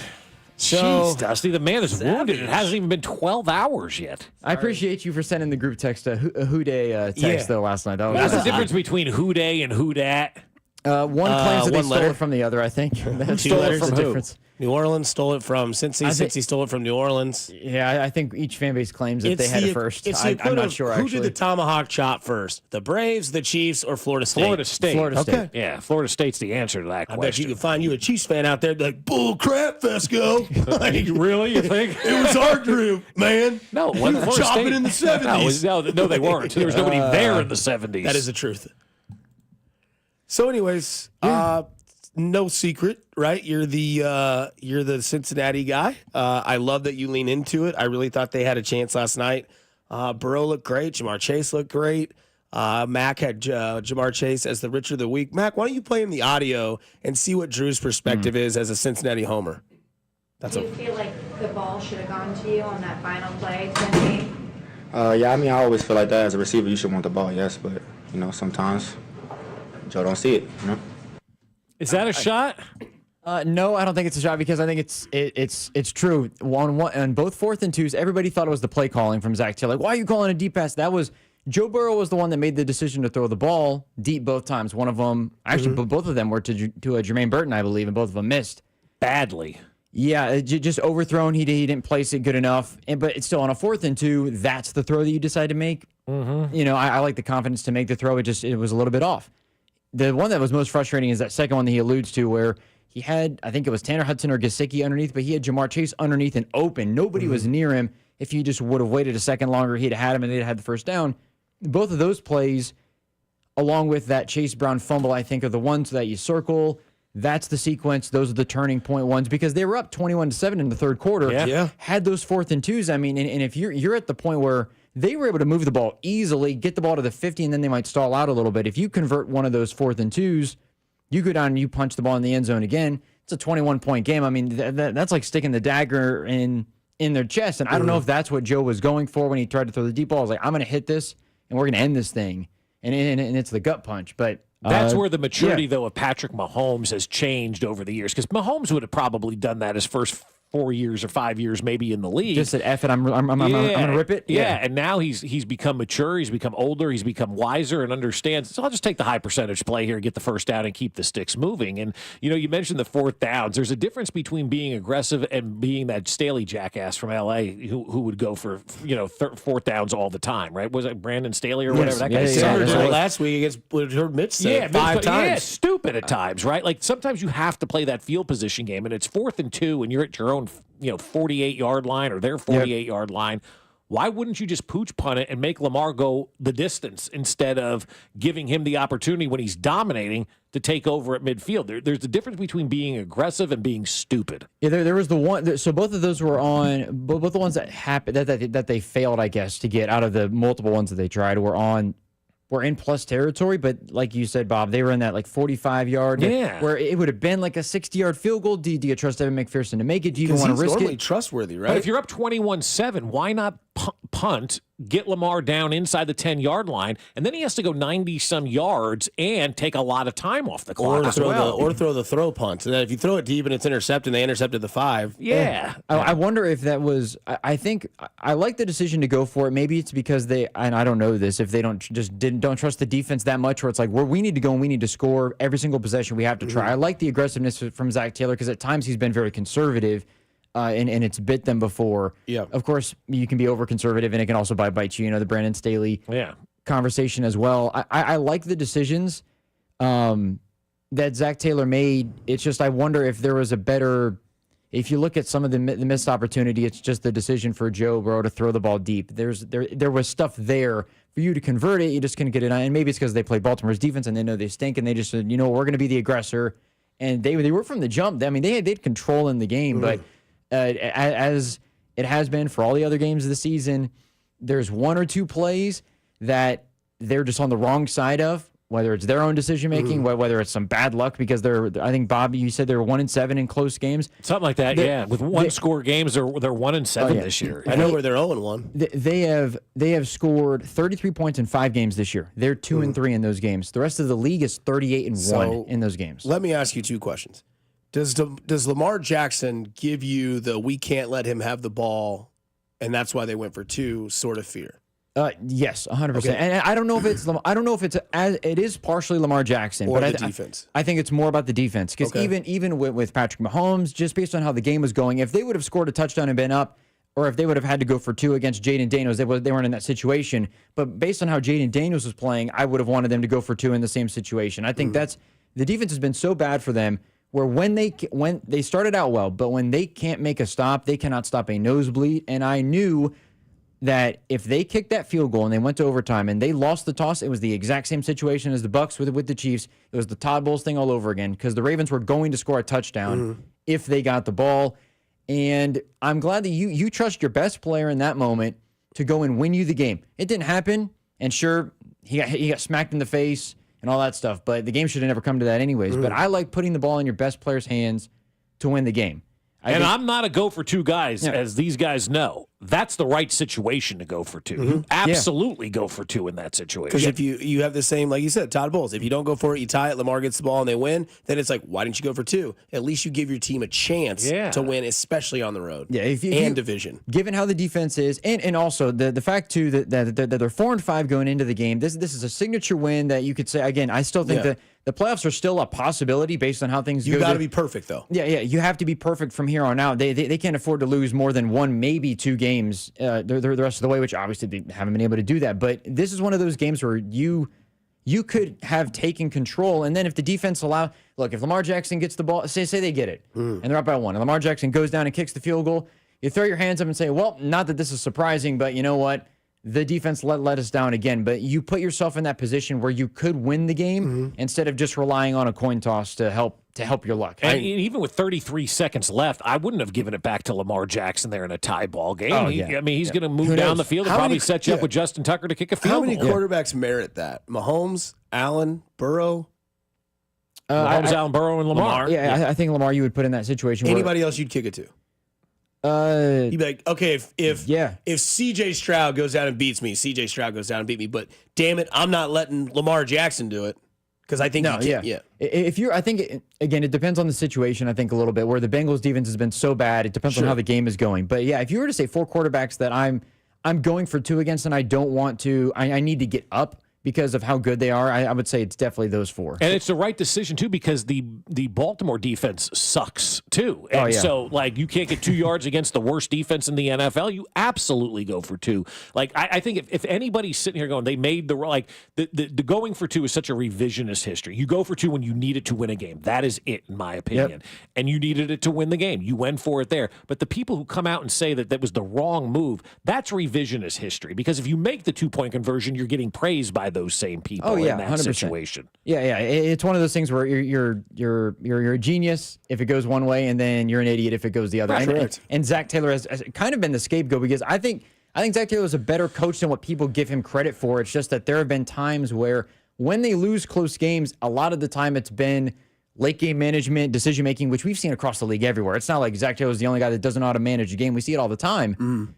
So, Jeez, Dusty, the man is wounded. It hasn't even been 12 hours yet. I appreciate you for sending the group text a Who Day text though last night. What's the difference between Who Day and Who Dat? One claims that they one stole letter. it from the other. I think Two stole it letters. from The who? difference. New Orleans stole it from Cincy. Cincy stole it from New Orleans. Yeah, I think each fan base claims that they had it first. It's the I'm equivalent not of sure. Who Actually, did the tomahawk chop first? The Braves, the Chiefs, or Florida State? Florida State. Florida State. Okay. Yeah, Florida State's the answer to that I question. bet you can find you a Chiefs fan out there be like, bull crap, Fesco. Like, Really? You think? it was our group, man. No, we one were Florida chopping State. in the 70s. No, they weren't. There was nobody there in the 70s. That is the truth. So, anyways, no secret, right? You're the Cincinnati guy. I love that you lean into it. I really thought they had a chance last night. Burrow looked great. Jamar Chase looked great. Mac had Jamar Chase as the Richer of the Week. Mac, why don't you play him the audio and see what Drew's perspective is as a Cincinnati homer? Do you feel like the ball should have gone to you on that final play to the game? Yeah, I mean, I always feel like that as a receiver, you should want the ball, yes, but sometimes Joe don't see it. Is that a shot? no, I don't think it's a shot because I think it's true. On both 4th and 2s, everybody thought it was the play calling from Zach Taylor. Like, why are you calling a deep pass? That was Joe Burrow was the one that made the decision to throw the ball deep both times. One of them, actually, both of them were to Jermaine Burton, I believe, and both of them missed Badly. Yeah, just overthrown. He didn't place it good enough. But it's still on a 4th and 2. That's the throw that you decide to make. Mm-hmm. I like the confidence to make the throw. It was a little bit off. The one that was most frustrating is that second one that he alludes to where he had, I think it was Tanner Hudson or Gesicki underneath, but he had Jamar Chase underneath and open. Nobody was near him. If he just would have waited a second longer, he'd have had him and they'd have had the first down. Both of those plays, along with that Chase Brown fumble, I think are the ones that you circle. That's the sequence. Those are the turning point ones because they were up 21-7 in the third quarter. Yeah. Had those 4th and 2s. I mean, and if you're at the point where they were able to move the ball easily, get the ball to the 50, and then they might stall out a little bit. If you convert one of those 4th and 2s, you go down and you punch the ball in the end zone again. It's a 21-point game. I mean, that's like sticking the dagger in their chest. And I don't know if that's what Joe was going for when he tried to throw the deep ball. I was like, I'm going to hit this, and we're going to end this thing. And it's the gut punch. But that's where the maturity, though, of Patrick Mahomes has changed over the years. Because Mahomes would have probably done that his first 4 years or 5 years maybe in the league. Just said, F it, I'm going to rip it. Yeah, and now he's become mature, he's become older, he's become wiser and understands. So I'll just take the high percentage play here, get the first down, and keep the sticks moving. And, you mentioned the 4th downs. There's a difference between being aggressive and being that Staley jackass from L.A. who would go for, 4th downs all the time, right? Was it Brandon Staley or whatever? That guy Similar said. to last week against Mitch said 5 times. Yeah, stupid at times, right? Like sometimes you have to play that field position game, and it's 4th and 2, and you're at your own 48-yard line or their 48-yard line. Why wouldn't you just pooch punt it and make Lamar go the distance instead of giving him the opportunity when he's dominating to take over at midfield? There's a difference between being aggressive and being stupid. Yeah, there was the one. So both of those were on. Both the ones that happened that they failed, I guess, to get out of the multiple ones that they tried were in plus territory, but like you said, Bob, they were in that like 45-yard, where it would have been like a 60-yard field goal. Do you trust Evan McPherson to make it? Do you even want to risk normally it? Trustworthy, right? But if you're up 21-7, why not punt, get Lamar down inside the 10-yard line, and then he has to go 90-some yards and take a lot of time off the clock or throw the throw punt. And then if you throw it deep and it's intercepted, they intercepted the 5. Yeah. I wonder if that was. I think I like the decision to go for it. Maybe it's because they, and I don't know this, if they don't trust the defense that much, where it's like, we need to go and we need to score every single possession. We have to try. I like the aggressiveness from Zach Taylor because at times he's been very conservative. And it's bit them before. Yeah. Of course, you can be over conservative, and it can also bite you. The Brandon Staley conversation as well. I like the decisions that Zach Taylor made. It's just I wonder if there was a better. If you look at some of the missed opportunity, it's just the decision for Joe Burrow to throw the ball deep. There was stuff there for you to convert it. You just couldn't get it on. And maybe it's because they played Baltimore's defense and they know they stink, and they just said, we're going to be the aggressor. and they were from the jump. I mean, they had control in the game, but as it has been for all the other games of the season, there's one or two plays that they're just on the wrong side of, whether it's their own decision making, whether it's some bad luck because I think Bobby, you said they were 1-7 in close games, something like that. Yeah, with one score games, they're 1-7 this year. I know where they're 0-1. They have scored 33 points in 5 games this year. They're 2-3 in those games. The rest of the league is 38-1 in those games. Let me ask you 2 questions. Does Lamar Jackson give you the we can't let him have the ball, and that's why they went for 2 sort of fear? Yes, 100%. Okay. And I don't know if it is partially Lamar Jackson, Or but the defense. I think it's more about the defense because even with Patrick Mahomes, just based on how the game was going, if they would have scored a touchdown and been up, or if they would have had to go for 2 against Jaden Daniels, they weren't in that situation. But based on how Jaden Daniels was playing, I would have wanted them to go for 2 in the same situation. I think the defense has been so bad for them. Where when they started out well, but when they can't make a stop, they cannot stop a nosebleed. And I knew that if they kicked that field goal and they went to overtime and they lost the toss, it was the exact same situation as the Bucs with the Chiefs. It was the Todd Bowles thing all over again because the Ravens were going to score a touchdown if they got the ball. And I'm glad that you trust your best player in that moment to go and win you the game. It didn't happen, and sure, he got smacked in the face and all that stuff, but the game should have never come to that anyways. But I like putting the ball in your best player's hands to win the game. I'm not a go for 2 guys, as these guys know. That's the right situation to go for 2. You absolutely go for 2 in that situation. Because if you have the same, like you said, Todd Bowles, if you don't go for it, you tie it, Lamar gets the ball and they win, then it's like, why didn't you go for 2? At least you give your team a chance to win, especially on the road. Yeah, and division. Given how the defense is, and also the fact too that they're 4-5 going into the game. This is a signature win that you could say again. I still think that the playoffs are still a possibility based on how things go. You got to be perfect though. Yeah, you have to be perfect from here on out. They can't afford to lose more than 1, maybe 2 games the rest of the way, which obviously they haven't been able to do that. But this is one of those games where you could have taken control, and then if the defense if Lamar Jackson gets the ball, say they get it, and they're up by 1, and Lamar Jackson goes down and kicks the field goal, you throw your hands up and say, well, not that this is surprising, but you know what? The defense let us down again. But you put yourself in that position where you could win the game instead of just relying on a coin toss to help your luck. And even with 33 seconds left, I wouldn't have given it back to Lamar Jackson there in a tie ball game. I mean, he's going to move down the field and probably set you up with Justin Tucker to kick a field goal. How many goal. quarterbacks merit that? Mahomes, Allen, Burrow? Mahomes, Allen, Burrow, and Lamar. I think Lamar you would put in that situation. Anybody else you'd kick it to? You'd be like, okay, if CJ Stroud goes down and beats me, CJ Stroud goes down and beat me, but damn it, I'm not letting Lamar Jackson do it because I think If you're, I think again, it depends on the situation. I think a little bit where the Bengals defense has been so bad, it depends on how the game is going. But yeah, if you were to say 4 quarterbacks that I'm going for 2 against, and I don't want to, I need to get up because of how good they are, I would say it's definitely those 4. And it's the right decision, too, because the Baltimore defense sucks, too. And so, you can't get 2 yards against the worst defense in the NFL. You absolutely go for 2. I think if anybody's sitting here going, they made the going for 2 is such a revisionist history. You go for 2 when you need it to win a game. That is it, in my opinion. And you needed it to win the game. You went for it there. But the people who come out and say that was the wrong move, that's revisionist history. Because if you make the 2-point conversion, you're getting praised by those same people in that 100%. Situation. Yeah. It's one of those things where you're a genius if it goes one way, and then you're an idiot if it goes the other. And Zach Taylor has kind of been the scapegoat because I think Zach Taylor is a better coach than what people give him credit for. It's just that there have been times where when they lose close games, a lot of the time it's been late game management, decision making, which we've seen across the league everywhere. It's not like Zach Taylor is the only guy that doesn't know how to manage a game. We see it all the time.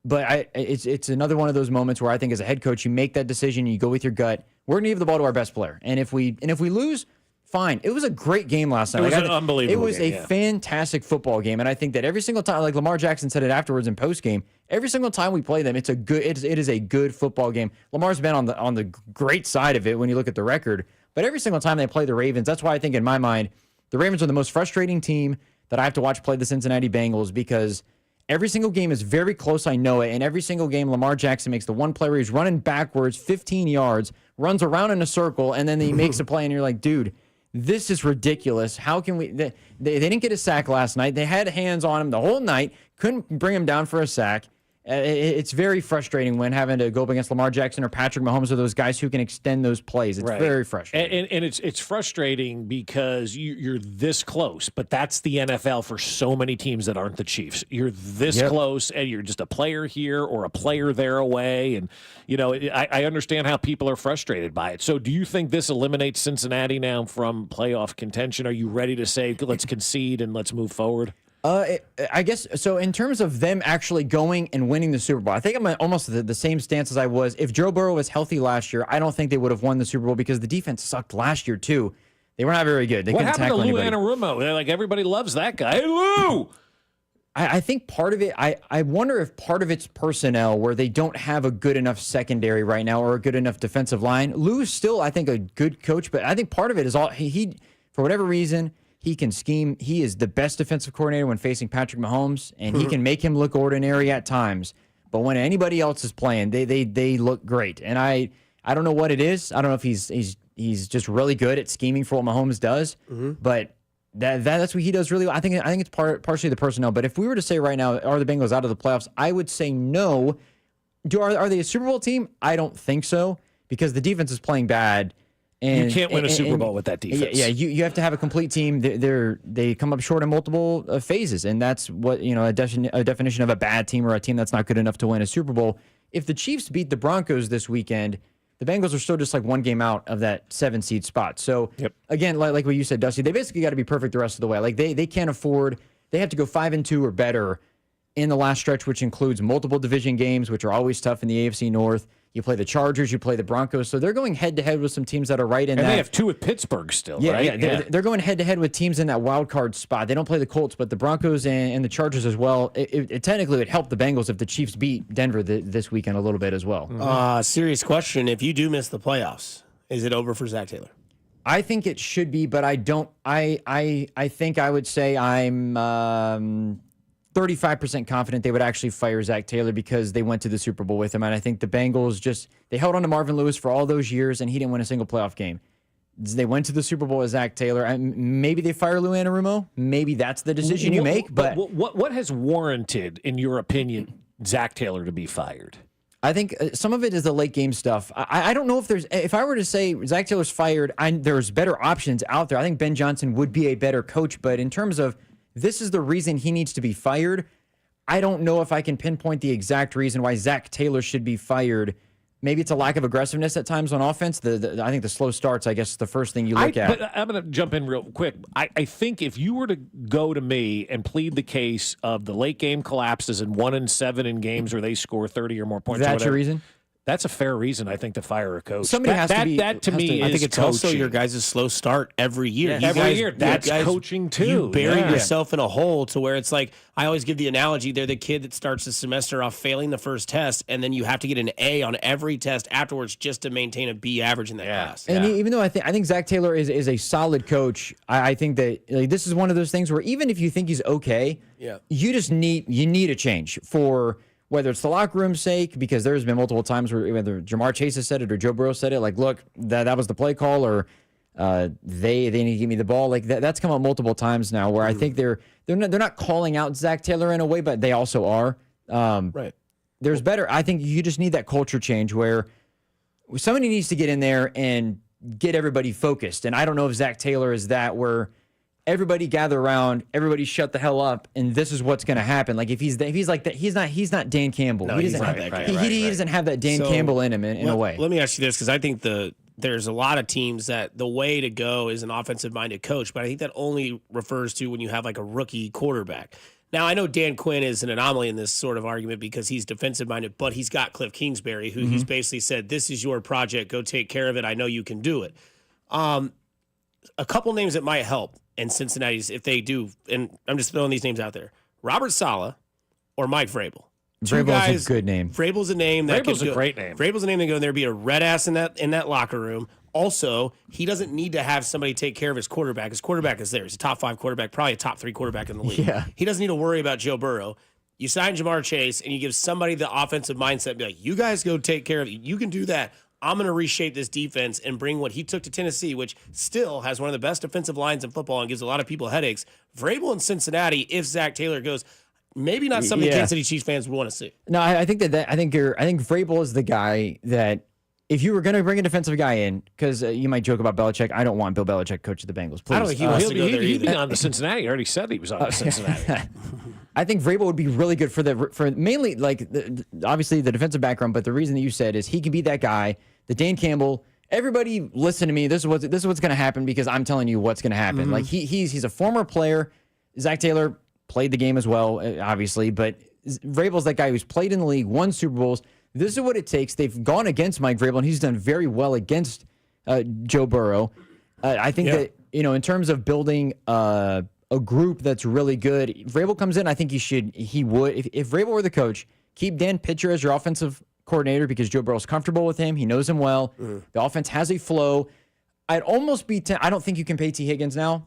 But it's another one of those moments where I think as a head coach, you make that decision, you go with your gut. We're going to give the ball to our best player. And if we lose, fine. It was a great game last night. It was an unbelievable It was game, a fantastic football game. And I think that every single time, like Lamar Jackson said it afterwards in post-game, every single time we play them, it is a good football game. Lamar's been on the great side of it when you look at the record. But every single time they play the Ravens, that's why I think in my mind, the Ravens are the most frustrating team that I have to watch play the Cincinnati Bengals because every single game is very close, I know it. And every single game, Lamar Jackson makes the one play where he's running backwards 15 yards, runs around in a circle, and then he makes a play, and you're like, dude, this is ridiculous. How can we? They didn't get a sack last night. They had hands on him the whole night, couldn't bring him down for a sack. It's very frustrating when having to go up against Lamar Jackson or Patrick Mahomes or those guys who can extend those plays. It's very frustrating. And it's frustrating because you're this close, but that's the NFL for so many teams that aren't the Chiefs. You're this close, and you're just a player here or a player there away. And, I understand how people are frustrated by it. So do you think this eliminates Cincinnati now from playoff contention? Are you ready to say, let's concede and let's move forward? I guess so. In terms of them actually going and winning the Super Bowl, I think I'm almost the same stance as I was. If Joe Burrow was healthy last year, I don't think they would have won the Super Bowl because the defense sucked last year too. They were not very good. They what couldn't happened to tackle Lou anybody. Anarumo? They're like, everybody loves that guy. Hey, Lou! I think part of it, I wonder if part of it's personnel where they don't have a good enough secondary right now or a good enough defensive line. Lou's still, I think, a good coach, but I think part of it is he for whatever reason, he can scheme. He is the best defensive coordinator when facing Patrick Mahomes, and he can make him look ordinary at times. But when anybody else is playing, they look great. And I don't know what it is. I don't know if he's just really good at scheming for what Mahomes does. But that's what he does really well. I think it's partially the personnel. But if we were to say right now, are the Bengals out of the playoffs? I would say no. Are they a Super Bowl team? I don't think so because the defense is playing bad. And, you can't win a Super Bowl with that defense. Yeah, you have to have a complete team. They come up short in multiple phases, and that's what a definition of a bad team or a team that's not good enough to win a Super Bowl. If the Chiefs beat the Broncos this weekend, the Bengals are still just like one game out of that 7-seed spot. So again, like what you said, Dusty, they basically got to be perfect the rest of the way. Like they can't afford. They have to go 5-2 or better in the last stretch, which includes multiple division games, which are always tough in the AFC North. You play the Chargers, you play the Broncos. So they're going head-to-head with some teams that are right in that. And they have 2 with Pittsburgh still, right? Yeah, they're going head-to-head with teams in that wild card spot. They don't play the Colts, but the Broncos and the Chargers as well. It technically would help the Bengals if the Chiefs beat Denver this weekend a little bit as well. Serious question. If you do miss the playoffs, is it over for Zach Taylor? I think it should be, but I don't. I think I would say I'm 35% confident they would actually fire Zach Taylor because they went to the Super Bowl with him. And I think the Bengals they held on to Marvin Lewis for all those years, and he didn't win a single playoff game. They went to the Super Bowl with Zach Taylor. And maybe they fire Lou Anarumo. Maybe that's the decision you make. But what has warranted, in your opinion, Zach Taylor to be fired? I think some of it is the late game stuff. I don't know if I were to say Zach Taylor's fired, there's better options out there. I think Ben Johnson would be a better coach. But in terms of this is the reason he needs to be fired, I don't know if I can pinpoint the exact reason why Zach Taylor should be fired. Maybe it's a lack of aggressiveness at times on offense. I think the slow starts, I guess, is the first thing you look at. But I'm going to jump in real quick. I think if you were to go to me and plead the case of the late game collapses and 1-7 in games where they score 30 or more points, that's your reason? That's a fair reason, I think, to fire a coach. Somebody has to be. That to me is I think it's coaching. also your guys' slow start every year. Yeah, every year. That's coaching, too. You bury yourself in a hole to where it's like, I always give the analogy, they're the kid that starts the semester off failing the first test, and then you have to get an A on every test afterwards just to maintain a B average in that class. And even though I think Zach Taylor is a solid coach, I think that this is one of those things where even if you think he's okay, you just need a change for whether it's the locker room's sake, because there's been multiple times where whether Jamar Chase has said it or Joe Burrow said it, like, look, that was the play call, or they need to give me the ball. Like that's come up multiple times now where I think they're not calling out Zach Taylor in a way, but they also are. Right. There's better. I think you just need that culture change where somebody needs to get in there and get everybody focused. And I don't know if Zach Taylor is that where everybody gather around, everybody shut the hell up, and this is what's going to happen. Like if he's like that, he's not Dan Campbell. No, he doesn't have that Dan Campbell in him in a way. Let me ask you this, because I think there's a lot of teams that the way to go is an offensive-minded coach, but I think that only refers to when you have like a rookie quarterback. Now, I know Dan Quinn is an anomaly in this sort of argument because he's defensive-minded, but he's got Cliff Kingsbury, who he's basically said, this is your project, go take care of it, I know you can do it. A couple names that might help in Cincinnati's if they do, and I'm just throwing these names out there, Robert Saleh or Mike Vrabel. Vrabel's a good name. Vrabel's a name that Vrabel's a great name. Vrabel's a name that go in there, be a red ass in that locker room. Also, he doesn't need to have somebody take care of his quarterback. His quarterback is there. He's a top 5 quarterback, probably a top 3 quarterback in the league. Yeah. He doesn't need to worry about Joe Burrow. You sign Jamar Chase and you give somebody the offensive mindset, be like, you guys go take care of it. You can do that. I'm going to reshape this defense and bring what he took to Tennessee, which still has one of the best defensive lines in football and gives a lot of people headaches. Vrabel in Cincinnati, if Zach Taylor goes, maybe not something Kansas City Chiefs fans would want to see. No, I think I think Vrabel is the guy that if you were going to bring a defensive guy in, because you might joke about Belichick. I don't want Bill Belichick coach of the Bengals. Please. I don't think he wants to go there He'd either. be on the Cincinnati. He already said he was on the Cincinnati. I think Vrabel would be really good for mainly like obviously the defensive background, but the reason that you said is he could be that guy, the Dan Campbell. Everybody, listen to me. This is what's going to happen because I'm telling you what's going to happen. Mm-hmm. Like he's a former player. Zach Taylor played the game as well, obviously, but Vrabel's that guy who's played in the league, won Super Bowls. This is what it takes. They've gone against Mike Vrabel, and he's done very well against Joe Burrow. I think that in terms of building a group that's really good, Vrabel comes in. I think he would. If Vrabel were the coach, keep Dan Pitcher as your offensive coordinator because Joe Burrow's comfortable with him. He knows him well. The offense has a flow. I'd almost be. I don't think you can pay T. Higgins now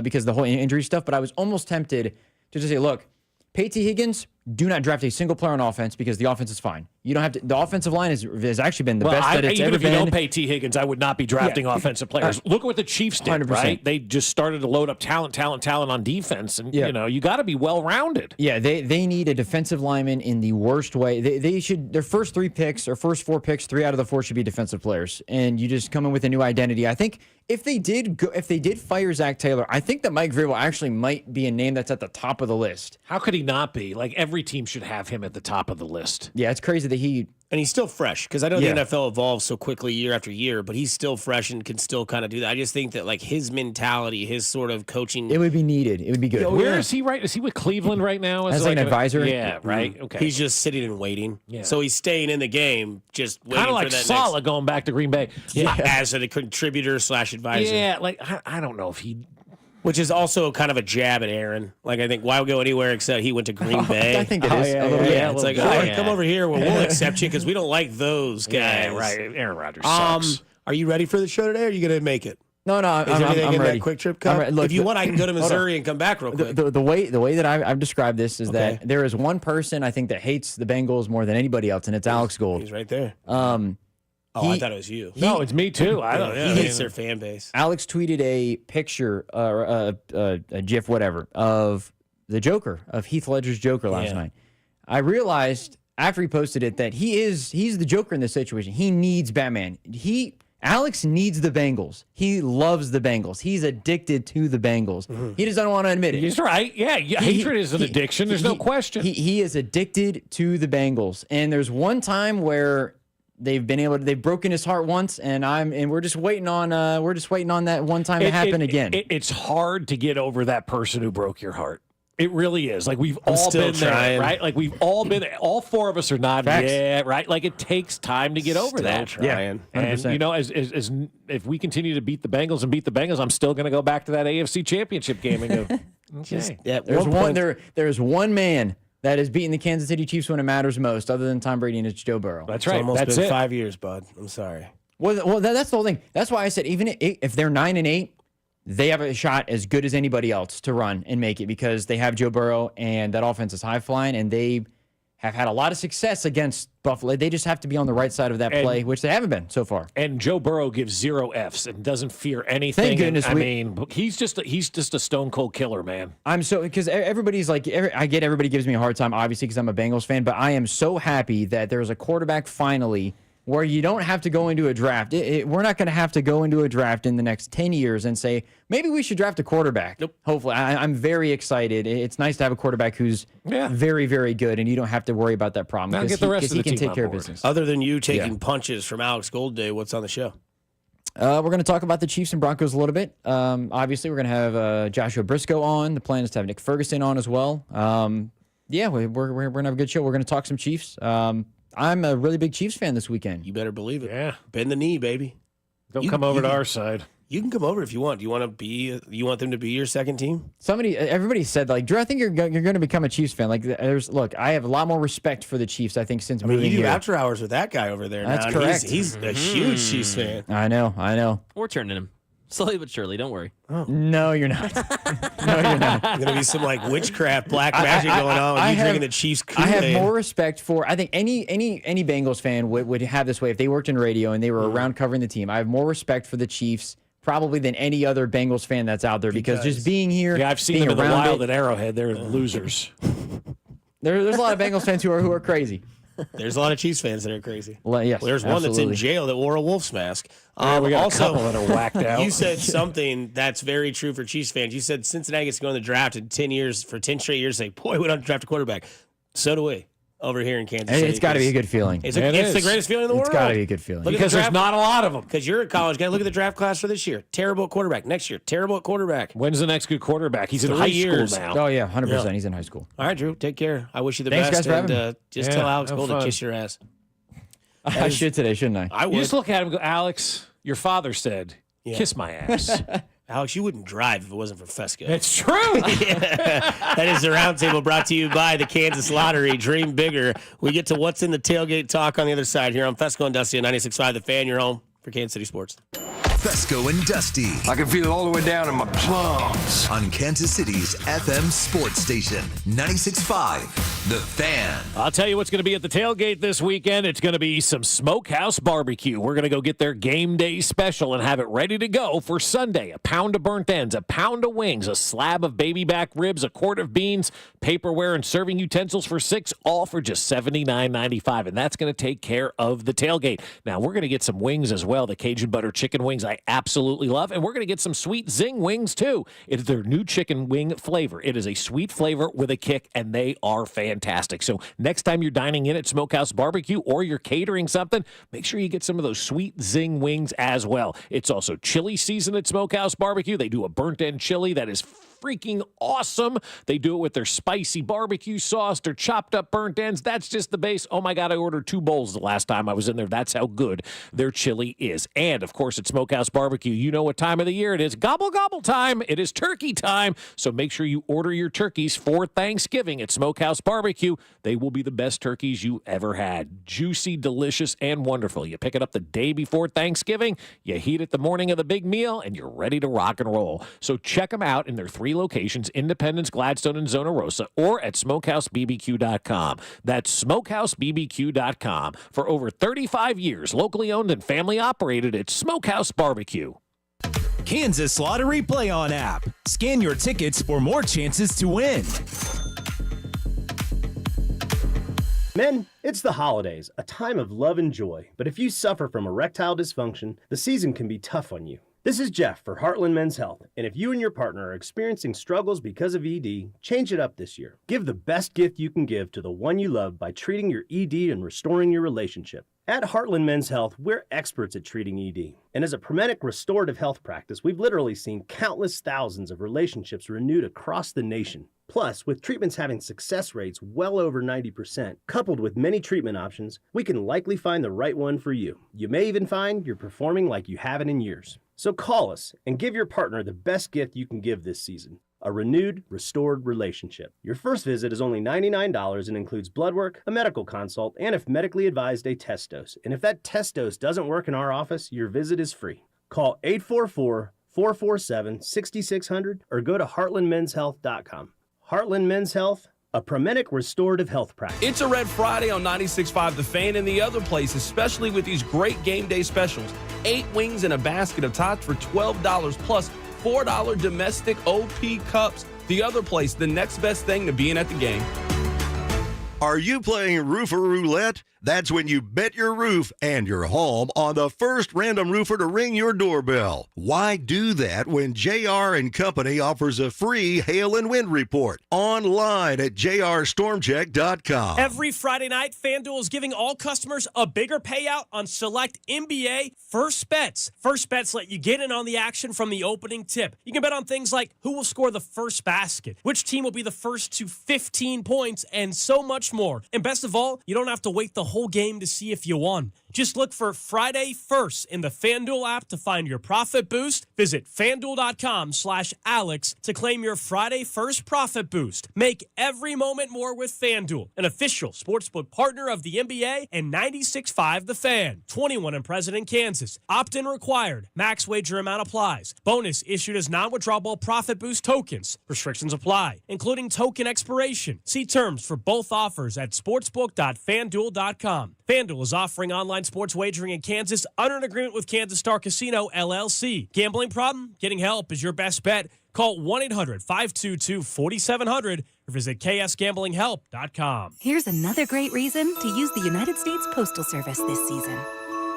because of the whole injury stuff. But I was almost tempted to just say, look, pay T. Higgins. Do not draft a single player on offense because the offense is fine. You don't have to. The offensive line has actually been the best that it's ever been. Even if you don't pay T. Higgins, I would not be drafting offensive players. Look at what the Chiefs did, 100%. right? They just started to load up talent on defense, and you got to be well rounded. Yeah, they need a defensive lineman in the worst way. They should their first 3 picks or first 4 picks, 3 out of the 4 should be defensive players, and you just come in with a new identity. I think if they did fire Zach Taylor, I think that Mike Vrabel actually might be a name that's at the top of the list. How could he not be? Like every team should have him at the top of the list. Yeah, it's crazy that and he's still fresh because I know the NFL evolves so quickly year after year, but he's still fresh and can still kind of do that. I just think that like his mentality, his sort of coaching, it would be needed. It would be good. Where is he right? Is he with Cleveland right now? As like an advisor? Yeah, right. Okay. He's just sitting and waiting. Yeah. So he's staying in the game, just waiting kind of like for that Saleh going back to Green Bay. as a contributor / advisor. Yeah, like I don't know if he. Which is also kind of a jab at Aaron. Like, I think, why go anywhere except he went to Green Bay? I think it is. It's like, come over here. Well, we'll accept you because we don't like those guys. Yeah, right. Aaron Rodgers sucks. Are you ready for the show today, or are you going to make it? No, Is everything I'm in ready. that quick trip cup? Look, if you want, I can go to Missouri and come back real quick. The way that I've described this is that there is one person I think that hates the Bengals more than anybody else, and it's Alex Gold. He's right there. I thought it was you. No, it's me too. I don't. He hates their fan base. Alex tweeted a picture, or a GIF, whatever, of the Joker, of Heath Ledger's Joker last night. I realized after he posted it that he's the Joker in this situation. He needs Batman. Alex needs the Bengals. He loves the Bengals. He's addicted to the Bengals. He just doesn't want to admit it. He's right. Yeah, hatred is an addiction. There's no question. He is addicted to the Bengals. And there's one time where they've broken his heart once, and we're just waiting on that one time to happen again. It's hard to get over that person who broke your heart. It really is. Like we've all been trying. there, right? Like we've all been there. All 4 of us are not yet, right? Like it takes time to get over that. Trying. Yeah, and as if we continue to beat the Bengals, I'm still going to go back to that AFC Championship game and go, okay. There's one man that is beating the Kansas City Chiefs when it matters most, other than Tom Brady, and it's Joe Burrow. That's right. It's almost That's been it. 5 years, bud. I'm sorry. Well, that's the whole thing. That's why I said even if they're 9-8, they have a shot as good as anybody else to run and make it because they have Joe Burrow and that offense is high flying, and they have had a lot of success against Buffalo. They just have to be on the right side of that play, which they haven't been so far. And Joe Burrow gives 0 Fs and doesn't fear anything. Thank goodness. I mean, he's just a stone cold killer, man. I'm so because everybody's like, I get everybody gives me a hard time, obviously, because I'm a Bengals fan, but I am so happy that there's a quarterback finally where you don't have to go into a draft. We're not going to have to go into a draft in the next 10 years and say, maybe we should draft a quarterback. Nope. Hopefully. I'm very excited. It's nice to have a quarterback who's very, very good, and you don't have to worry about that problem. Now get the rest of the he can team take on care of board. business. Other than you taking punches from Alex Gold Day, what's on the show? We're going to talk about the Chiefs and Broncos a little bit. Obviously, we're going to have Joshua Brisco on. The plan is to have Nick Ferguson on as well. We're going to have a good show. We're going to talk some Chiefs. I'm a really big Chiefs fan this weekend. You better believe it. Yeah. Bend the knee, baby. Don't come over to our side. You can come over if you want. Do you want them to be your second team? Everybody said, like, Drew, I think you're going to become a Chiefs fan. Like, I have a lot more respect for the Chiefs, I think, since moving you do here. After hours with that guy over there. That's now. correct. He's a huge Chiefs fan. I know. We're turning him. Slowly but surely, don't worry. Oh. No, you're not. No, you're not. There's going to be some, like, witchcraft, black magic going on with you drinking the Chiefs Kool-Aid. I have more respect for, I think any Bengals fan would have this way if they worked in radio and they were around covering the team. I have more respect for the Chiefs probably than any other Bengals fan that's out there because just being here. Yeah, I've seen them in the wild at Arrowhead. They're losers. There's a lot of Bengals fans who are crazy. There's a lot of Chiefs fans that are crazy. Well, yes, there's one that's in jail that wore a Wolf's mask. We got also, a couple that are whacked out. You said something that's very true for Chiefs fans. You said Cincinnati gets to go in the draft in 10 years, for 10 straight years, say, boy, we don't draft a quarterback. So do we over here in Kansas City. It's got to be a good feeling. It's the greatest feeling in the world. It's got to be a good feeling. Because there's not a lot of them. Because you're a college guy. Look at the draft class for this year. Terrible at quarterback. Next year, terrible at quarterback. When's the next good quarterback? He's in 3 high years. school now. Oh, yeah, 100%. He's in high school. All right, Drew, take care. I wish you the Thanks, best. guys, for having and just tell Alex Gold to kiss your ass. I should today, shouldn't I? I would. You just look at him and go, Alex, your father said, kiss my ass. Alex, you wouldn't drive if it wasn't for Fesco. It's true. That is the Roundtable brought to you by the Kansas Lottery. Dream bigger. We get to what's in the tailgate talk on the other side here on Fesco and Dusty on 96.5 The Fan. You're home for Kansas City Sports. Fesco and Dusty. I can feel it all the way down in my plums. On Kansas City's FM sports station, 96.5 The Fan. I'll tell you what's going to be at the tailgate this weekend. It's going to be some Smokehouse Barbecue. We're going to go get their game day special and have it ready to go for Sunday. A pound of burnt ends, a pound of wings, a slab of baby back ribs, a quart of beans, paperware, and serving utensils for $6, all for just $79.95. And that's going to take care of the tailgate. Now, we're going to get some wings as well. The Cajun butter chicken wings I absolutely love. And we're going to get some sweet zing wings, too. It's their new chicken wing flavor. It is a sweet flavor with a kick, and they are fantastic. So next time you're dining in at Smokehouse Barbecue or you're catering something, make sure you get some of those sweet zing wings as well. It's also chili season at Smokehouse Barbecue. They do a burnt end chili that is freaking awesome. They do it with their spicy barbecue sauce, their chopped up burnt ends. That's just the base. Oh my God, I ordered 2 bowls the last time I was in there. That's how good their chili is. And of course, at Smokehouse Barbecue, you know what time of the year it is. Gobble, gobble time. It is turkey time. So make sure you order your turkeys for Thanksgiving at Smokehouse Barbecue. They will be the best turkeys you ever had. Juicy, delicious, and wonderful. You pick it up the day before Thanksgiving, you heat it the morning of the big meal, and you're ready to rock and roll. So check them out in their 3 locations, Independence, Gladstone, and Zona Rosa, or at SmokehouseBBQ.com. That's SmokehouseBBQ.com. For over 35 years, locally owned and family operated, it's Smokehouse Barbecue. Kansas Lottery Play On app. Scan your tickets for more chances to win. Men, it's the holidays, a time of love and joy. But if you suffer from erectile dysfunction, the season can be tough on you. This is Jeff for Heartland Men's Health, and if you and your partner are experiencing struggles because of ED, change it up this year. Give the best gift you can give to the one you love by treating your ED and restoring your relationship. At Heartland Men's Health, we're experts at treating ED. And as a Promenic restorative health practice, we've literally seen countless thousands of relationships renewed across the nation. Plus, with treatments having success rates well over 90%, coupled with many treatment options, we can likely find the right one for you. You may even find you're performing like you haven't in years. So call us and give your partner the best gift you can give this season. A renewed, restored relationship. Your first visit is only $99 and includes blood work, a medical consult, and if medically advised, a test dose. And if that test dose doesn't work in our office, your visit is free. Call 844-447-6600 or go to heartlandmenshealth.com. Heartland Men's Health, a Promenic restorative health practice. It's a Red Friday on 96.5 The Fan and the other place, especially with these great game day specials. 8 wings and a basket of tots for $12 plus $4 domestic OP cups. The other place, the next best thing to being at the game. Are you playing Roofer Roulette? That's when you bet your roof and your home on the first random roofer to ring your doorbell. Why do that when JR & Company offers a free hail and wind report online at jrstormcheck.com. Every Friday night, FanDuel is giving all customers a bigger payout on select NBA first bets. First bets let you get in on the action from the opening tip. You can bet on things like who will score the first basket, which team will be the first to 15 points, and so much more. And best of all, you don't have to wait the whole game to see if you won. Just look for Friday First in the FanDuel app to find your profit boost. Visit FanDuel.com/Alex to claim your Friday First profit boost. Make every moment more with FanDuel, an official sportsbook partner of the NBA and 96.5 The Fan. 21 and present in Kansas. Opt-in required. Max wager amount applies. Bonus issued as non-withdrawable profit boost tokens. Restrictions apply, including token expiration. See terms for both offers at sportsbook.fanduel.com. FanDuel is offering online sports wagering in Kansas under an agreement with Kansas Star Casino, LLC. Gambling problem? Getting help is your best bet. Call 1-800-522-4700 or visit ksgamblinghelp.com. Here's another great reason to use the United States Postal Service this season.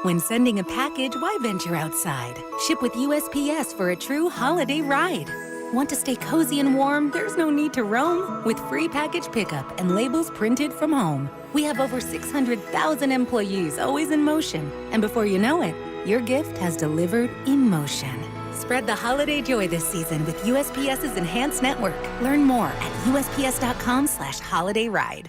When sending a package, why venture outside? Ship with USPS for a true holiday ride. Want to stay cozy and warm? There's no need to roam. With free package pickup and labels printed from home. We have over 600,000 employees always in motion. And before you know it, your gift has delivered in motion. Spread the holiday joy this season with USPS's enhanced network. Learn more at USPS.com/holidayride.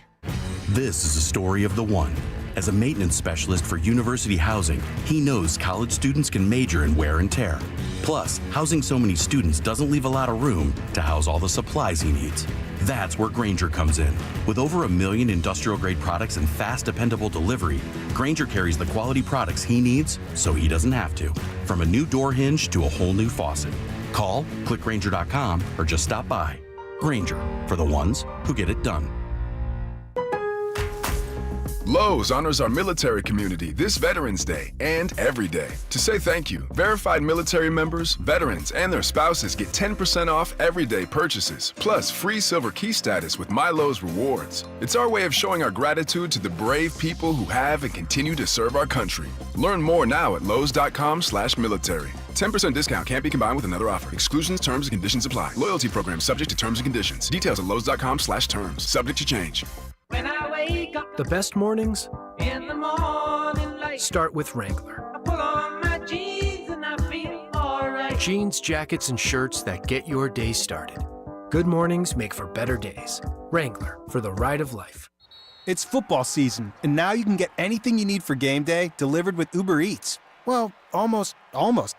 This is a story of the one. As a maintenance specialist for university housing, he knows college students can major in wear and tear. Plus, housing so many students doesn't leave a lot of room to house all the supplies he needs. That's where Grainger comes in. With over 1 million industrial-grade products and fast, dependable delivery, Grainger carries the quality products he needs so he doesn't have to. From a new door hinge to a whole new faucet. Call, click Grainger.com, or just stop by. Grainger, for the ones who get it done. Lowe's honors our military community this Veterans Day and every day. To say thank you, verified military members, veterans, and their spouses get 10% off everyday purchases, plus free silver key status with My Lowe's Rewards. It's our way of showing our gratitude to the brave people who have and continue to serve our country. Learn more now at lowes.com/military. 10% discount can't be combined with another offer. Exclusions, terms, and conditions apply. Loyalty program subject to terms and conditions. Details at lowes.com/terms. Subject to change. When I wake up, the best mornings in the morning light start with Wrangler. I put on my jeans and I feel alright. Jeans, jackets, and shirts that get your day started. Good mornings make for better days. Wrangler, for the ride of life. It's football season, and now you can get anything you need for game day delivered with Uber Eats. Well, almost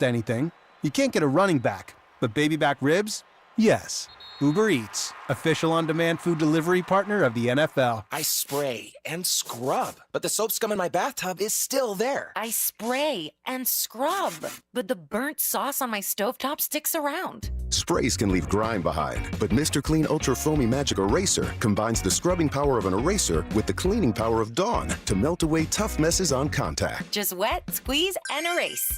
anything. You can't get a running back, but baby back ribs? Yes. Uber Eats, official on-demand food delivery partner of the NFL. I spray and scrub, but the soap scum in my bathtub is still there. I spray and scrub, but the burnt sauce on my stovetop sticks around. Sprays can leave grime behind, but Mr. Clean Ultra Foamy Magic Eraser combines the scrubbing power of an eraser with the cleaning power of Dawn to melt away tough messes on contact. Just wet, squeeze, and erase.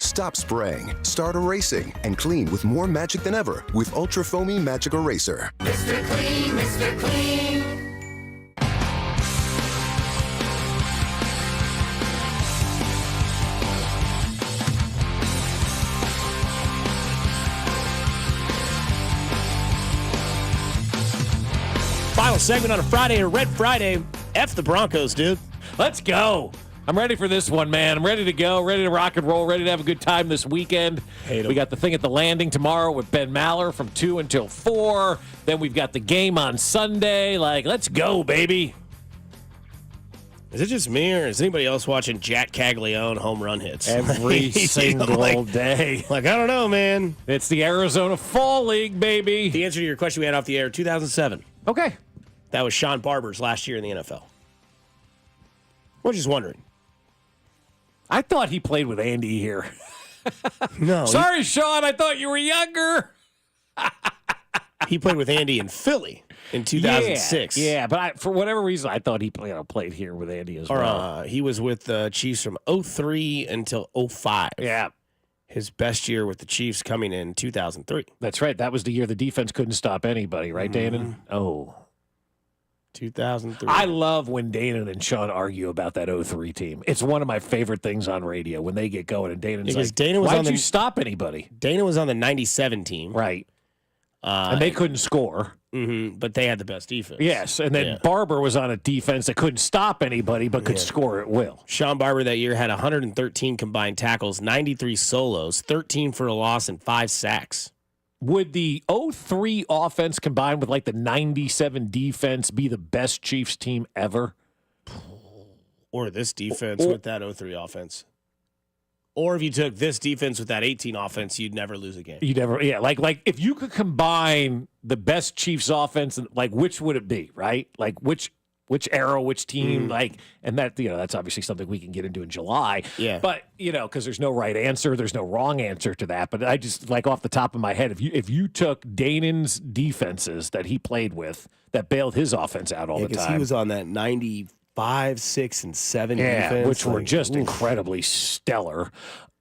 Stop spraying, start erasing, and clean with more magic than ever with Ultra Foamy Magic Eraser. Mr. Clean, Mr. Clean. Final segment on a Friday, a Red Friday. F the Broncos, dude. Let's go. I'm ready for this one, man. I'm ready to go, ready to rock and roll, ready to have a good time this weekend. We got the thing at the Landing tomorrow with Ben Maller from 2 until 4. Then we've got the game on Sunday. Let's go, baby. Is it just me, or is anybody else watching Jack Caglione home run hits? Every single day. I don't know, man. It's the Arizona Fall League, baby. The answer to your question we had off the air, 2007. Okay. That was Sean Barber's last year in the NFL. We're just wondering. I thought he played with Andy here. No. Sorry, Sean. I thought you were younger. He played with Andy in Philly in 2006. Yeah, but for whatever reason, I thought he played here with Andy as well. He was with the Chiefs from 2003 until 2005. Yeah. His best year with the Chiefs coming in 2003. That's right. That was the year the defense couldn't stop anybody, right, Danon? Oh. 2003. I love when Danon and Sean argue about that 2003 team. It's one of my favorite things on radio when they get going and Danon's why'd you stop anybody? Dana was on the 97 team. Right. And they couldn't score. Mm-hmm, but they had the best defense. Yes, and then Barber was on a defense that couldn't stop anybody but could score at will. Sean Barber that year had 113 combined tackles, 93 solos, 13 for a loss, and 5 sacks. Would the 2003 offense combined with the 97 defense be the best Chiefs team ever? Or this defense with that 2003 offense? Or if you took this defense with that 18 offense, you'd never lose a game. You never, yeah. Like if you could combine the best Chiefs offense, which would it be, right? Which era, which team, and that, that's obviously something we can get into in July. Yeah. But, because there's no right answer, there's no wrong answer to that. But I just, off the top of my head, if you took Danon's defenses that he played with that bailed his offense out all the time. Because he was on that 95, 6, and 7 defense. Which were just incredibly stellar.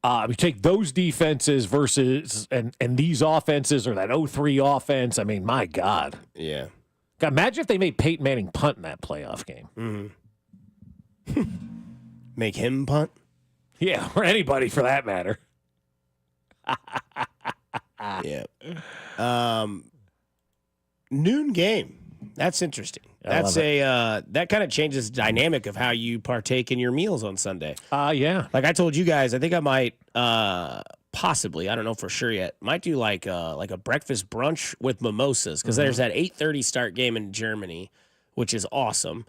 You take those defenses versus, and these offenses or that 2003 offense, I mean, my God. Yeah. God, imagine if they made Peyton Manning punt in that playoff game. Make him punt? Yeah, or anybody for that matter. Yeah. Noon game. That's interesting. That's that kind of changes the dynamic of how you partake in your meals on Sunday. Yeah. Like I told you guys, I think I might possibly, I don't know for sure yet, might do like a breakfast brunch with mimosas because there's that 8:30 start game in Germany, which is awesome.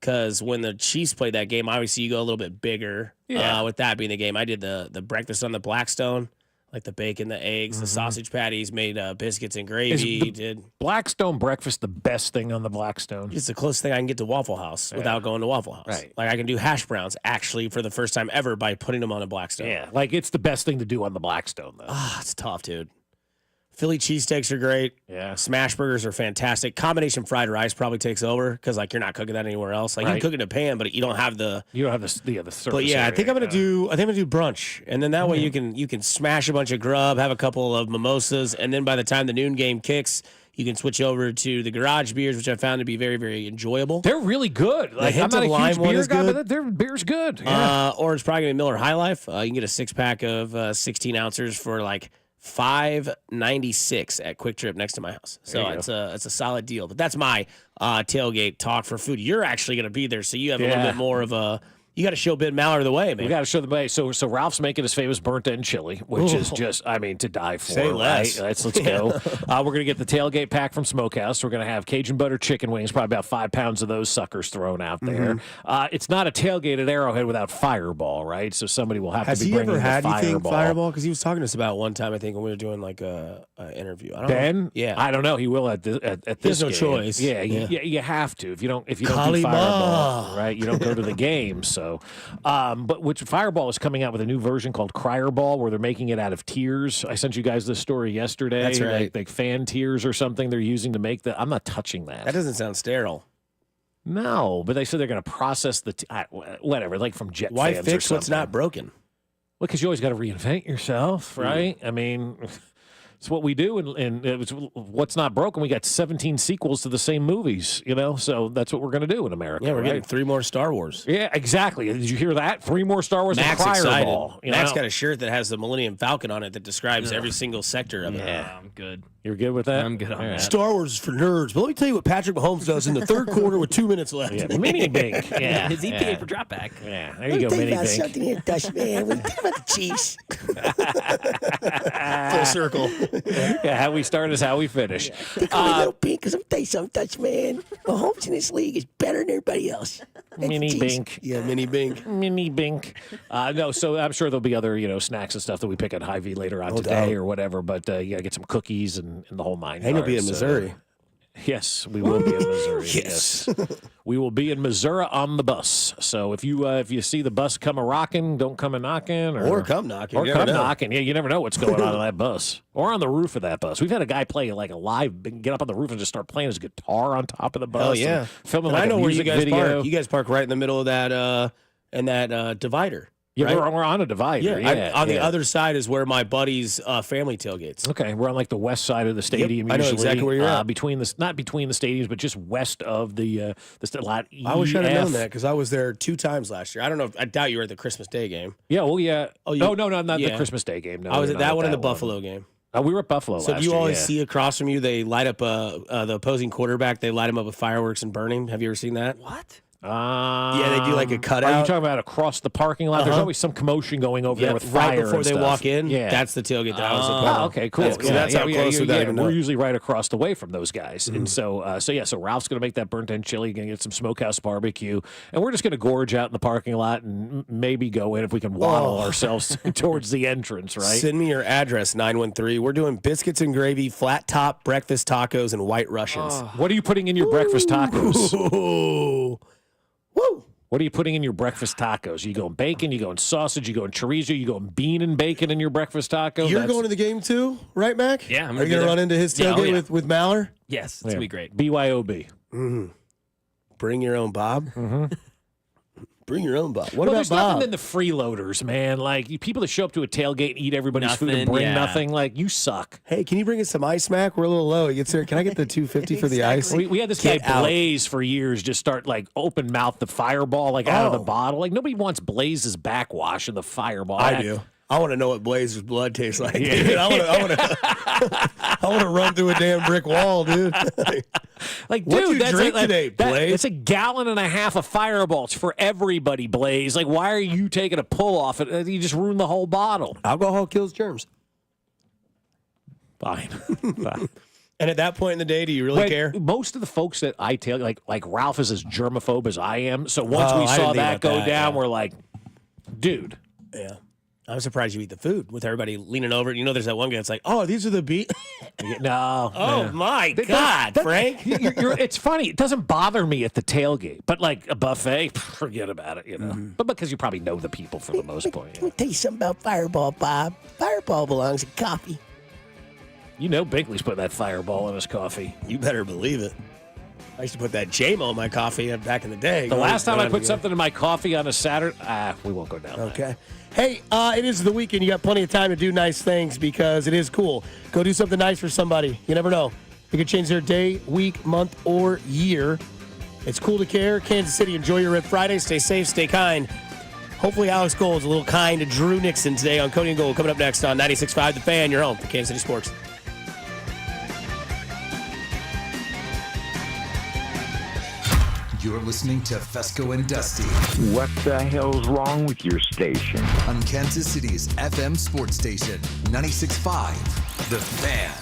Because when the Chiefs played that game, obviously you go a little bit bigger. Yeah. With that being the game, I did the breakfast on the Blackstone. Like the bacon, the eggs, the sausage patties, made biscuits and gravy. Did Blackstone breakfast the best thing on the Blackstone? It's the closest thing I can get to Waffle House without going to Waffle House. Right. Like I can do hash browns actually for the first time ever by putting them on a Blackstone. Yeah, like it's the best thing to do on the Blackstone, though. It's tough, dude. Philly cheesesteaks are great. Yeah. Smash burgers are fantastic. Combination fried rice probably takes over because like you're not cooking that anywhere else. Like you can cook it in a pan, but you don't have the surface. But yeah, I think I'm gonna do brunch, and then that way you can smash a bunch of grub, have a couple of mimosas, and then by the time the noon game kicks, you can switch over to the garage beers, which I found to be very, very enjoyable. They're really good. Like I'm not a huge beer guy, but their beer's good. Yeah. Or it's probably gonna be Miller High Life. You can get a 6-pack of 16 ounces for like $5.96 at Quick Trip next to my house. So it's a solid deal. But that's my tailgate talk for food. You're actually going to be there, so you have a little bit more of a. You got to show Ben Maller the way, man. We got to show the way. So Ralph's making his famous burnt end chili, which is just, to die for. Say less. Right? Let's go. We're going to get the tailgate pack from Smokehouse. We're going to have Cajun butter chicken wings, probably about 5 pounds of those suckers thrown out there. It's not a tailgate at Arrowhead without Fireball, right? So somebody will have to be bringing the Fireball. Has he ever had anything Fireball? Because he was talking to us about one time, I think, when we were doing like a interview. I don't know. Yeah. I don't know. He will at this There's no game. choice. Yeah, you have to. If you don't do Fireball, right, you don't go to the game. So. But which Fireball is coming out with a new version called Cryer Ball, where they're making it out of tears. I sent you guys this story yesterday. That's right. Like fan tears or something they're using to make that. I'm not touching that. That doesn't sound sterile. No, but they said they're going to process the whatever, like from jet Why fans fix or something. what's not broken? Well, because you always got to reinvent yourself, right? I mean. It's what we do, and it's what's not broken. We got 17 sequels to the same movies, so that's what we're going to do in America. Yeah, we're getting 3 more Star Wars. Yeah, exactly. Did you hear that? 3 more Star Wars. Max and excited. Ball, Max got a shirt that has the Millennium Falcon on it that describes every single sector of it. Yeah, I'm good. You're good with that? I'm good on that. Star Wars is for nerds. But let me tell you what Patrick Mahomes does in the third quarter with 2 minutes left. Yeah, mini bink. Yeah, his EPA for drop back. Yeah, there you go, mini bink. Something here, Dutch man. What do you think about the Chiefs? Full circle. Yeah, how we start is how we finish. They call me Little Pink because I'm telling you something, Dutch man. Mahomes in this league is better than everybody else. Mini bink. Yeah, mini bink. Mini bink. No, so I'm sure there'll be other, snacks and stuff that we pick at Hy-Vee later on today or whatever. But you got to get some cookies and the whole 9 yards. And you'll be in Missouri. Yes, we will be in Missouri. Yes. We will be in Missouri on the bus. So if you see the bus come a rocking, don't come a knocking, or come knocking, or come knocking. Yeah, you never know what's going on that bus or on the roof of that bus. We've had a guy play like a live, get up on the roof and just start playing his guitar on top of the bus. Oh yeah, filming and like I know a where music you guys video. park. You guys park right in the middle of that divider. Yeah, right? we're on a divider. Yeah, on the other side is where my buddy's family tailgates. Okay, we're on like the west side of the stadium. Yep, I know usually, exactly where you're at. Not between the stadiums, but just west of the lot. I wish I'd have known that because I was there 2 times last year. I don't know. I doubt you were at the Christmas Day game. Yeah, well, yeah. Oh, no, not the Christmas Day game. No, I was at that one and the Buffalo game. We were at Buffalo last year. So you always see across from you, they light up the opposing quarterback. They light him up with fireworks and burning. Have you ever seen that? What? Yeah, they do like a cutout. Are you talking about across the parking lot? There's always some commotion going over there with fire right before and they stuff. walk in. Yeah, that's the tailgate that I was a part of. Okay, cool. That's how close we got. We're usually right across the way from those guys, and so Ralph's going to make that burnt end chili. Going to get some smokehouse barbecue, and we're just going to gorge out in the parking lot and maybe go in if we can waddle ourselves towards the entrance. Right. Send me your address 913. We're doing biscuits and gravy, flat top breakfast tacos, and white Russians. What are you putting in your breakfast tacos? Woo! What are you putting in your breakfast tacos? You going bacon? You going sausage? You going chorizo? You going bean and bacon in your breakfast taco? You're going to the game too, right, Mac? Yeah. Are you going to run into his tailgate with Maller? Yes, it's going to be great. BYOB. Mm-hmm. Bring your own Bob. Mm-hmm. Bring your own Bob. What well, about there's Bob? nothing than the freeloaders, man. Like, people that show up to a tailgate and eat everybody's food and bring nothing, like, you suck. Hey, can you bring us some Ice Mac? We're a little low. He gets there. Can I get the $2.50 for the ice? We had this guy Blaze for years just start, like, open mouth the Fireball, like, out of the bottle. Like, nobody wants Blaze's backwash in the Fireball. I do. I want to know what Blaze's blood tastes like. Dude. I want to run through a damn brick wall, dude. Like, What'd dude, you drink today, Blaze? It's a gallon and a half of Fireball. It's for everybody, Blaze. Like, why are you taking a pull off it? You just ruined the whole bottle. Alcohol kills germs. Fine. And at that point in the day, do you really care? Most of the folks that I tell, like Ralph is as germaphobe as I am. So once we I saw didn't think that about go that, down, yeah. we're like, dude. Yeah. I'm surprised you eat the food with everybody leaning over. You know, there's that one guy that's like, oh, these are the beef. No. Oh, my God, Frank. It's funny. It doesn't bother me at the tailgate, but like a buffet, forget about it, you know. But because you probably know the people for the most part. Let me tell you something about Fireball, Bob. Fireball belongs in coffee. You know Binkley's put that Fireball in his coffee. You better believe it. I used to put that J-Mo in my coffee back in the day. The last time I put something in my coffee on a Saturday, we won't go down there. Okay. Hey, it is the weekend. You got plenty of time to do nice things because it is cool. Go do something nice for somebody. You never know. It could change their day, week, month, or year. It's cool to care. Kansas City, enjoy your Red Friday. Stay safe, stay kind. Hopefully Alex Gold's a little kind to Drew Nixon today on Cody Gold. Coming up next on 96.5 The Fan, your home for Kansas City Sports. You're listening to Fesco and Dusty What the hell's wrong with your station? on Kansas City's FM sports station, 96.5 The Fan.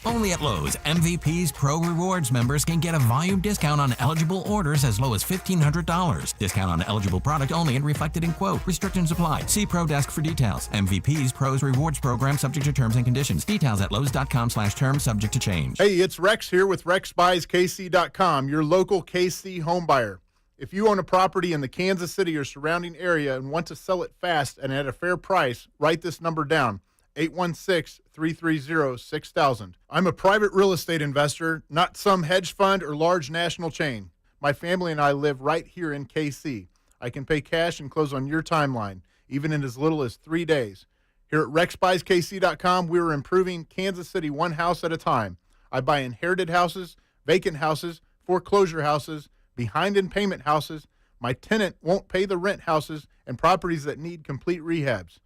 Only at Lowe's, MVP's Pro Rewards members can get a volume discount on eligible orders as low as $1,500. Discount on eligible product only and reflected in quote. Restrictions apply. See Pro Desk for details. MVP's Pros Rewards program subject to terms and conditions. Details at lowes.com/terms subject to change. Hey, it's Rex here with RexBuysKC.com, your local KC home buyer. If you own a property in the Kansas City or surrounding area and want to sell it fast and at a fair price, write this number down. 816-330-6000. I'm a private real estate investor, not some hedge fund or large national chain. My family and I live right here in KC. I can pay cash and close on your timeline, even in as little as 3 days. Here at RexBuysKC.com, we're improving Kansas City one house at a time. I buy inherited houses, vacant houses, foreclosure houses, behind in payment houses, my tenant won't pay the rent houses, and properties that need complete rehabs.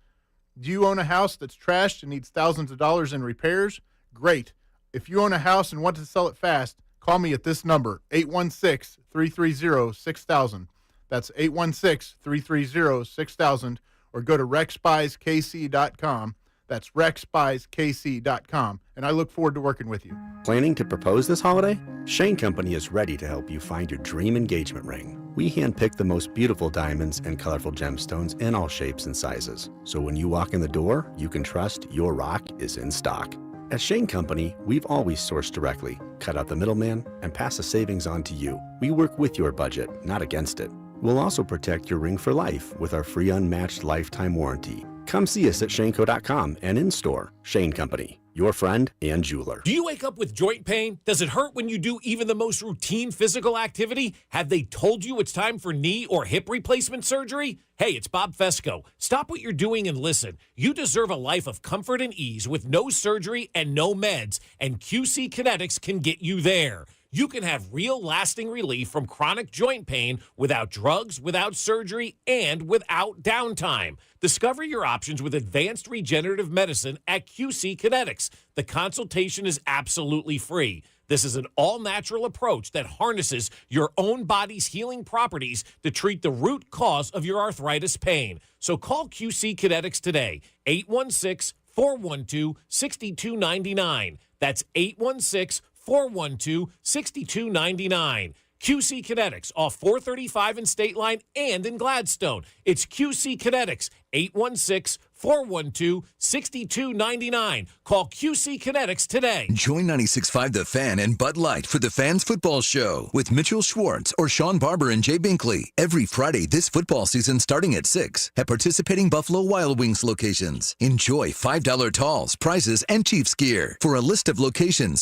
Do you own a house that's trashed and needs thousands of dollars in repairs? Great. If you own a house and want to sell it fast, call me at this number, 816-330-6000. That's 816-330-6000, or go to RexBuysKC.com. That's RexBuysKC.com, and I look forward to working with you. Planning to propose this holiday? Shane Company is ready to help you find your dream engagement ring. We handpick the most beautiful diamonds and colorful gemstones in all shapes and sizes. So when you walk in the door, you can trust your rock is in stock. At Shane Company, we've always sourced directly, cut out the middleman, and pass the savings on to you. We work with your budget, not against it. We'll also protect your ring for life with our free unmatched lifetime warranty. Come see us at Shaneco.com and in-store. Shane Company, your friend and jeweler. Do you wake up with joint pain? Does it hurt when you do even the most routine physical activity? Have they told you it's time for knee or hip replacement surgery? Hey, it's Bob Fesco. Stop what you're doing and listen. You deserve a life of comfort and ease with no surgery and no meds, and QC Kinetics can get you there. You can have real lasting relief from chronic joint pain without drugs, without surgery, and without downtime. Discover your options with advanced regenerative medicine at QC Kinetics. The consultation is absolutely free. This is an all-natural approach that harnesses your own body's healing properties to treat the root cause of your arthritis pain. So call QC Kinetics today, 816-412-6299. That's 816-412-6299. QC Kinetics off 435 in State Line and in Gladstone. It's QC Kinetics, 816-412-6299. Call QC Kinetics today. Join 96.5 The Fan and Bud Light for the Fans Football Show with Mitchell Schwartz or Sean Barber and Jay Binkley every Friday this football season starting at 6 at participating Buffalo Wild Wings locations. Enjoy $5 talls, prizes, and Chiefs gear. For a list of locations,